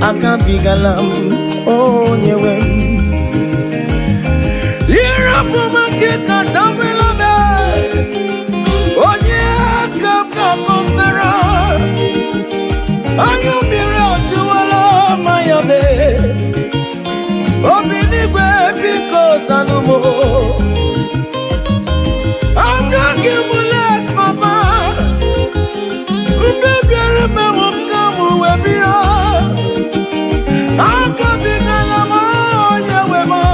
Speaker 4: Aka bigala m onye nwe m. Yirapumake Tabelabe Onye Kapka Kosera Ayumira Juwala Mayabe Obinigwe Biko Salumo Agagimulet Papa Umbebere Mewakamu Webia Akabigalama Yewemo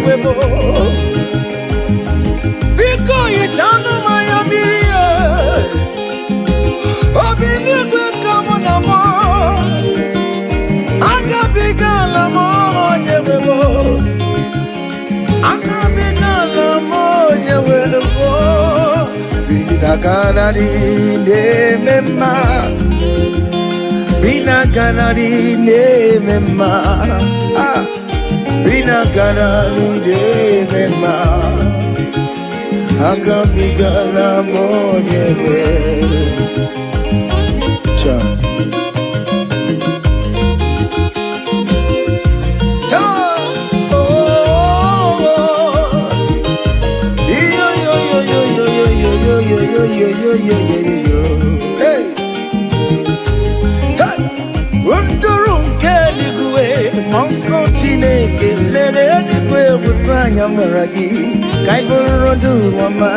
Speaker 4: Webo Biko yichanu maya mirie Obinigwe kamo na mo Agabigala mo onye webo Agabigala mo onye webo Bina kanari ne mema Bina kanari ne mema Bina kanari de mema Aga bigala moyewe Cha Hey Undurum keligwe Monso Chineke Lere nikwe usanya maragi Kaiborodu wama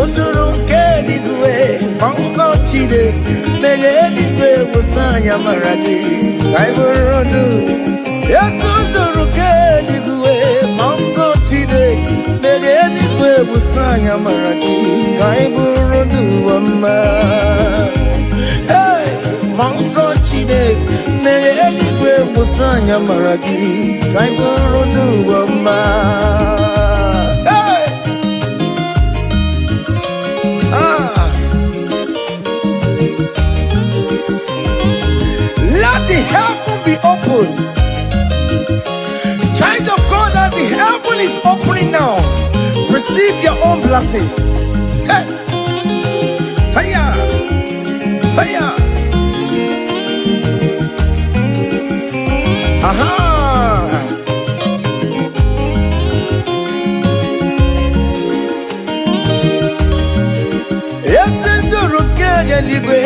Speaker 4: Undurum keligwe Monso Chineke Lere nikwe usanya maragi Kaiborodu Yes undurum keligwe musanya maragi kai burudu wama. Hey! Let the heaven be open. Child of God, that the heaven is opening now. Receive your own blessing. Hey! Hiya! Hiya! Aha! Eligwe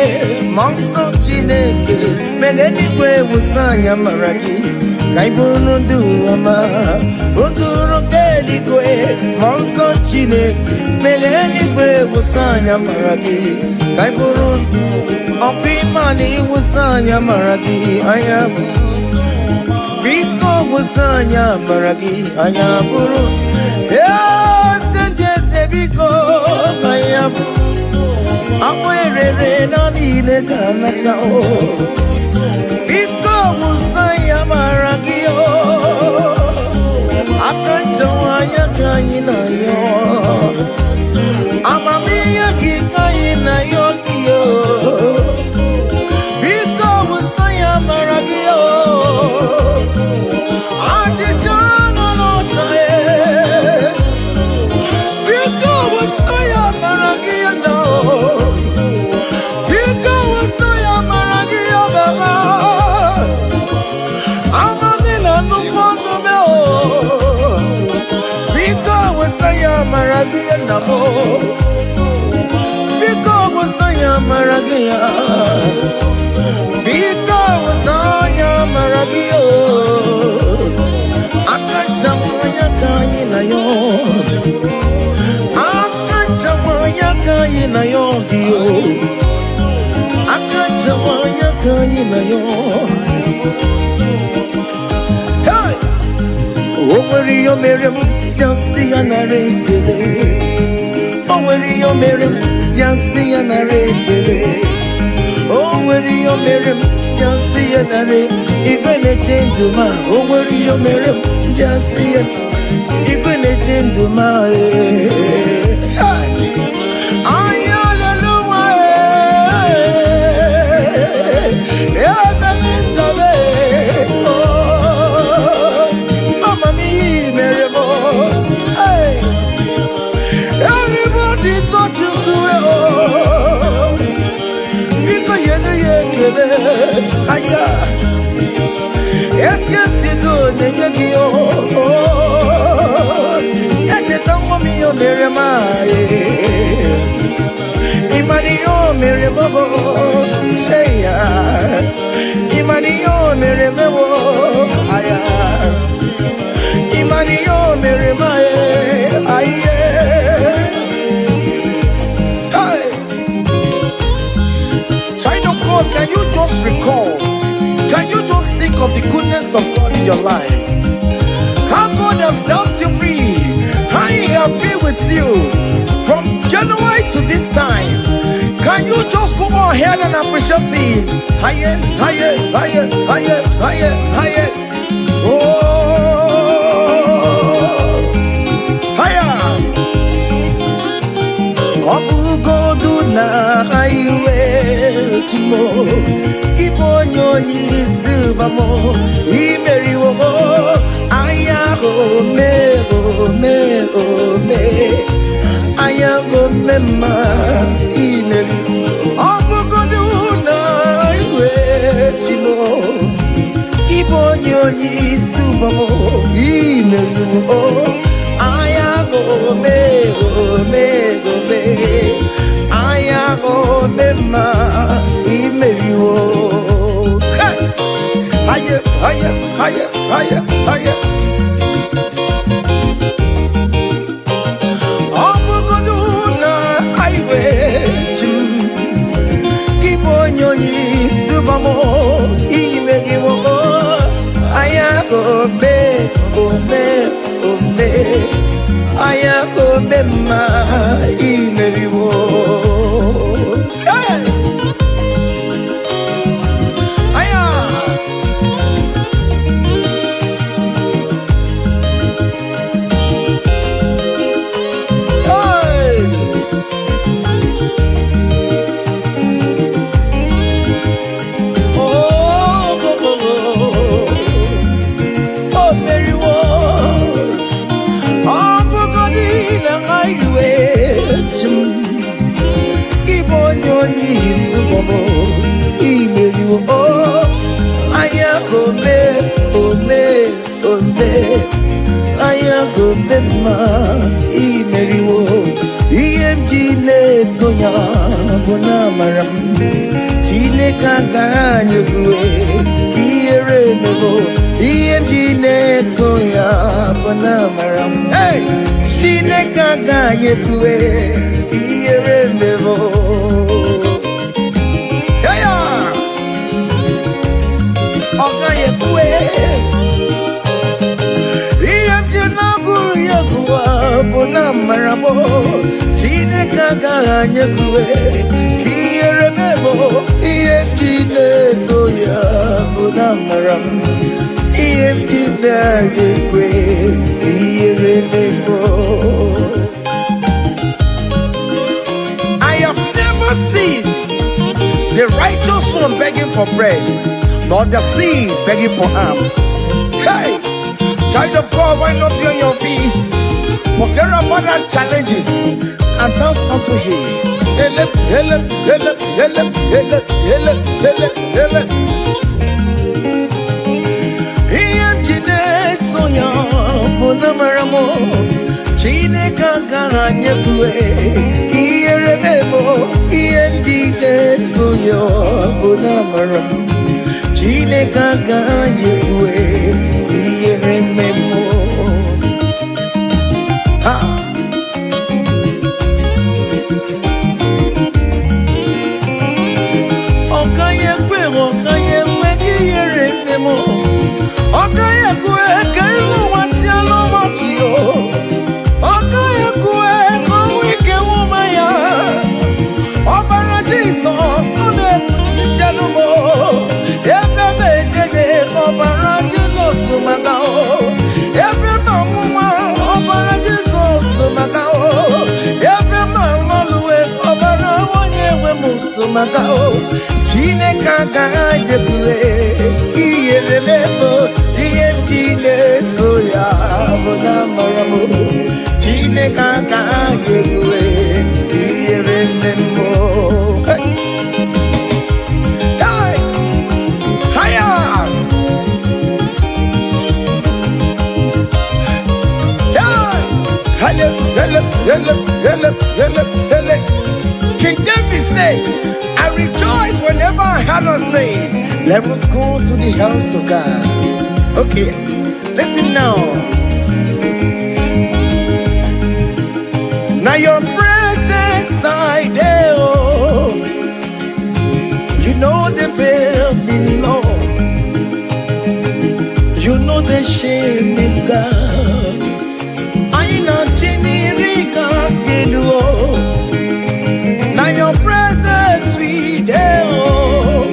Speaker 4: monso chineke megeligwe musanya maragi kaibunu duama unduru keligwe monso chineke megeligwe musanya maragi kaibunu opimani musanya maragi ayam biko musanya maragi ayaburu sende sebiko ayam Apoerere na nile kana chao Biko musaya maragio Akanchawanya kanyina yo Amamiya kikanyina yo kiyo Biko musaya maragio Achichana notae Biko musaya maragio no Maragia namo Biko wasaya maragia Biko wasaya maragio Akachamaya kaina yo Akachamaya kaina yo hiyo Akachamaya kaina yo Hey! Omeri yo merem Just see an array. Oh, where you marry, just see an array. Oh, where you marry, just see an array. You're gonna change to my. Oh, where you marry, just see it. You're gonna change to my. Aya, est-ce do negedi oh, ete tango mi o merema imani o merebo, eya, imani o merebo, aya, imani o merema, aye. Can you just recall? Can you just think of the goodness of God in your life? How God has set you free? How He has been with you from January to this time? Can you just go ahead and appreciate Him? Higher, higher, higher, higher, higher, higher. Oh, higher. Obu godu na highway timo. Ibonyo ni silvamo. Imeri wo. Ayago me, oh me, oh me. Ayago me ma. Imeri. Obu godu na highway timo. Ibonyo ni silvamo. Imeri wo. Ayago me, oh me, oh me. Ayago me ma. Imeri wo. Higher, higher, higher, higher, higher. Obugoduna highway chim. Ibonyoni subamo imeri wo. Ayago me, oh me, oh me. Ayago me ma imeri wo. gome, ome, ome. Aya gome ma imeriwo. EMG leto ya bona maram. Chine kaganye kue kiere mebo. EMG leto ya bona maram. Hey, chine kaganye kue kiere mebo. Yaya, okaye kue. EMG na guru yakuwa bona marabo. Chine kaganye kue kiere mebo. EMG leto ya bona maram. EMG dage kue kiere mebo. I have never seen the righteous one begging for bread, nor the seed begging for alms. Hey, child of God, why not be on your feet? Forget about our challenges and dance unto Him. Ele, ele, ele, ele, ele, ele, ele, ele. Soya bonamaramo chine kakaranye kue kiere memo iendile soya bonamaram chine kakaranye kue kiere memo ha okaye kwe kiere memo okaye kue kailu watialo watio okaye kue kowike wumaya obara Jesus ode itianumo ebe mejeje obara Jesus tumagao ebe mamuma obara Jesus tumagao ebe mamoluwe obara wonyewe musumagao chine kagaje kue kiere mebo EMG leto ya bona maramo chine kagaje kue kiere mebo hey hey haya hey hele King David said, I rejoice whenever I had us say, let us go to the house of God. Okay, listen now. Now your presence I there, oh, you know the veil below, you know the shame is God. I know Jenny now your presence we there, oh,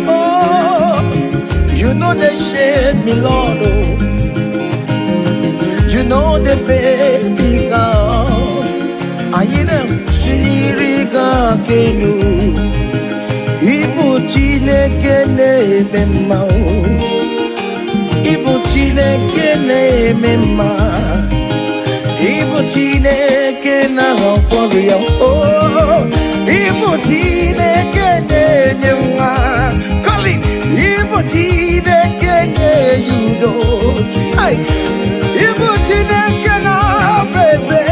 Speaker 4: you know the shame me Lord, oh, you know the baby God. I know Chiniriga Kenu Ibu Chineke Mema Ibu Chineke Mema Ibu Chineke na warrior, oh, Ibu Chineke nyemwa, call it Ibu Chineke yudo, hey, Ibu Chineke na beze,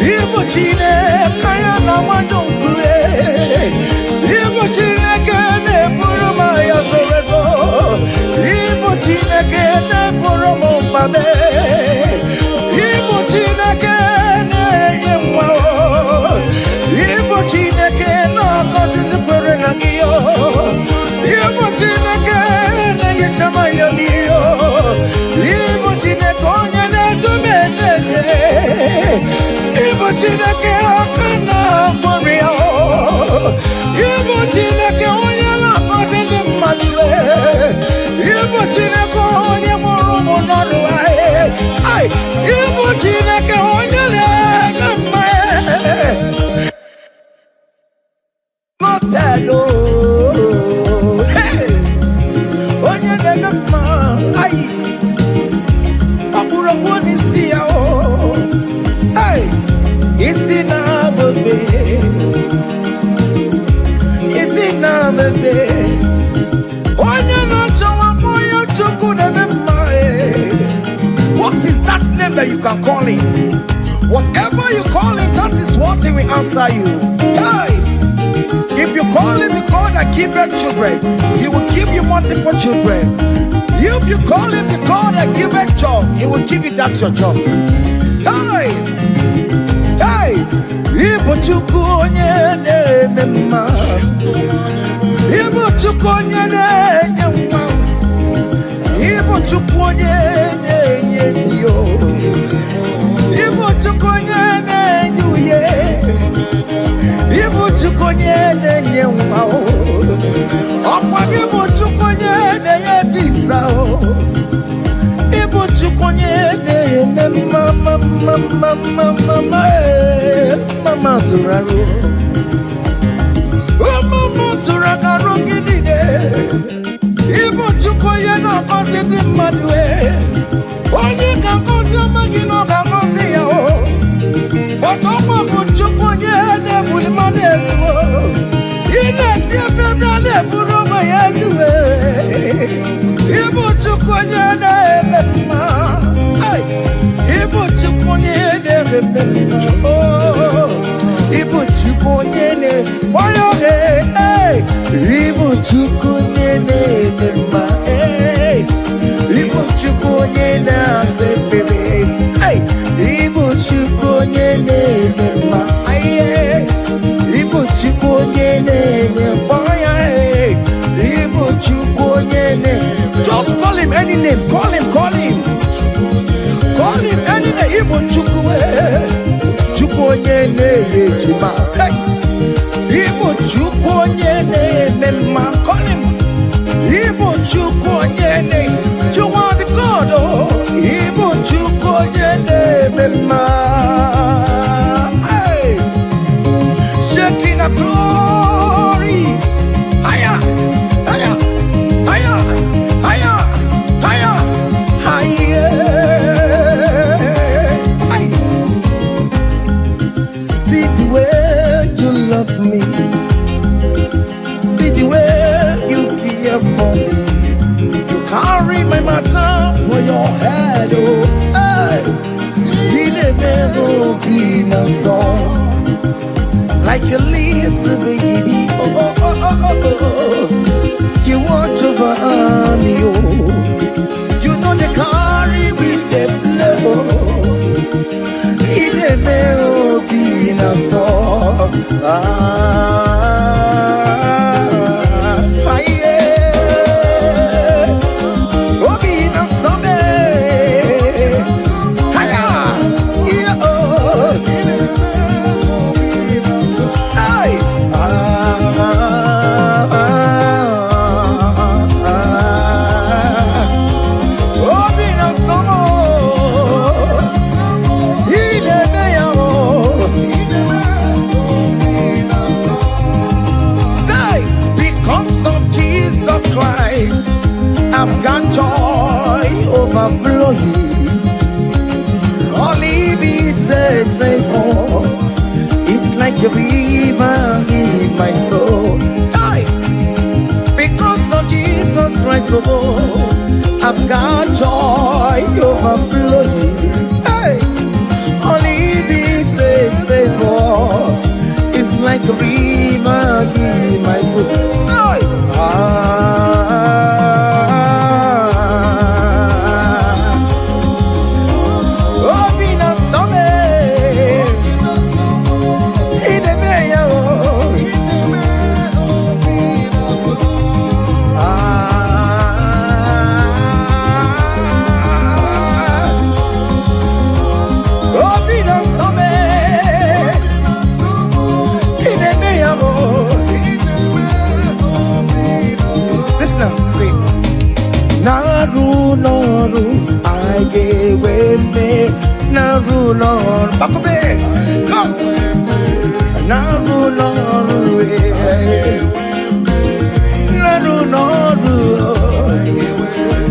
Speaker 4: Ibu Chineke na wajonkwe, Ibu Chineke ne puruma ya sorezo, Ibu Chineke ne puruma babe. Ibu Chineke na-eyemwa Ibu Chineke na-akọzi kwere na gị Ibu Chineke na-ehichama ya mmiri Ibu Chineke onye na-etumejeje Ibu Chineke aka na-akpọrọ ya Ibu Chineke onye na-akọzi ndị mmadụ Ibu Chineke onye mụrụ ụmụ n'ọrụ anyị Ibu Chineke onye na-eme mma Mọtelo onye na-eme mma anyị ọkpụrụkpụ n'isi ya isi na-abebe isi na-abebe onye na-achọwa children, He will give you multiple children. If you call Him the God that giveth job, He will give you that your job. Hey, hey, Ibu Chukwu onye na-eme mma, Ibu Chukwu onye na-enye nwa, Ibu Chukwu onye na-enye di o, Ibu Chukwu onye na-enye uye, Ibu Chukwu onye na-enye nwa o, ọkwa Ibu Chukwu onye na-enye visa o, Ibu Chukwu onye na-eme mama zuraro, mama zuraro gidide, Ibu Chukwu onye na-akọzi ndị mmadụ onye ga-akọzi amaghị na ọ ga-akọzi ya o, ọkọkwa bụ Chukwu onye na-ebuli mmadụ elu o, ị na-esi efe bịa na-eburu ụmụ ya elu Ibu Chukwu onye na-eme mma, Ibu Chukwu onye na-eme mma, Ibu Chukwu onye na-eme Ibu Chukwu onye na-eme mma, Ibu Chukwu onye na-asa ekpere, Ibu Chukwu onye na-eme mma, Ibu Chukwu onye na-enye mkpọya, Ibu Chukwu onye na-enye. Just call Him any name, call Him, call Him. Call Him any name, Ibu Chukwu, Chukwu onye na-enye ejima, Ibu Chukwu onye na-eme mma, call Him. Ibu Chukwu onye na-enye, you are the God, oh, Ibu Chukwu onye na-eme mma, shaking a glory, higher, higher, higher, higher, higher, higher, higher. See the way you love me, see the way you care for me. You carry my matter for your head, oh, hey. You never be no song. Like a little baby, oh, oh, oh, oh, oh, oh. You want over me, oh. You know they carry with the blow. It may be enough for yeah. Oh, be enough someday. Hiya, yeah, oh. I've got joy overflowing. All He needs is favor. It's like a river in my soul. Hey! Because of Jesus Christ, oh, I've got joy overflowing. Hey! All He needs is favor. It's like a river in my soul. Hey! Naru, I gave me Naru, back up there, come. Naru,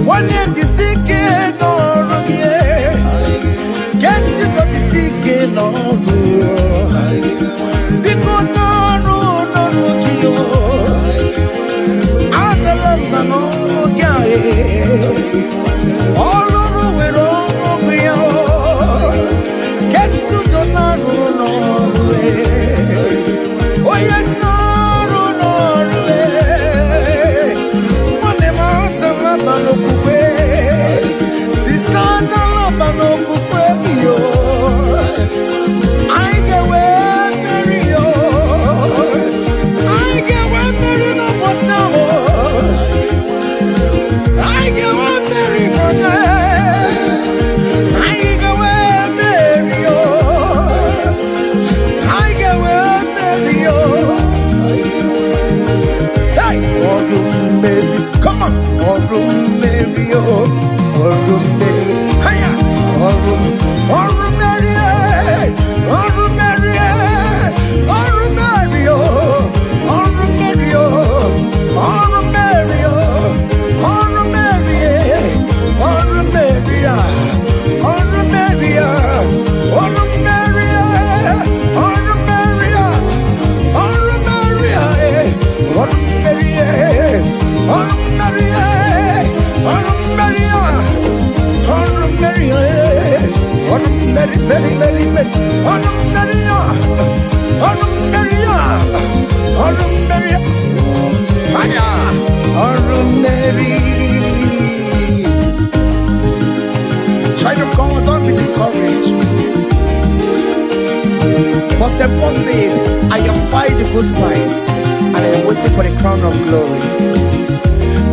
Speaker 4: one year the sick Naru, guess you got the sick Naru, because Naru, I don't know, all over we're all we are. Guess to the Naru. Oh yes, Naru. Mary, oh, Mary, hiya, Mary, Mary, Mary, Child of God, don't be discouraged. For St. Paul says, I have fight the good fight, and I am waiting for the crown of glory.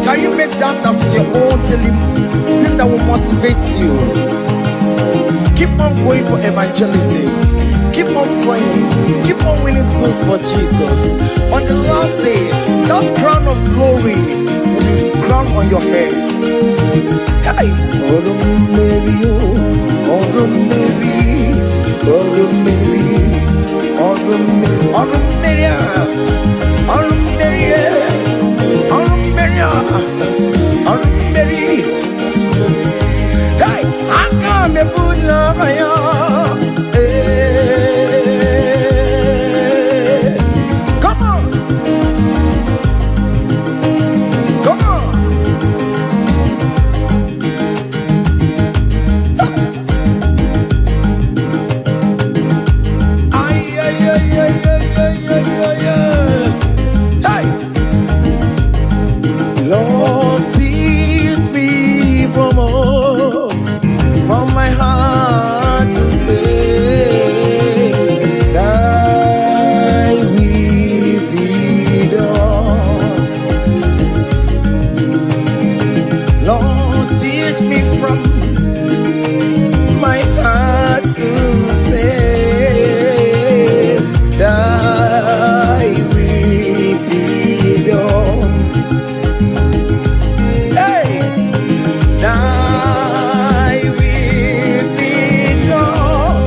Speaker 4: Can you make that as your own daily thing that will motivate you? Keep on going for evangelism. Keep on praying. Keep on winning souls for Jesus. On the last day, that crown of glory will be crowned on your head. Hey. Mary, Mary, hey, I come and put love on you. Come on, come on. Hey, Lord, teach me from my heart to say, thy will be done. Lord, teach me from my heart to say, thy will be done. Hey, thy will be done.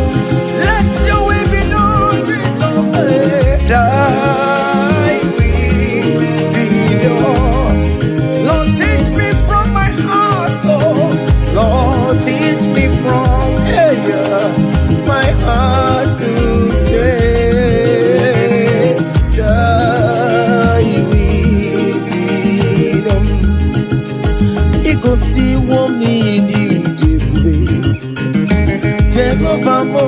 Speaker 4: Let your will be done, Jesus. Thy will be done. Lord, teach me from my heart, Lord. Lord, teach me from my heart to say, thy will be done. Ikosi womi di debube, Jehovah mo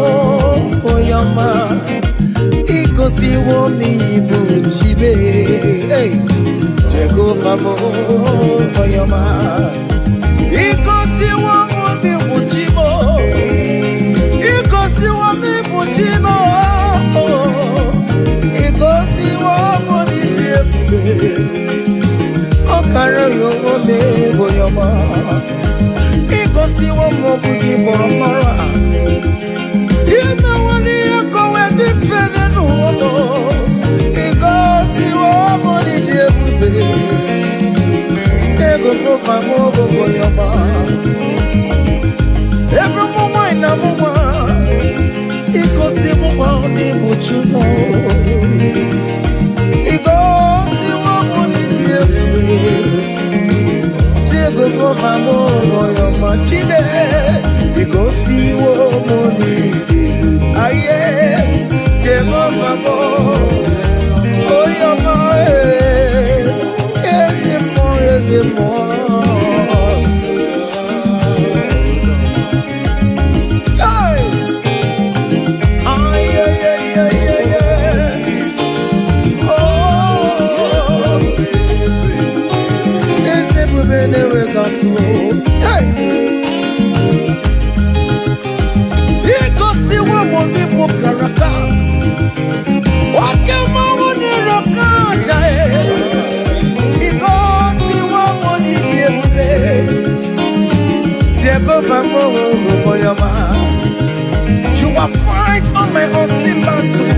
Speaker 4: oyama. Ikosi womi buchibe, Jehovah mo oyama. Ikosi womi buchibo, Ikosi womi buchibo, Ikosi womi debube. Okara yowo me boyoma. Ikosi womo bugi boromara. Ina wani yakowe di fene nuwono. Ikosi womo di debube. Ego kofa mo boyoma. Every mama ina mama. Ikosi womo di buchumo. Ikosi womo di debube. Jehovah mo oyoma chibe. Ikosi womo di debube. Aye. Jehovah mo oyoma. Yes more. Hey. Aye. Oh. Never got to hey. Iko si wa mo ni po karaka. Wake mo ni roka jae. Iko si wa mo ni diebube. Jehovah mo oyama. You have fight on my unseen battle.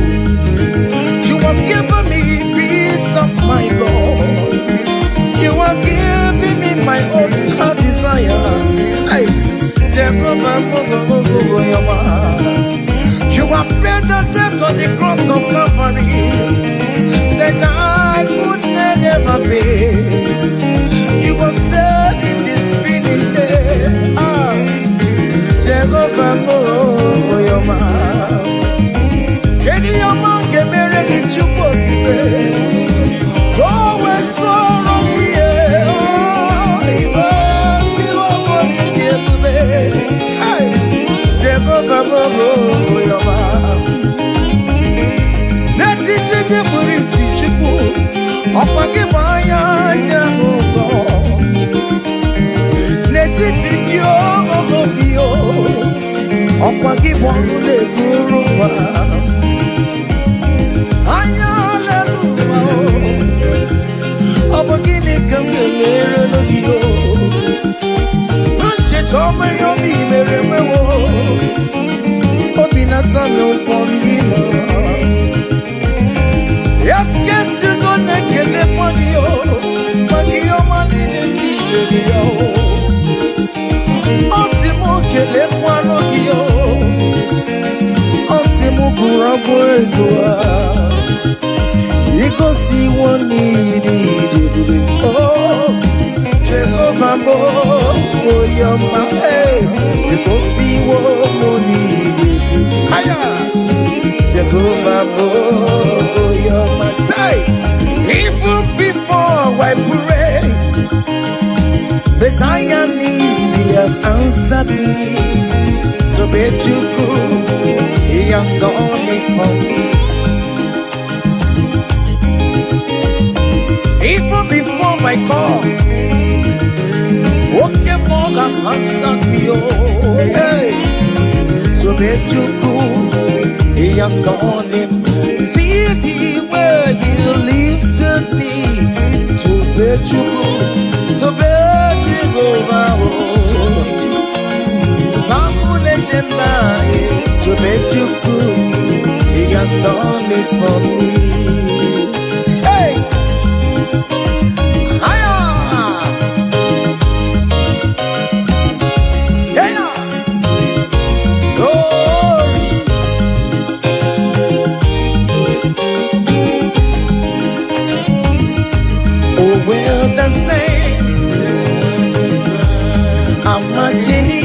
Speaker 4: You have given me peace of my Lord. You have given me my own Hey, Jehovah, you have paid the debt on the cross of Calvary that I could never pay. You have said it is finished. Jehovah, can your man get married in Chupo? Go and swallow the air. Jehovah, let it in the Burisi Chupo. Opakibaya Jahoso. Let it in your Obio. Opakibonu de Guruva. Hallelujah. Opakini Kamele Logio. Manche Tome Yomi Meremewo. Obinata no Polino. Yes, guess you don't get the money, but your money they keep it. Osimo kele kwano kiyo, Osimo kurabuedua. Iko si woni di. Oh, Jehovah bo, oh your man, hey. Iko si woni di. Aya, Jehovah bo. Even before I pray, Messiah needs have answered me. So bet you could, He has done it for me. Even before my call, okay, more have answered me. Oh, hey. So bet you could, He has done it. See the way He lifted me to bet you could, to bet you over. So come on, let him die. To bet you could, He has done it for me. Hey, hiya, yeah, glory. Oh, well, the saints are marching in.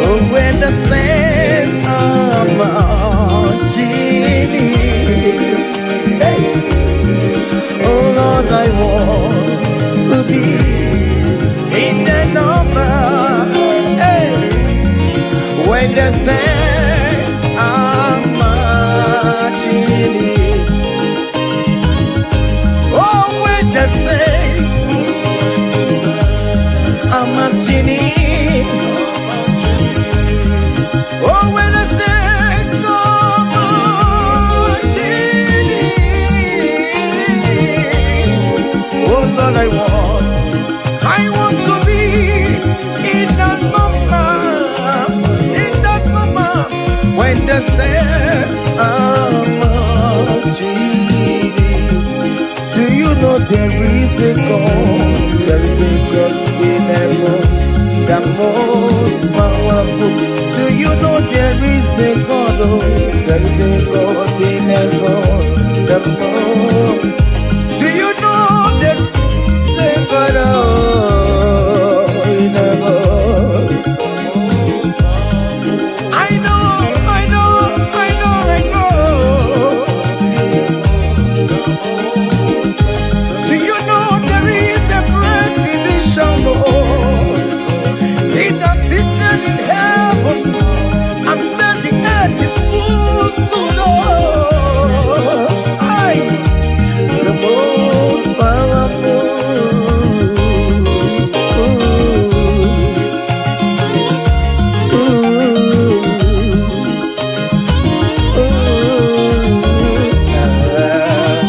Speaker 4: Oh, when the saints are marching in. Hey. Oh, Lord, I want to be in the number. Hey. When the saints are marching in. The saints are marching in. Oh, when the saints are marching in. Oh, Lord, I want to be in that moment, when the saints are marching. There is a God in heaven, the most powerful. Do you know there is a God? Oh, there is a God in heaven, the most. Do you know there is a God in heaven? I know. In heaven, and then the earth is full to know. I, the most powerful.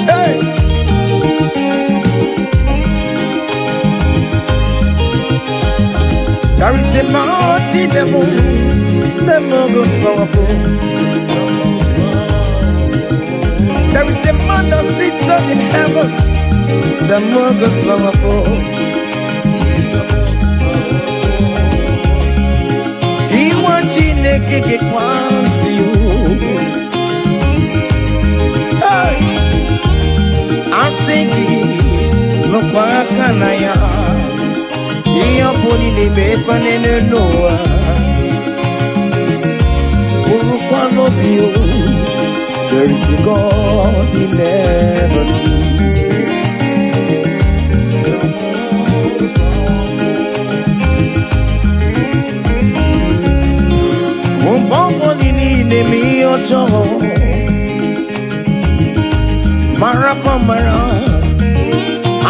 Speaker 4: Hey. There is a mighty devil, the most powerful. There is a man that sits up in heaven, the most powerful. Ogege kwanti you. Hey, I'm singing no kwakanaya. Iya poni ne mekwa nene noa. Urukwa no view. There is a God in heaven. Umbongo nini ne mi ocho. Marapa mara.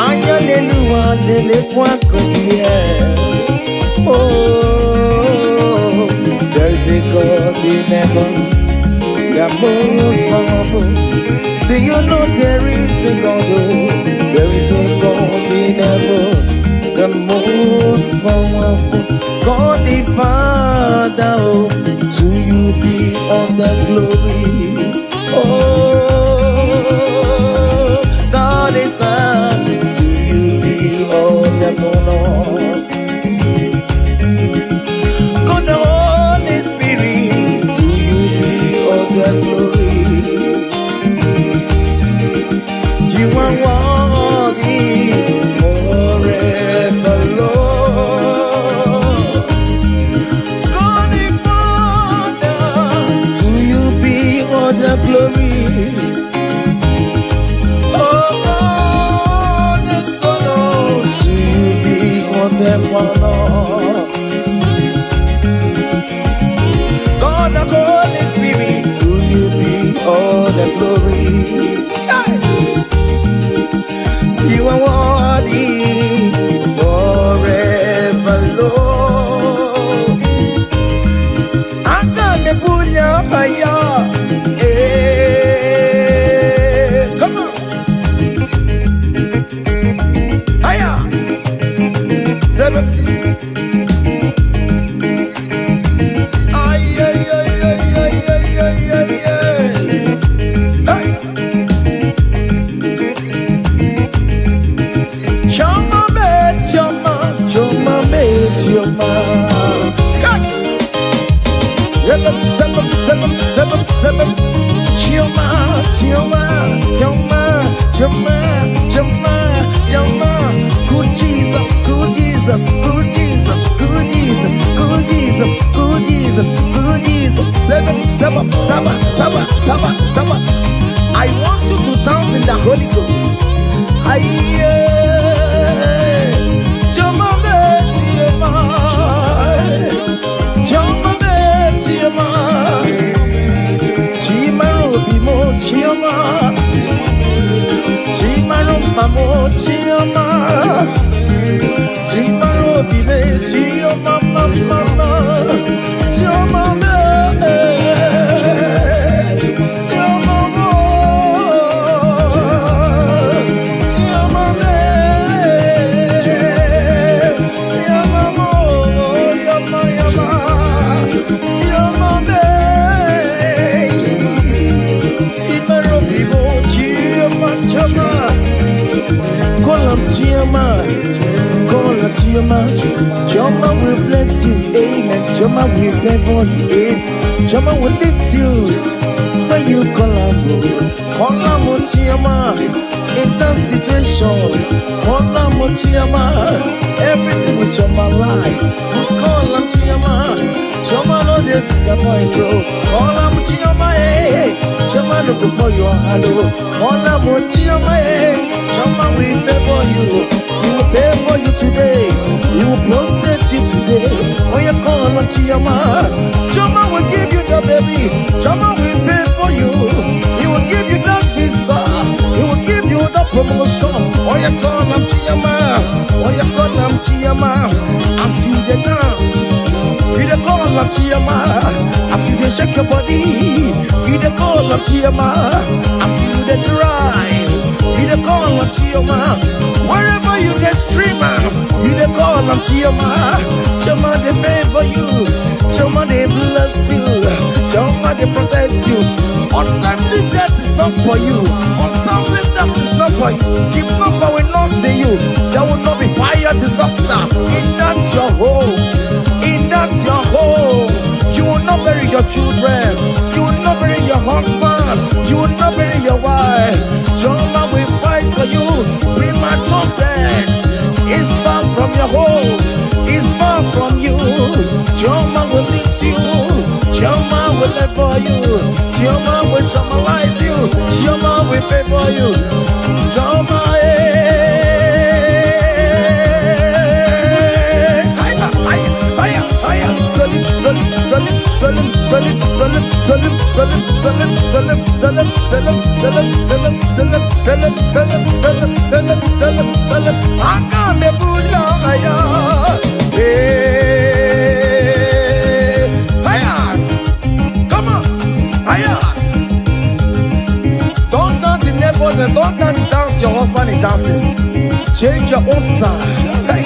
Speaker 4: Anya lelua lele kwa kodie. Oh, there is a God in heaven. The most powerful. Do you know there is a God? Oh, there is a God in heaven. The most powerful. God the Father. Oh, to you be all the glory. Oh, God the Son. To you be all the honor. God the Holy Spirit. To you be all the glory. You are worthy forever, Lord. God the Father, to you be all the glory. Oh God, the Son, oh, to you be all the honor. God the Holy Spirit, to you be all the glory. Hey! You are worthy forever, Lord. I'm gonna pull your fire. Hey, come on. Hiya. Seven. Ay, ay, ay, ay, ay, ay, ay, ay, ay. Hey. Choma me, choma, choma me, choma. Yellow, seven, seven, seven, seven. Choma, choma, choma, choma, choma, choma. Good Jesus, good Jesus, good Jesus, good Jesus, good Jesus, good Jesus, good Jesus. Seven, seven, seven, seven, seven, seven. I want you to dance in the Holy Ghost. Aye. Chioma, Chimarumba mo Chioma, Chimaro bibe Chioma mama, Chioma me, Chioma mo, Chioma me, Chioma mo, Yama Yama, Chioma me. Choma will bless you, amen. Choma will favor you, amen. Choma will lift you when you call him, Chioma. In that situation, call him, Chioma. Everything with Choma life, call him, Chioma. Choma no disappoint you, call him, Chioma. Choma look for your hello, call him, Chioma. Choma will favor you. He will favor you today. He will protect you today. When you call on Chioma, Chioma will give you the baby. Chioma will favor you. He will give you that visa. He will give you the promotion. When you call on Chioma, when you call on Chioma, as you dey dance, you dey call on Chioma. As you dey shake your body, you dey call on Chioma. As you dey drive, you dey call on Chioma. Wherever you dey stream, you dey call on Chioma. Chioma dey favor you. Chioma dey bless you. Chioma dey protect you. Untimely death is not for you. Untimely death is not for you. Kidnapper will not see you. There will not be fire disaster in that your home. In that your home, you will not bury your children. You will not bury your husband. You will not bury your wife. Jehovah will fight for you. Premature death is far from your home. Is far from you. Jehovah will lift you. Jehovah will live for you. Jehovah will traumatize you. Jehovah will favor you. Jehovah, come on, don't dance the neighbors and don't dance your husband is dancing. Change your own style. Hey,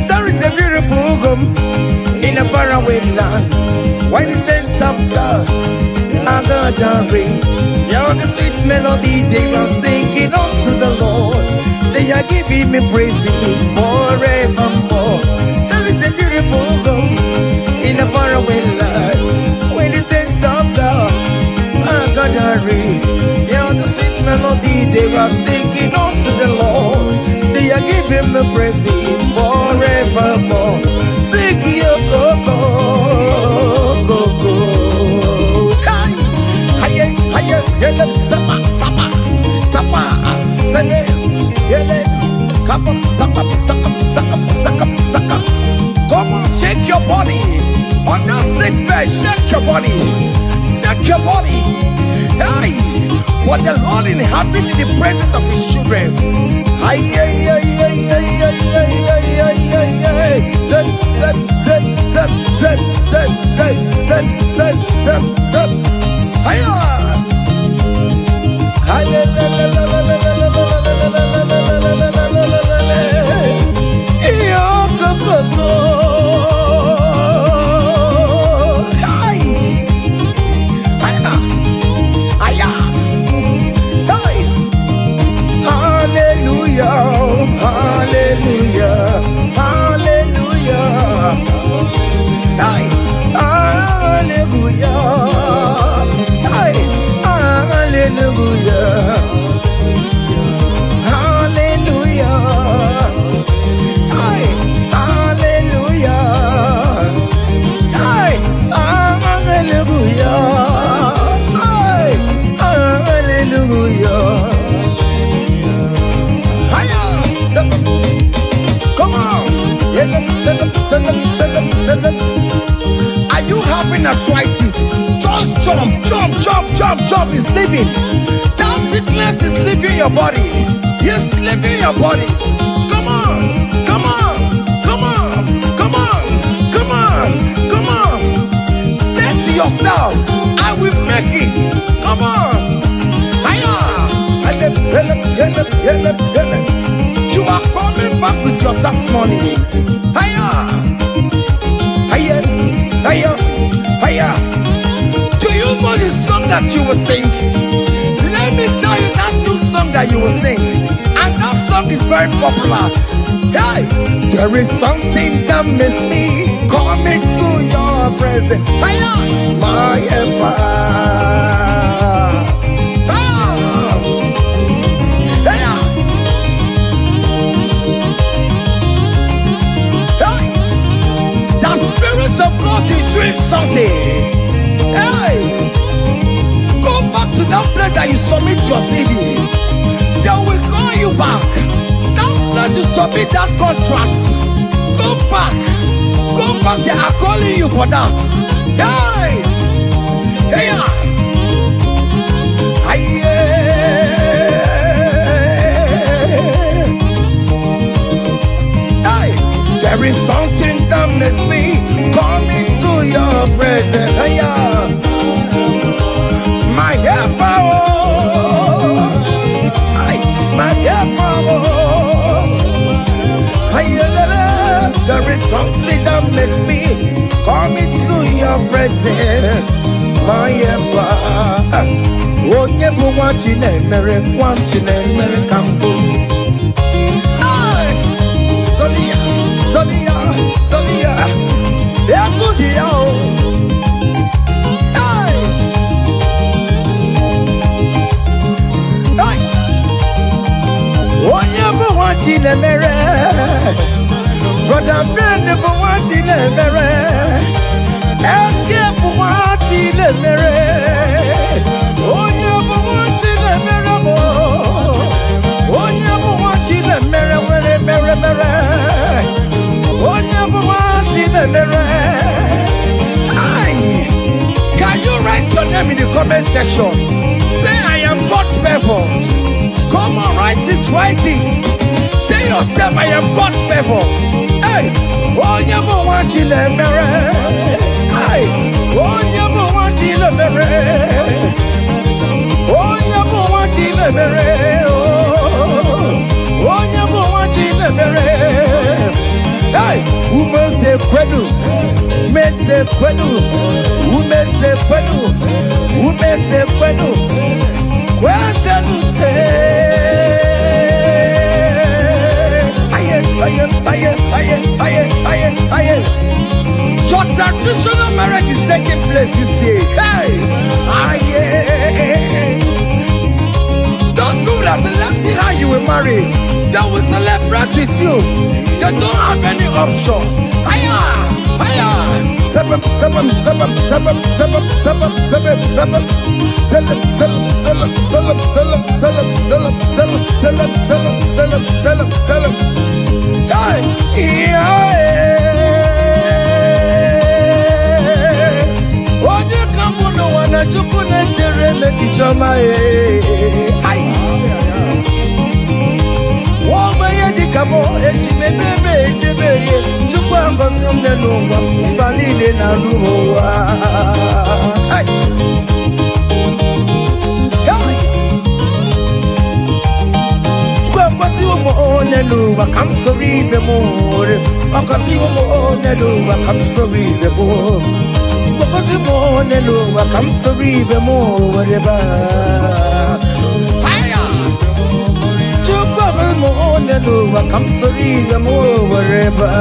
Speaker 4: there is a beautiful home in a faraway land. Why the sense of God? I got a ring. You're the sweet melody they are singing unto the Lord. They are giving me praises forevermore. There is a beautiful home in a faraway land. When the sense of God, I got a ring. You're the sweet melody they are singing unto the Lord. They are giving me praises forevermore. Sing your go-go, go-go. Hiya, yele, sapa, sapa, sapa, sene, yele, kapa, sapa, sapa, sapa, sapa, sapa. Come on, shake your body. On that sick bed, shake your body. Shake your body. Hey, what the Lord inhabits in the presence of his children. Hiya, hiya, hiya, hiya, hiya, hiya, hiya, hiya, hiya. Zep, zep, zep, zep, zep, zep, zep, zep, zep, zep, zep. Hiya. Are you having arthritis? Just jump, jump, jump, jump, jump. It's leaving. That sickness is leaving your body. It's leaving your body. Come on, come on, come on, come on, come on, come on. Say to yourself, I will make it. Come on. Hiya. You are coming back with your testimony. Hiya. Hiya, hiya, hiya. Do you know the song that you will sing? Let me tell you that new song that you will sing. And that song is very popular. Hey, there is something that makes me coming to your presence. Hiya, my empire. Of God is doing something. Hey, go back to that place that you submit your CV. They will call you back. That place you submit that contract. Go back. Go back. They are calling you for that. Hey, hey, hey, there is something that makes me coming to your presence. Hey, my helper, my helper. There is something that makes me coming to your presence. My helper. Oh, never want you, never want you, never come. Sonia, Sonia. Brother friend for what he mere. Escape for what he mere. Onya for what he mere mo. Onya for what he mere mere. Onya for what he mere. Aye. Can you write your name in the comment section? Say I am God's favor. Come on, write it. Tell yourself I am God's favor. Hey, oh, you never want you to marry. Hey, oh, you never want you to marry. Oh, you never want you to marry. Oh, you never want you to marry. Hey, who must say quedu? Mese quedu. Who may say quedu? Who may say quedu? Your traditional marriage is taking place this year. Hey, those people that select how you will marry, they will celebrate with you. You don't have any option. I'm sorry the more. Because you won't know, I'm sorry the more. Because you won't know, I'm sorry the more. Whatever. You probably won't know, I'm sorry the more. Whatever.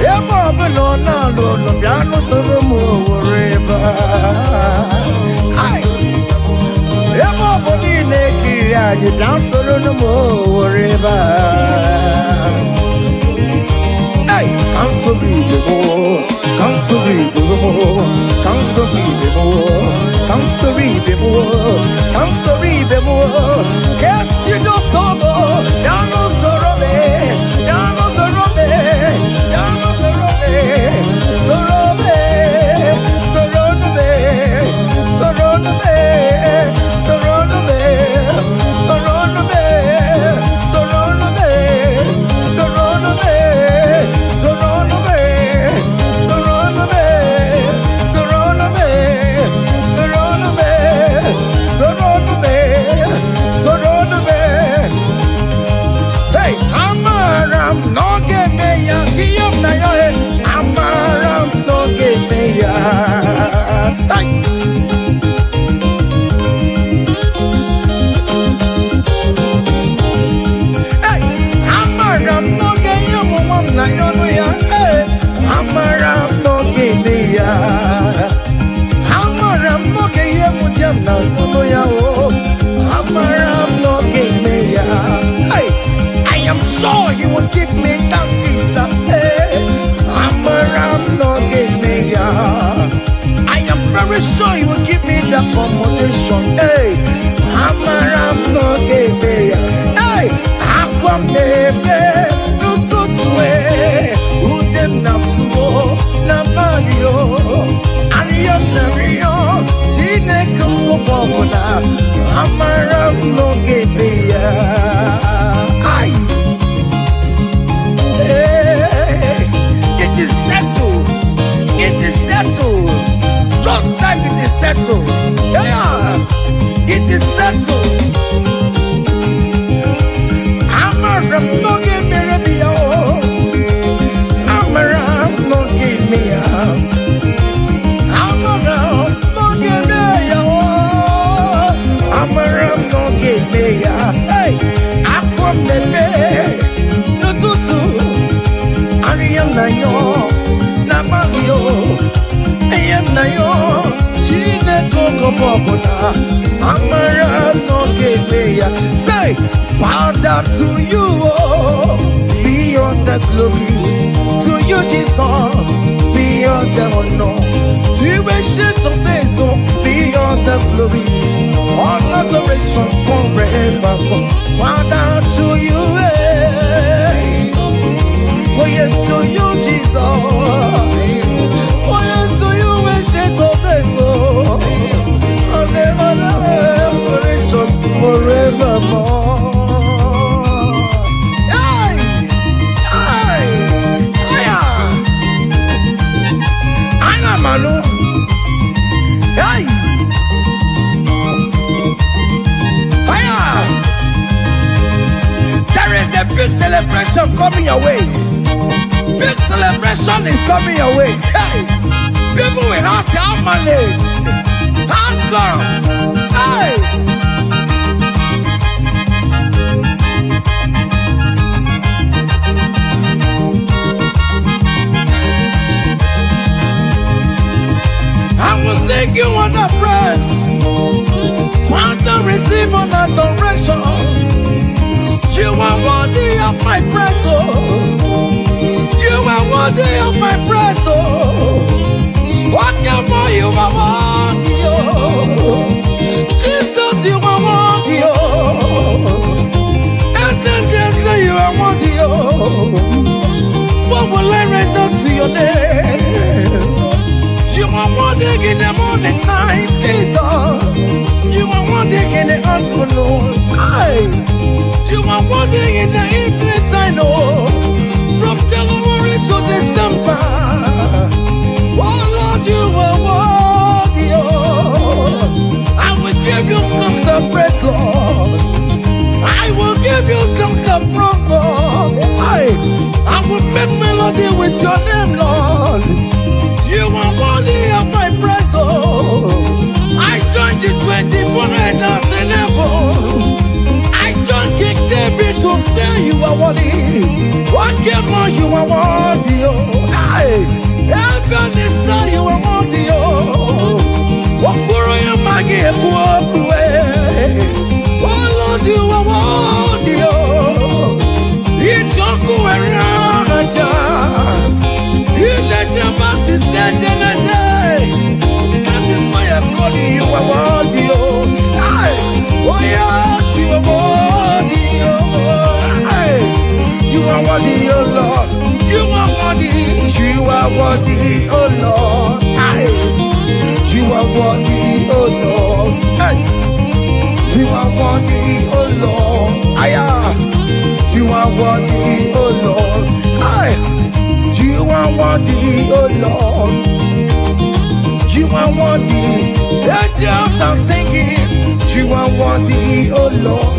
Speaker 4: Yeah, Baba, no, piano, so the more. Whatever. You dance on the more river. Hey, can't so be the more, can't so be the more, can't so be the more, can't so be the more, can't so be the more. Guess you don't sorrow, down on sorrow, down on sorrow, down on sorrow, I am sure you will give me that visa. I am very sure you will give me the accommodation. I'm not gay. I come baby. Udem na suo na badio. Ariam na rio. Jine kumo bomona. I'm no gay. It is settled. It is settled. Just like it is settled. Yeah, it is settled. I'm a no give me a bio. I'm a no give me a. I'm a no give me a. I'm a no give me a. Hey, I come the day. No tutu. I am Amara no give me. Say, Father, to you, oh, be all the glory. To you, Jesus, be all the honor. To you, ancient of days, oh, be all the glory. All adoration forevermore. Father, to you, eh. Oh, yes, to you, Jesus. Oh, yes, to you, ancient of days, oh. All adoration forevermore. Manu. Hey! Fire! There is a big celebration coming your way. Big celebration is coming your way. Hey! People will ask how money. How come? Hey! Thank you on the praise. Quantum receive on adoration. You are worthy of my praise, oh. You are worthy of my praise, oh. What more you are worthy, oh. Jesus, you are worthy, oh. Yes, you are worthy, oh. What will I render to your name? You are wanting in the morning time, Jesus. You are wanting in the afternoon. You are wanting in the evening time, oh. From January to December. Oh Lord, you are worthy, oh. I will give you songs of praise, Lord. I will give you songs of praise, Lord. I will make melody with your name, Lord. You are worthy of my praise, oh. I joined the 24 elders in heaven. I joined King David to say you are worthy. What more you are worthy, oh. Heaven is say you are worthy, oh. Okuro ya magi ekuokue. Oh Lord, you are worthy, oh. Ijoku eraja. That is why I'm calling you a worthy, oh. Oh yes, you are worthy, oh. You are worthy, oh Lord. You are worthy. You are worthy, oh Lord. You are worthy, oh Lord. You are worthy, oh Lord. You are worthy, oh Lord. You are worthy, oh Lord. You are worthy. The angels are singing. You are worthy, oh Lord.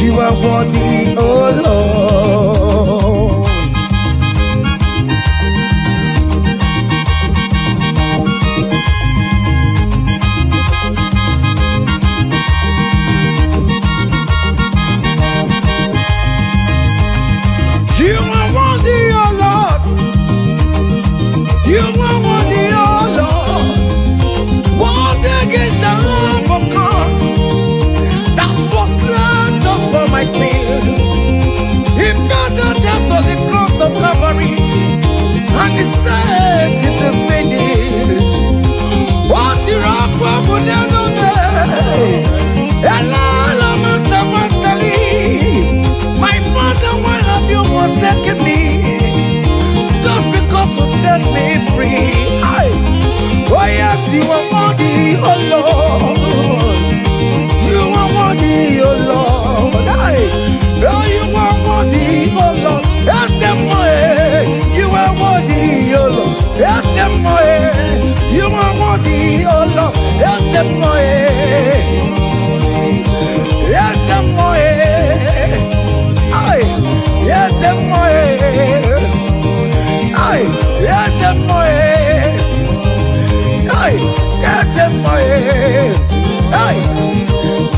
Speaker 4: You are worthy, oh Lord. My sin, he paid the death on the cross of Calvary, and he said it is finished. What the rock would never be. Ella, Master Lee, my father, why have you forsaken me? Just because you set me free. Oh yes, you are worthy, oh Lord. You are worthy, oh Lord. Oh, you are worthy, oh Lord. Yes, you are worthy, oh Lord. Yes, you are worthy, oh Lord. Yes, yes, yes, yes,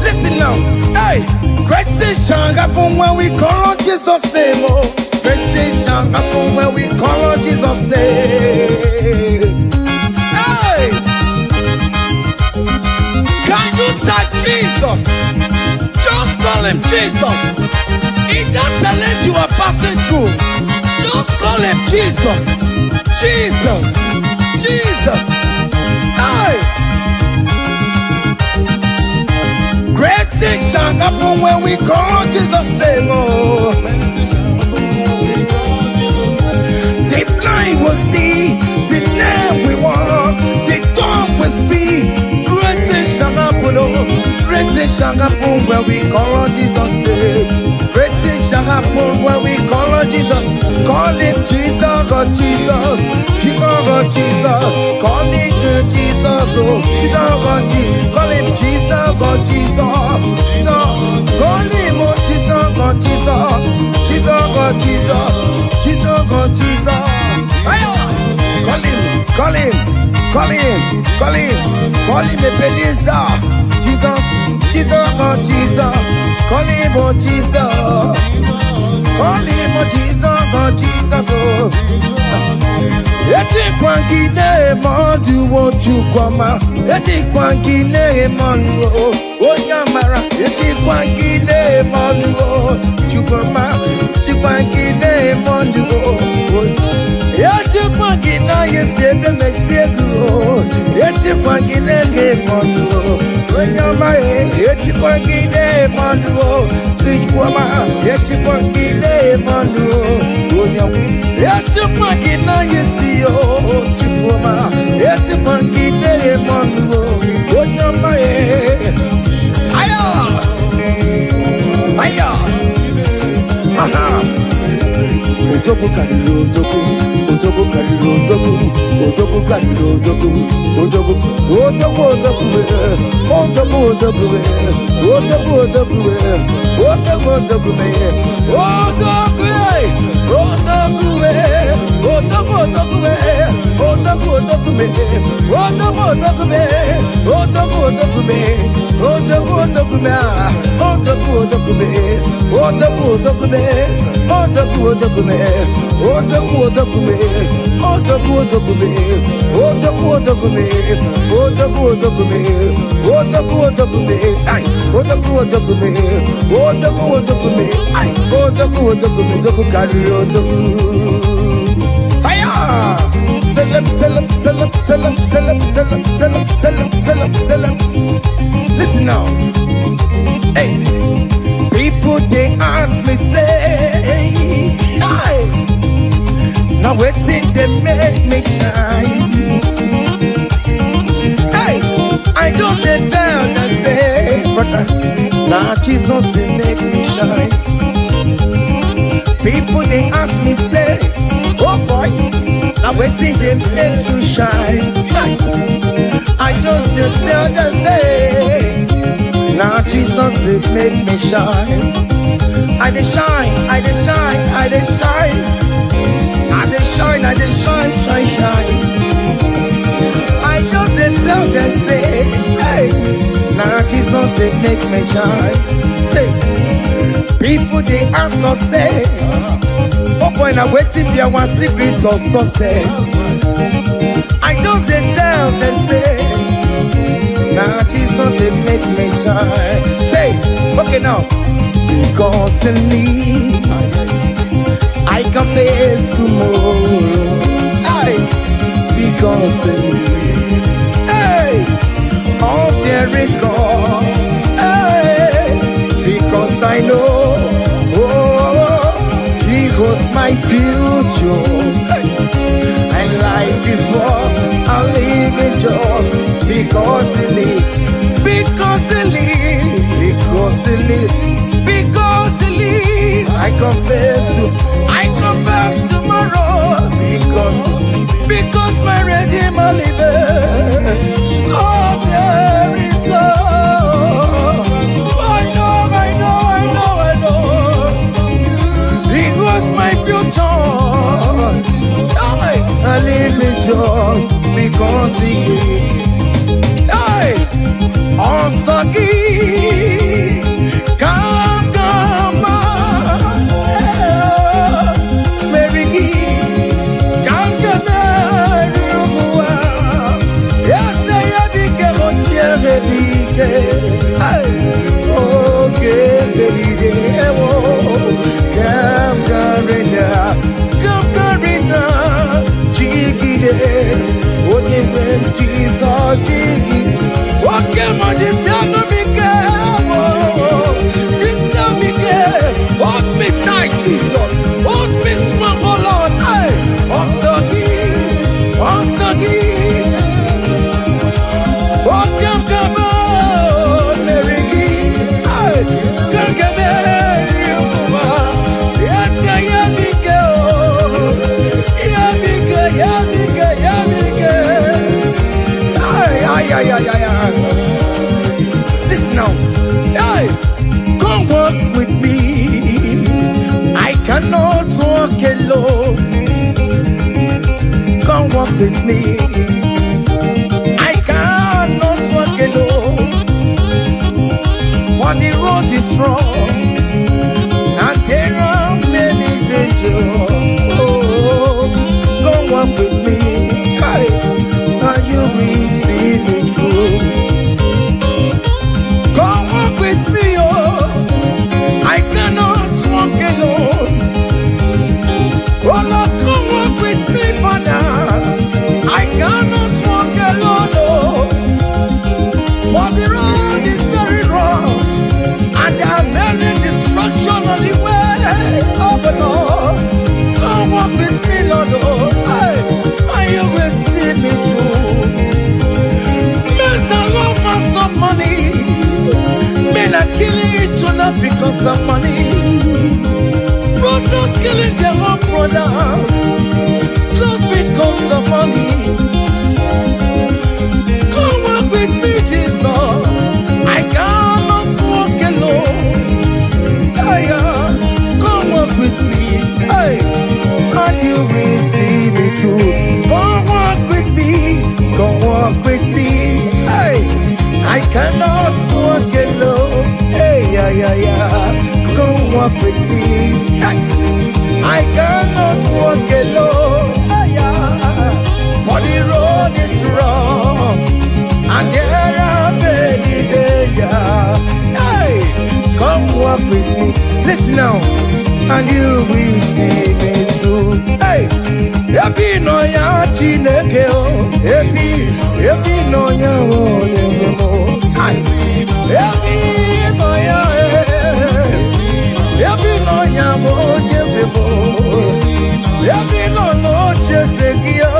Speaker 4: listen now, hey. Great things shall happen when we call on Jesus' name, oh. Great things shall happen when we call on Jesus' name. Hey! looks like Jesus, just call him Jesus. In that challenge you are passing through, just call him Jesus. Jesus, Jesus. Hey. Great things shall happen when we call Jesus' name. Oh. The blind will see, the lame will walk, the dumb will speak. Great things shall happen, oh. Great things shall happen when we call on Jesus' name. Great things shall happen when we call on Jesus. Call him Jesus, oh Jesus. Jesus, oh Jesus. Call him Jesus, oh Jesus, oh Jesus. Call him Jesus, oh Jesus. Call him, oh Jesus, oh Jesus. Jesus, oh Jesus. Jesus, oh Jesus. Call him, call him, call him, call him, call him Ebenezer. Jesus, Jesus, oh Jesus. Call him, oh Jesus. Call him, oh Jesus, oh Jesus, oh. Eti kwangine modu wotu kwama. Eti kwangine monu onyamara. Eti kwangine monu chukwama. Eti kwangine monu eti kwangina yesebe mexiego. Eti kwangine monu onyamara. Eti kwangine monu chukwama. Eti kwangine monu onyamara. Eti kwangina yesi chukwama. Eti kwangine monu onyamara. Aya, aya, aha. Otoku kariro otoku, otoku kariro otoku, otoku kariro otoku, otoku, otoku otoku be, otoku otoku be, otoku otoku be, otoku otoku be, otoku be, otoku otoku be, otoku otoku be, otoku otoku be, otoku otoku be, otoku otoku be, otoku otoku be, otoku otoku be, otoku otoku be, otoku otoku be, otoku otoku be, otoku otoku be, otoku otoku be, otoku otoku be, ay, otoku otoku be, otoku otoku be, ay, otoku otoku be, otoku kariri otoku. Aya! Selam, selam, selam, selam, selam, selam, selam, selam, selam, selam. Listen now. Hey, people they ask me say, hey, now what's it they make me shine? Hey, I don't tell them say, but now Jesus they make me shine. People they ask me say, oh boy, now what's it they make you shine? I just tell them say, now Jesus they make me shine. I dey shine, I dey shine, I dey shine, I dey shine, I dey shine, shine, shine. I just tell them say, hey, now Jesus they make me shine. Say, people they ask us say, oh boy, now waiting there one secret of success. I just tell them say, now Jesus they make me shine. Say, okay now. Because in me, I can face tomorrow. Hey, because in me, hey, all there is gone. Hey, because I know, oh, He holds my future. Hey, and life is what I live in just because He lives, because He lives, because He lives. I confess tomorrow because my Redeemer liveth. Oh, there is love. I know. He was my future. I live in joy because He gave. Hey, all Hold me tight, Jesus. Hold me strong, oh Lord. Listen now. Hey, come walk with me. I cannot walk alone. Come walk with me. I cannot walk alone. For the road is strong and there are many dangers. Oh, come walk with me. Hey, and you will see me through. Come walk with me, oh. I cannot walk alone. Oh Lord, come walk with me, Father. I cannot walk alone, oh. For the road is very rough, and there are many distractions on the way. Oh, the Lord, come walk with me, Lord, oh. Hey, and you will see me through. Men are lovers of money. Men are killing each other because of money. Brothers killing their own brothers just because of money. Come walk with me, Jesus. I cannot walk alone. Come walk with me, hey, and you will see me through. Come walk with me, come walk with me, hey. I cannot walk alone. Hey, come walk with me. I cannot walk alone. For the road is wrong and there are many dangers. Hey, come walk with me. Listen now, and you will see me through. Hey, happy no ya chineke o. Happy no ya o nyemo. Happy no ya happy no ya mo nyemo. Happy no no chesegio.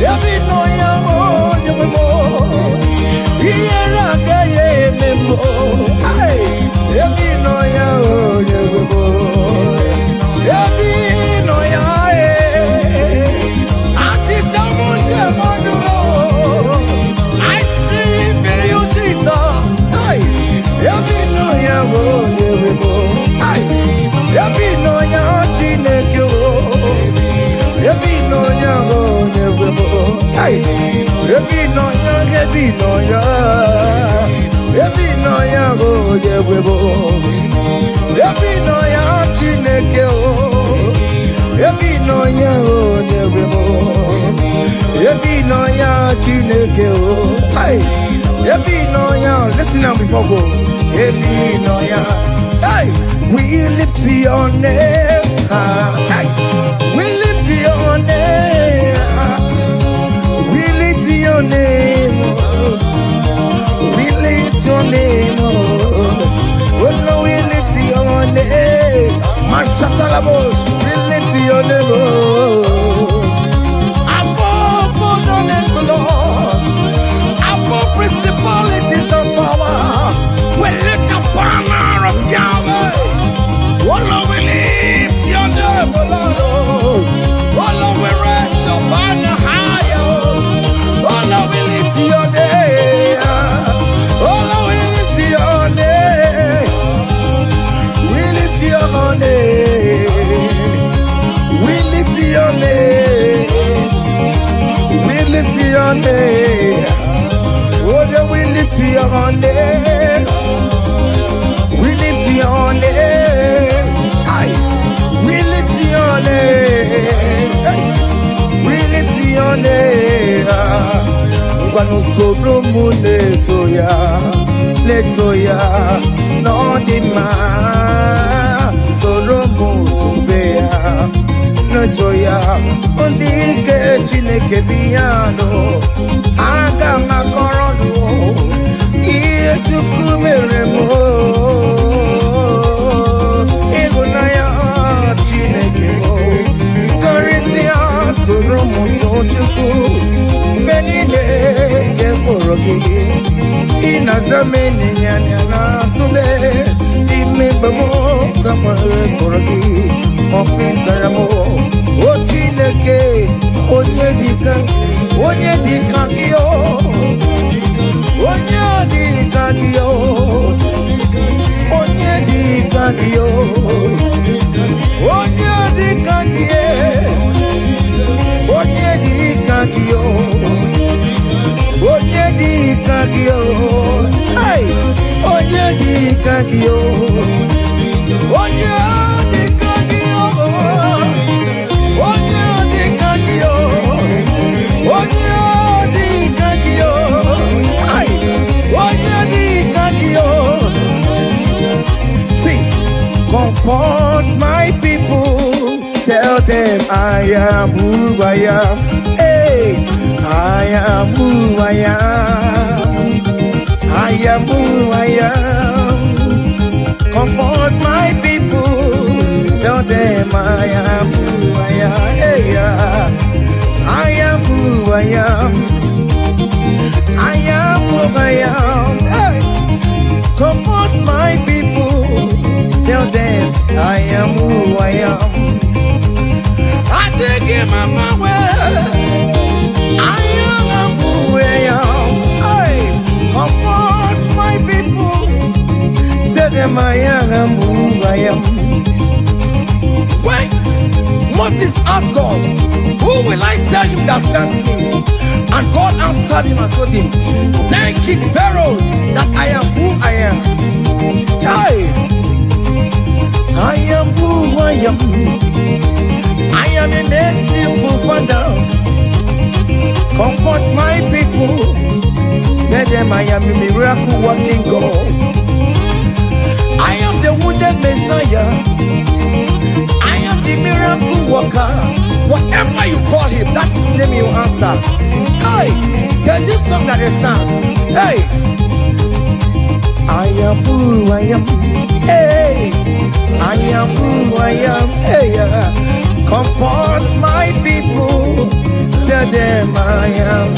Speaker 4: Happy no ya o nyemo. Iyera kaye memo. Hey, happy no ya o nyemo. Happy no ya ati tamonje madulo. I believe in you, Jesus. Hey, happy no ya o nyemo. Hey, happy no ya chineke o. Happy no ya o nyemo. Hey, happy no ya, happy no ya. Happy no ya o nyemo. Happy no ya chineke o. Happy no ya o nyemo. Happy no ya chineke o. Hey, happy no ya. Listen now before go. Happy no ya. Hey, we lift your name. Hey, we lift your name. We lift your name. We lift your name. Oh no, we lift your name. Mashatalabos, we lift your name. Above all the names, Lord. Above principalities and power. We lift the banner of Yahweh. Oh Lord, we lift your name, oh Lord. Oh Lord, we raise your banner higher. Oh Lord, we lift your name. Oh Lord, we lift your name. We lift your name. We lift your name. We lift your name. Oh Lord, we lift your name. We lift your name. Aye. We lift your name. Hey. We lift your name. Kwanu soro mu letoya no dima soro mu tubeya notoya ondike Chineke biyano aga makorodu iye Chukwu mere mo igunaya Chineke mo karisia soro mu Chukwu benile ke borogi inazameni nyana sube ime bamo kama borogi mopinzaramo o Chineke onye dika kio onye dika kio onye dika kio onye dika kie onye dika kio onye dika kio ay onye dika kio onye dika kio onye dika kio onye dika kio ay onye dika kio. See, comfort my people, tell them I am who I am. Hey, I am who I am. I am who I am. Comfort my people, tell them I am who I am. Hey, I am who I am. I am who I am. Hey, comfort my people, tell them I am who I am. I take him my way. I am who I am. Hey, comfort my people, tell them I am who I am. Wait, Moses asked God, who will I tell him that sent me? And God answered him and told him, thank King Pharaoh that I am who I am. Hey, I am who I am. I am a merciful Father. Comfort my people. Tell them I am a miracle working God. I am the wounded Messiah. I am the miracle worker. Whatever you call him, that is the name you answer. Hey, there's this song that is sang. Hey, I am who I am. Hey, I am who I am. Hey, comfort my people. Tell them I am.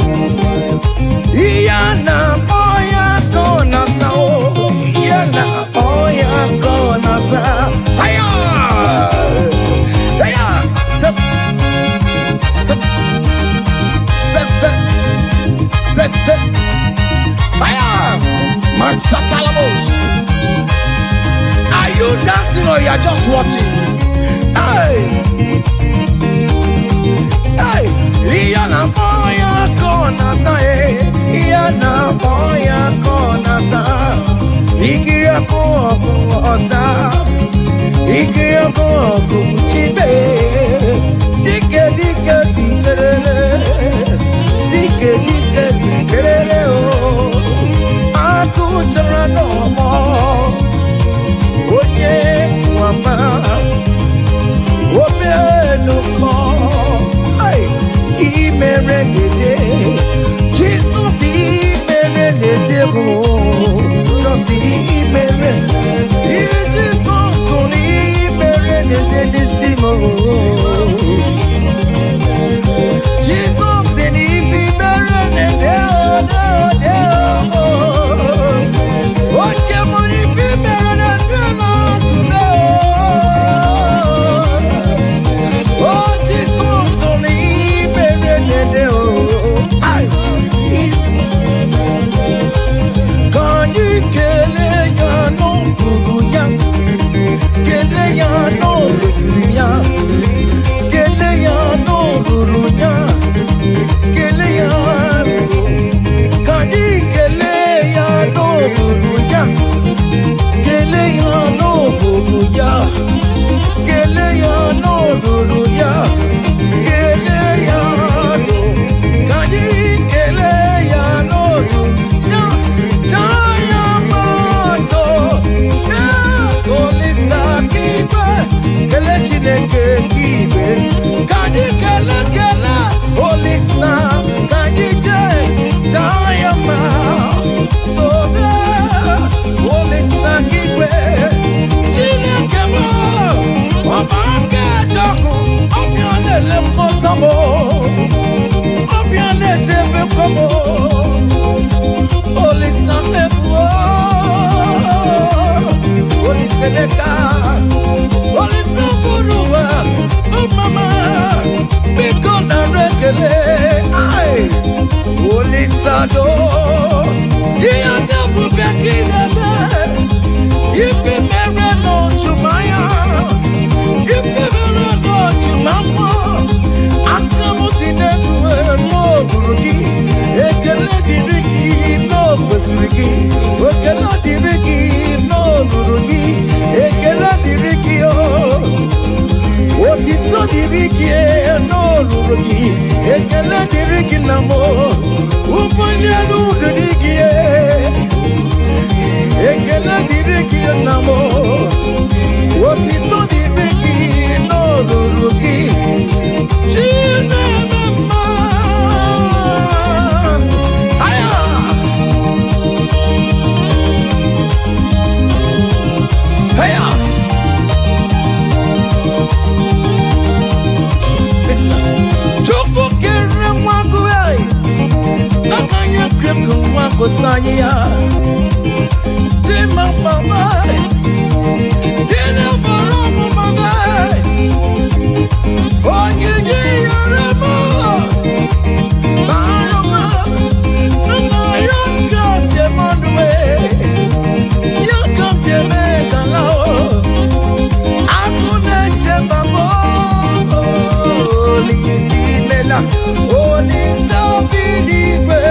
Speaker 4: Iyana oya kona sao. Iyana oya kona sao. Hiya, hiya. Step, step, step, step, step. Hiya, Mashakalamos. Are you dancing or you are just watching? Hey, hey, Iyana oya kona sao. Iyana oya kona sao. Ikiya koko osa. Ikiya koko chibe. Dike dike dikerere. Dike dike dikerere o. Aku jara no mo. Onye wama. Obe no ko. Ay, imere nede. Jesus imere nede o. Jesus imere. Jesus imere nede disimo. Jesus imere nede o. Oke mo imere nede na tume o. Oh Jesus imere nede o. Ay. Can you kill ya no buruya? Kill ya no lusuya. Kill ya no buruya. Kill ya. Can you kill ya no buruya? Kill ya no buruya. Kill ya no buruya. Kill ya no. Can you kill ya? Samo, Obiane Tebe Como, Oli Samepo, Oli Seneka, Oli Saburua, oh mama, Bikona Rekele, ay, Oli Sado, Yata Bubekina, Yipi Mere no Jumaya, Yipi Mere no Jumama, Akamutina no Buruki, Ekele Diriki no Busuriki, Okela Diriki no Buruki, Ekele Diriki oh, what is so Diriki no Buruki, Ekele Diriki namo, Upanya no Diriki, Ekele Diriki namo, what is so Diriki no Buruki. Kutanya Jima mama Jina boromu mama Onye yarama Barama Nana yakam jemonwe Yakam jemegalao Akune jebamo Oli simela Oli sabidigwe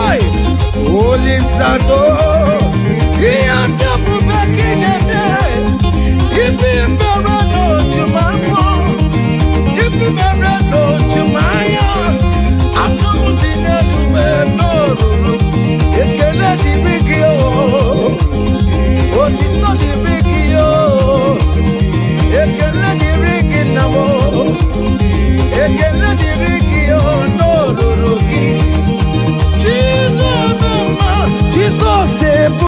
Speaker 4: Ay, Holy Santo, he and the Bubaki, if